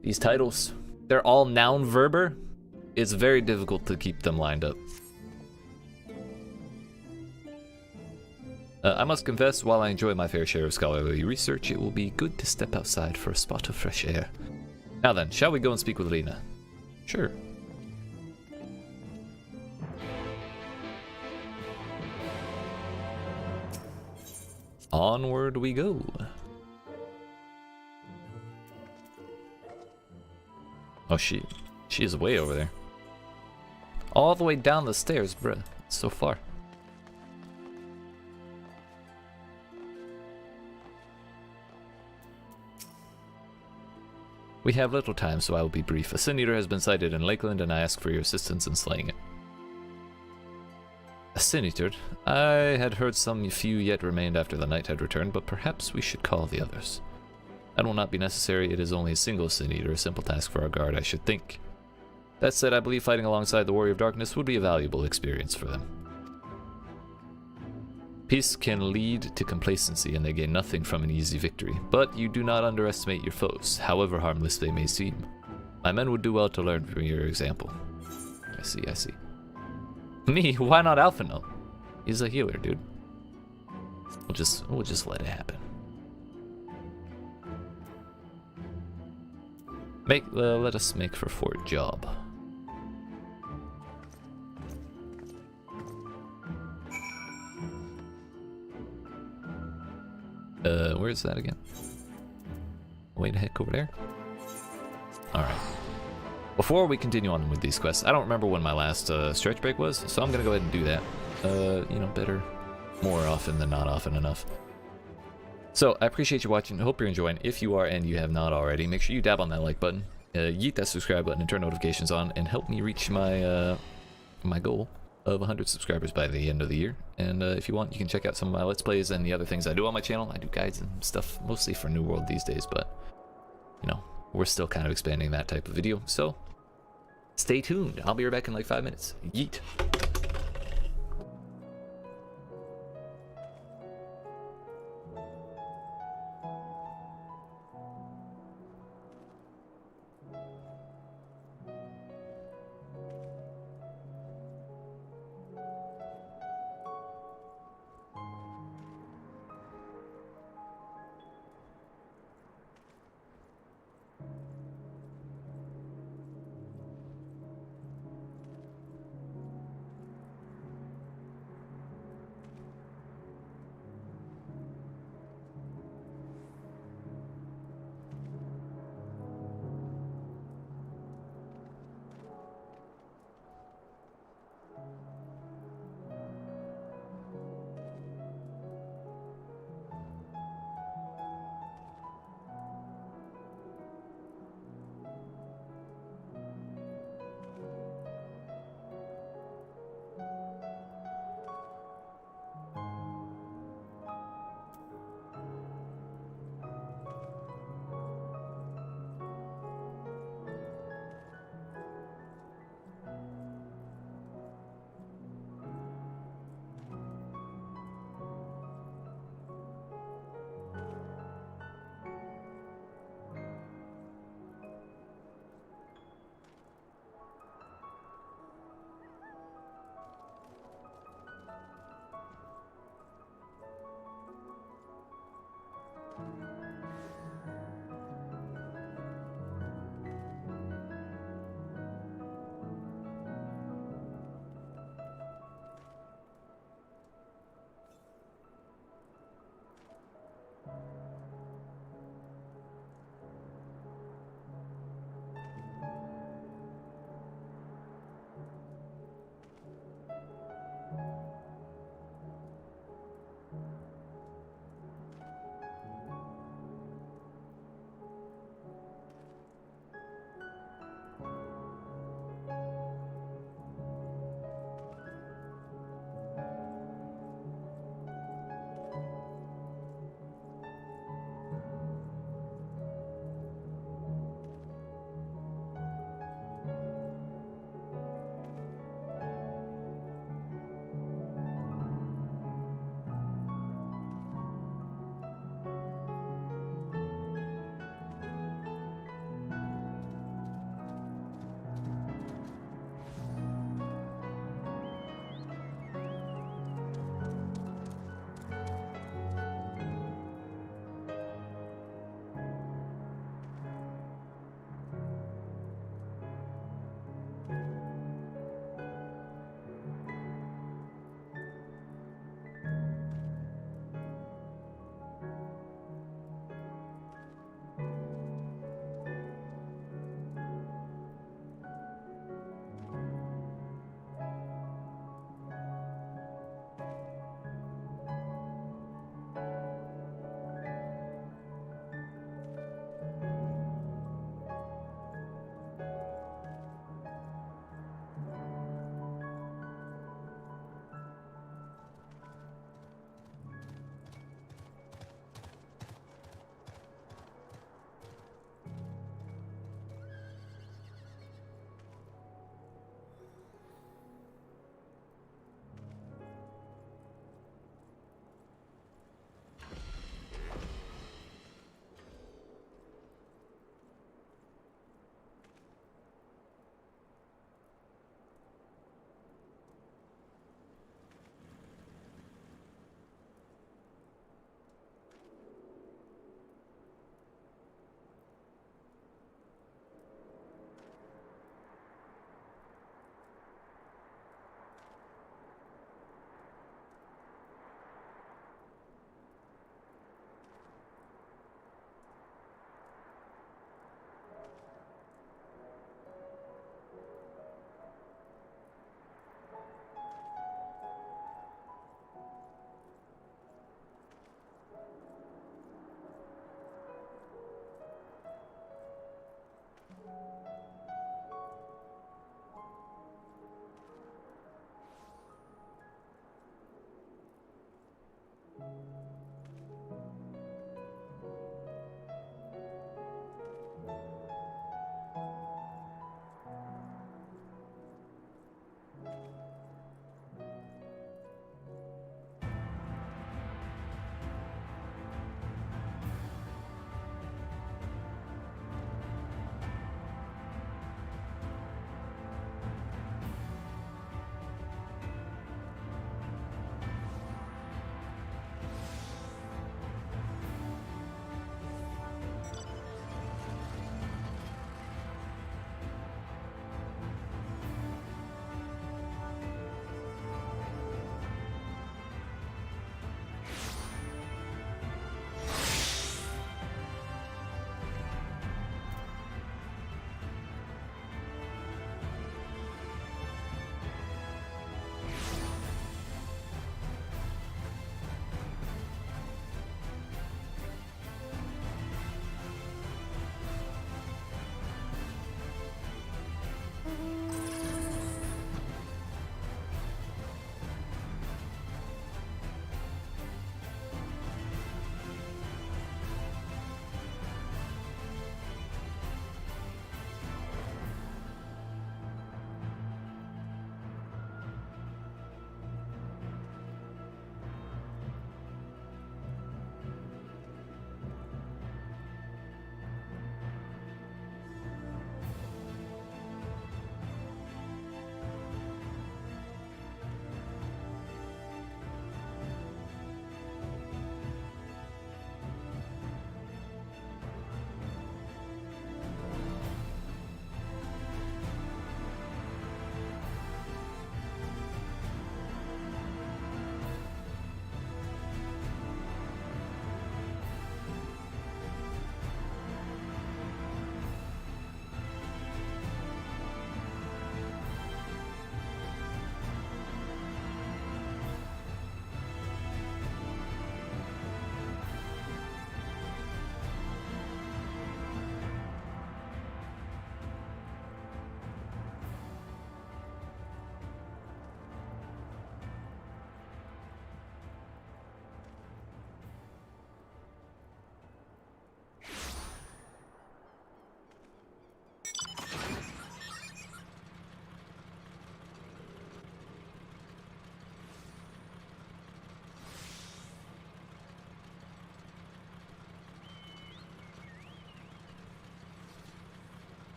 These titles, they're all noun verber. It's very difficult to keep them lined up. I must confess, while I enjoy my fair share of scholarly research, it will be good to step outside for a spot of fresh air. Now then, shall we go and speak with Lena? Sure. Onward we go. Oh, she is way over there. All the way down the stairs, bruh. It's so far. We have little time, so I will be brief. A Sin Eater has been sighted in Lakeland, and I ask for your assistance in slaying it. A Sin Eater? I had heard some few yet remained after the night had returned, but perhaps we should call the others. That will not be necessary. It is only a single Sin Eater, a simple task for our guard, I should think. That said, I believe fighting alongside the Warrior of Darkness would be a valuable experience for them. Peace can lead to complacency, and they gain nothing from an easy victory. But you do not underestimate your foes, however harmless they may seem. My men would do well to learn from your example. I see. Me? Why not Alphino? He's a healer, dude. We'll just let it happen. Let us make for Fort Job. Where is that again? Way to heck over there. Alright. Before we continue on with these quests, I don't remember when my last stretch break was, so I'm gonna go ahead and do that. You know, better more often than not often enough. So, I appreciate you watching. I hope you're enjoying. If you are and you have not already, make sure you dab on that like button, yeet that subscribe button, and turn notifications on, and help me reach my my goal of 100 subscribers by the end of the year. And if you want, you can check out some of my Let's Plays and the other things I do on my channel. I do guides and stuff, mostly for New World these days, but, you know, we're still kind of expanding that type of video, so stay tuned. I'll be right back in like 5 minutes. Yeet.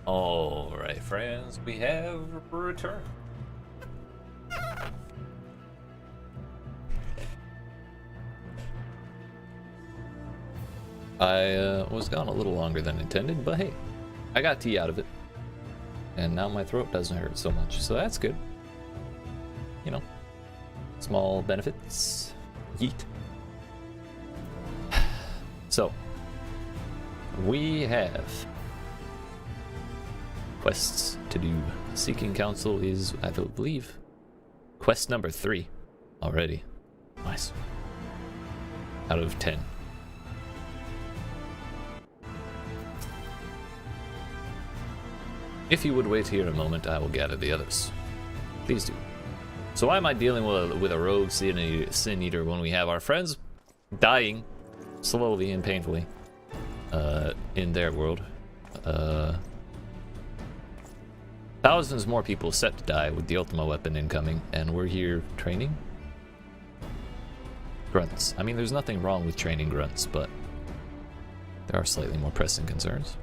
Alright, friends, we have returned. I was gone a little longer than intended, but hey, I got tea out of it. And now my throat doesn't hurt so much, so that's good. You know, small benefits. Yeet. So, we have quests to do. Seeking Counsel is, I believe, quest number 3 already. Nice. Out of 10. If you would wait here a moment, I will gather the others. Please do. So why am I dealing with a rogue sin eater when we have our friends dying slowly and painfully in their world? Thousands more people set to die with the Ultima weapon incoming, and we're here training? Grunts. I mean, there's nothing wrong with training grunts, but there are slightly more pressing concerns.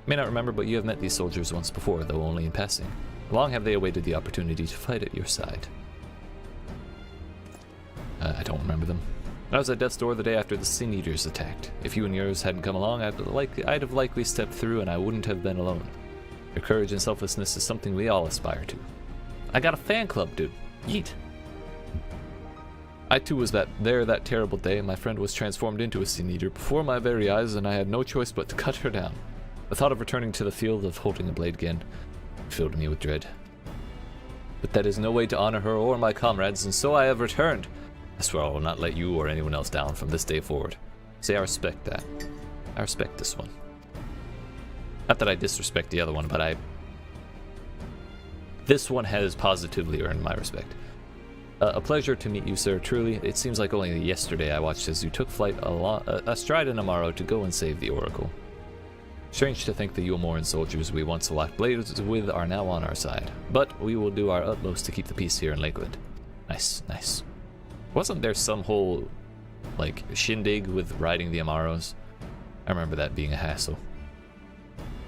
You may not remember, but you have met these soldiers once before, though only in passing. How long have they awaited the opportunity to fight at your side? I don't remember them. I was at death's door the day after the Sin Eaters attacked. If you and yours hadn't come along, I'd have likely stepped through and I wouldn't have been alone. Your courage and selflessness is something we all aspire to. I got a fan club, dude. Yeet. I too was there that terrible day. My friend was transformed into a Sin Eater before my very eyes, and I had no choice but to cut her down. The thought of returning to the field of holding a blade again filled me with dread. But that is no way to honor her or my comrades, and so I have returned. I swear I will not let you or anyone else down from this day forward. Say I respect that. I respect this one. Not that I disrespect the other one, but this one has positively earned my respect. A pleasure to meet you, sir, truly. It seems like only yesterday I watched as you took flight astride an Amaro to go and save the Oracle. Strange to think the Yulmoran soldiers we once locked blades with are now on our side, but we will do our utmost to keep the peace here in Lakeland. Nice, nice. Wasn't there some whole, like, shindig with riding the Amaros? I remember that being a hassle.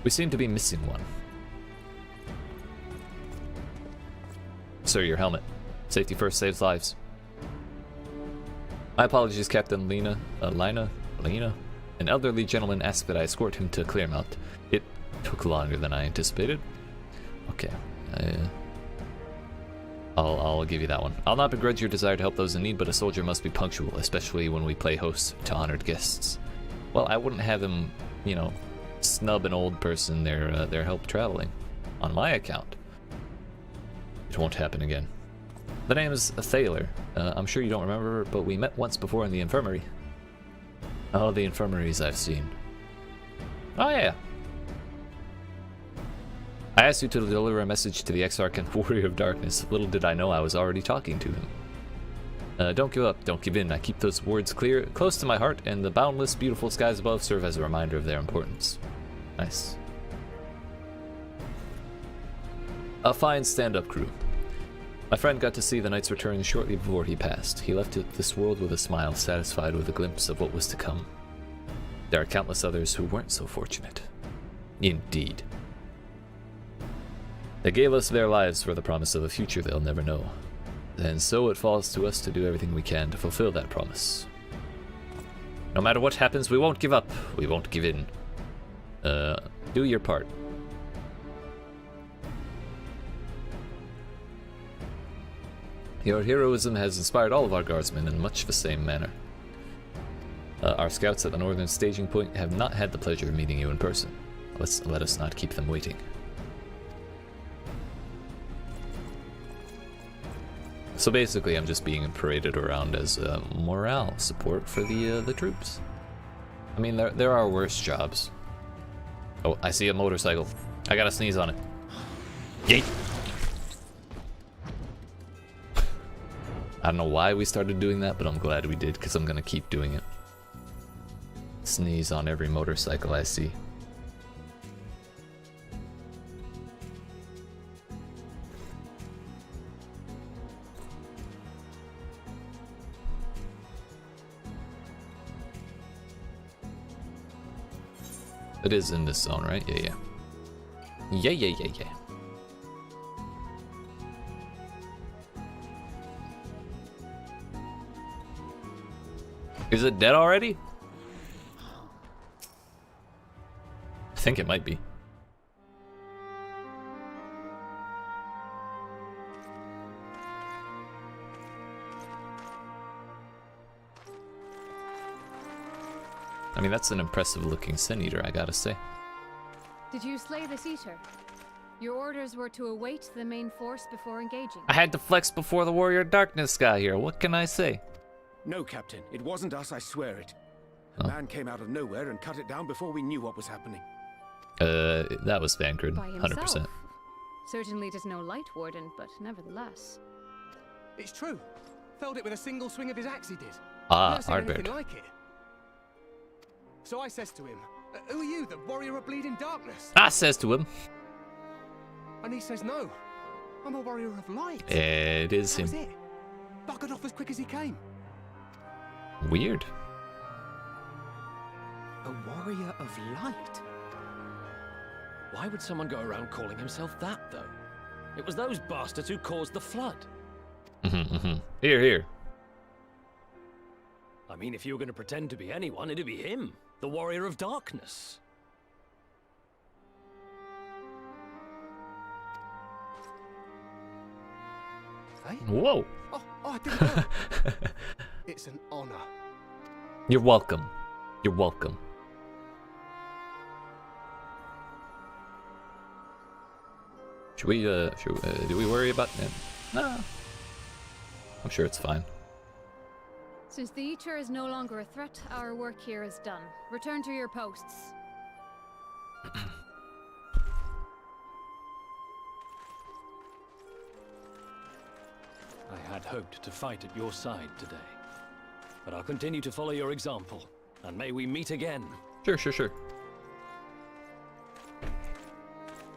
We seem to be missing one. Sir, your helmet. Safety first saves lives. My apologies, Captain Lena. An elderly gentleman asked that I escort him to Clearmount. It took longer than I anticipated. Okay. I'll give you that one. I'll not begrudge your desire to help those in need, but a soldier must be punctual, especially when we play host to honored guests. Well, I wouldn't have him, you know, snub an old person their help traveling. On my account. It won't happen again. The name is Thaler. I'm sure you don't remember, but we met once before in the infirmary. Oh, the infirmaries I've seen. Oh, yeah. I asked you to deliver a message to the Exarch and Warrior of Darkness. Little did I know I was already talking to him. Don't give up, don't give in. I keep those words close to my heart, and the boundless, beautiful skies above serve as a reminder of their importance. Nice. A fine stand-up crew. My friend got to see the Knight's return shortly before he passed. He left this world with a smile, satisfied with a glimpse of what was to come. There are countless others who weren't so fortunate. Indeed. They gave us their lives for the promise of a future they'll never know. And so it falls to us to do everything we can to fulfill that promise. No matter what happens, we won't give up. We won't give in. Do your part. Your heroism has inspired all of our guardsmen in much the same manner. Our scouts at the northern staging point have not had the pleasure of meeting you in person. Let us not keep them waiting. So basically, I'm just being paraded around as morale support for the troops. I mean, there are worse jobs. Oh, I see a motorcycle. I gotta sneeze on it. Yeet! I don't know why we started doing that, but I'm glad we did, because I'm gonna keep doing it. Sneeze on every motorcycle I see. It is in this zone, right? Yeah, yeah. Yeah, yeah, yeah, yeah. Is it dead already? I think it might be. I mean, that's an impressive looking Sin Eater, I gotta say. Did you slay this eater? Your orders were to await the main force before engaging. I had to flex before the Warrior of Darkness got here. What can I say? No, Captain. It wasn't us, I swear it. A man came out of nowhere and cut it down before we knew what was happening. That was Vancred, By 100%. himself. Certainly does no light warden, but nevertheless. It's true. Felled it with a single swing of his axe, he did. Ah, Never seen anything Ardbert. like it. So I says to him, who are you, the warrior of bleeding darkness? I says to him. And he says, no, I'm a warrior of light. It is That him. was it. Buggered off as quick as he came. Weird. A warrior of light? Why would someone go around calling himself that, though? It was those bastards who caused the flood. Here, here. I mean, if you were going to pretend to be anyone, it'd be him, the warrior of darkness. Hey? Whoa. Oh, I didn't know. It's an honor. You're welcome. You're welcome. Should we, do we worry about it? No. I'm sure it's fine. Since the Eater is no longer a threat, our work here is done. Return to your posts. I had hoped to fight at your side today. But I'll continue to follow your example, and may we meet again. Sure, sure, sure.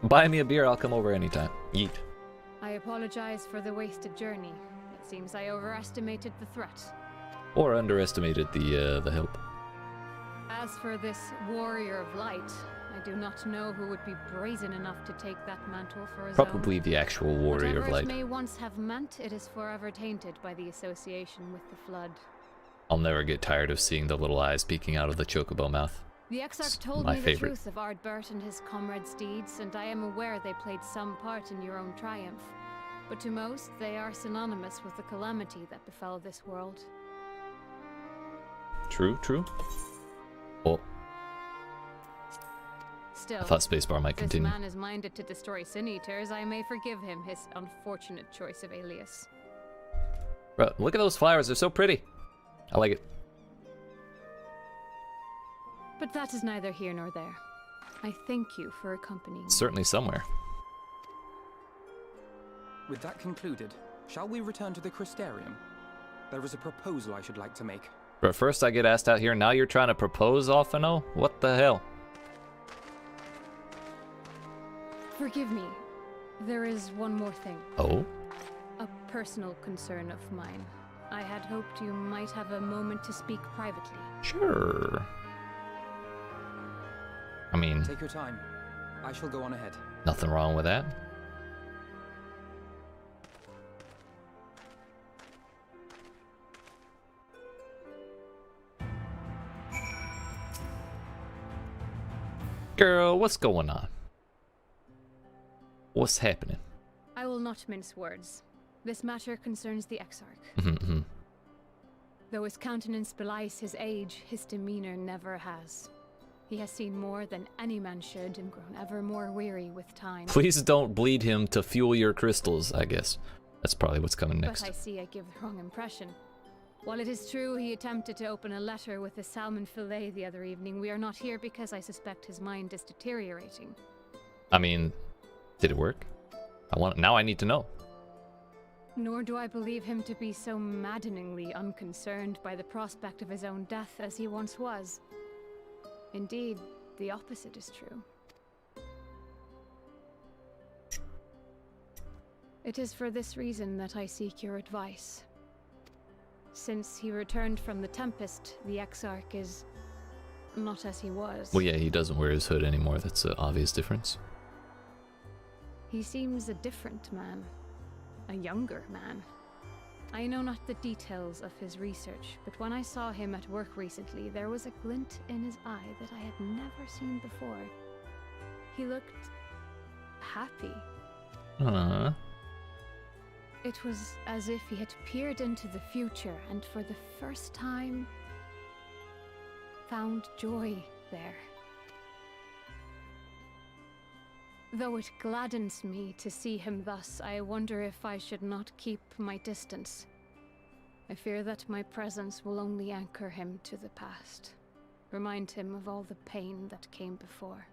Buy me a beer, I'll come over anytime. Yeet. I apologize for the wasted journey. It seems I overestimated the threat. Or underestimated the help. As for this warrior of light, I do not know who would be brazen enough to take that mantle for his Probably own. the actual Warrior of Whatever Light. it may once have meant, it is forever tainted by the association with the flood. I'll never get tired of seeing the little eyes peeking out of the chocobo mouth. The Exarch told my me favorite. the truth of Ardbert and his comrades' deeds, and I am aware they played some part in your own triumph. But to most, they are synonymous with the calamity that befell this world. True, true. Oh, Still, I thought spacebar might if continue. this man is minded to destroy Sin Eaters, I may forgive him his unfortunate choice of alias. Bro, look at those flowers, they're so pretty. I like it. But that is neither here nor there. I thank you for accompanying me. Certainly somewhere. With that concluded, shall we return to the Crystarium? There is a proposal I should like to make. But first I get asked out here, now you're trying to propose, Alphino? What the hell? Forgive me. There is one more thing. Oh? A personal concern of mine. I had hoped you might have a moment to speak privately. Sure. I mean, Take your time. I shall go on ahead. nothing wrong with that. Girl, what's going on? What's happening? I will not mince words. This matter concerns the Exarch. Mm-hmm. Though his countenance belies his age, his demeanor never has. He has seen more than any man should and grown ever more weary with time. Please don't bleed him to fuel your crystals, I guess. That's probably what's coming next. But I see I give the wrong impression. While it is true he attempted to open a letter with a salmon fillet the other evening, we are not here because I suspect his mind is deteriorating. I mean, did it work? Now I need to know. Nor do I believe him to be so maddeningly unconcerned by the prospect of his own death as he once was. Indeed, the opposite is true. It is for this reason that I seek your advice. Since he returned from the Tempest, the Exarch is not as he was. Well, yeah, he doesn't wear his hood anymore. That's an obvious difference. He seems a different man. A younger man. I know not the details of his research, but when I saw him at work recently, there was a glint in his eye that I had never seen before. He looked happy. It was as if he had peered into the future and for the first time found joy there. Though it gladdens me to see him thus, I wonder if I should not keep my distance. I fear that my presence will only anchor him to the past, remind him of all the pain that came before.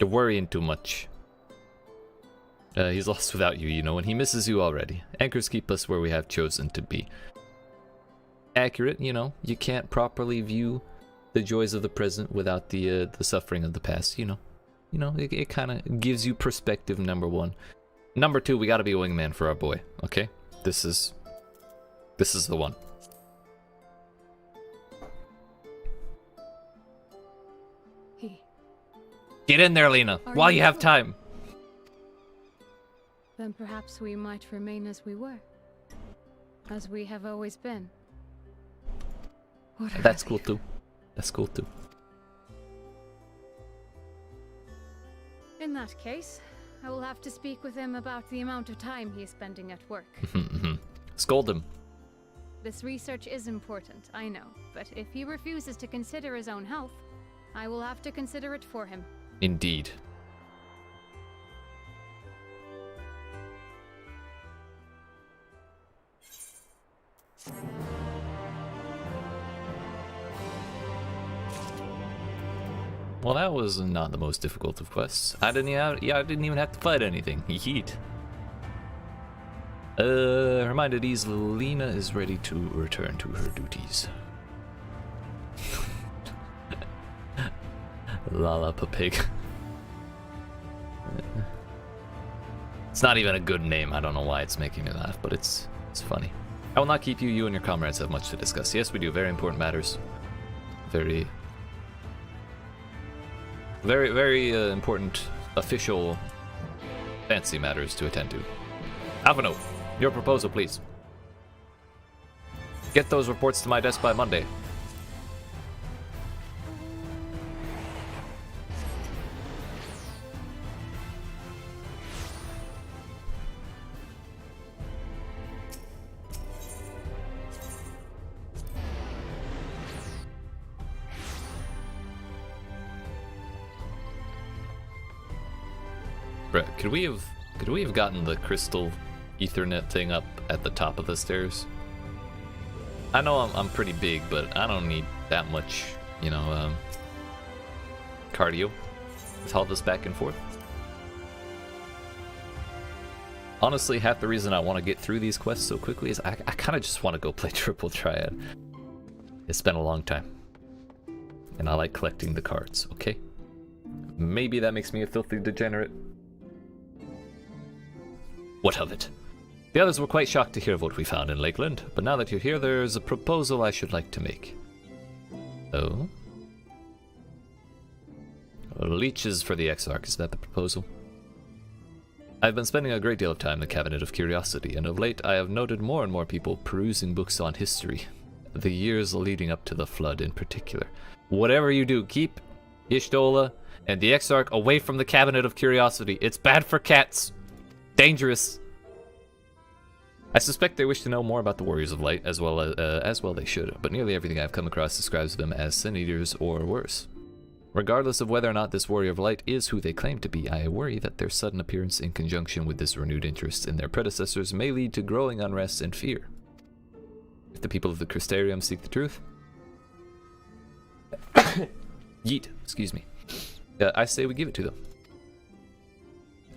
You're worrying too much. He's lost without you, you know, and he misses you already. Anchors keep us where we have chosen to be. Accurate, you know, you can't properly view the joys of the present without the suffering of the past, you know. You know, it kind of gives you perspective, number one. Number two, we gotta be a wingman for our boy, okay? This is the one. Get in there, Lena, while you have time. Then perhaps we might remain as we were. As we have always been. That's cool too. That's cool too. In that case, I will have to speak with him about the amount of time he is spending at work. Scold him. This research is important, I know, but if he refuses to consider his own health, I will have to consider it for him. Indeed. Well, that was not the most difficult of quests. I didn't even have to fight anything. YEET. Reminder these, Lena is ready to return to her duties. Lala Papig. It's not even a good name. I don't know why it's making me laugh, but it's funny. I will not keep you. You and your comrades have much to discuss. Yes, we do. Very important matters. Very important official fancy matters to attend to. Avano, your proposal, please. Get those reports to my desk by Monday. Brett, could we have gotten the crystal Ethernet thing up at the top of the stairs? I know I'm pretty big, but I don't need that much, you know, cardio with all this back and forth. Honestly, half the reason I want to get through these quests so quickly is I kind of just want to go play Triple Triad. It's been a long time, and I like collecting the cards, okay? Maybe that makes me a filthy degenerate. What of it? The others were quite shocked to hear of what we found in Lakeland, but now that you're here, there's a proposal I should like to make. Oh? Leeches for the Exarch, is that the proposal? I've been spending a great deal of time in the Cabinet of Curiosity, and of late I have noted more and more people perusing books on history, the years leading up to the Flood in particular. Whatever you do, keep Y'shtola and the Exarch away from the Cabinet of Curiosity. It's bad for cats. Dangerous. I suspect they wish to know more about the Warriors of Light, as well they should, but nearly everything I've come across describes them as Sin Eaters or worse. Regardless of whether or not this Warrior of Light is who they claim to be, I worry that their sudden appearance in conjunction with this renewed interest in their predecessors may lead to growing unrest and fear. If the people of the Crystarium seek the truth... YEET, excuse me. I say we give it to them.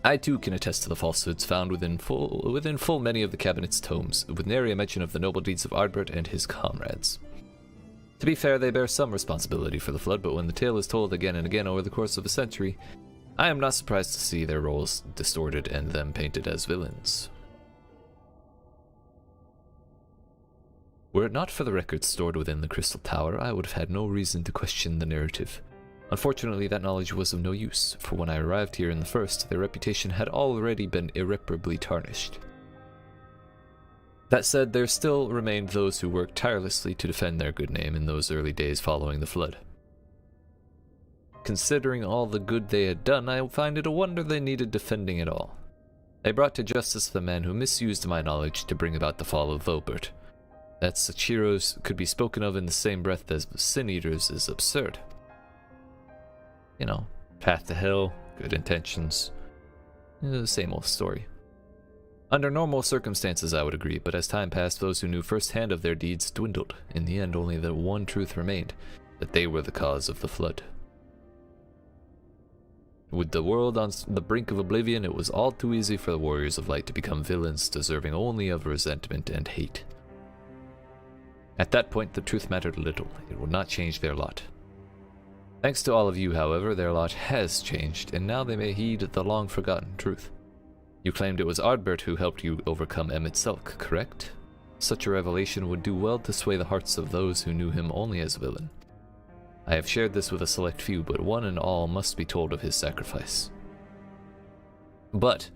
I too can attest to the falsehoods found within full many of the cabinet's tomes, with nary a mention of the noble deeds of Ardbert and his comrades. To be fair, they bear some responsibility for the Flood, but when the tale is told again and again over the course of a century, I am not surprised to see their roles distorted and them painted as villains. Were it not for the records stored within the Crystal Tower, I would have had no reason to question the narrative. Unfortunately, that knowledge was of no use, for when I arrived here in the first, their reputation had already been irreparably tarnished. That said, there still remained those who worked tirelessly to defend their good name in those early days following the flood. Considering all the good they had done, I find it a wonder they needed defending at all. They brought to justice the man who misused my knowledge to bring about the fall of Volbert. That such heroes could be spoken of in the same breath as Sin Eaters is absurd. You know, path to hell, good intentions, the same old story. Under normal circumstances I would agree, but as time passed, those who knew firsthand of their deeds dwindled. In the end, only the one truth remained, that they were the cause of the flood. With the world on the brink of oblivion, it was all too easy for the Warriors of Light to become villains deserving only of resentment and hate. At that point, the truth mattered little. It would not change their lot. Thanks to all of you, however, their lot has changed, and now they may heed the long-forgotten truth. You claimed it was Ardbert who helped you overcome Emet-Selch, correct? Such a revelation would do well to sway the hearts of those who knew him only as a villain. I have shared this with a select few, but one and all must be told of his sacrifice. But,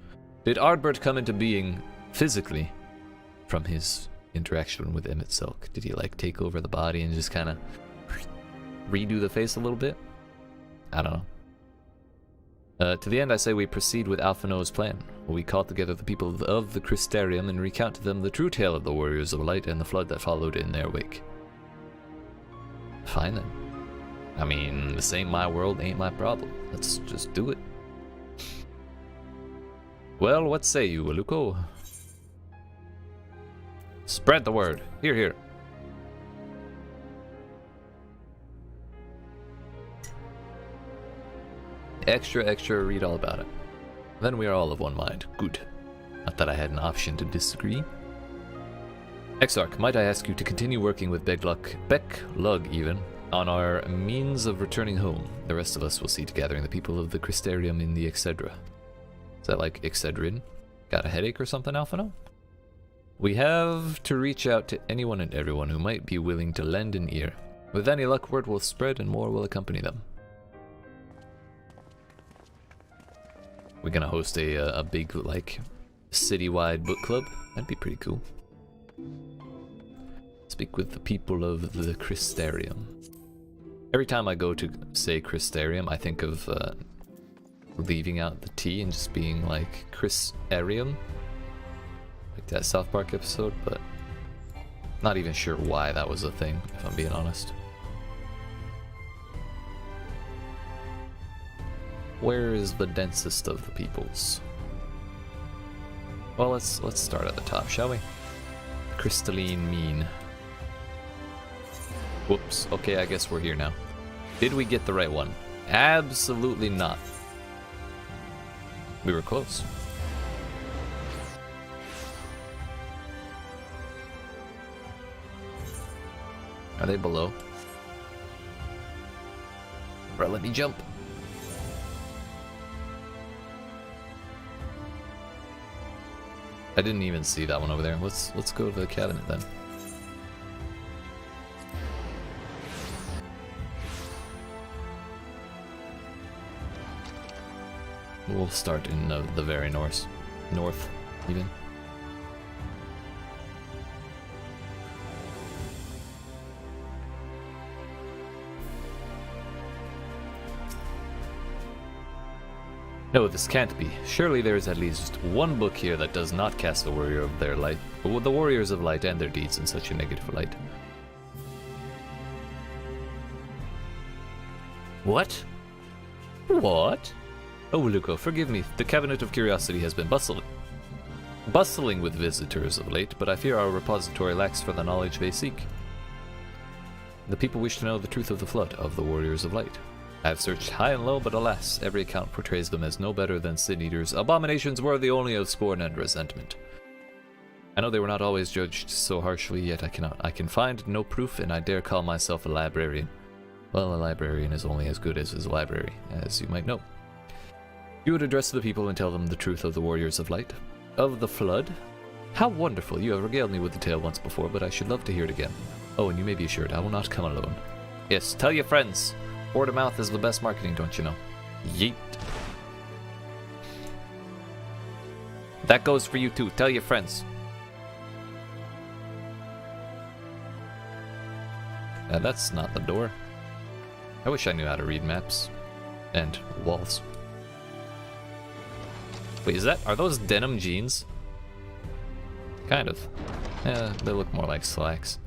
did Ardbert come into being physically from his interaction with Emet-Selch? Did he like take over the body and just kind of redo the face a little bit? I don't know. To the end, I say we proceed with Alphino's plan. We call together the people of the Crystarium and recount to them the true tale of the Warriors of Light and the flood that followed in their wake. Fine then. I mean, this ain't my world, ain't my problem. Let's just do it. Well, what say you, Aluko? Spread the word. Hear, hear. Extra, read all about it. Then we are all of one mind. Good. Not that I had an option to disagree. Exarch, might I ask you to continue working with Becklug even, on our means of returning home? The rest of us will see to gathering the people of the Crystarium in the Excedra. Is that like Excedrin? Got a headache or something, Alphino? We have to reach out to anyone and everyone who might be willing to lend an ear. With any luck, word will spread and more will accompany them. We're gonna host a big, like, citywide book club. That'd be pretty cool. Speak with the people of the Crystarium. Every time I go to say Crystarium, I think of leaving out the T and just being like Crystarium, like that South Park episode, but not even sure why that was a thing, if I'm being honest. Where is the densest of the peoples? Well, let's start at the top, shall we? Crystalline mean. Whoops. Okay, I guess we're here now. Did we get the right one? Absolutely not. We were close. Are they below? Bro, let me jump. I didn't even see that one over there. Let's go to the cabinet then. We'll start in the very north even. No, this can't be. Surely there is at least one book here that does not cast the Warrior of their light, the Warriors of Light and their deeds in such a negative light. What? What? Oh, Luco, forgive me. The Cabinet of Curiosity has been bustling with visitors of late, but I fear our repository lacks for the knowledge they seek. The people wish to know the truth of the flood of the Warriors of Light. I have searched high and low, but alas, every account portrays them as no better than Sin Eaters, abominations worthy only of scorn and resentment. I know they were not always judged so harshly, yet I can find no proof, and I dare call myself a librarian. Well, a librarian is only as good as his library, as you might know. You would address the people and tell them the truth of the Warriors of Light? Of the flood? How wonderful! You have regaled me with the tale once before, but I should love to hear it again. Oh, and you may be assured I will not come alone. Yes, tell your friends! Word of mouth is the best marketing, don't you know? Yeet. That goes for you too. Tell your friends. That's not the door. I wish I knew how to read maps. And walls. Wait, are those denim jeans? Kind of. Yeah, they look more like slacks.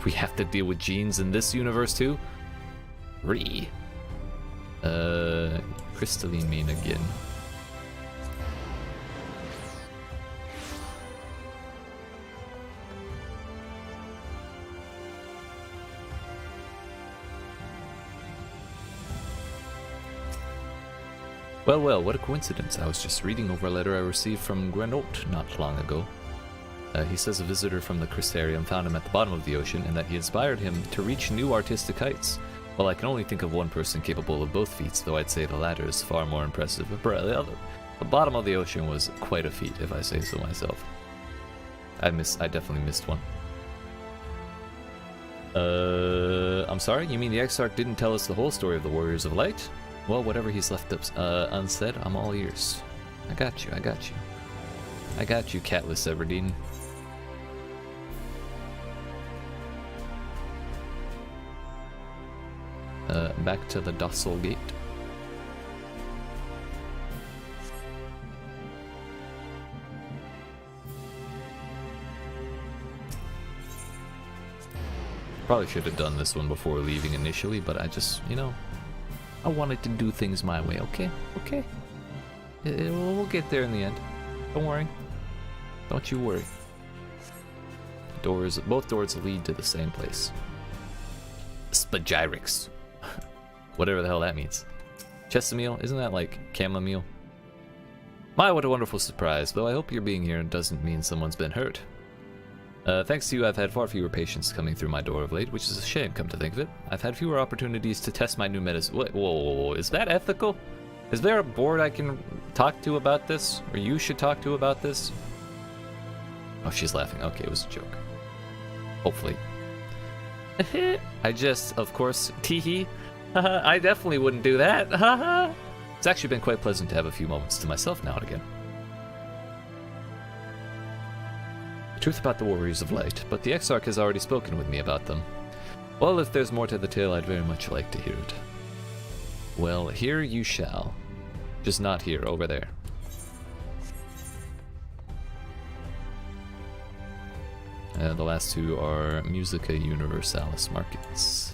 We have to deal with jeans in this universe too? Crystalline mean again. Well, well, what a coincidence. I was just reading over a letter I received from Grenote not long ago. He says a visitor from the Crystarium found him at the bottom of the ocean and that he inspired him to reach new artistic heights. Well, I can only think of one person capable of both feats, though I'd say the latter is far more impressive. The bottom of the ocean was quite a feat, if I say so myself. I definitely missed one. I'm sorry? You mean the Exarch didn't tell us the whole story of the Warriors of Light? Well, whatever he's left up unsaid, I'm all ears. I got you, I got you. I got you, Catless Everdeen. Back to the Dossel Gate. Probably should have done this one before leaving initially, but I just, you know, I wanted to do things my way, okay? Okay. We'll get there in the end. Don't worry. Don't you worry. Both doors lead to the same place. Spagyrix. Whatever the hell that means. Chesamil? Isn't that like chamomile? My, what a wonderful surprise. Though I hope your being here doesn't mean someone's been hurt. Thanks to you, I've had far fewer patients coming through my door of late, which is a shame, come to think of it. I've had fewer opportunities to test my new medicine. Whoa, is that ethical? Is there a board I can talk to about this? Or you should talk to about this? Oh, she's laughing. Okay, it was a joke. Hopefully. I just, of course, teehee. I definitely wouldn't do that. It's actually been quite pleasant to have a few moments to myself now and again. The truth about the Warriors of Light, but the Exarch has already spoken with me about them. Well, if there's more to the tale, I'd very much like to hear it. Well, here you shall. Just not here, over there. The last two are Musica Universalis markets.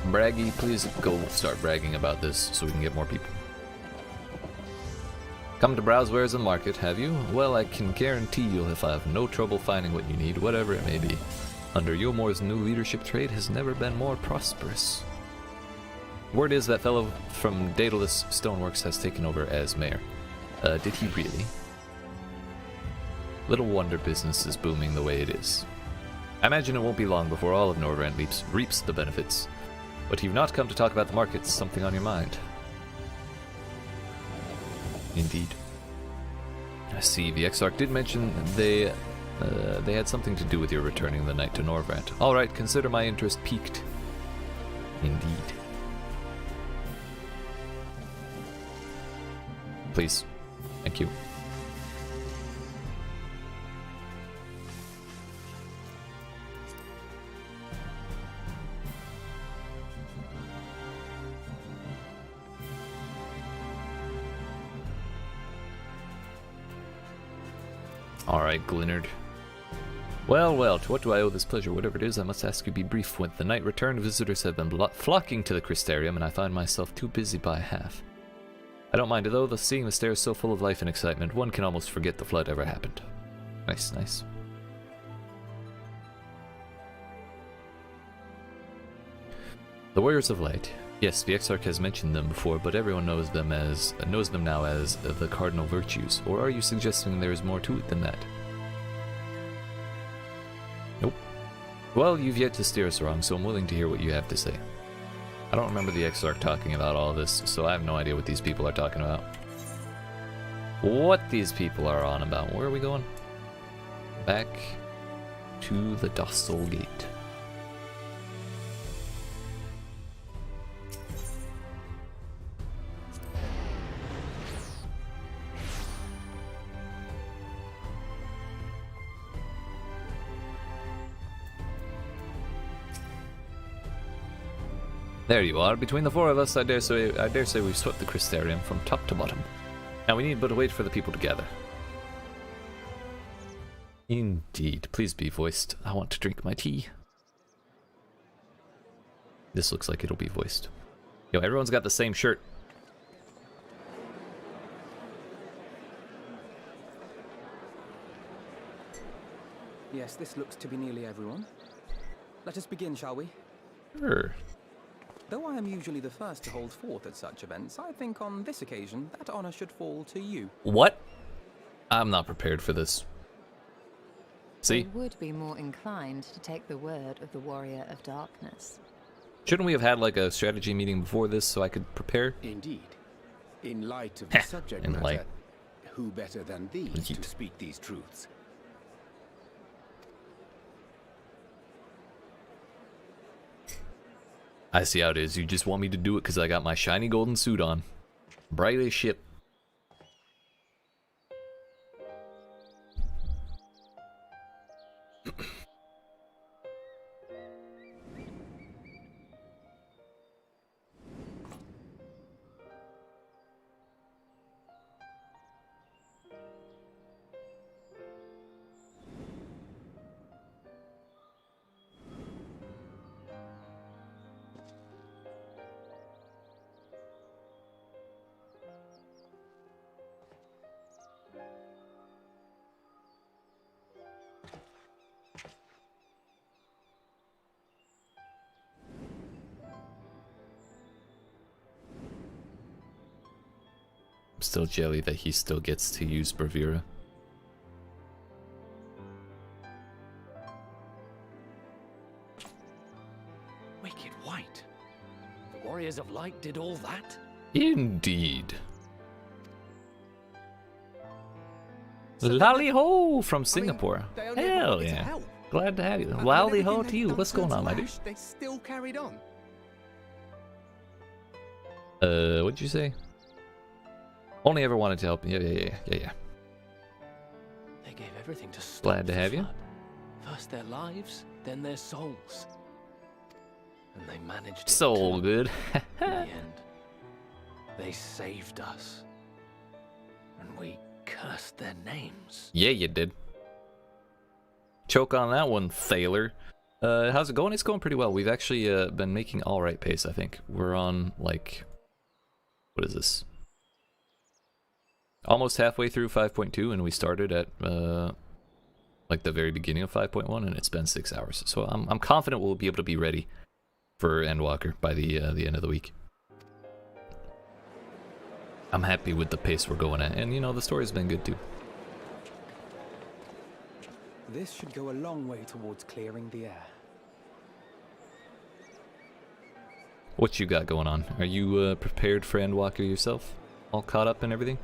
Braggy, please go start bragging about this so we can get more people. Come to browse wares and market, have you? Well, I can guarantee you'll have no trouble finding what you need, whatever it may be. Under Yulmore's new leadership, trade has never been more prosperous. Word is that fellow from Daedalus Stoneworks has taken over as mayor. Did he really? Little wonder business is booming the way it is. I imagine it won't be long before all of Norvrent reaps the benefits. But you've not come to talk about the markets, something on your mind. Indeed. I see, the Exarch did mention they had something to do with your returning the night to Norvrent. Alright, consider my interest piqued. Indeed. Please. Thank you. Alright, Glinard. Well, to what do I owe this pleasure? Whatever it is, I must ask you be brief. When the night returned, visitors have been flocking to the Crystarium, and I find myself too busy by half. I don't mind it though, seeing the stairs so full of life and excitement, one can almost forget the flood ever happened. Nice, nice. The Warriors of Light. Yes, the Exarch has mentioned them before, but everyone knows them now as the cardinal virtues. Or are you suggesting there is more to it than that? Nope. Well, you've yet to steer us wrong, so I'm willing to hear what you have to say. I don't remember the Exarch talking about all this, so I have no idea what these people are talking about. What these people are on about. Where are we going? Back to the Dostal Gate. There you are. Between the four of us, I dare say we've swept the Crystarium from top to bottom. Now we need but to wait for the people to gather. Indeed. Please be voiced. I want to drink my tea. This looks like it'll be voiced. Yo, everyone's got the same shirt. Yes, this looks to be nearly everyone. Let us begin, shall we? Sure. Though I am usually the first to hold forth at such events, I think on this occasion that honor should fall to you. What? I'm not prepared for this. See? I would be more inclined to take the word of the Warrior of Darkness. Shouldn't we have had like a strategy meeting before this so I could prepare? Indeed. In light of the subject In matter, light. who better than these YEET. to speak these truths? I see how it is. You just want me to do it because I got my shiny golden suit on. Bright as shit. I'm still jelly that he still gets to use Bravura. Wicked White. The Warriors of Light did all that? Indeed. Lally ho from Singapore. Hell yeah. Glad to have you. Lally ho to you. What's going on, my dude? They still carried on. What'd you say? Only ever wanted to help. Yeah. They gave everything to stop Glad to the have you. flood. First their lives, then their souls. And they managed it So too. good. In the end, they saved us. And we cursed their names. Yeah, you did. Choke on that one, Thaler. How's it going? It's going pretty well. We've actually been making alright pace, I think. We're on, like... What is this? Almost halfway through 5.2, and we started at, like, the very beginning of 5.1, and it's been 6 hours. So I'm confident we'll be able to be ready for Endwalker by the end of the week. I'm happy with the pace we're going at, and, you know, the story's been good, too. This should go a long way towards clearing the air. What you got going on? Are you prepared for Endwalker yourself? All caught up and everything?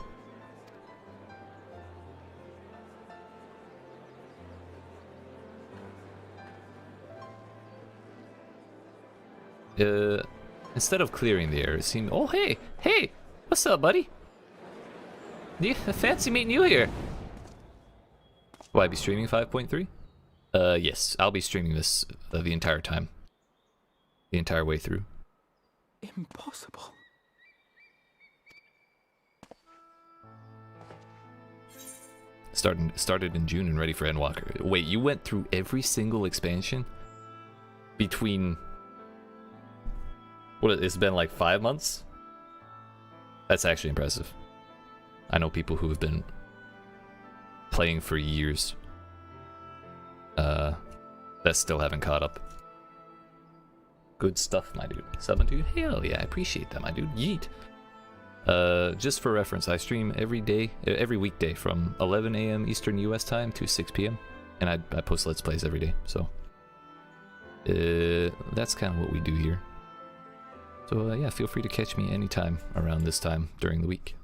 Instead of clearing the air, it seemed... Oh, hey! Hey! What's up, buddy? Yeah, fancy meeting you here. Will I be streaming 5.3? Yes. I'll be streaming this the entire time. The entire way through. Impossible. Started in June and ready for Endwalker. Wait, you went through every single expansion? Between... What, it's been like 5 months? That's actually impressive. I know people who have been playing for years that still haven't caught up. Good stuff, my dude. Subbing to you? Hell yeah, I appreciate that, my dude. Yeet. Just for reference, I stream every weekday from 11 a.m. Eastern US time to 6 p.m. And I post Let's Plays every day, so that's kind of what we do here. So yeah, feel free to catch me anytime around this time during the week.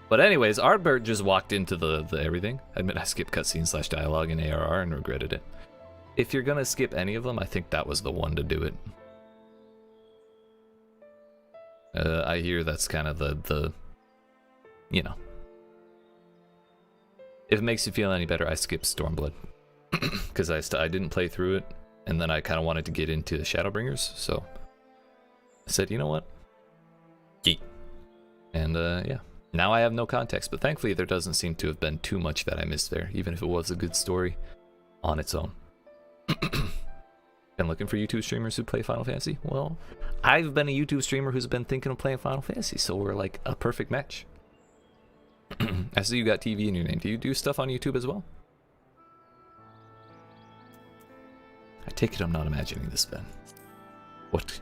But anyways, Ardbert just walked into the everything. I admit I skipped cutscene / dialogue in ARR and regretted it. If you're gonna skip any of them, I think that was the one to do it. I hear that's kind of the you know. If it makes you feel any better, I skipped Stormblood. Because I didn't play through it, and then I kind of wanted to get into the Shadowbringers, so I said, you know what? Yeet. And yeah. Now I have no context, but thankfully there doesn't seem to have been too much that I missed there, even if it was a good story on its own. And looking for YouTube streamers who play Final Fantasy? Well, I've been a YouTube streamer who's been thinking of playing Final Fantasy, so we're like a perfect match. I see you got TV in your name. Do you do stuff on YouTube as well? I take it I'm not imagining this, Ben. What?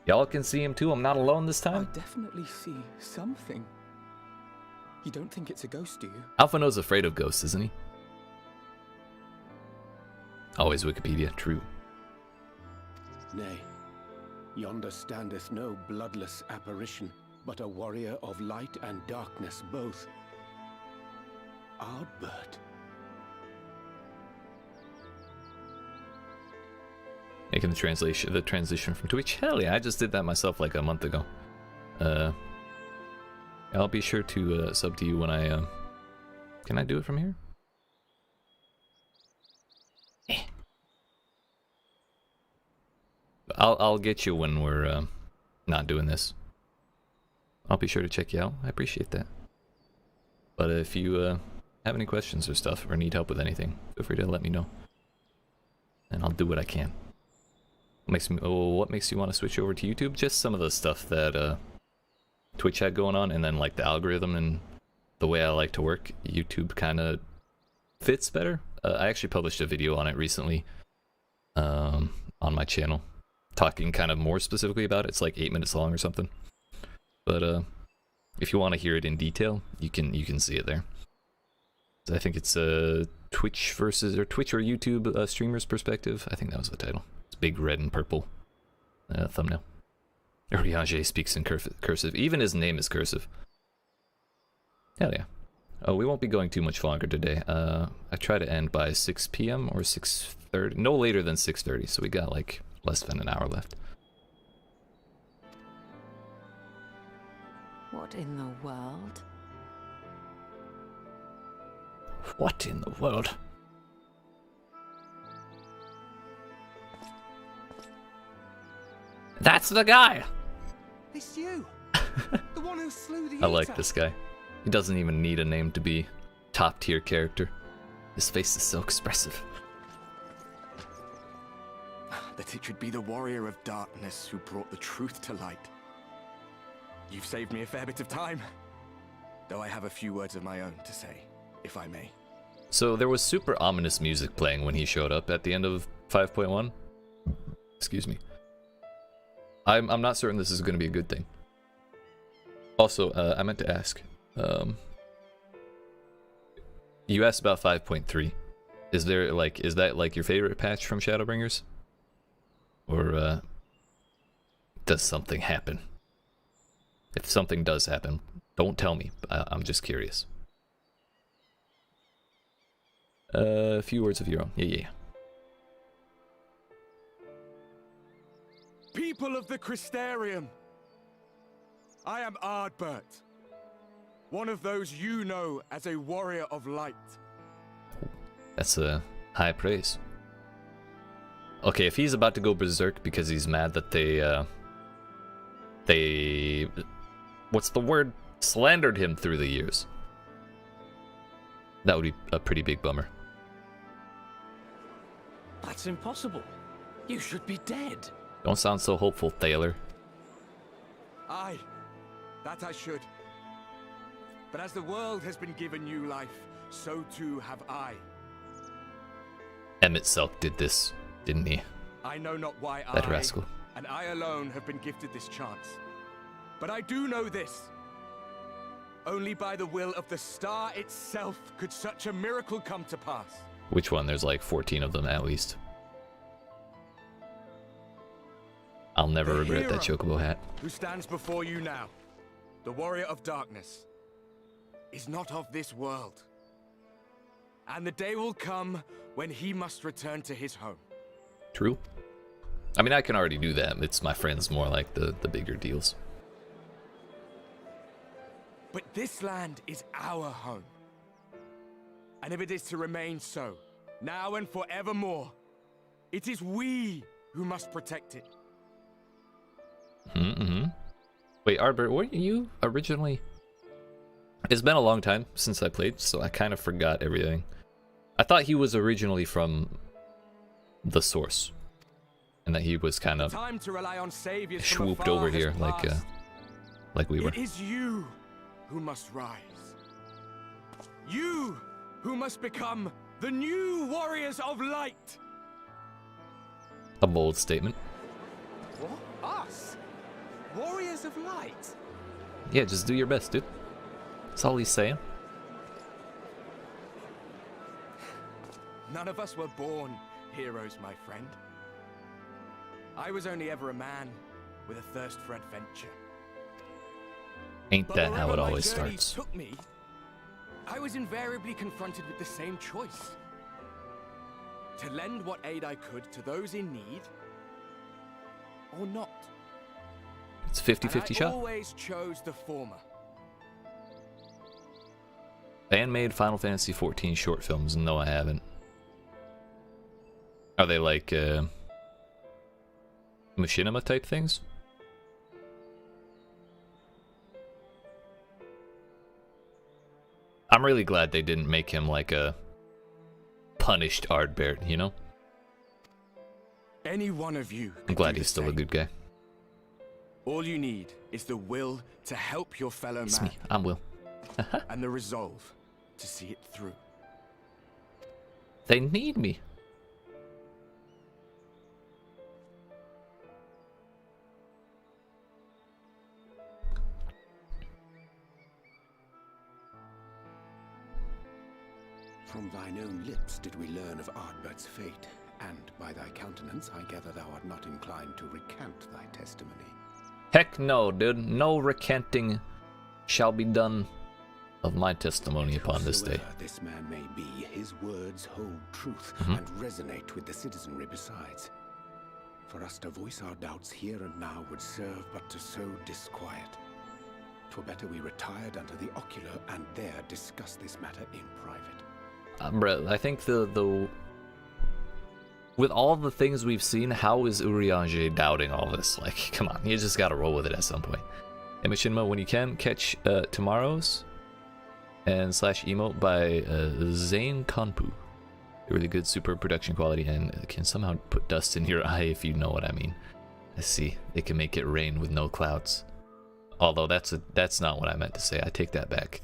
Y'all can see him too? I'm not alone this time? I definitely see something. You don't think it's a ghost, do you? Alphano's afraid of ghosts, isn't he? Always Wikipedia, true. Nay, yonder standeth no bloodless apparition, but a warrior of light and darkness both. Ardbert. Making the transition from Twitch. Hell yeah, I just did that myself like a month ago. I'll be sure to sub to you when I can I do it from here? I'll get you when we're not doing this. I'll be sure to check you out. I appreciate that. But if you have any questions or stuff or need help with anything, feel free to let me know, and I'll do what I can. What makes you want to switch over to YouTube? Just some of the stuff that Twitch had going on, and then like the algorithm and the way I like to work, YouTube kind of fits better. I actually published a video on it recently on my channel, talking kind of more specifically about it. It's like 8 minutes long or something. But if you want to hear it in detail, you can see it there. So I think it's Twitch or YouTube streamers perspective. I think that was the title. It's big red and purple thumbnail. Urianger speaks in cursive. Even his name is cursive. Hell yeah. Oh, we won't be going too much longer today. I try to end by 6 p.m. or 6:30. No later than 6:30, so we got like less than an hour left. What in the world? What in the world? That's the guy! It's you! The one who slew the I like this guy. He doesn't even need a name to be top tier character. His face is so expressive. That it should be the warrior of darkness who brought the truth to light. You've saved me a fair bit of time. Though I have a few words of my own to say, if I may. So there was super ominous music playing when he showed up at the end of 5.1. Excuse me. I'm not certain this is going to be a good thing. Also, I meant to ask. You asked about 5.3. Is that like your favorite patch from Shadowbringers? Or does something happen? If something does happen, don't tell me. I'm just curious. A few words of your own. Yeah. People of the Crystarium, I am Ardbert, one of those you know as a warrior of light. That's a high praise. Okay, if he's about to go berserk because he's mad that they what's the word? Slandered him through the years, that would be a pretty big bummer. That's impossible. You should be dead. Don't sound so hopeful, Thaler. Aye, that I should. But as the world has been given new life, so too have I. Emmett Selk did this Didn't he? I know not why That rascal. and I alone have been gifted this chance. But I do know this. Only by the will of the star itself could such a miracle come to pass. Which one? There's like 14 of them at least. I'll never regret that chocobo hat. Who stands before you now, the warrior of darkness, is not of this world. And the day will come when he must return to his home. True. I mean, I can already do that. It's my friends more like the bigger deals. But this land is our home. And if it is to remain so, now and forevermore, it is we who must protect it. Mm-hmm. Wait, Arbor, weren't you originally... It's been a long time since I played, so I kind of forgot everything. I thought he was originally from the source. And that he was kind of Time to rely on saviors swooped over here like we were. It is you who must rise. You who must become the new warriors of light. A bold statement. What? Us? Warriors of light? Yeah, just do your best, dude. That's all he's saying. None of us were born heroes, my friend. I was only ever a man with a thirst for adventure. Ain't that how it always Wherever my journey starts? took me, I was invariably confronted with the same choice. To lend what aid I could to those in need, or not. It's a 50-50 I shot. always chose the former. Fan-made Final Fantasy XIV short films. No, I haven't. Are they like machinima type things? I'm really glad they didn't make him like a punished Ardbert, you know? Any one of you. I'm glad he's still a good guy. All you need is the will to help your fellow It's man. me. I'm Will. And the resolve to see it through. They need me. From thine own lips did we learn of Ardbert's fate, and by thy countenance I gather thou art not inclined to recant thy testimony. Heck no, dude. No recanting shall be done of my testimony upon this day. Whosoever this man may be, his words hold truth and resonate with the citizenry besides. For us to voice our doubts here and now would serve but to sow disquiet. 'Twere better we retired under the ocular and there discuss this matter in private. Bruh, I think the with all the things we've seen, how is Urianger doubting all this? Like, come on, you just gotta roll with it at some point. Hey, Machinima, when you can, catch Tomorrow's and /emote by Zane Kanpu. Really good, super production quality, and can somehow put dust in your eye if you know what I mean. I see, it can make it rain with no clouds. Although that's not what I meant to say, I take that back.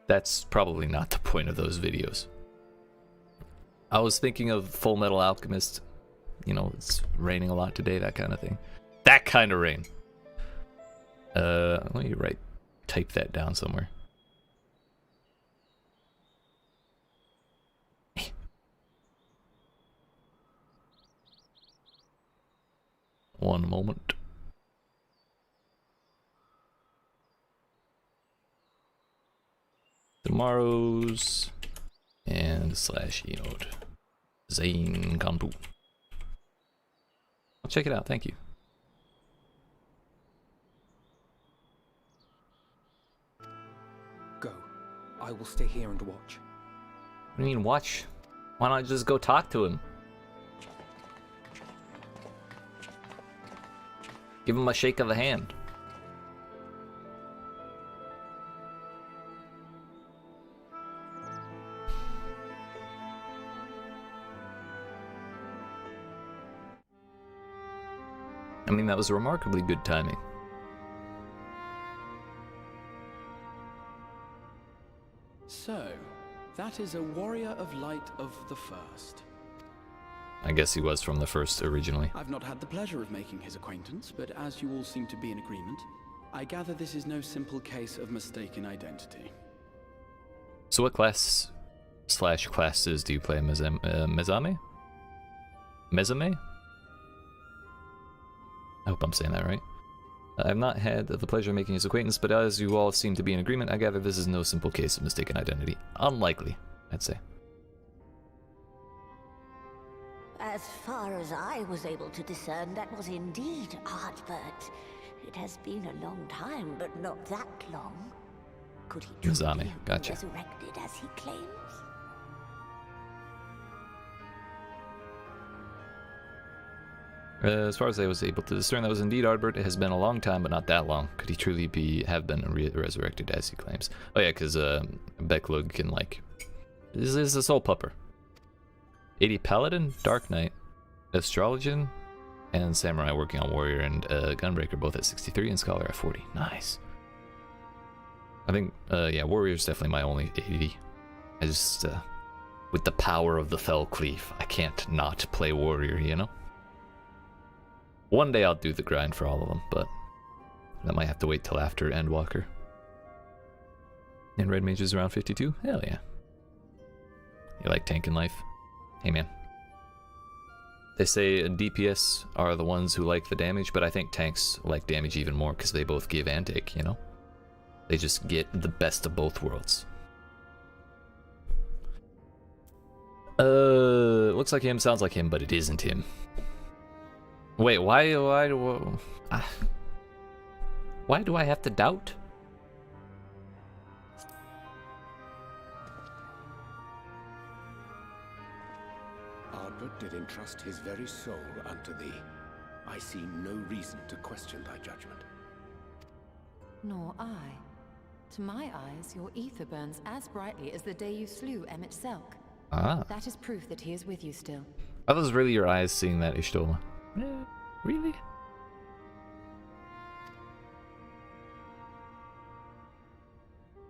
That's probably not the point of those videos. I was thinking of Full Metal Alchemist. You know, it's raining a lot today, that kind of thing. That kind of rain. Let me type that down somewhere. One moment. Tomorrow's and /enode. Zane Kanpu. I'll check it out, thank you. Go. I will stay here and watch. What do you mean, watch? Why not just go talk to him? Give him a shake of the hand. I mean, that was remarkably good timing. So, that is a warrior of light of the first. I guess he was from the first originally. I've not had the pleasure of making his acquaintance, but as you all seem to be in agreement, I gather this is no simple case of mistaken identity. So what class/classes do you play, Mezame? Mezame? I hope I'm saying that right. I've not had the pleasure of making his acquaintance, but as you all seem to be in agreement, I gather this is no simple case of mistaken identity. Unlikely, I'd say. As far as I was able to discern, that was indeed Ardbert. It has been a long time, but not that long. Could he truly Mizami, have gotcha. been resurrected as he claims? As far as I was able to discern, that was indeed Ardbert. It has been a long time, but not that long. Could he truly have been resurrected as he claims? Oh yeah, because Becklug can this is a soul pupper. 80 Paladin, Dark Knight, Astrologian, and Samurai working on Warrior and Gunbreaker both at 63 and Scholar at 40. Nice. I think, yeah, Warrior's definitely my only 80. I just, with the power of the Fell Cleave, I can't not play Warrior, you know? One day I'll do the grind for all of them, but that might have to wait till after Endwalker. And Red Mage is around 52? Hell yeah. You like tanking life? Hey man. They say DPS are the ones who like the damage, but I think tanks like damage even more because they both give and take, you know? They just get the best of both worlds. Looks like him, sounds like him, but it isn't him. Wait, why do I have to doubt? Ardbert did entrust his very soul unto thee. I see no reason to question thy judgment. Nor I. To my eyes, your ether burns as brightly as the day you slew Emmett Selk. Ah. That is proof that he is with you still. Are those really your eyes seeing that, Ishtola? Really?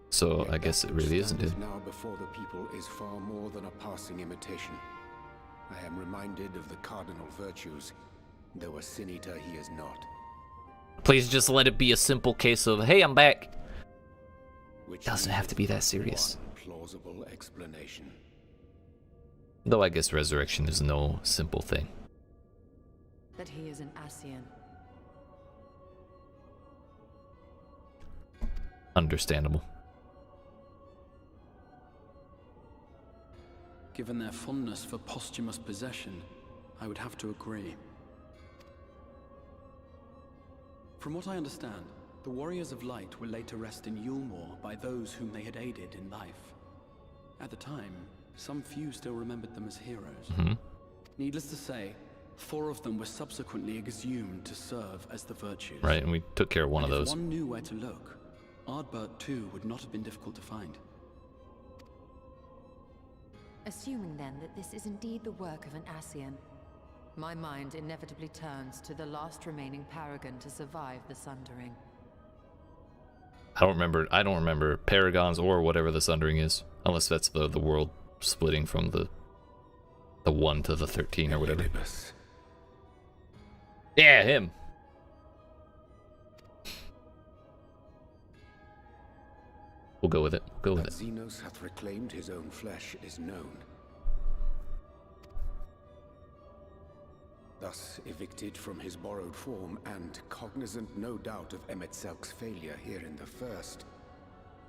So I guess it really isn't him. Now before the people is far more than a passing imitation. I am reminded of the cardinal virtues, though a sin eater he is not. Please just let it be a simple case of, hey, I'm back. Doesn't have to be that serious. Plausible explanation. Though I guess resurrection is no simple thing. That he is an Ascian. Understandable. Given their fondness for posthumous possession, I would have to agree. From what I understand, the Warriors of Light were laid to rest in Yulmore by those whom they had aided in life. At the time, some few still remembered them as heroes. Mm-hmm. Needless to say, 4 of them were subsequently exhumed to serve as the virtues. Right, and we took care of one of If those. one knew where to look, Ardbert too would not have been difficult to find. Assuming then that this is indeed the work of an Ascian, my mind inevitably turns to the last remaining paragon to survive the Sundering. I don't remember Paragons or whatever the Sundering is, unless that's the world splitting from the 1 to the 13 or whatever. Yeah, him. We'll go with it. Go with it. Xenos hath reclaimed his own flesh is known. Thus evicted from his borrowed form and cognizant no doubt of Emmett Selk's failure here in the first,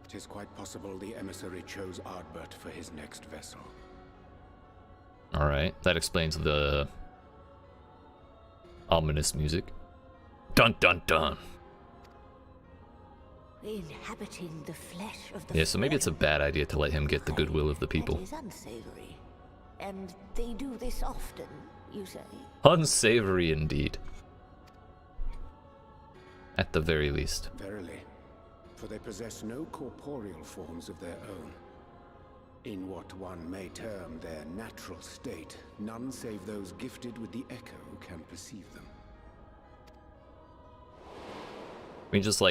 'tis quite possible the emissary chose Ardbert for his next vessel. Alright, that explains the ominous music. Dun dun dun. Inhabiting the flesh of the Yeah, so maybe it's a bad idea to let him get the goodwill of the people. That is unsavory. And they do this often, you say? Unsavory indeed. At the very least. Verily, for they possess no corporeal forms of their own. In what one may term their natural state, none save those gifted with the echo can perceive them. We just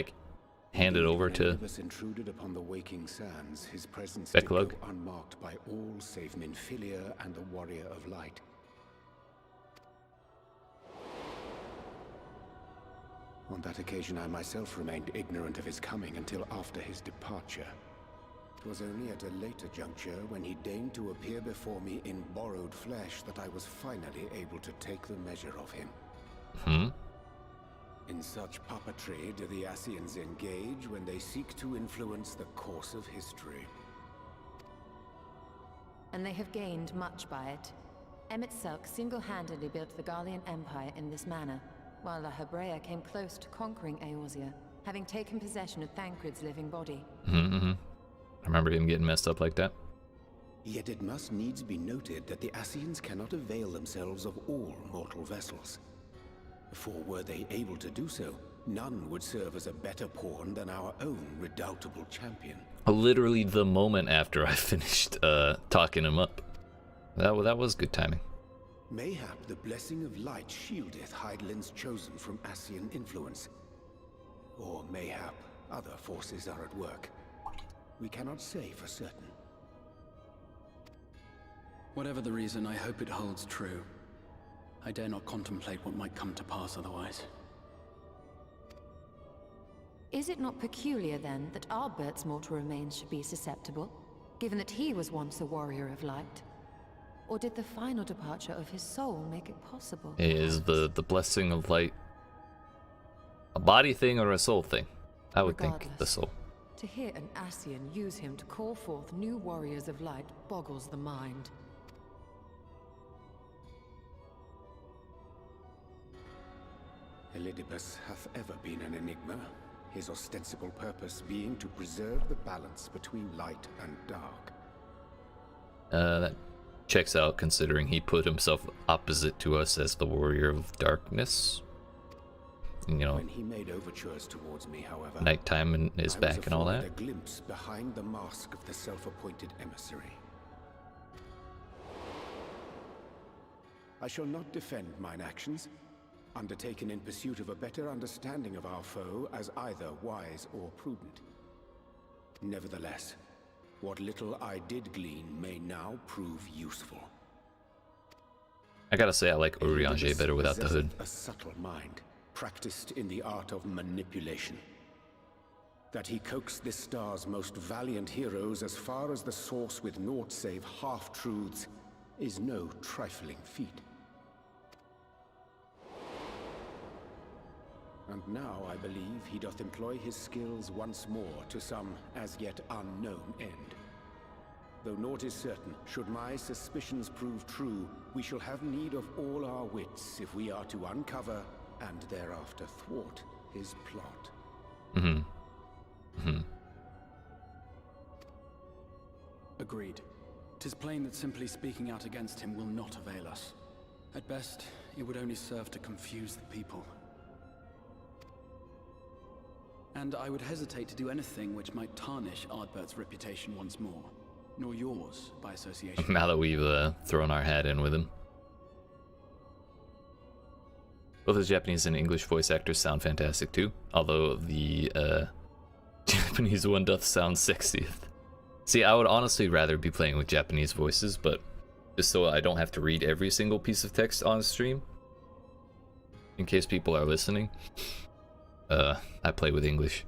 hand it over to intruded upon the waking sands, his presence Becklug. unmarked by all save Minfilia and the Warrior of Light. On that occasion, I myself remained ignorant of his coming until after his departure. It was only at a later juncture, when he deigned to appear before me in borrowed flesh, that I was finally able to take the measure of him. In such puppetry do the Ascians engage when they seek to influence the course of history. And they have gained much by it. Emet-Selch single-handedly built the Garlean Empire in this manner, while La Hebrea came close to conquering Eorzea, having taken possession of Thancred's living body. I remember him getting messed up like that. Yet it must needs be noted that the Ascians cannot avail themselves of all mortal vessels. For were they able to do so, none would serve as a better pawn than our own redoubtable champion. Literally the moment after I finished talking him up. That was good timing. Mayhap the blessing of light shieldeth Hydaelyn's chosen from Ascian influence. Or mayhap other forces are at work. We cannot say for certain. Whatever the reason, I hope it holds true. I dare not contemplate what might come to pass otherwise. Is it not peculiar, then, that Ardbert's mortal remains should be susceptible, given that he was once a warrior of light? Or did the final departure of his soul make it possible? Is the blessing of light a body thing or a soul thing? I would think the soul. To hear an Ascian use him to call forth new warriors of light boggles the mind. Elidibus hath ever been an enigma, his ostensible purpose being to preserve the balance between light and dark. That checks out, considering he put himself opposite to us as the warrior of darkness. You know, when he made overtures towards me, however, nighttime and his back and all that. A glimpse behind the mask of the self-appointed emissary. I shall not defend mine actions, undertaken in pursuit of a better understanding of our foe as either wise or prudent. Nevertheless, what little I did glean may now prove useful. I gotta say, I like Urianger better without the hood. A subtle mind, practiced in the art of manipulation. That he coaxed this star's most valiant heroes as far as the source with naught save half-truths is no trifling feat. And now I believe he doth employ his skills once more to some as yet unknown end. Though naught is certain, should my suspicions prove true, we shall have need of all our wits if we are to uncover and thereafter thwart his plot. Agreed. 'Tis plain that simply speaking out against him will not avail us. At best, it would only serve to confuse the people. And I would hesitate to do anything which might tarnish Ardbert's reputation once more, nor yours by association. Now that we've thrown our hat in with him. Both the Japanese and English voice actors sound fantastic too, although the Japanese one doth sound sexiest. See, I would honestly rather be playing with Japanese voices, but just so I don't have to read every single piece of text on stream, in case people are listening, I play with English.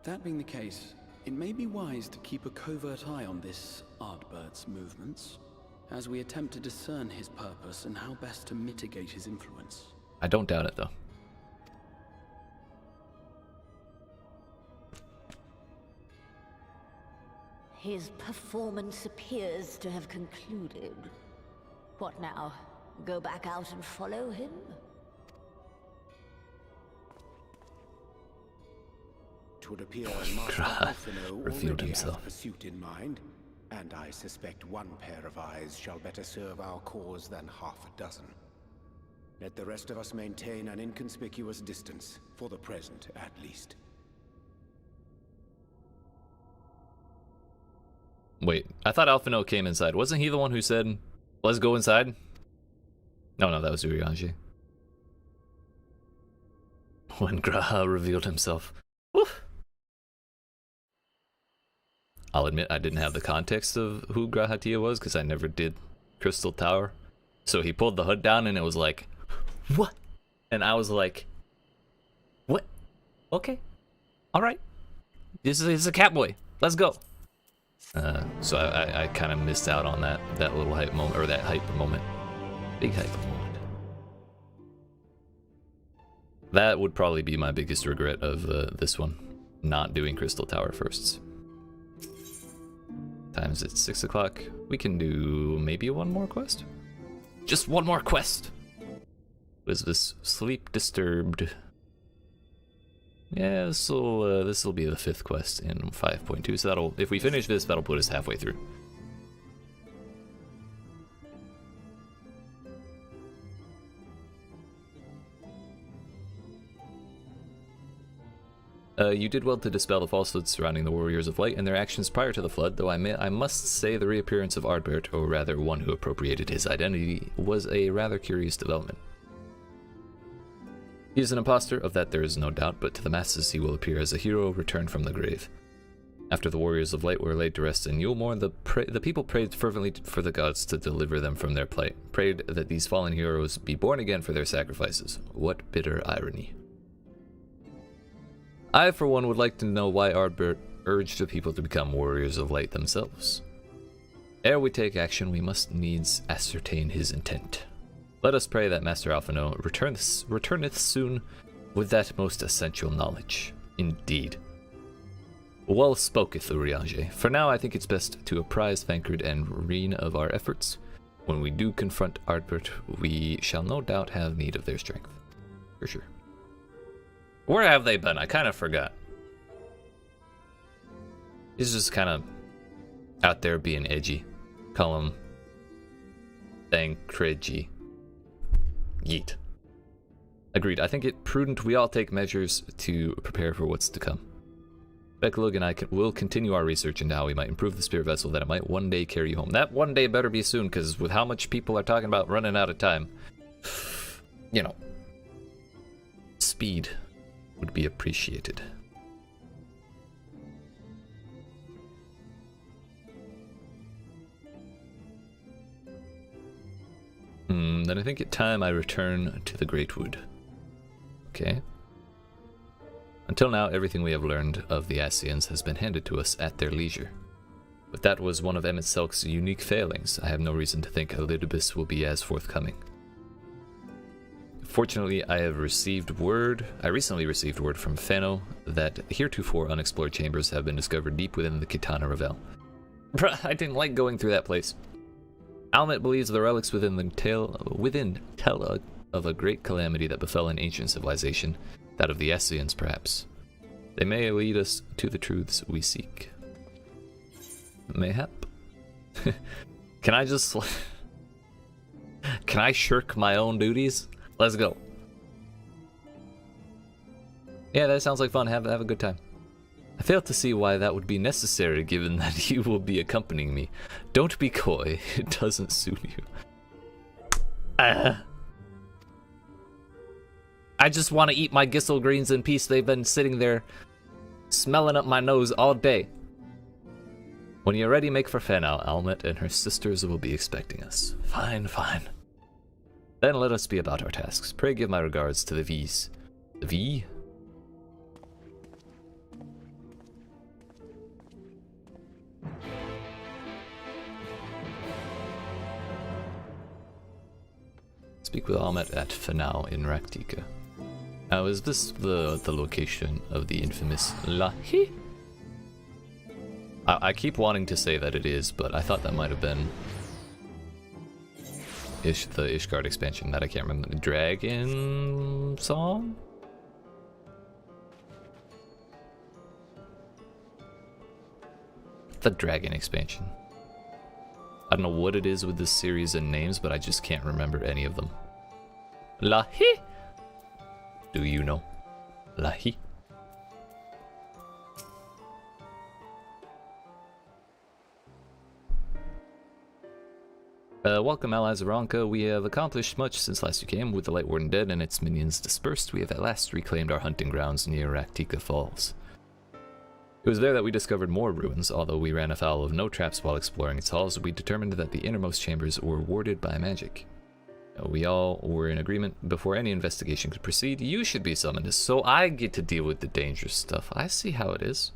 That being the case, it may be wise to keep a covert eye on this Ardbert's movements, as we attempt to discern his purpose and how best to mitigate his influence. I don't doubt it, though. His performance appears to have concluded. What now? Go back out and follow him? It would appear Master Alphino already has pursuit in mind, and I suspect one pair of eyes shall better serve our cause than half a dozen. Let the rest of us maintain an inconspicuous distance, for the present at least. Wait, I thought Alphino came inside. Wasn't he the one who said, let's go inside? No, that was Urianger. When Graha revealed himself. Woof. I'll admit I didn't have the context of who Grahatia was, because I never did Crystal Tower. So he pulled the hood down and it was like, what? And I was like, what? Okay. All right. This is a Catboy. Let's go. So I kind of missed out on that little hype moment, or that hype moment. Big hype moment. That would probably be my biggest regret of this one. Not doing Crystal Tower firsts. Time's at 6 o'clock. We can do maybe one more quest? Just one more quest! Was this Sleep Disturbed? Yeah, this'll be the 5th quest in 5.2, so that'll, if we finish this, that'll put us halfway through. You did well to dispel the falsehoods surrounding the Warriors of Light and their actions prior to the Flood, though I must say the reappearance of Ardbert, or rather one who appropriated his identity, was a rather curious development. He is an imposter, of that there is no doubt, but to the masses he will appear as a hero returned from the grave. After the Warriors of Light were laid to rest in Yulmore, the people prayed fervently for the gods to deliver them from their plight, prayed that these fallen heroes be born again for their sacrifices. What bitter irony. I, for one, would like to know why Ardbert urged the people to become Warriors of Light themselves. Ere we take action, we must needs ascertain his intent. Let us pray that Master Alphino returneth soon with that most essential knowledge. Indeed. Well spoketh, Urianger. For now, I think it's best to apprise Thancred and Reen of our efforts. When we do confront Ardbert, we shall no doubt have need of their strength. For sure. Where have they been? I kind of forgot. He's just kind of out there being edgy. Call him Thancred. Yeet. Agreed. I think it prudent we all take measures to prepare for what's to come. Becklug and I will continue our research into how we might improve the spirit vessel that it might one day carry you home. That one day better be soon, because with how much people are talking about running out of time, you know, speed would be appreciated. Then I think it's time I return to the Great Wood. Okay. Until now, everything we have learned of the Ascians has been handed to us at their leisure. But that was one of Emmett Selk's unique failings. I have no reason to think Elidibus will be as forthcoming. Fortunately, I recently received word from Fano that heretofore unexplored chambers have been discovered deep within the Kitana Revel. Bruh, I didn't like going through that place. Almet believes the relics within tell of a great calamity that befell an ancient civilization, that of the Ascians perhaps. They may lead us to the truths we seek. Mayhap? Can I shirk my own duties? Let's go. Yeah, that sounds like fun. Have a good time. I fail to see why that would be necessary, given that you will be accompanying me. Don't be coy. It doesn't suit you. I just want to eat my Gissel greens in peace. They've been sitting there smelling up my nose all day. When you're ready, make for Fenau. Almet and her sisters will be expecting us. Fine, fine. Then let us be about our tasks. Pray give my regards to the V's. The V? Speak with Almet at Fenau in Raktika. Now, is this the location of the infamous Lahi? I keep wanting to say that it is, but I thought that might have been the Ishgard expansion that I can't remember. The Dragon Song? The Dragon expansion. I don't know what it is with this series and names, but I just can't remember any of them. Lahi? Do you know? Lahi? Welcome, allies of Ronka. We have accomplished much since last you came. With the Light Warden dead and its minions dispersed, we have at last reclaimed our hunting grounds near Raktika Falls. It was there that we discovered more ruins. Although we ran afoul of no traps while exploring its halls, we determined that the innermost chambers were warded by magic. We all were in agreement. Before any investigation could proceed, you should be summoned, so I get to deal with the dangerous stuff. I see how it is.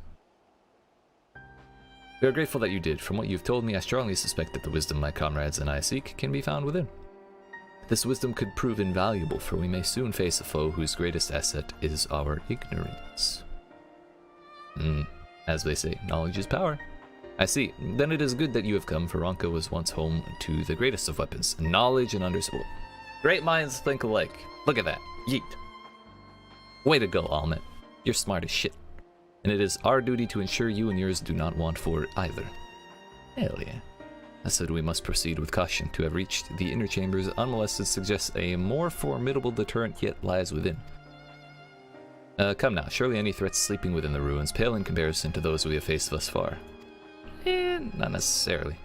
We are grateful that you did. From what you've told me, I strongly suspect that the wisdom my comrades and I seek can be found within. This wisdom could prove invaluable, for we may soon face a foe whose greatest asset is our ignorance. As they say, knowledge is power. I see. Then it is good that you have come, for Ronka was once home to the greatest of weapons, knowledge and understanding. Great minds think alike. Look at that. Yeet. Way to go, Almet. You're smart as shit. And it is our duty to ensure you and yours do not want for either. Hell yeah. I said we must proceed with caution. To have reached the inner chambers unmolested suggests a more formidable deterrent yet lies within. Come now, surely any threats sleeping within the ruins pale in comparison to those we have faced thus far. Not necessarily.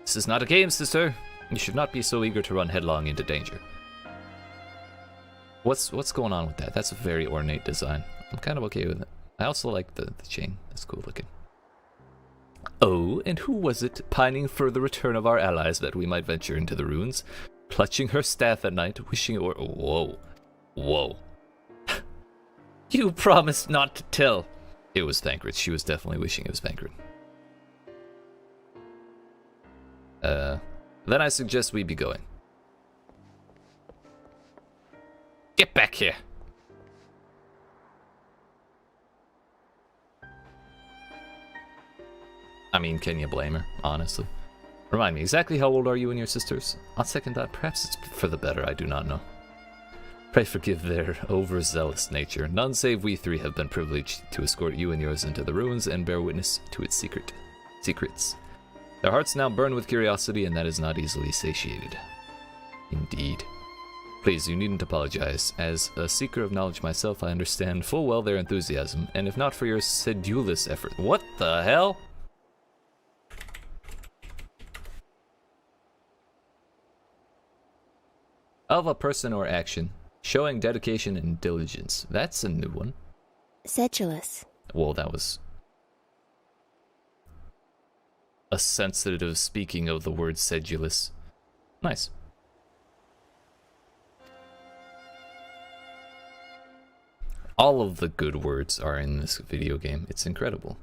This is not a game, sister. You should not be so eager to run headlong into danger. What's going on with that? That's a very ornate design. I'm kind of okay with it. I also like the chain. That's cool looking. Oh, and who was it pining for the return of our allies that we might venture into the ruins, clutching her staff at night, wishing it were... Whoa. Whoa. You promised not to tell. It was Thancred. She was definitely wishing it was Thancred. Then I suggest we be going. Get back here. I mean, can you blame her, honestly? Remind me, exactly how old are you and your sisters? On second thought, perhaps it's for the better, I do not know. Pray forgive their overzealous nature. None save we three have been privileged to escort you and yours into the ruins and bear witness to its secrets. Their hearts now burn with curiosity, and that is not easily satiated. Indeed. Please, you needn't apologize. As a seeker of knowledge myself, I understand full well their enthusiasm, and if not for your sedulous effort... What the hell? Of a person or action, showing dedication and diligence. That's a new one. Sedulous. Well, that was a sensitive speaking of the word sedulous. Nice. All of the good words are in this video game. It's incredible.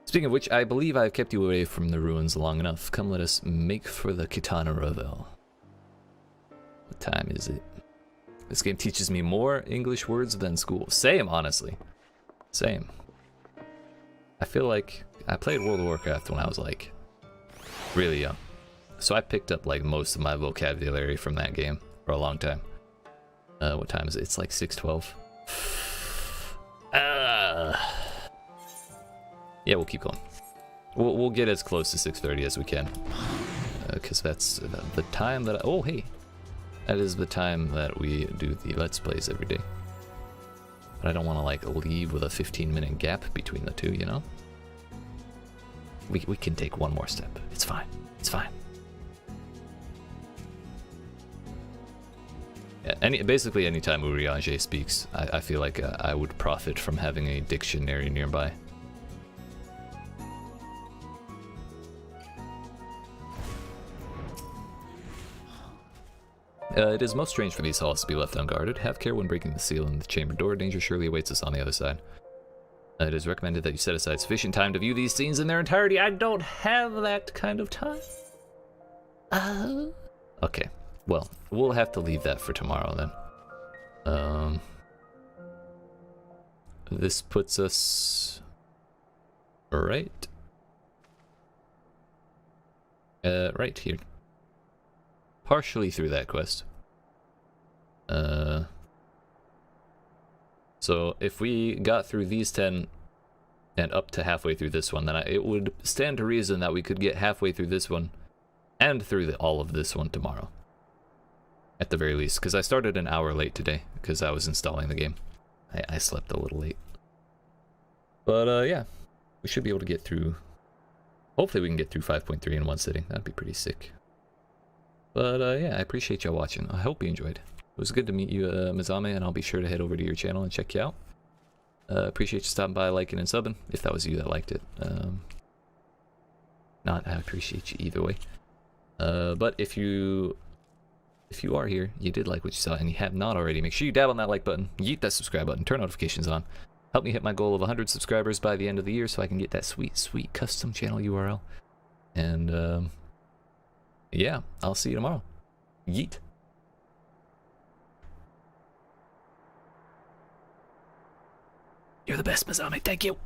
Speaking of which, I believe I've kept you away from the ruins long enough. Come, let us make for the Kitana Revel. What time is it? This game teaches me more English words than school. Same, honestly. Same. I feel like I played World of Warcraft when I was like really young. So I picked up like most of my vocabulary from that game for a long time. What time is it? It's like 6:12. Yeah, we'll keep going. We'll get as close to 6:30 as we can. Because that's the time that oh, hey. That is the time that we do the Let's Plays every day. But I don't want to like leave with a 15-minute gap between the two, you know? We can take one more step. It's fine. It's fine. Yeah, basically anytime Urianger speaks, I feel like I would profit from having a dictionary nearby. It is most strange for these halls to be left unguarded. Have care when breaking the seal in the chamber door. Danger surely awaits us on the other side. It is recommended that you set aside sufficient time to view these scenes in their entirety. I don't have that kind of time. Okay, well, we'll have to leave that for tomorrow then. This puts us right here. Partially through that quest. So if we got through these 10 and up to halfway through this one, then it would stand to reason that we could get halfway through this one and through all of this one tomorrow. At the very least, because I started an hour late today because I was installing the game. I slept a little late. But yeah, we should be able to get through. Hopefully we can get through 5.3 in one sitting. That'd be pretty sick. But yeah, I appreciate y'all watching. I hope you enjoyed. It was good to meet you, Mizame, and I'll be sure to head over to your channel and check you out. Appreciate you stopping by, liking, and subbing, if that was you that liked it. Not, I appreciate you either way. But if if you are here, you did like what you saw, and you have not already, make sure you dab on that like button, yeet that subscribe button, turn notifications on. Help me hit my goal of 100 subscribers by the end of the year so I can get that sweet, sweet custom channel URL. And, yeah, I'll see you tomorrow. Yeet. You're the best, Mazami. Thank you.